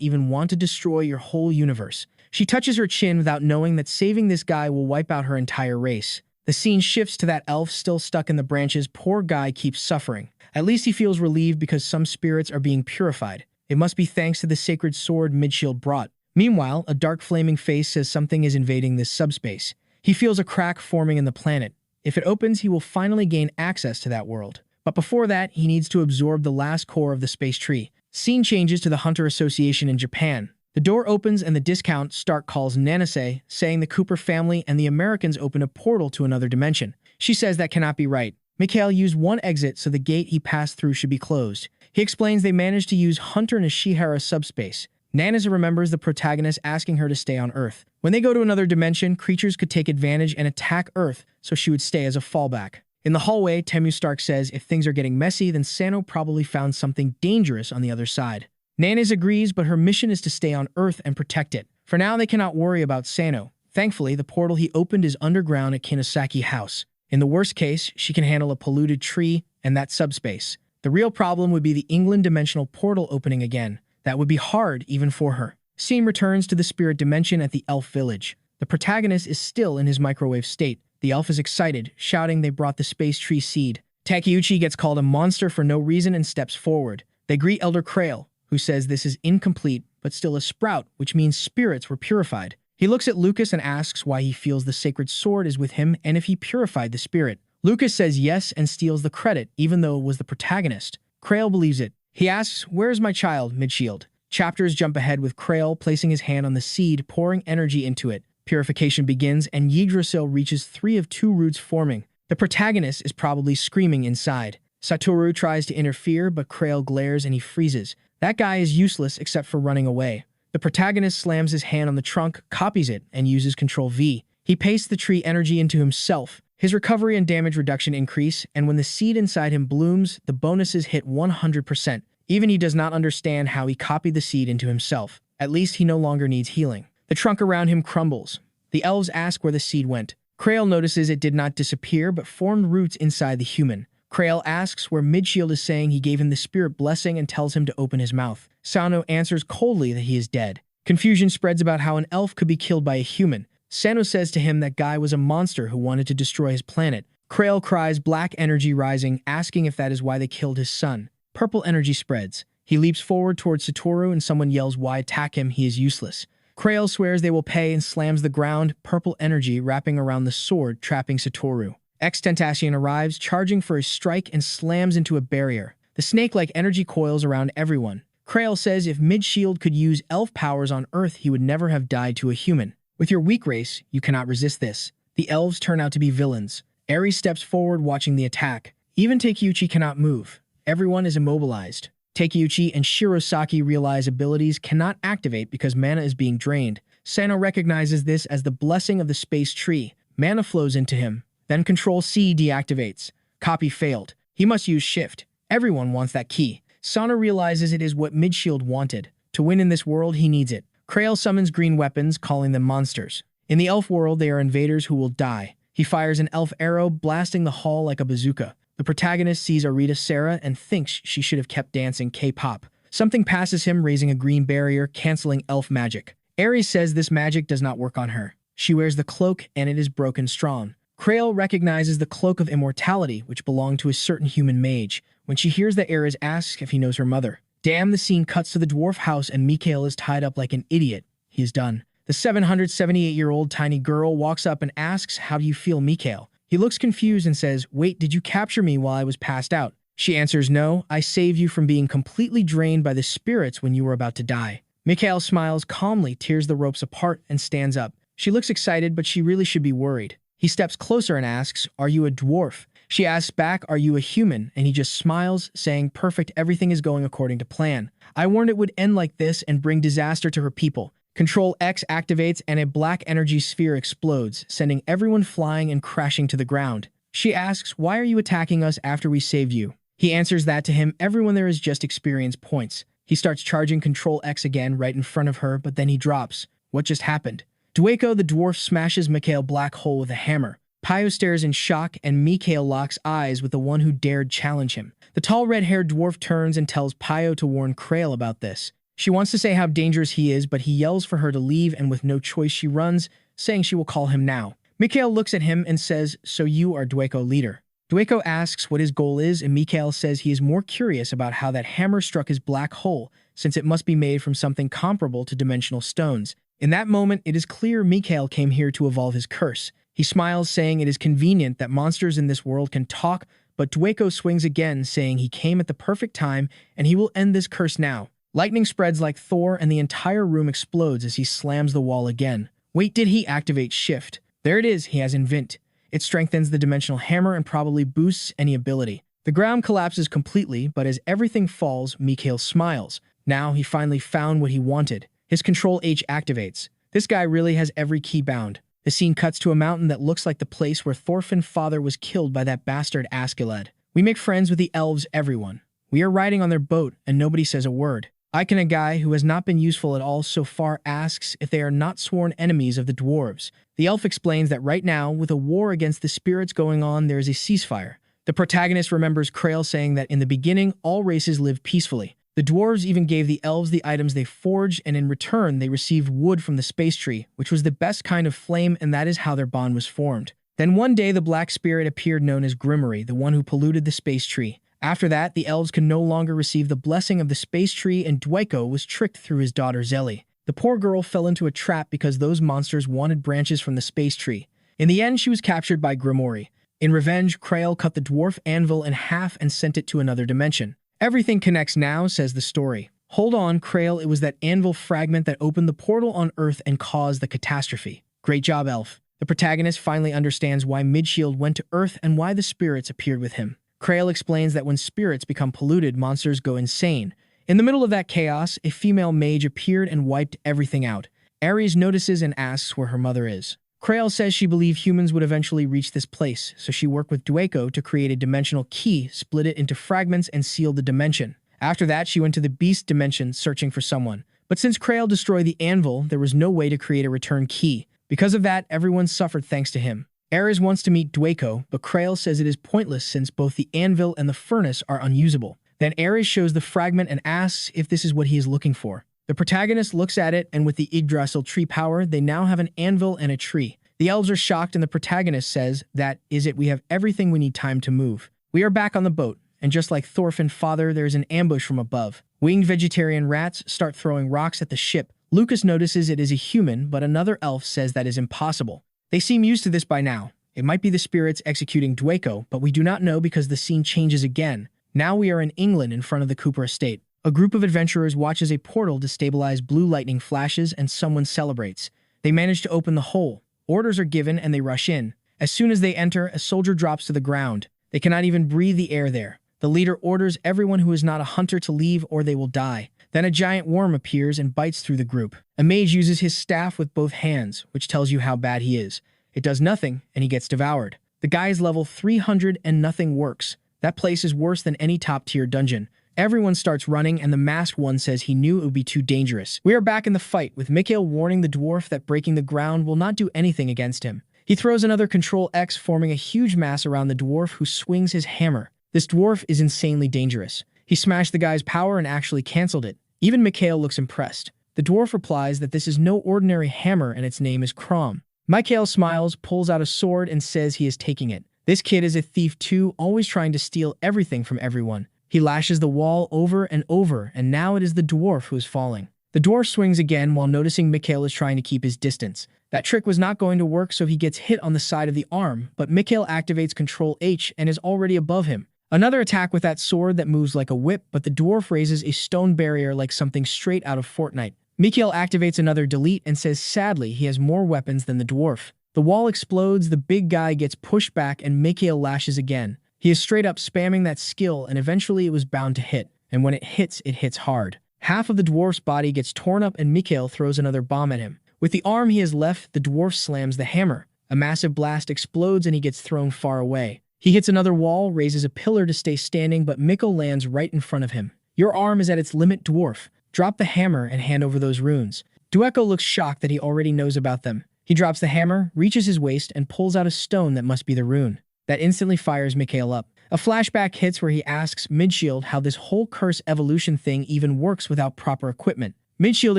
[SPEAKER 1] even want to destroy your whole universe. She touches her chin without knowing that saving this guy will wipe out her entire race. The scene shifts to that elf still stuck in the branches. Poor guy keeps suffering. At least he feels relieved because some spirits are being purified. It must be thanks to the sacred sword Midshield brought. Meanwhile, a dark flaming face says something is invading this subspace. He feels a crack forming in the planet. If it opens, he will finally gain access to that world. But before that, he needs to absorb the last core of the space tree. Scene changes to the Hunter Association in Japan. The door opens and the discount Stark calls Nanase, saying the Cooper family and the Americans open a portal to another dimension. She says that cannot be right. Mikhail used one exit, so the gate he passed through should be closed. He explains they managed to use Hunter Nishihara subspace. Nanase remembers the protagonist asking her to stay on Earth. When they go to another dimension, creatures could take advantage and attack Earth, so she would stay as a fallback. In the hallway, Temu Stark says if things are getting messy, then Sano probably found something dangerous on the other side. Nanase agrees, but her mission is to stay on Earth and protect it. For now, they cannot worry about Sano. Thankfully, the portal he opened is underground at Kinosaki House. In the worst case, she can handle a polluted tree and that subspace. The real problem would be the England dimensional portal opening again. That would be hard even for her. Scene returns to the spirit dimension at the elf village. The protagonist is still in his microwave state. The elf is excited, shouting they brought the space tree seed. Takeuchi gets called a monster for no reason and steps forward. They greet Elder Krail, who says this is incomplete, but still a sprout, which means spirits were purified. He looks at Lucas and asks why he feels the sacred sword is with him and if he purified the spirit. Lucas says yes and steals the credit, even though it was the protagonist. Krail believes it. He asks, "Where's my child, Midshield?" Chapters jump ahead with Krail placing his hand on the seed, pouring energy into it. Purification begins, and Yggdrasil reaches 3 of 2 roots forming. The protagonist is probably screaming inside. Satoru tries to interfere, but Krail glares and he freezes. That guy is useless except for running away. The protagonist slams his hand on the trunk, copies it, and uses Control V. He pastes the tree energy into himself. His recovery and damage reduction increase, and when the seed inside him blooms, the bonuses hit 100%. Even he does not understand how he copied the seed into himself. At least he no longer needs healing. The trunk around him crumbles. The elves ask where the seed went. Krail notices it did not disappear, but formed roots inside the human. Krail asks where Midshield is, saying he gave him the spirit blessing and tells him to open his mouth. Sano answers coldly that he is dead. Confusion spreads about how an elf could be killed by a human. Sano says to him that guy was a monster who wanted to destroy his planet. Krail cries, black energy rising, asking if that is why they killed his son. Purple energy spreads. He leaps forward towards Satoru and someone yells, "Why attack him? He is useless." Krail swears they will pay and slams the ground, purple energy wrapping around the sword, trapping Satoru. X-Tentacion arrives, charging for his strike and slams into a barrier. The snake-like energy coils around everyone. Krail says if Mid-Shield could use elf powers on Earth, he would never have died to a human. With your weak race, you cannot resist this. The elves turn out to be villains. Ares steps forward watching the attack. Even Takeuchi cannot move. Everyone is immobilized. Takeuchi and Shirosaki realize abilities cannot activate because mana is being drained. Sano recognizes this as the blessing of the space tree. Mana flows into him. Then Control-C deactivates. Copy failed. He must use Shift. Everyone wants that key. Sano realizes it is what Mid-Shield wanted. To win in this world, he needs it. Krail summons green weapons, calling them monsters. In the elf world, they are invaders who will die. He fires an elf arrow, blasting the hall like a bazooka. The protagonist sees Arita Sarah and thinks she should have kept dancing K-pop. Something passes him, raising a green barrier, canceling elf magic. Ares says this magic does not work on her. She wears the cloak and it is broken strong. Krail recognizes the cloak of immortality, which belonged to a certain human mage. When she hears that Ares asks if he knows her mother. Damn, the scene cuts to the dwarf house and Mikhail is tied up like an idiot. He is done. The 778-year-old tiny girl walks up and asks, "How do you feel, Mikhail?" He looks confused and says, "Wait, did you capture me while I was passed out?" She answers, "No, I saved you from being completely drained by the spirits when you were about to die." Mikhail smiles calmly, tears the ropes apart, and stands up. She looks excited, but she really should be worried. He steps closer and asks, "Are you a dwarf?" She asks back, "Are you a human?" And he just smiles, saying, "Perfect, everything is going according to plan. I warned it would end like this and bring disaster to her people." Control-X activates and a black energy sphere explodes, sending everyone flying and crashing to the ground. She asks, "Why are you attacking us after we saved you?" He answers that to him, everyone there is just experience points. He starts charging Control-X again right in front of her, but then he drops. What just happened? Dueko the dwarf smashes Mikhail black hole with a hammer. Pio stares in shock, and Mikhail locks eyes with the one who dared challenge him. The tall red-haired dwarf turns and tells Pio to warn Krail about this. She wants to say how dangerous he is, but he yells for her to leave, and with no choice she runs, saying she will call him now. Mikhail looks at him and says, "So you are Dueko leader." Dueko asks what his goal is, and Mikhail says he is more curious about how that hammer struck his black hole, since it must be made from something comparable to dimensional stones. In that moment, it is clear Mikhail came here to evolve his curse. He smiles, saying it is convenient that monsters in this world can talk, but Dueko swings again, saying he came at the perfect time, and he will end this curse now. Lightning spreads like Thor, and the entire room explodes as he slams the wall again. Wait, did he activate Shift? There it is, he has Invent. It strengthens the dimensional hammer and probably boosts any ability. The ground collapses completely, but as everything falls, Mikhail smiles. Now he finally found what he wanted. His Control-H activates. This guy really has every key bound. The scene cuts to a mountain that looks like the place where Thorfinn's father was killed by that bastard Askeladd. We make friends with the elves, everyone. We are riding on their boat, and nobody says a word. Icon, a guy who has not been useful at all so far, asks if they are not sworn enemies of the dwarves. The elf explains that right now, with a war against the spirits going on, there is a ceasefire. The protagonist remembers Krail saying that in the beginning, all races lived peacefully. The dwarves even gave the elves the items they forged, and in return, they received wood from the space tree, which was the best kind of flame, and that is how their bond was formed. Then one day, the black spirit appeared known as Grimory, the one who polluted the space tree. After that, the elves could no longer receive the blessing of the space tree, and Dueko was tricked through his daughter Zeli. The poor girl fell into a trap because those monsters wanted branches from the space tree. In the end, she was captured by Grimory. In revenge, Krail cut the dwarf anvil in half and sent it to another dimension. Everything connects now, says the story. Hold on, Krail, it was that anvil fragment that opened the portal on Earth and caused the catastrophe. Great job, elf. The protagonist finally understands why Mid-Shield went to Earth and why the spirits appeared with him. Krail explains that when spirits become polluted, monsters go insane. In the middle of that chaos, a female mage appeared and wiped everything out. Ares notices and asks where her mother is. Krail says she believed humans would eventually reach this place, so she worked with Dueko to create a dimensional key, split it into fragments, and seal the dimension. After that, she went to the beast dimension searching for someone. But since Krail destroyed the anvil, there was no way to create a return key. Because of that, everyone suffered thanks to him. Ares wants to meet Dueko, but Krail says it is pointless since both the anvil and the furnace are unusable. Then Ares shows the fragment and asks if this is what he is looking for. The protagonist looks at it, and with the Yggdrasil tree power, they now have an anvil and a tree. The elves are shocked, and the protagonist says, "That is it, we have everything we need time to move." We are back on the boat, and just like Thorfinn's father, there is an ambush from above. Winged vegetarian rats start throwing rocks at the ship. Lucas notices it is a human, but another elf says that is impossible. They seem used to this by now. It might be the spirits executing Dweko, but we do not know because the scene changes again. Now we are in England in front of the Cooper estate. A group of adventurers watches a portal destabilize, blue lightning flashes, and someone celebrates. They manage to open the hole. Orders are given and they rush in. As soon as they enter, a soldier drops to the ground. They cannot even breathe the air there. The leader orders everyone who is not a hunter to leave or they will die. Then a giant worm appears and bites through the group. A mage uses his staff with both hands, which tells you how bad he is. It does nothing, and he gets devoured. The guy is level 300 and nothing works. That place is worse than any top-tier dungeon. Everyone starts running, and the masked one says he knew it would be too dangerous. We are back in the fight, with Mikhail warning the dwarf that breaking the ground will not do anything against him. He throws another Control X, forming a huge mass around the dwarf who swings his hammer. This dwarf is insanely dangerous. He smashed the guy's power and actually cancelled it. Even Mikhail looks impressed. The dwarf replies that this is no ordinary hammer and its name is Crom. Mikhail smiles, pulls out a sword, and says he is taking it. This kid is a thief too, always trying to steal everything from everyone. He lashes the wall over, and now it is the dwarf who is falling. The dwarf swings again while noticing Mikhail is trying to keep his distance. That trick was not going to work, so he gets hit on the side of the arm, but Mikhail activates Control H and is already above him. Another attack with that sword that moves like a whip, but the dwarf raises a stone barrier like something straight out of Fortnite. Mikhail activates another delete and says sadly he has more weapons than the dwarf. The wall explodes, the big guy gets pushed back, and Mikhail lashes again. He is straight up spamming that skill, and eventually it was bound to hit. And when it hits hard. Half of the dwarf's body gets torn up and Mikhail throws another bomb at him. With the arm he has left, the dwarf slams the hammer. A massive blast explodes and he gets thrown far away. He hits another wall, raises a pillar to stay standing, but Mikhail lands right in front of him. Your arm is at its limit, dwarf. Drop the hammer and hand over those runes. Dweko looks shocked that he already knows about them. He drops the hammer, reaches his waist, and pulls out a stone that must be the rune. That instantly fires Mikhail up. A flashback hits where he asks Midshield how this whole curse evolution thing even works without proper equipment. Midshield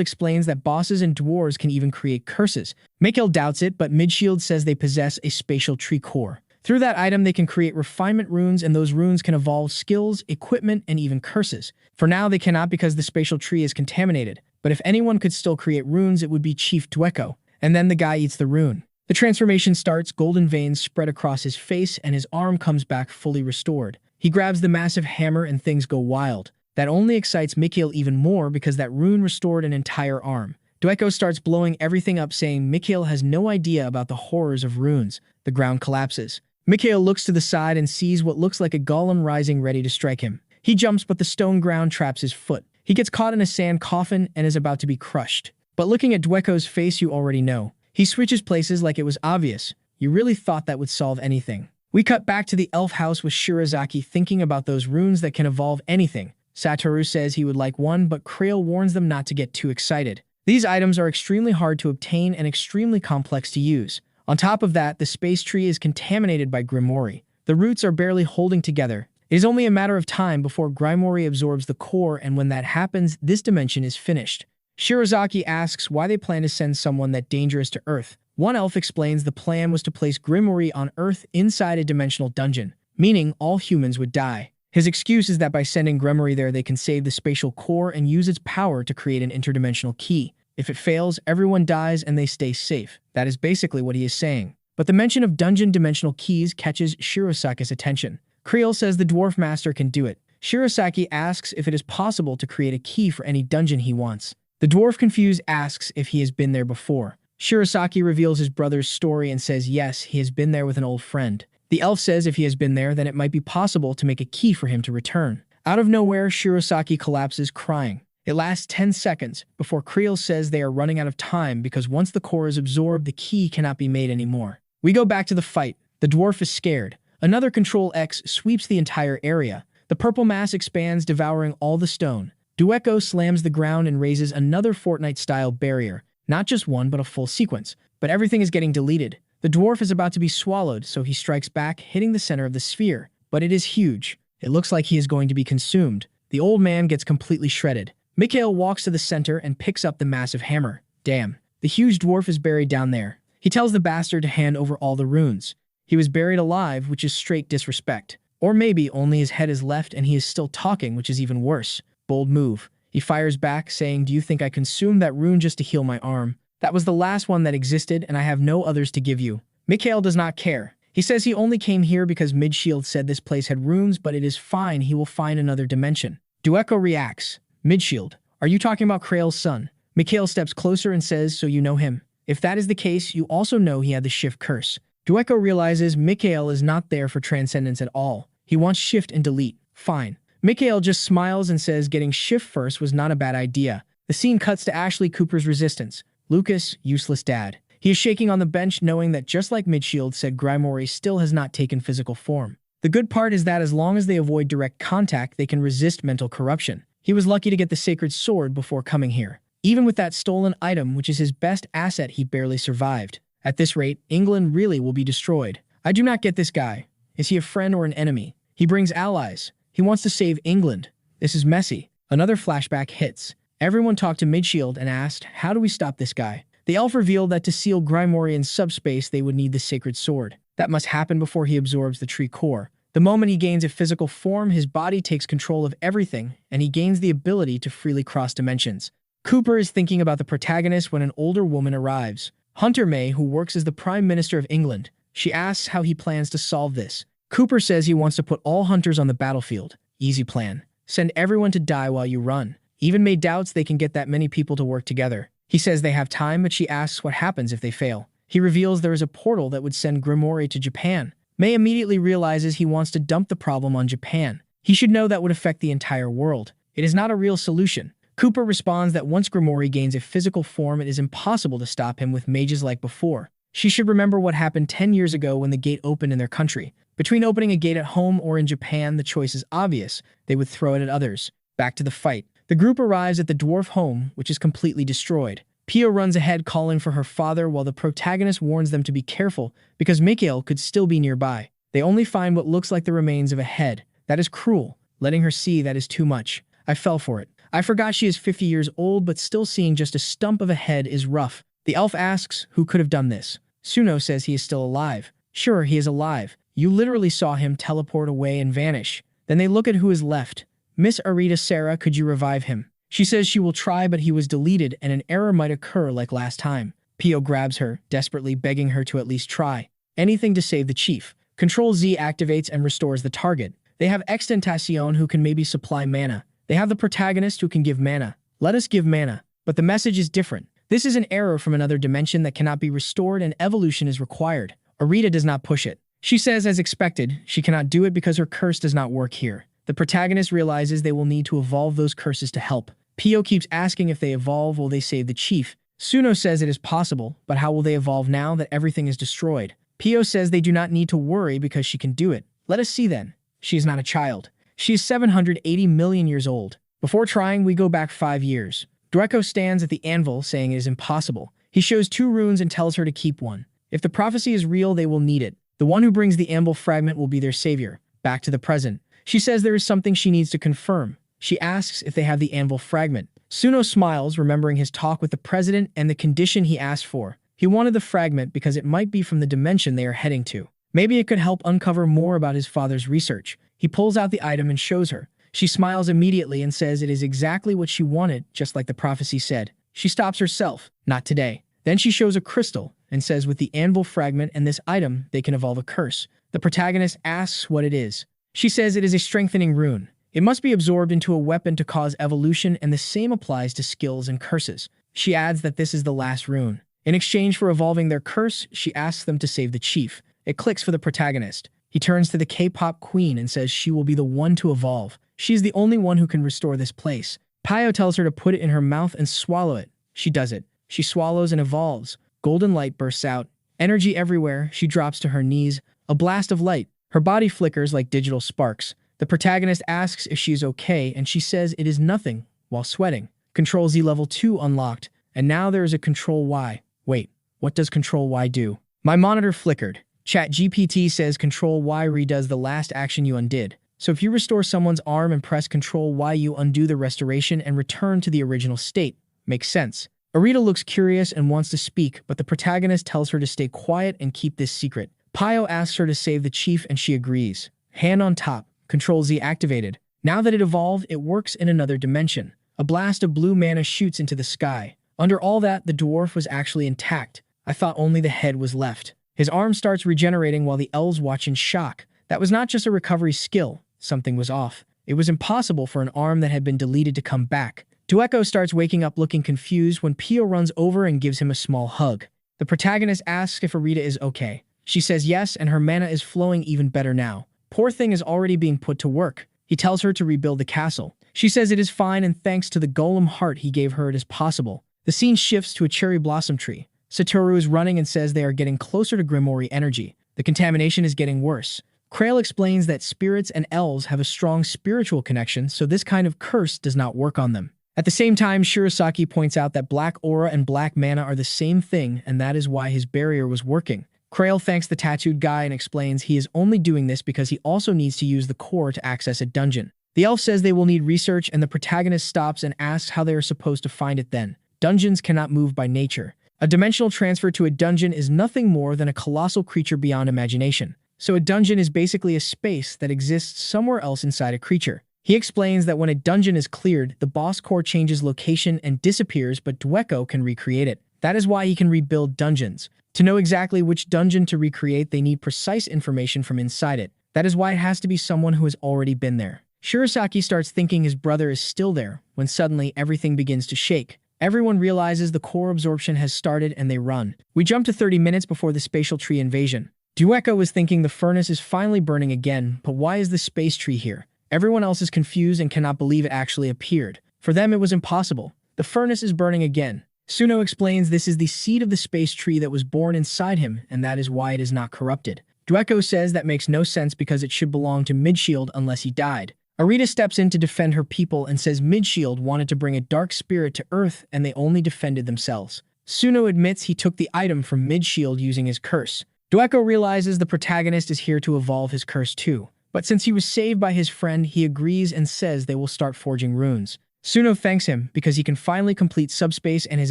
[SPEAKER 1] explains that bosses and dwarves can even create curses. Mikhail doubts it, but Midshield says they possess a spatial tree core. Through that item, they can create refinement runes, and those runes can evolve skills, equipment, and even curses. For now, they cannot because the spatial tree is contaminated. But if anyone could still create runes, it would be Chief Dweko. And then the guy eats the rune. The transformation starts, golden veins spread across his face, and his arm comes back fully restored. He grabs the massive hammer and things go wild. That only excites Mikhail even more because that rune restored an entire arm. Dweko starts blowing everything up, saying Mikhail has no idea about the horrors of runes. The ground collapses. Mikhail looks to the side and sees what looks like a golem rising ready to strike him. He jumps, but the stone ground traps his foot. He gets caught in a sand coffin and is about to be crushed. But looking at Dweko's face, you already know. He switches places like it was obvious. You really thought that would solve anything. We cut back to the elf house with Shirazaki thinking about those runes that can evolve anything. Satoru says he would like one, but Krail warns them not to get too excited. These items are extremely hard to obtain and extremely complex to use. On top of that, the space tree is contaminated by Grimoire. The roots are barely holding together. It is only a matter of time before Grimoire absorbs the core, and when that happens, this dimension is finished. Shirazaki asks why they plan to send someone that dangerous to Earth. One elf explains the plan was to place Grimoire on Earth inside a dimensional dungeon, meaning all humans would die. His excuse is that by sending Grimoire there, they can save the spatial core and use its power to create an interdimensional key. If it fails, everyone dies and they stay safe. That is basically what he is saying. But the mention of dungeon dimensional keys catches Shirasaki's attention. Creel says the dwarf master can do it. Shirasaki asks if it is possible to create a key for any dungeon he wants. The dwarf, confused, asks if he has been there before. Shirasaki reveals his brother's story and says yes, he has been there with an old friend. The elf says if he has been there, then it might be possible to make a key for him to return. Out of nowhere, Shirasaki collapses, crying. It lasts 10 seconds before Creel says they are running out of time because once the core is absorbed, the key cannot be made anymore. We go back to the fight. The dwarf is scared. Another Control X sweeps the entire area. The purple mass expands, devouring all the stone. Dweko slams the ground and raises another Fortnite-style barrier. Not just one, but a full sequence. But everything is getting deleted. The dwarf is about to be swallowed, so he strikes back, hitting the center of the sphere. But it is huge. It looks like he is going to be consumed. The old man gets completely shredded. Mikhail walks to the center and picks up the massive hammer. Damn, the huge dwarf is buried down there. He tells the bastard to hand over all the runes. He was buried alive, which is straight disrespect. Or maybe only his head is left and he is still talking, which is even worse. Bold move. He fires back, saying, "Do you think I consumed that rune just to heal my arm? That was the last one that existed, and I have no others to give you." Mikhail does not care. He says he only came here because Midshield said this place had runes, but it is fine, he will find another dimension. Dueko reacts. Midshield, are you talking about Krail's son? Mikhail steps closer and says, "So you know him. If that is the case, you also know he had the shift curse." Dueko realizes Mikhail is not there for transcendence at all. He wants shift and delete. Fine. Mikhail just smiles and says getting shift first was not a bad idea. The scene cuts to Ashley Cooper's resistance. Lucas, useless dad. He is shaking on the bench knowing that just like Midshield said, Grimoire still has not taken physical form. The good part is that as long as they avoid direct contact, they can resist mental corruption. He was lucky to get the sacred sword before coming here. Even with that stolen item, which is his best asset, he barely survived. At this rate, England really will be destroyed. I do not get this guy. Is he a friend or an enemy? He brings allies. He wants to save England. This is messy. Another flashback hits. Everyone talked to Midshield and asked, how do we stop this guy? The elf revealed that to seal Grimoire in subspace, they would need the sacred sword. That must happen before he absorbs the tree core. The moment he gains a physical form, his body takes control of everything, and he gains the ability to freely cross dimensions. Cooper is thinking about the protagonist when an older woman arrives. Hunter May, who works as the Prime Minister of England. She asks how he plans to solve this. Cooper says he wants to put all hunters on the battlefield. Easy plan. Send everyone to die while you run. Even May doubts they can get that many people to work together. He says they have time, but she asks what happens if they fail. He reveals there is a portal that would send Grimoire to Japan. May immediately realizes he wants to dump the problem on Japan. He should know that would affect the entire world. It is not a real solution. Cooper responds that once Grimoire gains a physical form, it is impossible to stop him with mages like before. She should remember what happened 10 years ago when the gate opened in their country. Between opening a gate at home or in Japan, the choice is obvious. They would throw it at others. Back to the fight. The group arrives at the dwarf home, which is completely destroyed. Pio runs ahead calling for her father while the protagonist warns them to be careful because Mikhail could still be nearby. They only find what looks like the remains of a head. That is cruel. Letting her see that is too much. I fell for it. I forgot she is 50 years old, but still seeing just a stump of a head is rough. The elf asks who could have done this. Suno says he is still alive. Sure, he is alive. You literally saw him teleport away and vanish. Then they look at who is left. Miss Arita Sarah, could you revive him? She says she will try, but he was deleted and an error might occur like last time. Pio grabs her, desperately begging her to at least try. Anything to save the chief. Control Z activates and restores the target. They have Extentacion who can maybe supply mana. They have the protagonist who can give mana. Let us give mana. But the message is different. This is an error from another dimension that cannot be restored and evolution is required. Arita does not push it. She says as expected, she cannot do it because her curse does not work here. The protagonist realizes they will need to evolve those curses to help. Pio keeps asking if they evolve, will they save the chief? Suno says it is possible, but how will they evolve now that everything is destroyed? Pio says they do not need to worry because she can do it. Let us see then. She is not a child. She is 780 million years old. Before trying, we go back 5 years. Draco stands at the anvil saying it is impossible. He shows 2 runes and tells her to keep one. If the prophecy is real, they will need it. The one who brings the anvil fragment will be their savior. Back to the present. She says there is something she needs to confirm. She asks if they have the anvil fragment. Suno smiles, remembering his talk with the president and the condition he asked for. He wanted the fragment because it might be from the dimension they are heading to. Maybe it could help uncover more about his father's research. He pulls out the item and shows her. She smiles immediately and says it is exactly what she wanted, just like the prophecy said. She stops herself. Not today. Then she shows a crystal and says with the anvil fragment and this item, they can evolve a curse. The protagonist asks what it is. She says it is a strengthening rune. It must be absorbed into a weapon to cause evolution, and the same applies to skills and curses. She adds that this is the last rune. In exchange for evolving their curse, she asks them to save the chief. It clicks for the protagonist. He turns to the K-pop queen and says she will be the one to evolve. She is the only one who can restore this place. Pio tells her to put it in her mouth and swallow it. She does it. She swallows and evolves. Golden light bursts out. Energy everywhere. She drops to her knees. A blast of light. Her body flickers like digital sparks. The protagonist asks if she is okay, and she says it is nothing, while sweating. Control Z level 2 unlocked, and now there is a Control Y. Wait, what does Control Y do? My monitor flickered. ChatGPT says Control Y redoes the last action you undid. So if you restore someone's arm and press Control Y, you undo the restoration and return to the original state. Makes sense. Arita looks curious and wants to speak, but the protagonist tells her to stay quiet and keep this secret. Pio asks her to save the chief and she agrees. Hand on top. Control Z activated. Now that it evolved, it works in another dimension. A blast of blue mana shoots into the sky. Under all that, the dwarf was actually intact. I thought only the head was left. His arm starts regenerating while the elves watch in shock. That was not just a recovery skill. Something was off. It was impossible for an arm that had been deleted to come back. Dueko starts waking up looking confused when Pio runs over and gives him a small hug. The protagonist asks if Arita is okay. She says yes, and her mana is flowing even better now. Poor thing is already being put to work. He tells her to rebuild the castle. She says it is fine, and thanks to the golem heart he gave her, it is possible. The scene shifts to a cherry blossom tree. Satoru is running and says they are getting closer to Grimoire energy. The contamination is getting worse. Krail explains that spirits and elves have a strong spiritual connection, so this kind of curse does not work on them. At the same time, Shirasaki points out that black aura and black mana are the same thing, and that is why his barrier was working. Krail thanks the tattooed guy and explains he is only doing this because he also needs to use the core to access a dungeon. The elf says they will need research, and the protagonist stops and asks how they are supposed to find it then. Dungeons cannot move by nature. A dimensional transfer to a dungeon is nothing more than a colossal creature beyond imagination. So a dungeon is basically a space that exists somewhere else inside a creature. He explains that when a dungeon is cleared, the boss core changes location and disappears, but Dueko can recreate it. That is why he can rebuild dungeons. To know exactly which dungeon to recreate, they need precise information from inside it. That is why it has to be someone who has already been there. Shirasaki starts thinking his brother is still there, when suddenly everything begins to shake. Everyone realizes the core absorption has started and they run. We jump to 30 minutes before the spatial tree invasion. Dueko is thinking the furnace is finally burning again, but why is the space tree here? Everyone else is confused and cannot believe it actually appeared. For them, it was impossible. The furnace is burning again. Suno explains this is the seed of the space tree that was born inside him, and that is why it is not corrupted. Dueko says that makes no sense because it should belong to Midshield unless he died. Arita steps in to defend her people and says Midshield wanted to bring a dark spirit to Earth and they only defended themselves. Suno admits he took the item from Midshield using his curse. Dueko realizes the protagonist is here to evolve his curse too. But since he was saved by his friend, he agrees and says they will start forging runes. Suno thanks him because he can finally complete subspace and his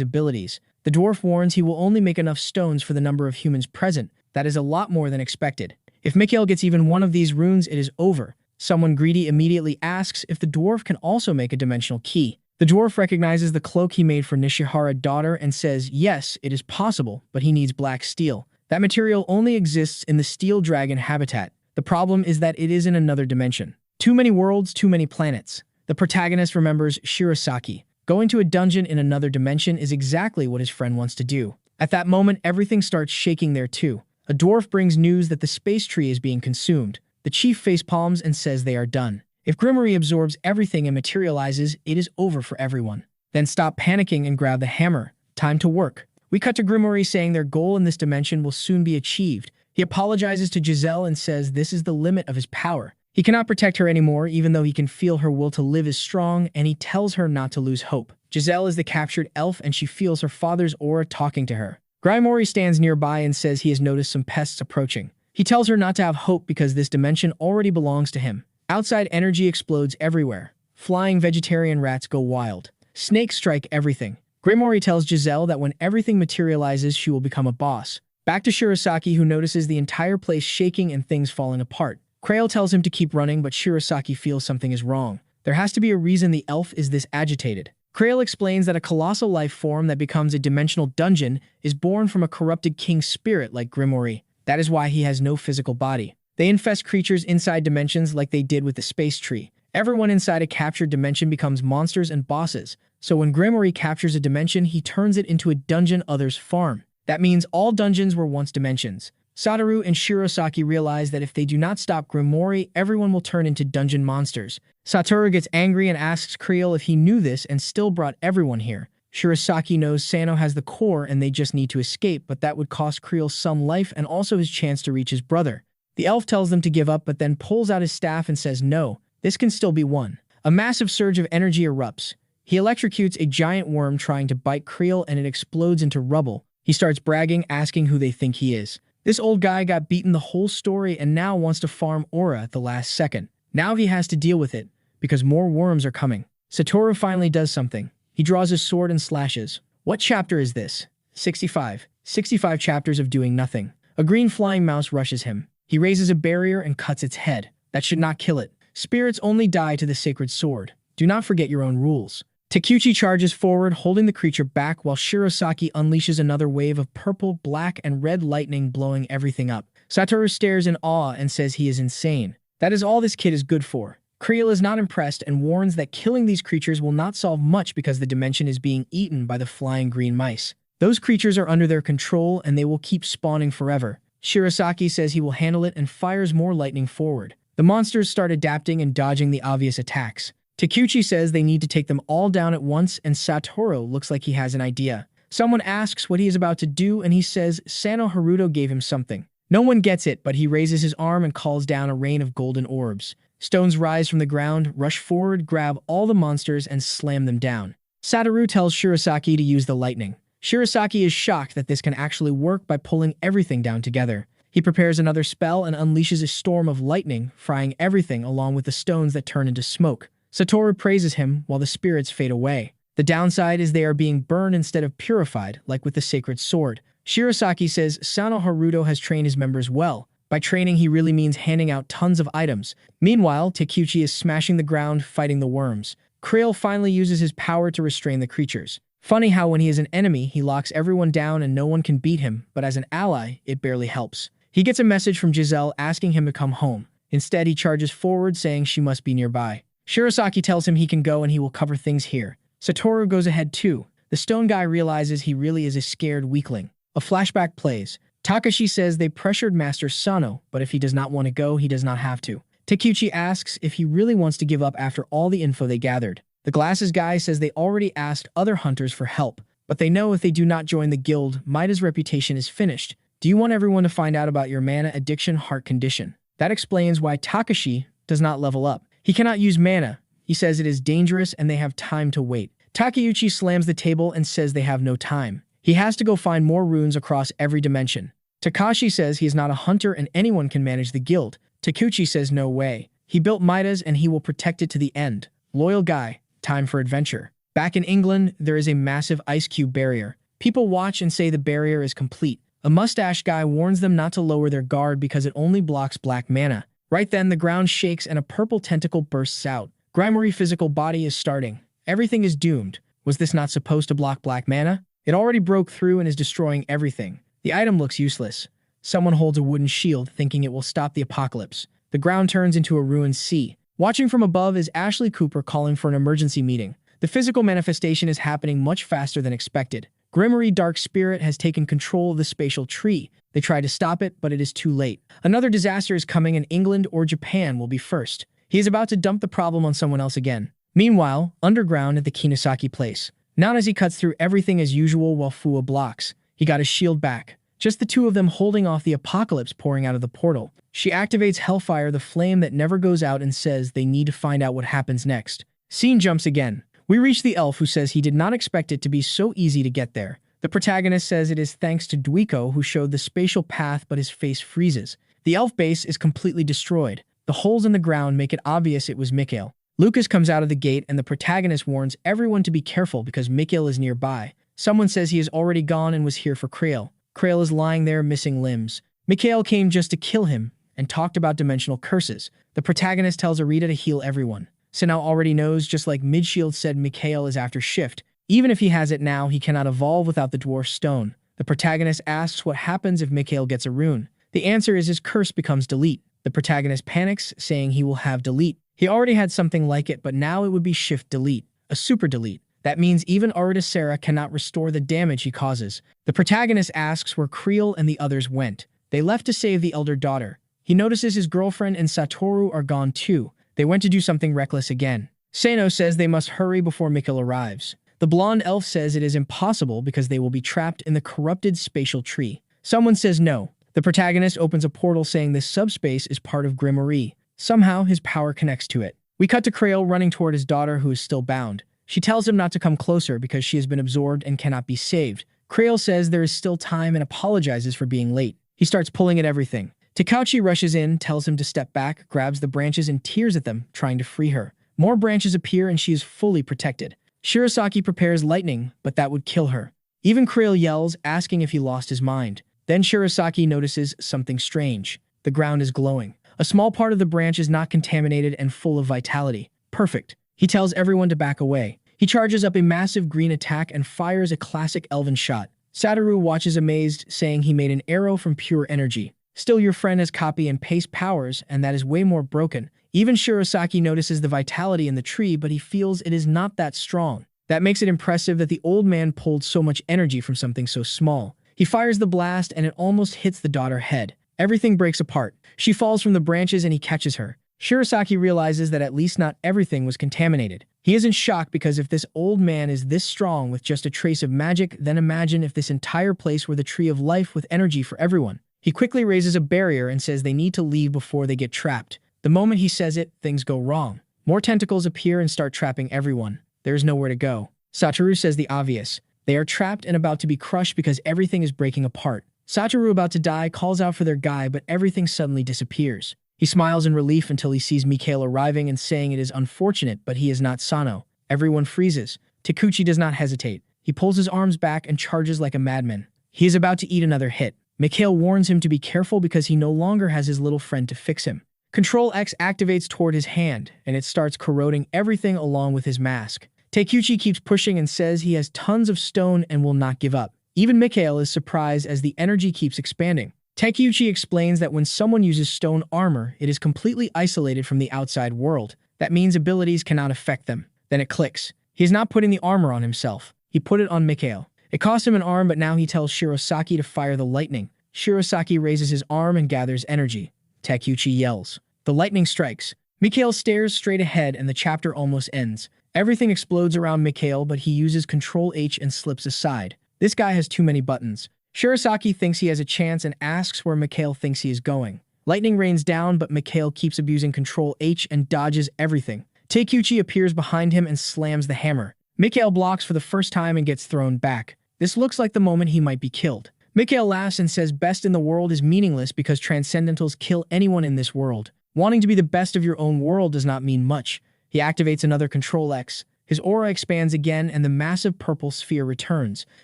[SPEAKER 1] abilities. The dwarf warns he will only make enough stones for the number of humans present. That is a lot more than expected. If Mikhail gets even one of these runes, it is over. Someone greedy immediately asks if the dwarf can also make a dimensional key. The dwarf recognizes the cloak he made for Nishihara's daughter and says yes, it is possible, but he needs black steel. That material only exists in the steel dragon habitat. The problem is that it is in another dimension. Too many worlds, too many planets. The protagonist remembers Shirasaki. Going to a dungeon in another dimension is exactly what his friend wants to do. At that moment, everything starts shaking there too. A dwarf brings news that the space tree is being consumed. The chief facepalms and says they are done. If Grimoire absorbs everything and materializes, it is over for everyone. Then stop panicking and grab the hammer. Time to work. We cut to Grimoire saying their goal in this dimension will soon be achieved. He apologizes to Giselle and says this is the limit of his power. He cannot protect her anymore, even though he can feel her will to live is strong, and he tells her not to lose hope. Giselle is the captured elf, and she feels her father's aura talking to her. Grimoire stands nearby and says he has noticed some pests approaching. He tells her not to have hope because this dimension already belongs to him. Outside energy explodes everywhere. Flying vegetarian rats go wild. Snakes strike everything. Grimoire tells Giselle that when everything materializes, she will become a boss. Back to Shirasaki, who notices the entire place shaking and things falling apart. Krail tells him to keep running, but Shirasaki feels something is wrong. There has to be a reason the elf is this agitated. Krail explains that a colossal life form that becomes a dimensional dungeon is born from a corrupted king's spirit like Grimoire. That is why he has no physical body. They infest creatures inside dimensions like they did with the space tree. Everyone inside a captured dimension becomes monsters and bosses. So when Grimoire captures a dimension, he turns it into a dungeon others farm. That means all dungeons were once dimensions. Satoru and Shirasaki realize that if they do not stop Grimoire, everyone will turn into dungeon monsters. Satoru gets angry and asks Krail if he knew this and still brought everyone here. Shirasaki knows Sano has the core and they just need to escape, but that would cost Krail some life and also his chance to reach his brother. The elf tells them to give up, but then pulls out his staff and says no, this can still be won. A massive surge of energy erupts. He electrocutes a giant worm trying to bite Krail and it explodes into rubble. He starts bragging, asking who they think he is. This old guy got beaten the whole story and now wants to farm aura at the last second. Now he has to deal with it, because more worms are coming. Satoru finally does something. He draws his sword and slashes. What chapter is this? 65. 65 chapters of doing nothing. A green flying mouse rushes him. He raises a barrier and cuts its head. That should not kill it. Spirits only die to the sacred sword. Do not forget your own rules. Takeuchi charges forward, holding the creature back while Shirosaki unleashes another wave of purple, black, and red lightning, blowing everything up. Satoru stares in awe and says he is insane. That is all this kid is good for. Creel is not impressed and warns that killing these creatures will not solve much because the dimension is being eaten by the flying green mice. Those creatures are under their control and they will keep spawning forever. Shirosaki says he will handle it and fires more lightning forward. The monsters start adapting and dodging the obvious attacks. Takeuchi says they need to take them all down at once, and Satoru looks like he has an idea. Someone asks what he is about to do, and he says Sonaruto gave him something. No one gets it, but he raises his arm and calls down a rain of golden orbs. Stones rise from the ground, rush forward, grab all the monsters, and slam them down. Satoru tells Shirosaki to use the lightning. Shirosaki is shocked that this can actually work by pulling everything down together. He prepares another spell and unleashes a storm of lightning, frying everything along with the stones that turn into smoke. Satoru praises him while the spirits fade away. The downside is they are being burned instead of purified, like with the sacred sword. Shirosaki says Sonaruto has trained his members well. By training, he really means handing out tons of items. Meanwhile, Takeuchi is smashing the ground, fighting the worms. Creel finally uses his power to restrain the creatures. Funny how when he is an enemy, he locks everyone down and no one can beat him, but as an ally, it barely helps. He gets a message from Giselle asking him to come home. Instead, he charges forward saying she must be nearby. Shirosaki tells him he can go and he will cover things here. Satoru goes ahead too. The stone guy realizes he really is a scared weakling. A flashback plays. Takashi says they pressured Master Sano, but if he does not want to go, he does not have to. Takeuchi asks if he really wants to give up after all the info they gathered. The glasses guy says they already asked other hunters for help, but they know if they do not join the guild, Maida's reputation is finished. Do you want everyone to find out about your mana addiction heart condition? That explains why Takashi does not level up. He cannot use mana. He says it is dangerous and they have time to wait. Takeuchi slams the table and says they have no time. He has to go find more runes across every dimension. Takashi says he is not a hunter and anyone can manage the guild. Takeuchi says no way. He built Maida's and he will protect it to the end. Loyal guy. Time for adventure. Back in England, there is a massive ice cube barrier. People watch and say the barrier is complete. A mustache guy warns them not to lower their guard because it only blocks black mana. Right then, the ground shakes and a purple tentacle bursts out. Grimery physical body is starting. Everything is doomed. Was this not supposed to block black mana? It already broke through and is destroying everything. The item looks useless. Someone holds a wooden shield, thinking it will stop the apocalypse. The ground turns into a ruined sea. Watching from above is Ashley Cooper calling for an emergency meeting. The physical manifestation is happening much faster than expected. Grimery Dark Spirit has taken control of the spatial tree. They try to stop it, but it is too late. Another disaster is coming and England or Japan will be first. He is about to dump the problem on someone else again. Meanwhile, underground at the Kinosaki place. Nanazi cuts through everything as usual while Fua blocks. He got his shield back. Just the two of them holding off the apocalypse pouring out of the portal. She activates Hellfire, the flame that never goes out, and says they need to find out what happens next. Scene jumps again. We reach the elf who says he did not expect it to be so easy to get there. The protagonist says it is thanks to Duiko who showed the spatial path, but his face freezes. The elf base is completely destroyed. The holes in the ground make it obvious it was Mikhail. Lucas comes out of the gate and the protagonist warns everyone to be careful because Mikhail is nearby. Someone says he is already gone and was here for Krail. Krail is lying there missing limbs. Mikhail came just to kill him and talked about dimensional curses. The protagonist tells Arita to heal everyone. Sinao already knows, just like Midshield said, Mikhail is after Shift. Even if he has it now, he cannot evolve without the Dwarf Stone. The protagonist asks what happens if Mikhail gets a rune. The answer is his curse becomes Delete. The protagonist panics, saying he will have Delete. He already had something like it, but now it would be Shift Delete, a Super Delete. That means even Aridacera cannot restore the damage he causes. The protagonist asks where Creel and the others went. They left to save the elder daughter. He notices his girlfriend and Satoru are gone too. They went to do something reckless again. Sano says they must hurry before Mikhail arrives. The blonde elf says it is impossible because they will be trapped in the corrupted spatial tree. Someone says no. The protagonist opens a portal saying this subspace is part of Grimery. Somehow, his power connects to it. We cut to Krail running toward his daughter who is still bound. She tells him not to come closer because she has been absorbed and cannot be saved. Krail says there is still time and apologizes for being late. He starts pulling at everything. Takauchi rushes in, tells him to step back, grabs the branches and tears at them, trying to free her. More branches appear and she is fully protected. Shirosaki prepares lightning, but that would kill her. Even Krail yells, asking if he lost his mind. Then Shirosaki notices something strange. The ground is glowing. A small part of the branch is not contaminated and full of vitality. Perfect. He tells everyone to back away. He charges up a massive green attack and fires a classic elven shot. Satoru watches amazed, saying he made an arrow from pure energy. Still, your friend has copy and paste powers, and that is way more broken. Even Shirosaki notices the vitality in the tree, but he feels it is not that strong. That makes it impressive that the old man pulled so much energy from something so small. He fires the blast, and it almost hits the daughter head. Everything breaks apart. She falls from the branches, and he catches her. Shirosaki realizes that at least not everything was contaminated. He isn't shocked because if this old man is this strong with just a trace of magic, then imagine if this entire place were the tree of life with energy for everyone. He quickly raises a barrier and says they need to leave before they get trapped. The moment he says it, things go wrong. More tentacles appear and start trapping everyone. There is nowhere to go. Satoru says the obvious. They are trapped and about to be crushed because everything is breaking apart. Satoru, about to die, calls out for their guy, but everything suddenly disappears. He smiles in relief until he sees Mikhail arriving and saying it is unfortunate, but he is not Sano. Everyone freezes. Takuchi does not hesitate. He pulls his arms back and charges like a madman. He is about to eat another hit. Mikhail warns him to be careful because he no longer has his little friend to fix him. Control X activates toward his hand, and it starts corroding everything along with his mask. Takuchi keeps pushing and says he has tons of stone and will not give up. Even Mikhail is surprised as the energy keeps expanding. Takuchi explains that when someone uses stone armor, it is completely isolated from the outside world. That means abilities cannot affect them. Then it clicks. He is not putting the armor on himself. He put it on Mikhail. It cost him an arm, but now he tells Shirosaki to fire the lightning. Shirosaki raises his arm and gathers energy. Takuchi yells. The lightning strikes. Mikhail stares straight ahead and the chapter almost ends. Everything explodes around Mikhail, but he uses Control H and slips aside. This guy has too many buttons. Shirosaki thinks he has a chance and asks where Mikhail thinks he is going. Lightning rains down, but Mikhail keeps abusing Control H and dodges everything. Takuchi appears behind him and slams the hammer. Mikhail blocks for the first time and gets thrown back. This looks like the moment he might be killed. Mikhail laughs and says best in the world is meaningless because Transcendentals kill anyone in this world. Wanting to be the best of your own world does not mean much. He activates another Control X. His aura expands again and the massive purple sphere returns.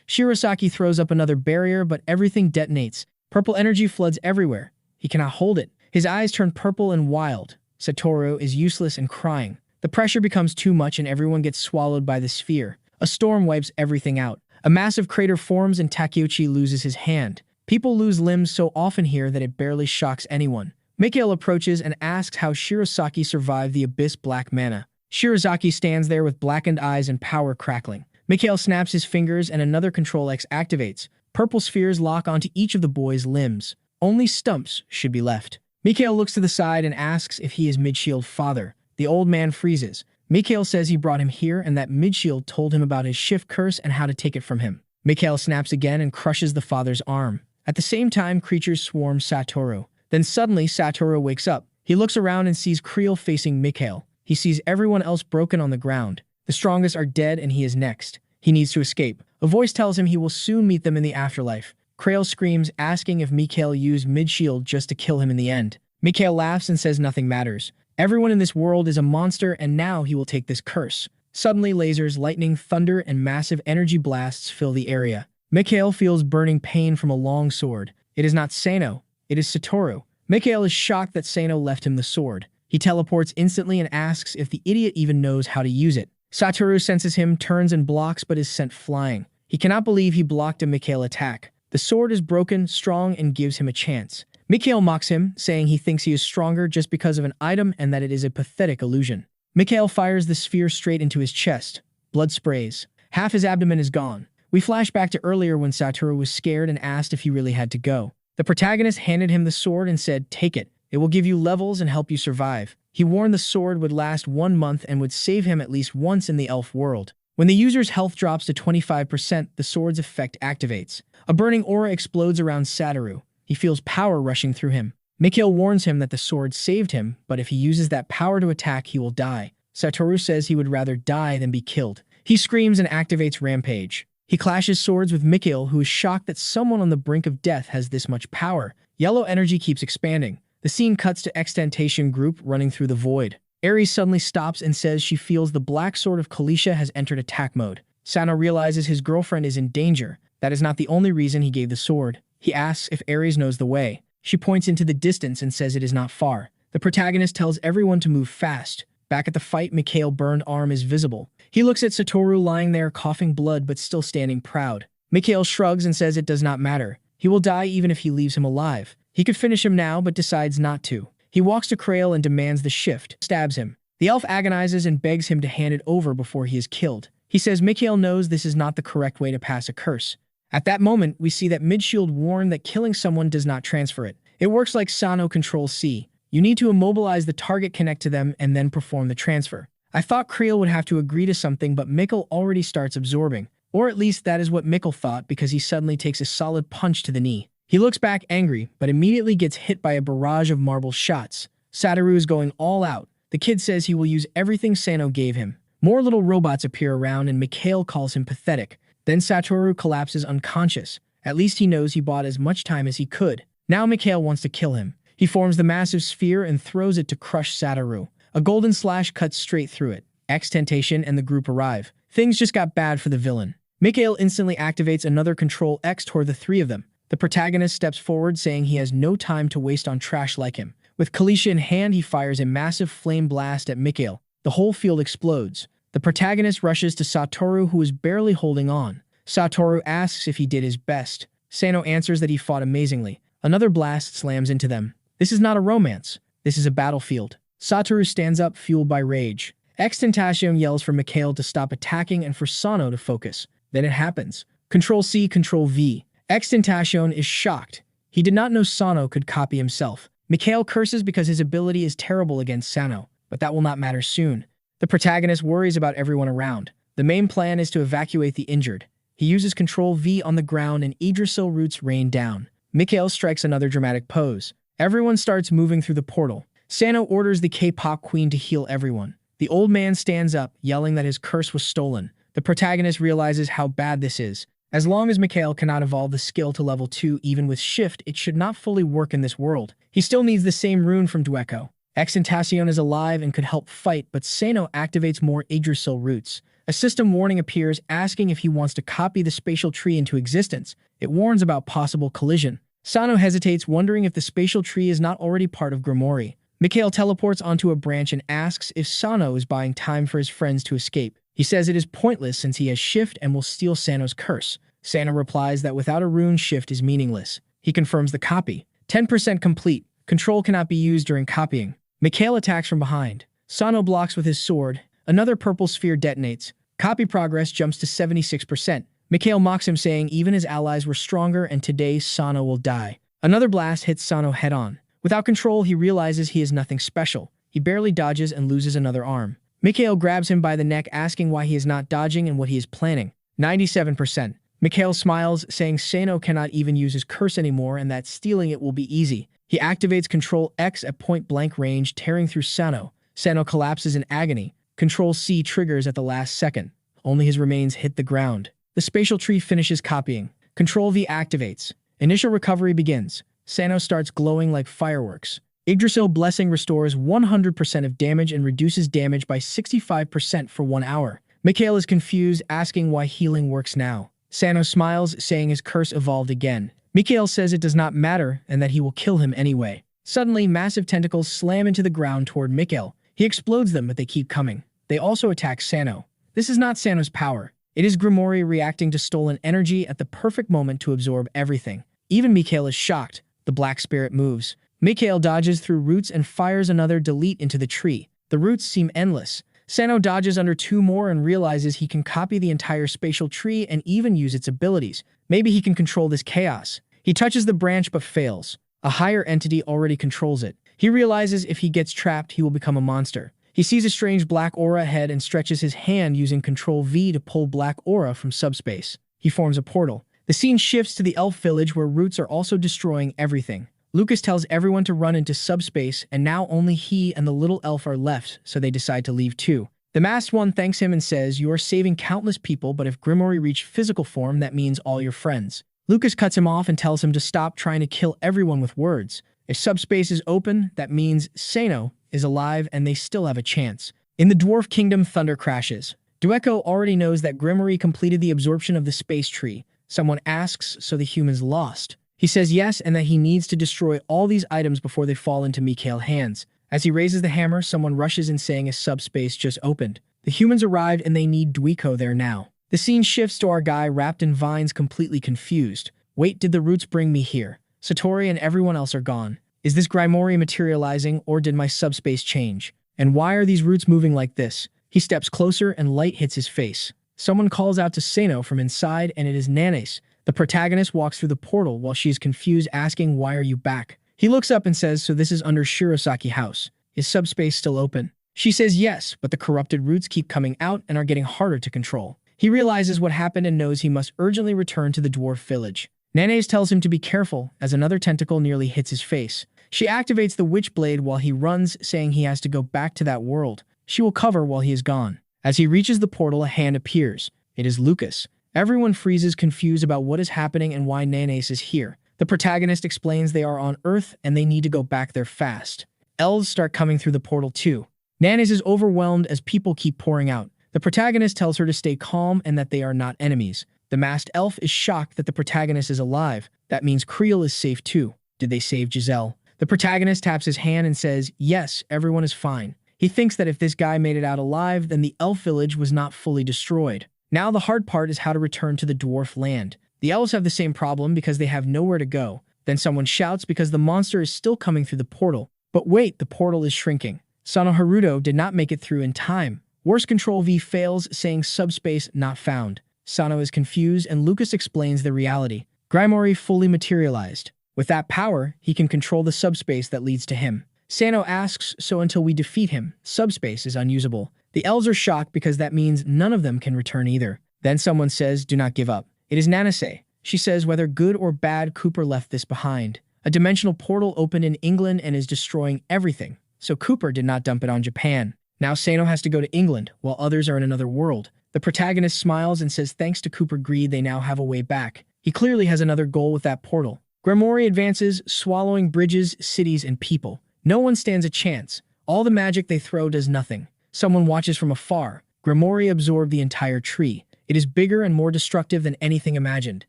[SPEAKER 1] Shirosaki throws up another barrier, but everything detonates. Purple energy floods everywhere. He cannot hold it. His eyes turn purple and wild. Satoru is useless and crying. The pressure becomes too much and everyone gets swallowed by the sphere. A storm wipes everything out. A massive crater forms and Takuchi loses his hand. People lose limbs so often here that it barely shocks anyone. Mikhail approaches and asks how Shirosaki survived the abyss black mana. Shirosaki stands there with blackened eyes and power crackling. Mikhail snaps his fingers and another Control X activates. Purple spheres lock onto each of the boy's limbs. Only stumps should be left. Mikhail looks to the side and asks if he is Midshield's father. The old man freezes. Mikhail says he brought him here and that Midshield told him about his shift curse and how to take it from him. Mikhail snaps again and crushes the father's arm. At the same time, creatures swarm Satoru. Then suddenly, Satoru wakes up. He looks around and sees Creel facing Mikhail. He sees everyone else broken on the ground. The strongest are dead and he is next. He needs to escape. A voice tells him he will soon meet them in the afterlife. Creel screams, asking if Mikhail used Midshield just to kill him in the end. Mikhail laughs and says nothing matters. Everyone in this world is a monster and now he will take this curse. Suddenly, lasers, lightning, thunder, and massive energy blasts fill the area. Mikhail feels burning pain from a long sword. It is not Sano. It is Satoru. Mikhail is shocked that Sano left him the sword. He teleports instantly and asks if the idiot even knows how to use it. Satoru senses him, turns and blocks, but is sent flying. He cannot believe he blocked a Mikhail attack. The sword is broken, strong, and gives him a chance. Mikhail mocks him, saying he thinks he is stronger just because of an item and that it is a pathetic illusion. Mikhail fires the sphere straight into his chest. Blood sprays. Half his abdomen is gone. We flash back to earlier when Satoru was scared and asked if he really had to go. The protagonist handed him the sword and said, "Take it. It will give you levels and help you survive." He warned the sword would last 1 month and would save him at least once in the elf world. When the user's health drops to 25%, the sword's effect activates. A burning aura explodes around Satoru. He feels power rushing through him. Mikhail warns him that the sword saved him, but if he uses that power to attack, he will die. Satoru says he would rather die than be killed. He screams and activates Rampage. He clashes swords with Mikhail, who is shocked that someone on the brink of death has this much power. Yellow energy keeps expanding. The scene cuts to Extentation Group running through the void. Ares suddenly stops and says she feels the black sword of Kalisha has entered attack mode. Sano realizes his girlfriend is in danger. That is not the only reason he gave the sword. He asks if Ares knows the way. She points into the distance and says it is not far. The protagonist tells everyone to move fast. Back at the fight, Mikhail's burned arm is visible. He looks at Satoru lying there coughing blood but still standing proud. Mikhail shrugs and says it does not matter. He will die even if he leaves him alive. He could finish him now but decides not to. He walks to Krail and demands the shift, stabs him. The elf agonizes and begs him to hand it over before he is killed. He says Mikhail knows this is not the correct way to pass a curse. At that moment, we see that Midshield warned that killing someone does not transfer it. It works like Sano Control-C. You need to immobilize the target, connect to them, and then perform the transfer. I thought Krail would have to agree to something, but Mikkel already starts absorbing. Or at least that is what Mikkel thought, because he suddenly takes a solid punch to the knee. He looks back angry, but immediately gets hit by a barrage of marble shots. Satoru is going all out. The kid says he will use everything Sano gave him. More little robots appear around and Mikhail calls him pathetic. Then Satoru collapses unconscious. At least he knows he bought as much time as he could. Now Mikhail wants to kill him. He forms the massive sphere and throws it to crush Satoru. A golden slash cuts straight through it. Temptation and the group arrive. Things just got bad for the villain. Mikhail instantly activates another Control X toward the three of them. The protagonist steps forward saying he has no time to waste on trash like him. With Kalisha in hand, he fires a massive flame blast at Mikhail. The whole field explodes. The protagonist rushes to Satoru, who is barely holding on. Satoru asks if he did his best. Sano answers that he fought amazingly. Another blast slams into them. This is not a romance. This is a battlefield. Satoru stands up, fueled by rage. Extentacion yells for Mikhail to stop attacking and for Sano to focus. Then it happens. Control-C, Control-V. Extentacion is shocked. He did not know Sano could copy himself. Mikhail curses because his ability is terrible against Sano, but that will not matter soon. The protagonist worries about everyone around. The main plan is to evacuate the injured. He uses Control-V on the ground and Yggdrasil roots rain down. Mikhail strikes another dramatic pose. Everyone starts moving through the portal. Sano orders the K-pop queen to heal everyone. The old man stands up, yelling that his curse was stolen. The protagonist realizes how bad this is. As long as Mikhail cannot evolve the skill to level 2 even with shift, it should not fully work in this world. He still needs the same rune from Dueco. Extentacion is alive and could help fight, but Sano activates more Yggdrasil roots. A system warning appears asking if he wants to copy the spatial tree into existence. It warns about possible collision. Sano hesitates, wondering if the spatial tree is not already part of Grimoire. Mikhail teleports onto a branch and asks if Sano is buying time for his friends to escape. He says it is pointless since he has shift and will steal Sano's curse. Sano replies that without a rune, shift is meaningless. He confirms the copy. 10% complete. Control cannot be used during copying. Mikhail attacks from behind. Sano blocks with his sword. Another purple sphere detonates. Copy progress jumps to 76%. Mikhail mocks him, saying even his allies were stronger and today Sano will die. Another blast hits Sano head-on. Without control, he realizes he is nothing special. He barely dodges and loses another arm. Mikhail grabs him by the neck, asking why he is not dodging and what he is planning. 97%. Mikhail smiles, saying Sano cannot even use his curse anymore and that stealing it will be easy. He activates Control X at point-blank range, tearing through Sano. Sano collapses in agony. Control C triggers at the last second. Only his remains hit the ground. The spatial tree finishes copying. Control V activates. Initial recovery begins. Sano starts glowing like fireworks. Yggdrasil Blessing restores 100% of damage and reduces damage by 65% for 1 hour. Mikhail is confused, asking why healing works now. Sano smiles, saying his curse evolved again. Mikhail says it does not matter and that he will kill him anyway. Suddenly, massive tentacles slam into the ground toward Mikhail. He explodes them, but they keep coming. They also attack Sano. This is not Sano's power. It is Grimoire reacting to stolen energy at the perfect moment to absorb everything. Even Mikhail is shocked. The black spirit moves. Mikhail dodges through roots and fires another delete into the tree. The roots seem endless. Sano dodges under 2 more and realizes he can copy the entire spatial tree and even use its abilities. Maybe he can control this chaos. He touches the branch but fails. A higher entity already controls it. He realizes if he gets trapped, he will become a monster. He sees a strange black aura ahead and stretches his hand using Control V to pull black aura from subspace. He forms a portal. The scene shifts to the elf village where roots are also destroying everything. Lucas tells everyone to run into subspace, and now only he and the little elf are left, so they decide to leave too. The masked one thanks him and says, "You are saving countless people, but if Grimoire reached physical form, that means all your friends." Lucas cuts him off and tells him to stop trying to kill everyone with words. If subspace is open, that means Sano is alive and they still have a chance. In the Dwarf Kingdom, thunder crashes. Dueco already knows that Grimoire completed the absorption of the space tree. Someone asks, so the humans lost. He says yes and that he needs to destroy all these items before they fall into Mikhail's hands. As he raises the hammer, someone rushes in saying a subspace just opened. The humans arrived and they need Duiko there now. The scene shifts to our guy wrapped in vines, completely confused. Wait, did the roots bring me here? Satori and everyone else are gone. Is this Grimoire materializing, or did my subspace change? And why are these roots moving like this? He steps closer and light hits his face. Someone calls out to Seno from inside, and it is Nanes. The protagonist walks through the portal while she is confused, asking, "Why are you back?" He looks up and says, "So this is under Shirosaki House. Is subspace still open?" She says yes, but the corrupted roots keep coming out and are getting harder to control. He realizes what happened and knows he must urgently return to the dwarf village. Nanes tells him to be careful as another tentacle nearly hits his face. She activates the witch blade while he runs, saying he has to go back to that world. She will cover while he is gone. As he reaches the portal, a hand appears. It is Lucas. Everyone freezes, confused about what is happening and why Nanes is here. The protagonist explains they are on Earth and they need to go back there fast. Elves start coming through the portal too. Nanes is overwhelmed as people keep pouring out. The protagonist tells her to stay calm and that they are not enemies. The masked elf is shocked that the protagonist is alive. That means Creel is safe too. Did they save Giselle? The protagonist taps his hand and says, yes, everyone is fine. He thinks that if this guy made it out alive, then the elf village was not fully destroyed. Now the hard part is how to return to the dwarf land. The elves have the same problem because they have nowhere to go. Then someone shouts because the monster is still coming through the portal. But wait, the portal is shrinking. Sonaruto did not make it through in time. Worst Control V fails, saying subspace not found. Sano is confused and Lucas explains the reality. Grimoire fully materialized. With that power, he can control the subspace that leads to him. Sano asks, so until we defeat him, subspace is unusable. The elves are shocked because that means none of them can return either. Then someone says, do not give up. It is Nanase. She says whether good or bad, Cooper left this behind. A dimensional portal opened in England and is destroying everything. So Cooper did not dump it on Japan. Now Sano has to go to England, while others are in another world. The protagonist smiles and says thanks to Cooper greed, they now have a way back. He clearly has another goal with that portal. Grimoire advances, swallowing bridges, cities, and people. No one stands a chance. All the magic they throw does nothing. Someone watches from afar. Grimoire absorbed the entire tree. It is bigger and more destructive than anything imagined.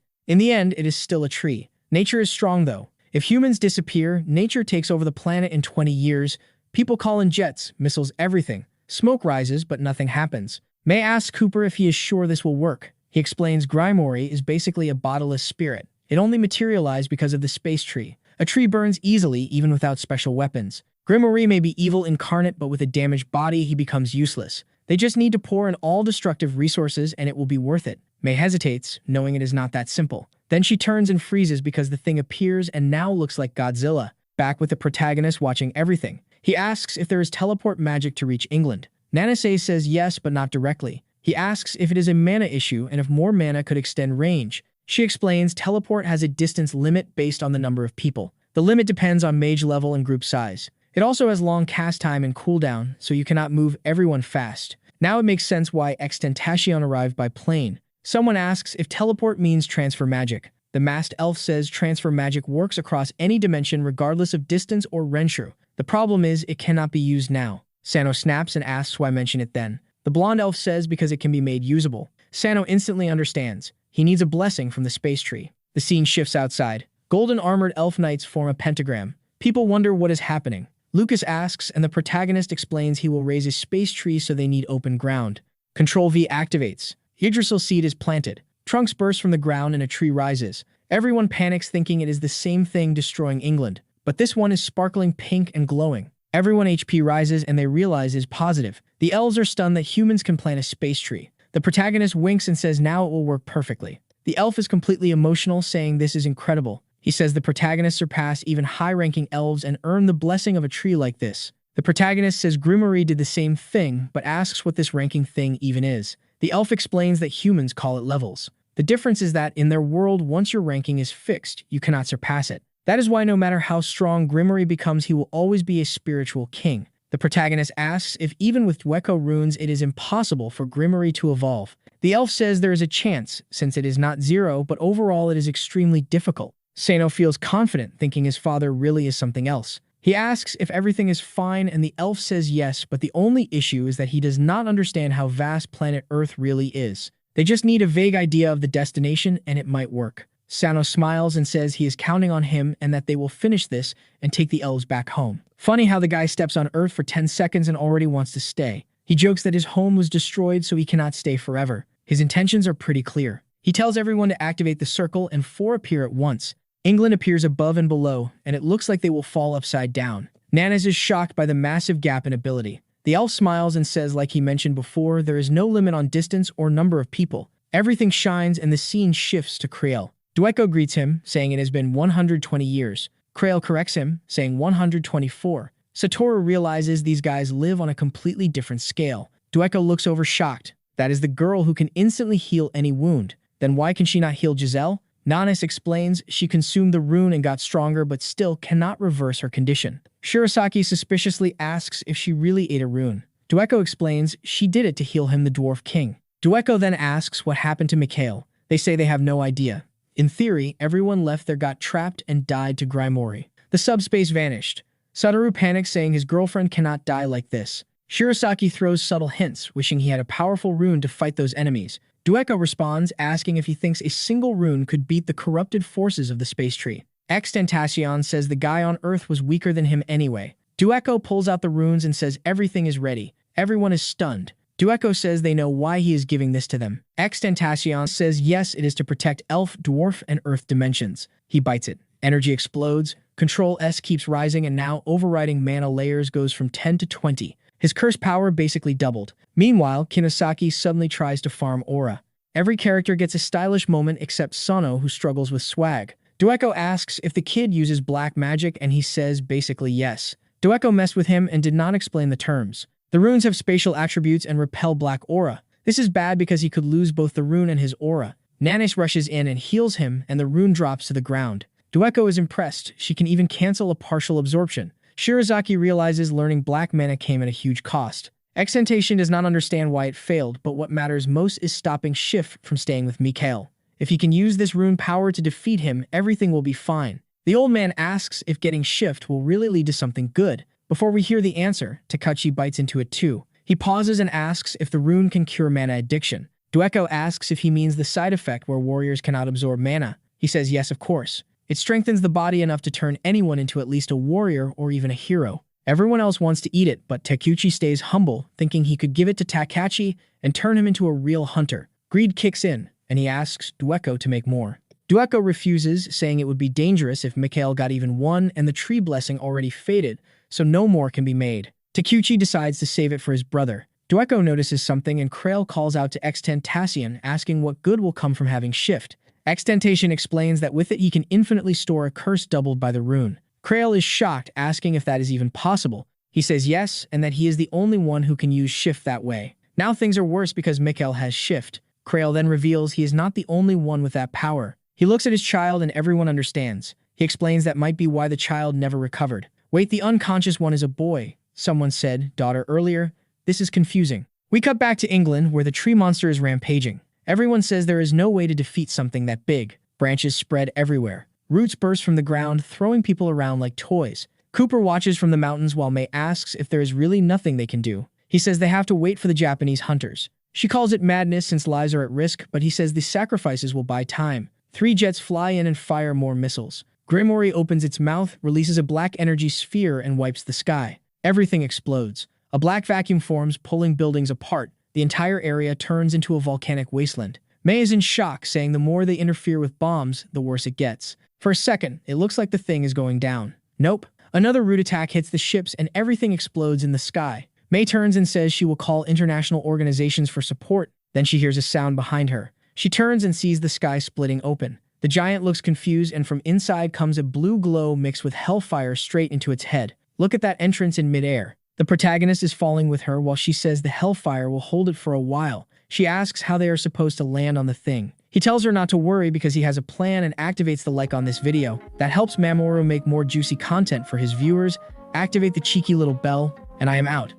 [SPEAKER 1] In the end, it is still a tree. Nature is strong, though. If humans disappear, nature takes over the planet in 20 years. People call in jets, missiles, everything. Smoke rises, but nothing happens. May asks Cooper if he is sure this will work. He explains Grimoire is basically a bodiless spirit. It only materialized because of the space tree. A tree burns easily, even without special weapons. Grimoire may be evil incarnate, but with a damaged body, he becomes useless. They just need to pour in all destructive resources and it will be worth it. May hesitates, knowing it is not that simple. Then she turns and freezes because the thing appears and now looks like Godzilla. Back with the protagonist watching everything. He asks if there is teleport magic to reach England. Nanase says yes, but not directly. He asks if it is a mana issue and if more mana could extend range. She explains teleport has a distance limit based on the number of people. The limit depends on mage level and group size. It also has long cast time and cooldown, so you cannot move everyone fast. Now it makes sense why Extentacion arrived by plane. Someone asks if teleport means transfer magic. The masked elf says transfer magic works across any dimension regardless of distance or renshu. The problem is it cannot be used now. Sano snaps and asks why mention it then. The blonde elf says because it can be made usable. Sano instantly understands. He needs a blessing from the space tree. The scene shifts outside. Golden armored elf knights form a pentagram. People wonder what is happening. Lucas asks and the protagonist explains he will raise a space tree so they need open ground. Control V activates. Yggdrasil seed is planted. Trunks burst from the ground and a tree rises. Everyone panics thinking it is the same thing destroying England. But this one is sparkling pink and glowing. Everyone HP rises and they realize it is positive. The elves are stunned that humans can plant a space tree. The protagonist winks and says now it will work perfectly. The elf is completely emotional, saying this is incredible. He says the protagonist surpassed even high-ranking elves and earned the blessing of a tree like this. The protagonist says Grimoire did the same thing, but asks what this ranking thing even is. The elf explains that humans call it levels. The difference is that in their world, once your ranking is fixed, you cannot surpass it. That is why no matter how strong Grimoire becomes, he will always be a spiritual king. The protagonist asks if even with Dweko runes it is impossible for Grimoire to evolve. The elf says there is a chance, since it is not zero, but overall it is extremely difficult. Sano feels confident, thinking his father really is something else. He asks if everything is fine and the elf says yes, but the only issue is that he does not understand how vast planet Earth really is. They just need a vague idea of the destination and it might work. Sano smiles and says he is counting on him and that they will finish this and take the elves back home. Funny how the guy steps on Earth for 10 seconds and already wants to stay. He jokes that his home was destroyed so he cannot stay forever. His intentions are pretty clear. He tells everyone to activate the circle and 4 appear at once. England appears above and below, and it looks like they will fall upside down. Nanas is shocked by the massive gap in ability. The elf smiles and says, like he mentioned before, there is no limit on distance or number of people. Everything shines and the scene shifts to Creole. Dueko greets him, saying it has been 120 years. Creole corrects him, saying 124. Satoru realizes these guys live on a completely different scale. Dueko looks over shocked. That is the girl who can instantly heal any wound. Then why can she not heal Giselle? Nanas explains she consumed the rune and got stronger but still cannot reverse her condition. Shirasaki suspiciously asks if she really ate a rune. Dueko explains she did it to heal him, the Dwarf King. Dueko then asks what happened to Mikhail. They say they have no idea. In theory, everyone left there got trapped and died to Grimory. The subspace vanished. Sonaruto panics, saying his girlfriend cannot die like this. Shirasaki throws subtle hints, wishing he had a powerful rune to fight those enemies. Dueko responds, asking if he thinks a single rune could beat the corrupted forces of the space tree. ActionToon says the guy on Earth was weaker than him anyway. Dueko pulls out the runes and says everything is ready. Everyone is stunned. Dueko says they know why he is giving this to them. ActionToon says yes, it is to protect Elf, Dwarf, and Earth dimensions. He bites it. Energy explodes. Control S keeps rising, and now overriding mana layers goes from 10 to 20. His curse power basically doubled. Meanwhile, Kinosaki suddenly tries to farm aura. Every character gets a stylish moment except Sano, who struggles with swag. Dueko asks if the kid uses black magic, and he says basically yes. Dueko messed with him and did not explain the terms. The runes have spatial attributes and repel black aura. This is bad because he could lose both the rune and his aura. Nanis rushes in and heals him, and the rune drops to the ground. Dueko is impressed. She can even cancel a partial absorption. Shirazaki realizes learning black mana came at a huge cost. Extentation does not understand why it failed, but what matters most is stopping Shift from staying with Mikhail. If he can use this rune power to defeat him, everything will be fine. The old man asks if getting Shift will really lead to something good. Before we hear the answer, Takachi bites into it too. He pauses and asks if the rune can cure mana addiction. Dueko asks if he means the side effect where warriors cannot absorb mana. He says yes, of course. It strengthens the body enough to turn anyone into at least a warrior or even a hero. Everyone else wants to eat it, but Takuchi stays humble, thinking he could give it to Takachi and turn him into a real hunter. Greed kicks in, and he asks Dueko to make more. Dueko refuses, saying it would be dangerous if Mikhail got even one and the tree blessing already faded, so no more can be made. Takuchi decides to save it for his brother. Dueko notices something and Krail calls out to Extentacion, asking what good will come from having Shift. Extentation explains that with it he can infinitely store a curse doubled by the rune. Krail is shocked, asking if that is even possible. He says yes, and that he is the only one who can use Shift that way. Now things are worse because Mikhail has Shift. Krail then reveals he is not the only one with that power. He looks at his child and everyone understands. He explains that might be why the child never recovered. Wait, the unconscious one is a boy. Someone said, daughter earlier. This is confusing. We cut back to England, where the tree monster is rampaging. Everyone says there is no way to defeat something that big. Branches spread everywhere. Roots burst from the ground, throwing people around like toys. Cooper watches from the mountains while May asks if there is really nothing they can do. He says they have to wait for the Japanese hunters. She calls it madness since lives are at risk, but he says the sacrifices will buy time. 3 jets fly in and fire more missiles. Grimory opens its mouth, releases a black energy sphere, and wipes the sky. Everything explodes. A black vacuum forms, pulling buildings apart. The entire area turns into a volcanic wasteland. May is in shock, saying the more they interfere with bombs, the worse it gets. For a second, it looks like the thing is going down. Nope. Another root attack hits the ships and everything explodes in the sky. May turns and says she will call international organizations for support. Then she hears a sound behind her. She turns and sees the sky splitting open. The giant looks confused, and from inside comes a blue glow mixed with hellfire straight into its head. Look at that entrance in midair. The protagonist is falling with her while she says the hellfire will hold it for a while. She asks how they are supposed to land on the thing. He tells her not to worry because he has a plan and activates the like on this video. That helps Mamoru make more juicy content for his viewers. Activate the cheeky little bell, and I am out.